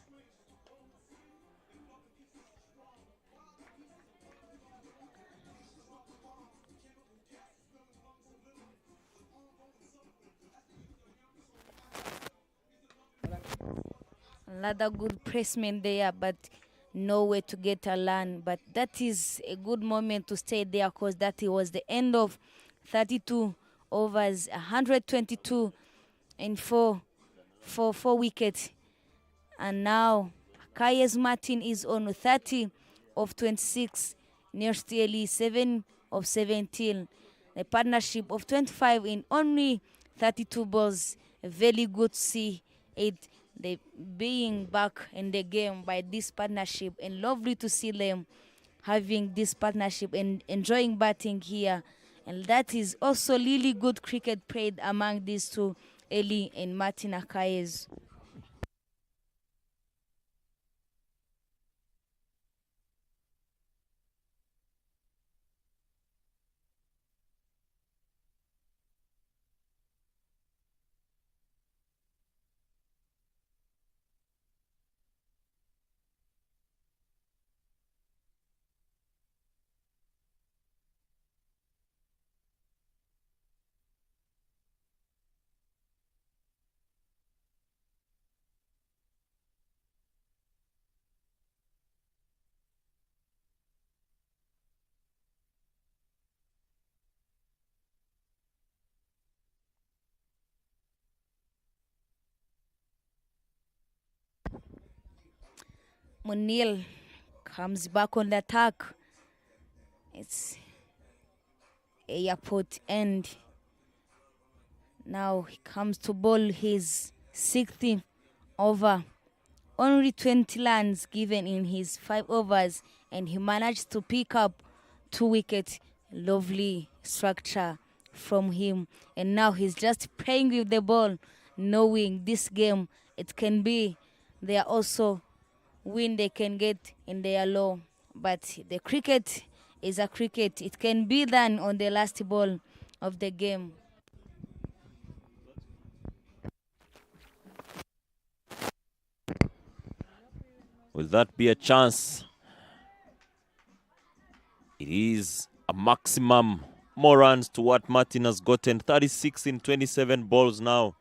Another good placement there, but no way to get a run. But that is a good moment to stay there, because that was the end of 32 overs, 122 and 4 wickets. And now Kayes Martin is on 30 of 26, nearly 7 of 17. A partnership of 25 in only 32 balls. Very good to see it. They being back in the game by this partnership, and lovely to see them having this partnership and enjoying batting here. And that is also really good cricket played among these two, Eli and Martin Akayezu. Munil comes back on the attack. It's airport end. Now he comes to bowl his 6th over. Only 20 runs given in his 5 overs, and he managed to pick up 2 wickets. Lovely structure from him. And now he's just playing with the ball, knowing this game, it can be there also win they can get in their low. But the cricket is a cricket. It can be done on the last ball of the game. Will that be a chance? It is a maximum. More runs to what Martin has gotten. 36 in 27 balls now.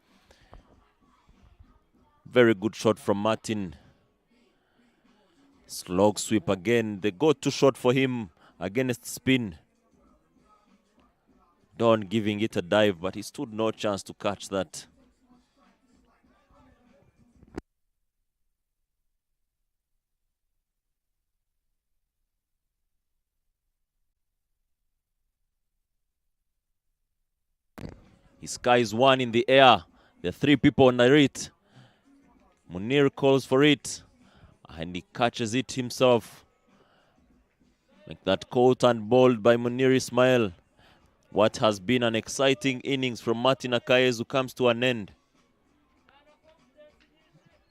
Very good shot from Martin. Slog sweep again. They go too short for him against spin. Don giving it a dive, but he stood no chance to catch that. He skies one in the air. There are 3 people under it. Munir calls for it, and he catches it himself. Like that caught and bowled by Munir Ismail. What has been an exciting innings from Martin Akayezu comes to an end.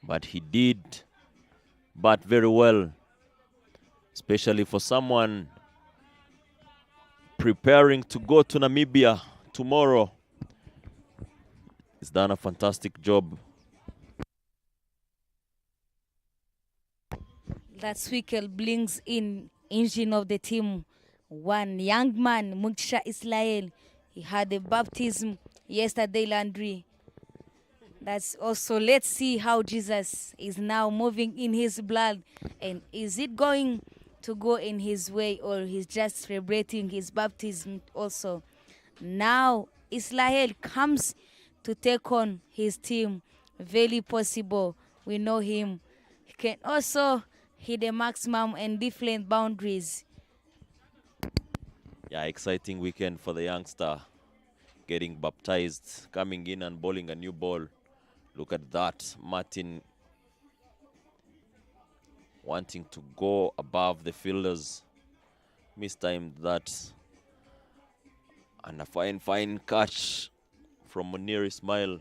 But he did bat very well, especially for someone preparing to go to Namibia tomorrow. He's done a fantastic job. That Swickel brings in engine of the team. One young man, Muksha Israel. He had a baptism yesterday, Landry. That's also, let's see how Jesus is now moving in his blood. And is it going to go in his way, or he's just celebrating his baptism also? Now Israel comes to take on his team. Very possible. We know him. He can also hit the maximum and different boundaries. Yeah, exciting weekend for the youngster. Getting baptized, coming in and bowling a new ball. Look at that. Martin wanting to go above the fielders. Mistimed that. And a fine catch from Munir Ismail.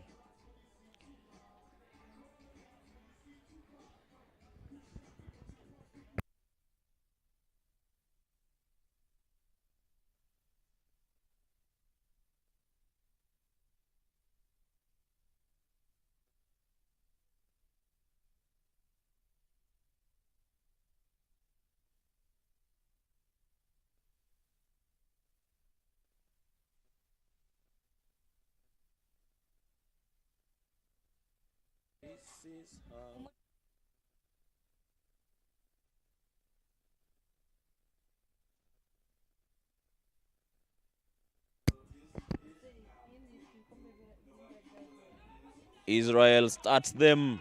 Israel starts them,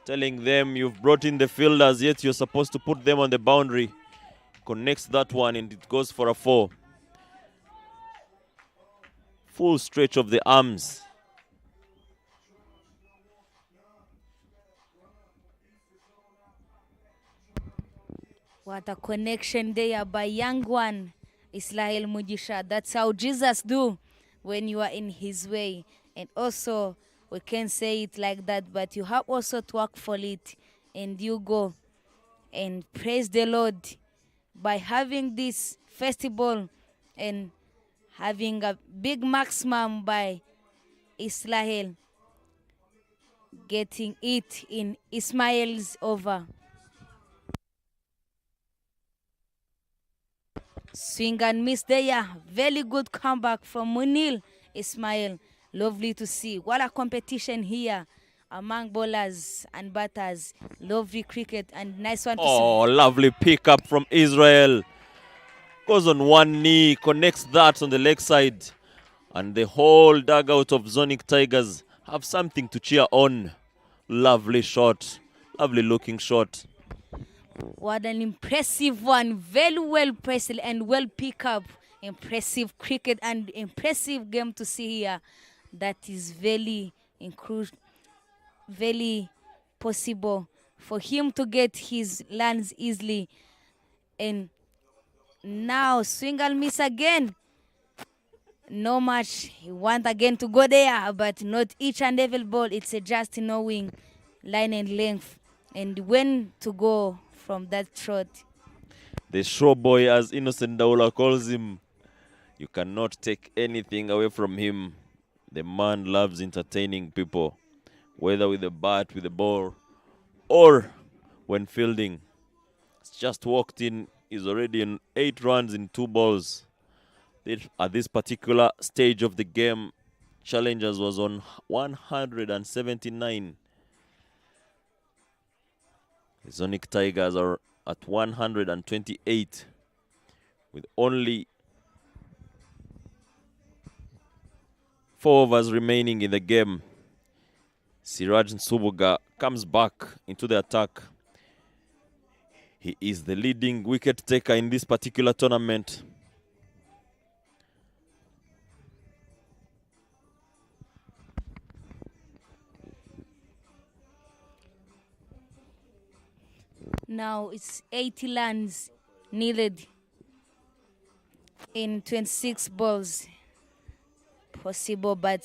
telling them you've brought in the fielders, yet you're supposed to put them on the boundary. Connects that one and it goes for a 4. Full stretch of the arms. What a connection there by young one, Israel Mujisha. That's how Jesus do when you are in his way. And also, we can say it like that, but you have also to work for it. And you go and praise the Lord by having this festival and having a big maximum by Israel, getting it in Ismail's over. Swing and miss there. Very good comeback from Munil Ismail. Lovely to see. What a competition here among bowlers and batters. Lovely cricket and nice one to see. Oh, lovely pickup from Israel. Goes on one knee, connects that on the leg side. And the whole dugout of Zonic Tigers have something to cheer on. Lovely shot. Lovely looking shot. What an impressive one. Very well pressed and well picked up. Impressive cricket and impressive game to see here. That is very possible for him to get his lands easily. And now swing and miss again. No match. He want again to go there, but not each and every ball. It's a just knowing line and length and when to go from that shot. The show boy, as Innocent Daula calls him, you cannot take anything away from him. The man loves entertaining people, whether with the bat, with the ball, or when fielding. He's just walked in. He's already in 8 runs in 2 balls. At this particular stage of the game, Challengers was on 179. The Zonic Tigers are at 128 with only 4 overs remaining in the game. Siraj Nsubuga comes back into the attack. He is the leading wicket taker in this particular tournament. Now it's 80 runs needed in 26 balls. Possible, but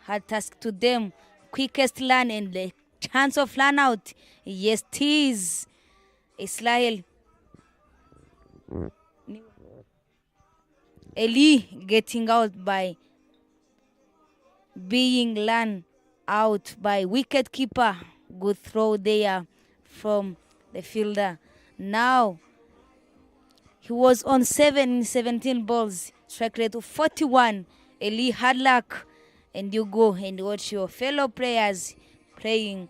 hard task to them. Quickest run and the chance of run out. Yes, it is. Israel. Eli getting out by being run out by wicket keeper. Good throw there from the fielder. Now he was on 17 balls, strike rate of 41. Eli hard luck, and you go and watch your fellow players playing.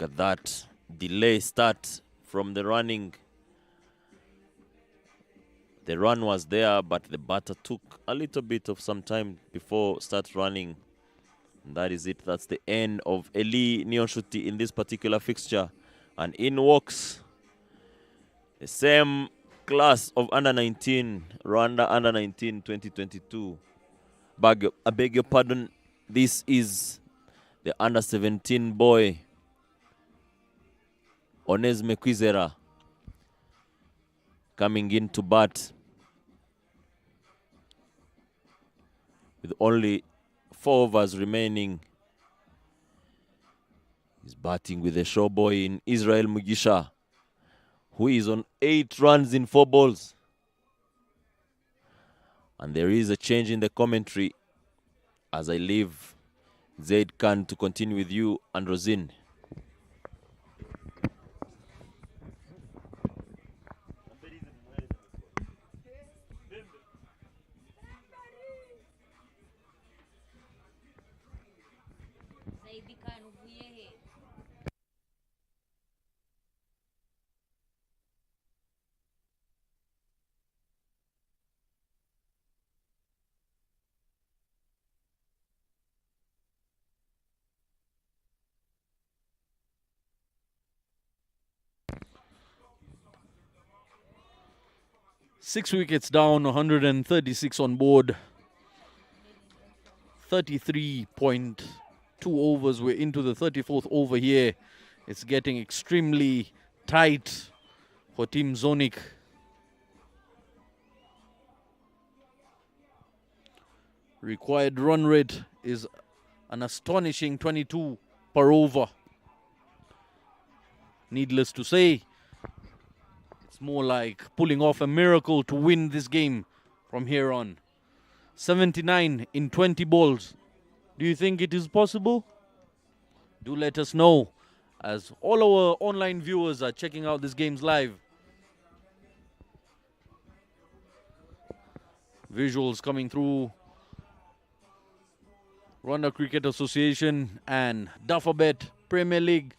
Look at that delay start from the running. The run was there, but the batter took a little bit of some time before start running. And that is it. That's the end of Eli Nyonshuti in this particular fixture. And in walks the same class of under-19, Rwanda under-19 2022. I beg your pardon. This is the under-17 boy, Onesme Kwizera, coming in to bat with only 4 overs remaining. He's batting with the show boy in Israel Mugisha, who is on 8 runs in 4 balls. And there is a change in the commentary as I leave Zaid Khan to continue with you and Rosin. Six wickets down, 136 on board. 33.2 overs. We're into the 34th over here. It's getting extremely tight for Team Zonic. Required run rate is an astonishing 22 per over. Needless to say, it's more like pulling off a miracle to win this game from here on. 79 in 20 balls. Do you think it is possible? Do let us know, as all our online viewers are checking out these games live. Visuals coming through Rwanda Cricket Association and Dafabet Premier League,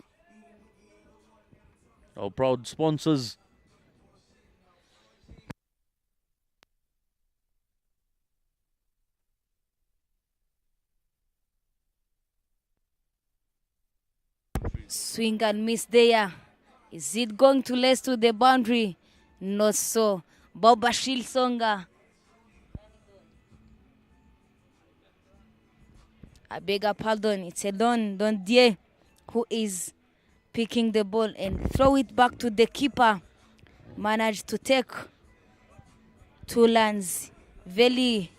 our proud sponsors. Swing and miss there. Is it going to lace to the boundary? Not so. Bobashil Songa. I beg your pardon. It's a Don Die who is picking the ball and throw it back to the keeper. Managed to take 2 runs. Very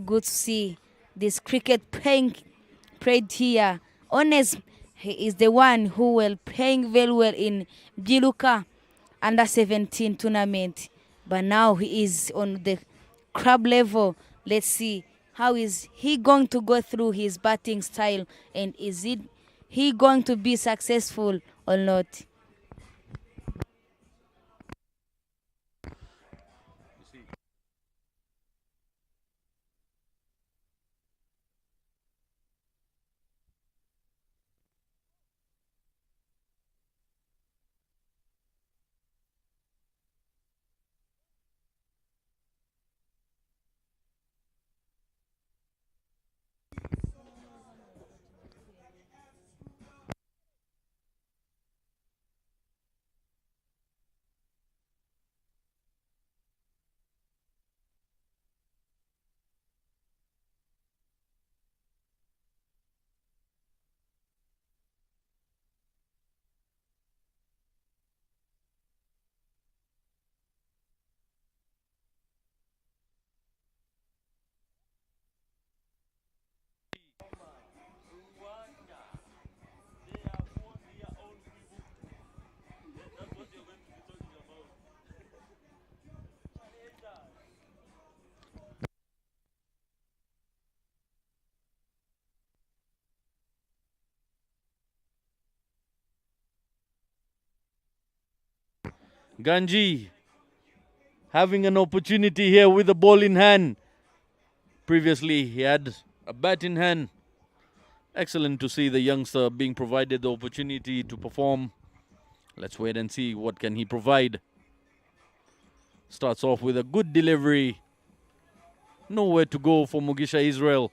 good to see this cricket played here. Honest, he is the one who will playing very well in Biluka under 17 tournament. But now he is on the club level. Let's see how is he going to go through his batting style, and is he going to be successful or not? Ganji having an opportunity here with the ball in hand. Previously, he had a bat in hand. Excellent to see the youngster being provided the opportunity to perform. Let's wait and see what can he provide. Starts off with a good delivery. Nowhere to go for Mugisha Israel.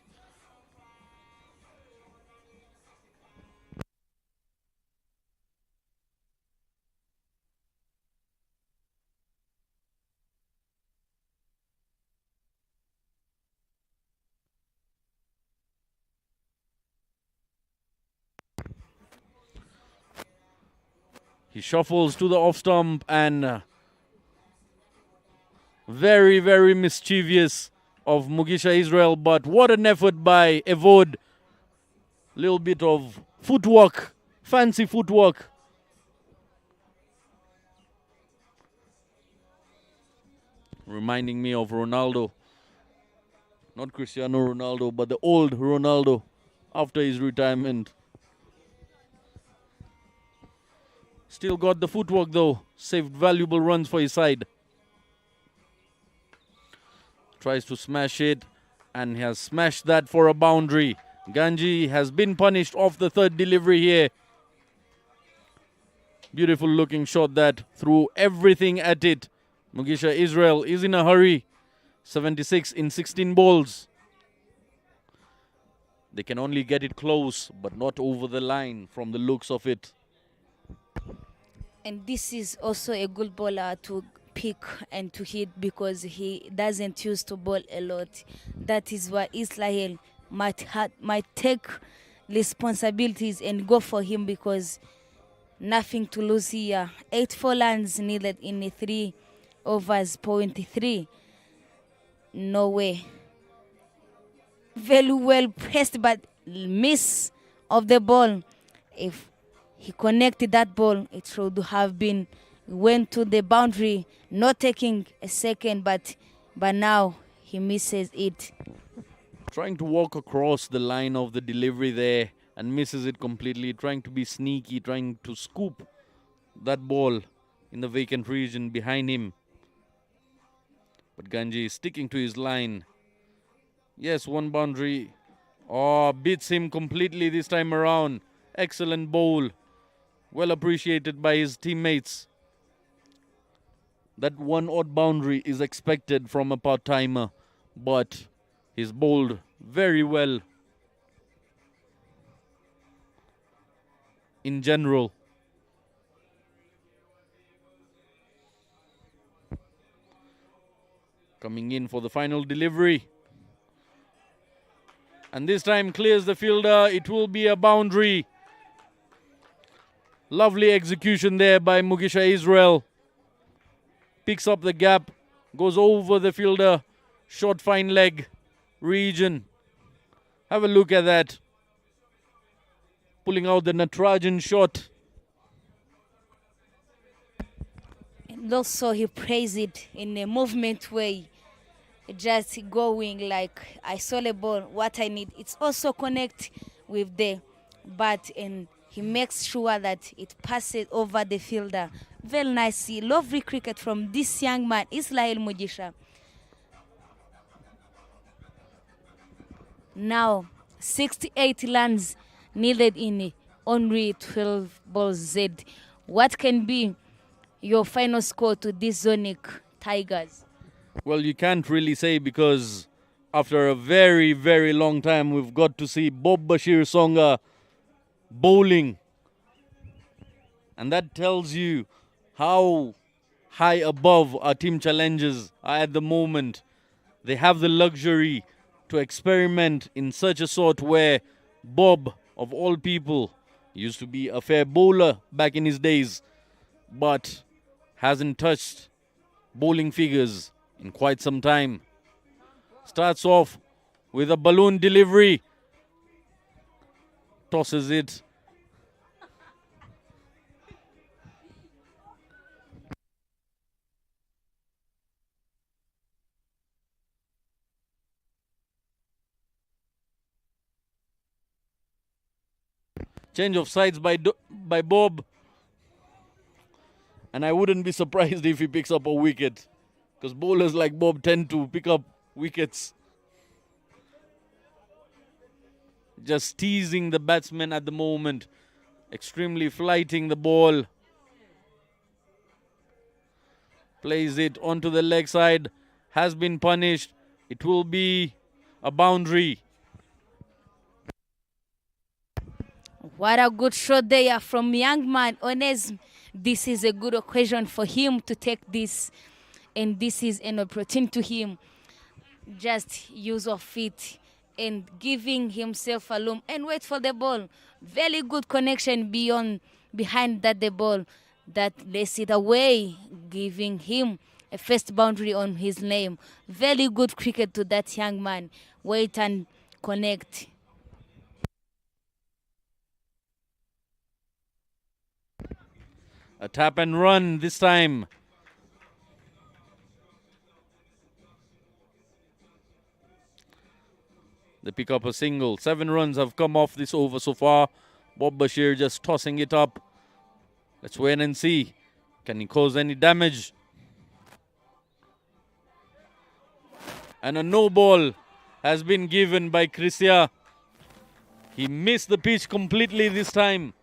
He shuffles to the off stump and very, very mischievous of Mugisha Israel. But what an effort by Evod. Little bit of footwork, fancy footwork. Reminding me of Ronaldo. Not Cristiano Ronaldo, but the old Ronaldo after his retirement. Still got the footwork though. Saved valuable runs for his side. Tries to smash it and has smashed that for a boundary. Ganji has been punished off the third delivery here. Beautiful looking shot that threw everything at it. Mugisha Israel is in a hurry. 76 in 16 balls. They can only get it close, but not over the line from the looks of it. And this is also a good bowler to pick and to hit because he doesn't use to bowl a lot. That is why Israel might take responsibilities and go for him because nothing to lose here. 8 runs needed in 3 overs, 0.3. No way. Very well pressed, but miss of the ball. If he connected that ball, it should have been went to the boundary, not taking a second, but now he misses it. Trying to walk across the line of the delivery there and misses it completely. Trying to be sneaky, trying to scoop that ball in the vacant region behind him. But Ganji is sticking to his line. Yes, one boundary. Oh, beats him completely this time around. Excellent bowl. Well appreciated by his teammates. That one odd boundary is expected from a part-timer, but he's bowled very well in general. Coming in for the final delivery. And this time clears the fielder. It will be a boundary. Lovely execution there by Mugisha Israel. Picks up the gap. Goes over the fielder. Short fine leg region. Have a look at that. Pulling out the Natarajan shot. And also he praised it in a movement way. Just going like, I saw the ball, what I need. It's also connect with the bat and he makes sure that it passes over the fielder. Very nice. Lovely cricket from this young man, Israel Mugisha. Now, 68 runs needed in only 12 balls. Z. What can be your final score to these Zonic Tigers? Well, you can't really say because after a very, very long time, we've got to see Bob Bashir Songa bowling. And that tells you how high above our team challenges are at the moment. They have the luxury to experiment in such a sort where Bob, of all people, used to be a fair bowler back in his days, but hasn't touched bowling figures in quite some time. Starts off with a balloon delivery. Tosses it. Change of sides by Bob. And I wouldn't be surprised if he picks up a wicket, because bowlers like Bob tend to pick up wickets. Just teasing the batsman at the moment. Extremely flighting the ball. Plays it onto the leg side. Has been punished. It will be a boundary. What a good shot there from young man Onesme. This is a good occasion for him to take this, and this is an opportunity to him. Just use of feet and giving himself a loom and wait for the ball. Very good connection behind that the ball that lays it away, giving him a first boundary on his name. Very good cricket to that young man. Wait and connect. A tap and run this time. They pick up a single. 7 runs have come off this over so far. Bob Bashir just tossing it up. Let's wait and see. Can he cause any damage? And a no ball has been given by Krisia. He missed the pitch completely this time.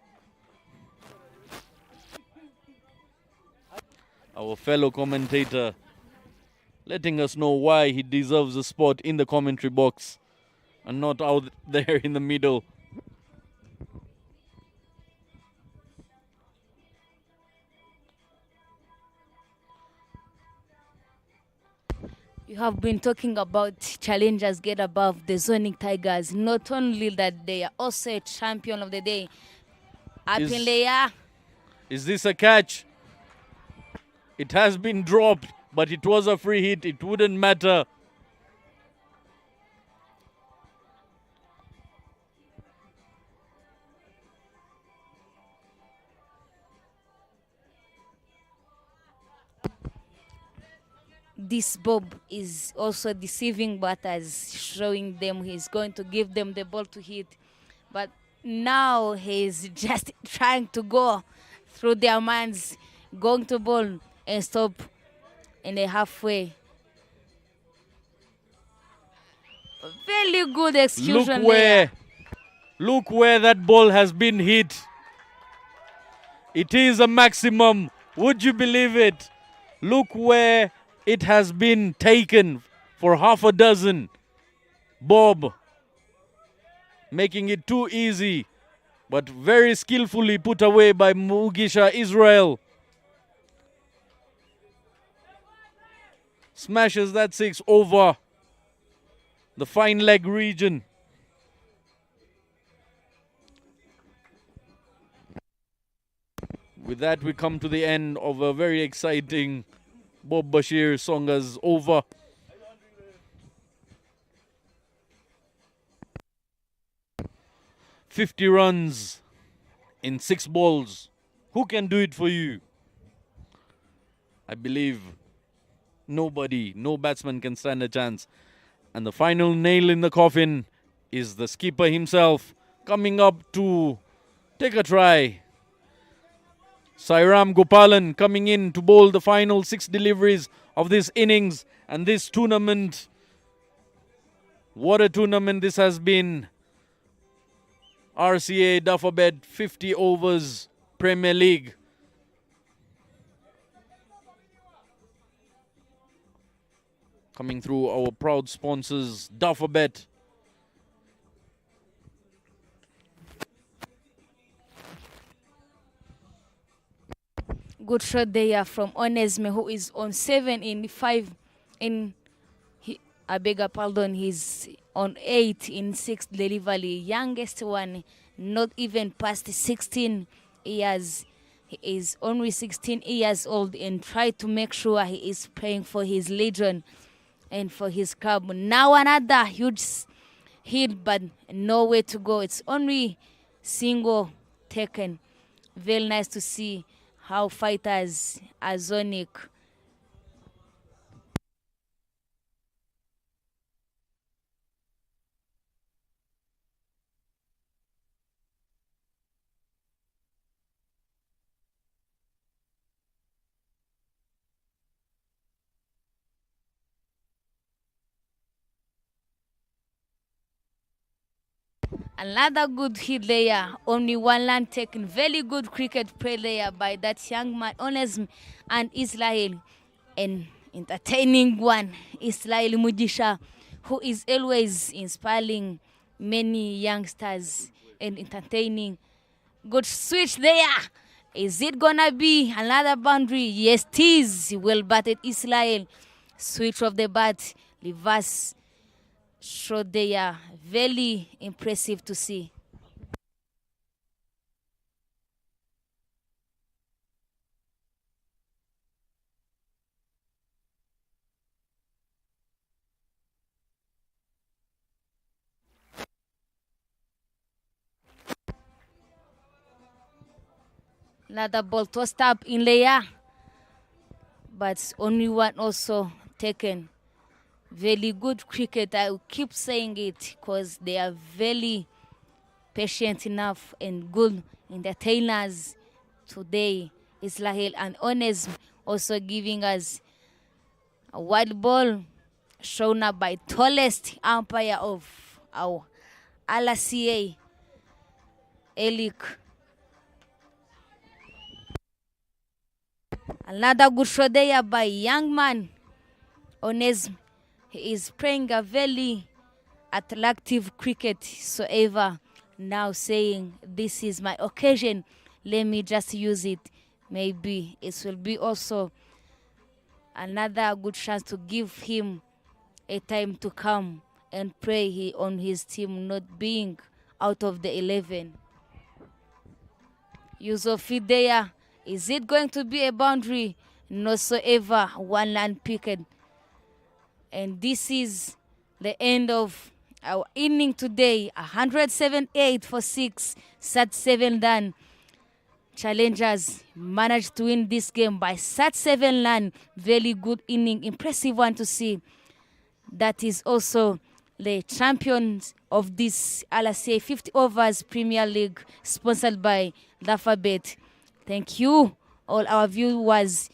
Our fellow commentator letting us know why he deserves a spot in the commentary box and not out there in the middle. You have been talking about challengers get above the Zoning Tigers. Not only that, they are also a champion of the day. Up in the air. Is this a catch? It has been dropped, but it was a free hit. It wouldn't matter. This Bob is also deceiving batters, showing them he's going to give them the ball to hit. But now he's just trying to go through their minds, going to ball and stop in the halfway. Very good execution there. Look where that ball has been hit. It is a maximum. Would you believe it? Look where it has been taken for half a dozen. Bob making it too easy, but very skillfully put away by Mugisha Israel. Smashes that 6 over the fine leg region. With that, we come to the end of a very exciting Bob Bashir Songa's over. "50 runs in 6 balls. Who can do it for you?" I believe nobody, no batsman can stand a chance. And the final nail in the coffin is the skipper himself coming up to take a try. Sairam Gopalan coming in to bowl the final 6 deliveries of this innings and this tournament. What a tournament this has been. RCA Duffabed 50 overs Premier League. Coming through our proud sponsors, Duffabet. Good shot there from Onesme, who is on 7 in 5 in I beg your pardon, he's on 8 in 6 delivery. Youngest one, not even past 16 years. He is only 16 years old and try to make sure he is playing for his legion and for his club. Now another huge hit, but nowhere to go. It's only single taken. Very nice to see how fighters are zonic. Another good hit there. Only one run taken. Very good cricket play there by that young man, Onesm and Israel. An entertaining one, Israel Mujisha, who is always inspiring many youngsters and entertaining. Good switch there. Is it gonna be another boundary? Yes, it is. Well batted Israel. Switch of the bat. Reverse shot there. Very impressive to see. Another ball tossed up in the air, but only one also taken. Very good cricket. I will keep saying it because they are very patient enough and good entertainers today. Israel and Ones also giving us a wild ball shown up by tallest umpire of our RCA, Elik. Another good shot there by young man Onesm. He is playing a very attractive cricket, so ever now saying this is my occasion, let me just use it. Maybe it will be also another good chance to give him a time to come and play on his team, not being out of the 11. Use of it there. Is it going to be a boundary? No, so ever one land picket. And this is the end of our inning today. 178 for 6, sat 7 done. Challengers managed to win this game by sat 7 run. Very good inning, impressive one to see. That is also the champions of this RCA 50 Overs Premier League, sponsored by Alphabet. Thank you, all our viewers.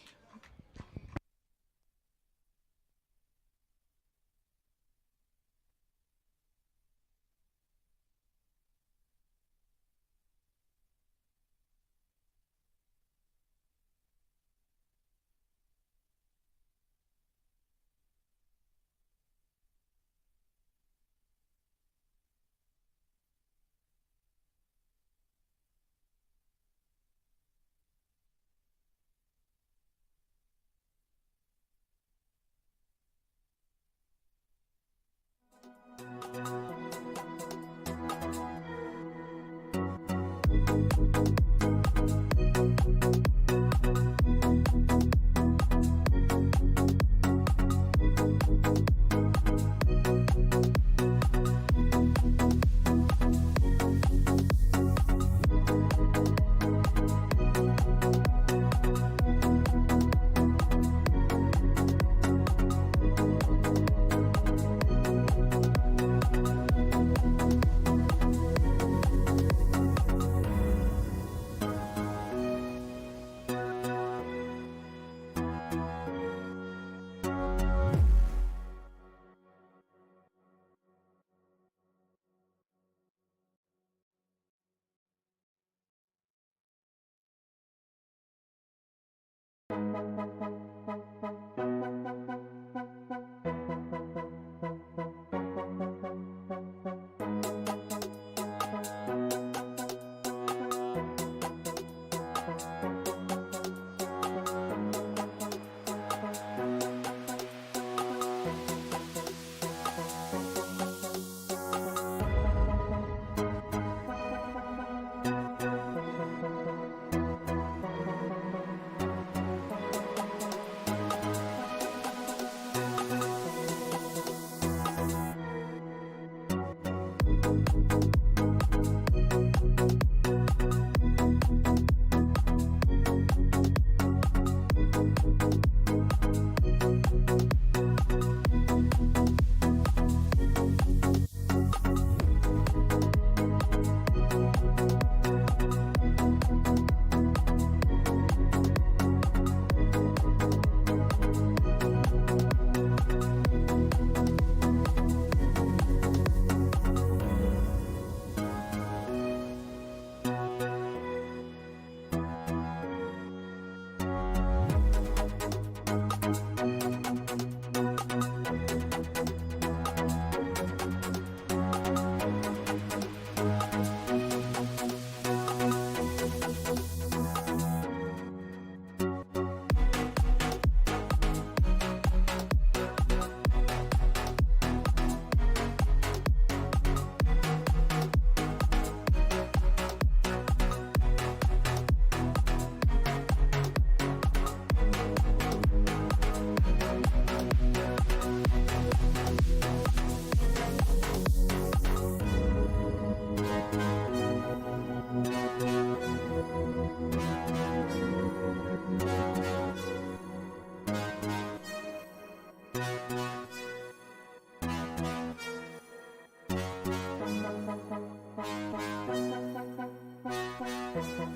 you.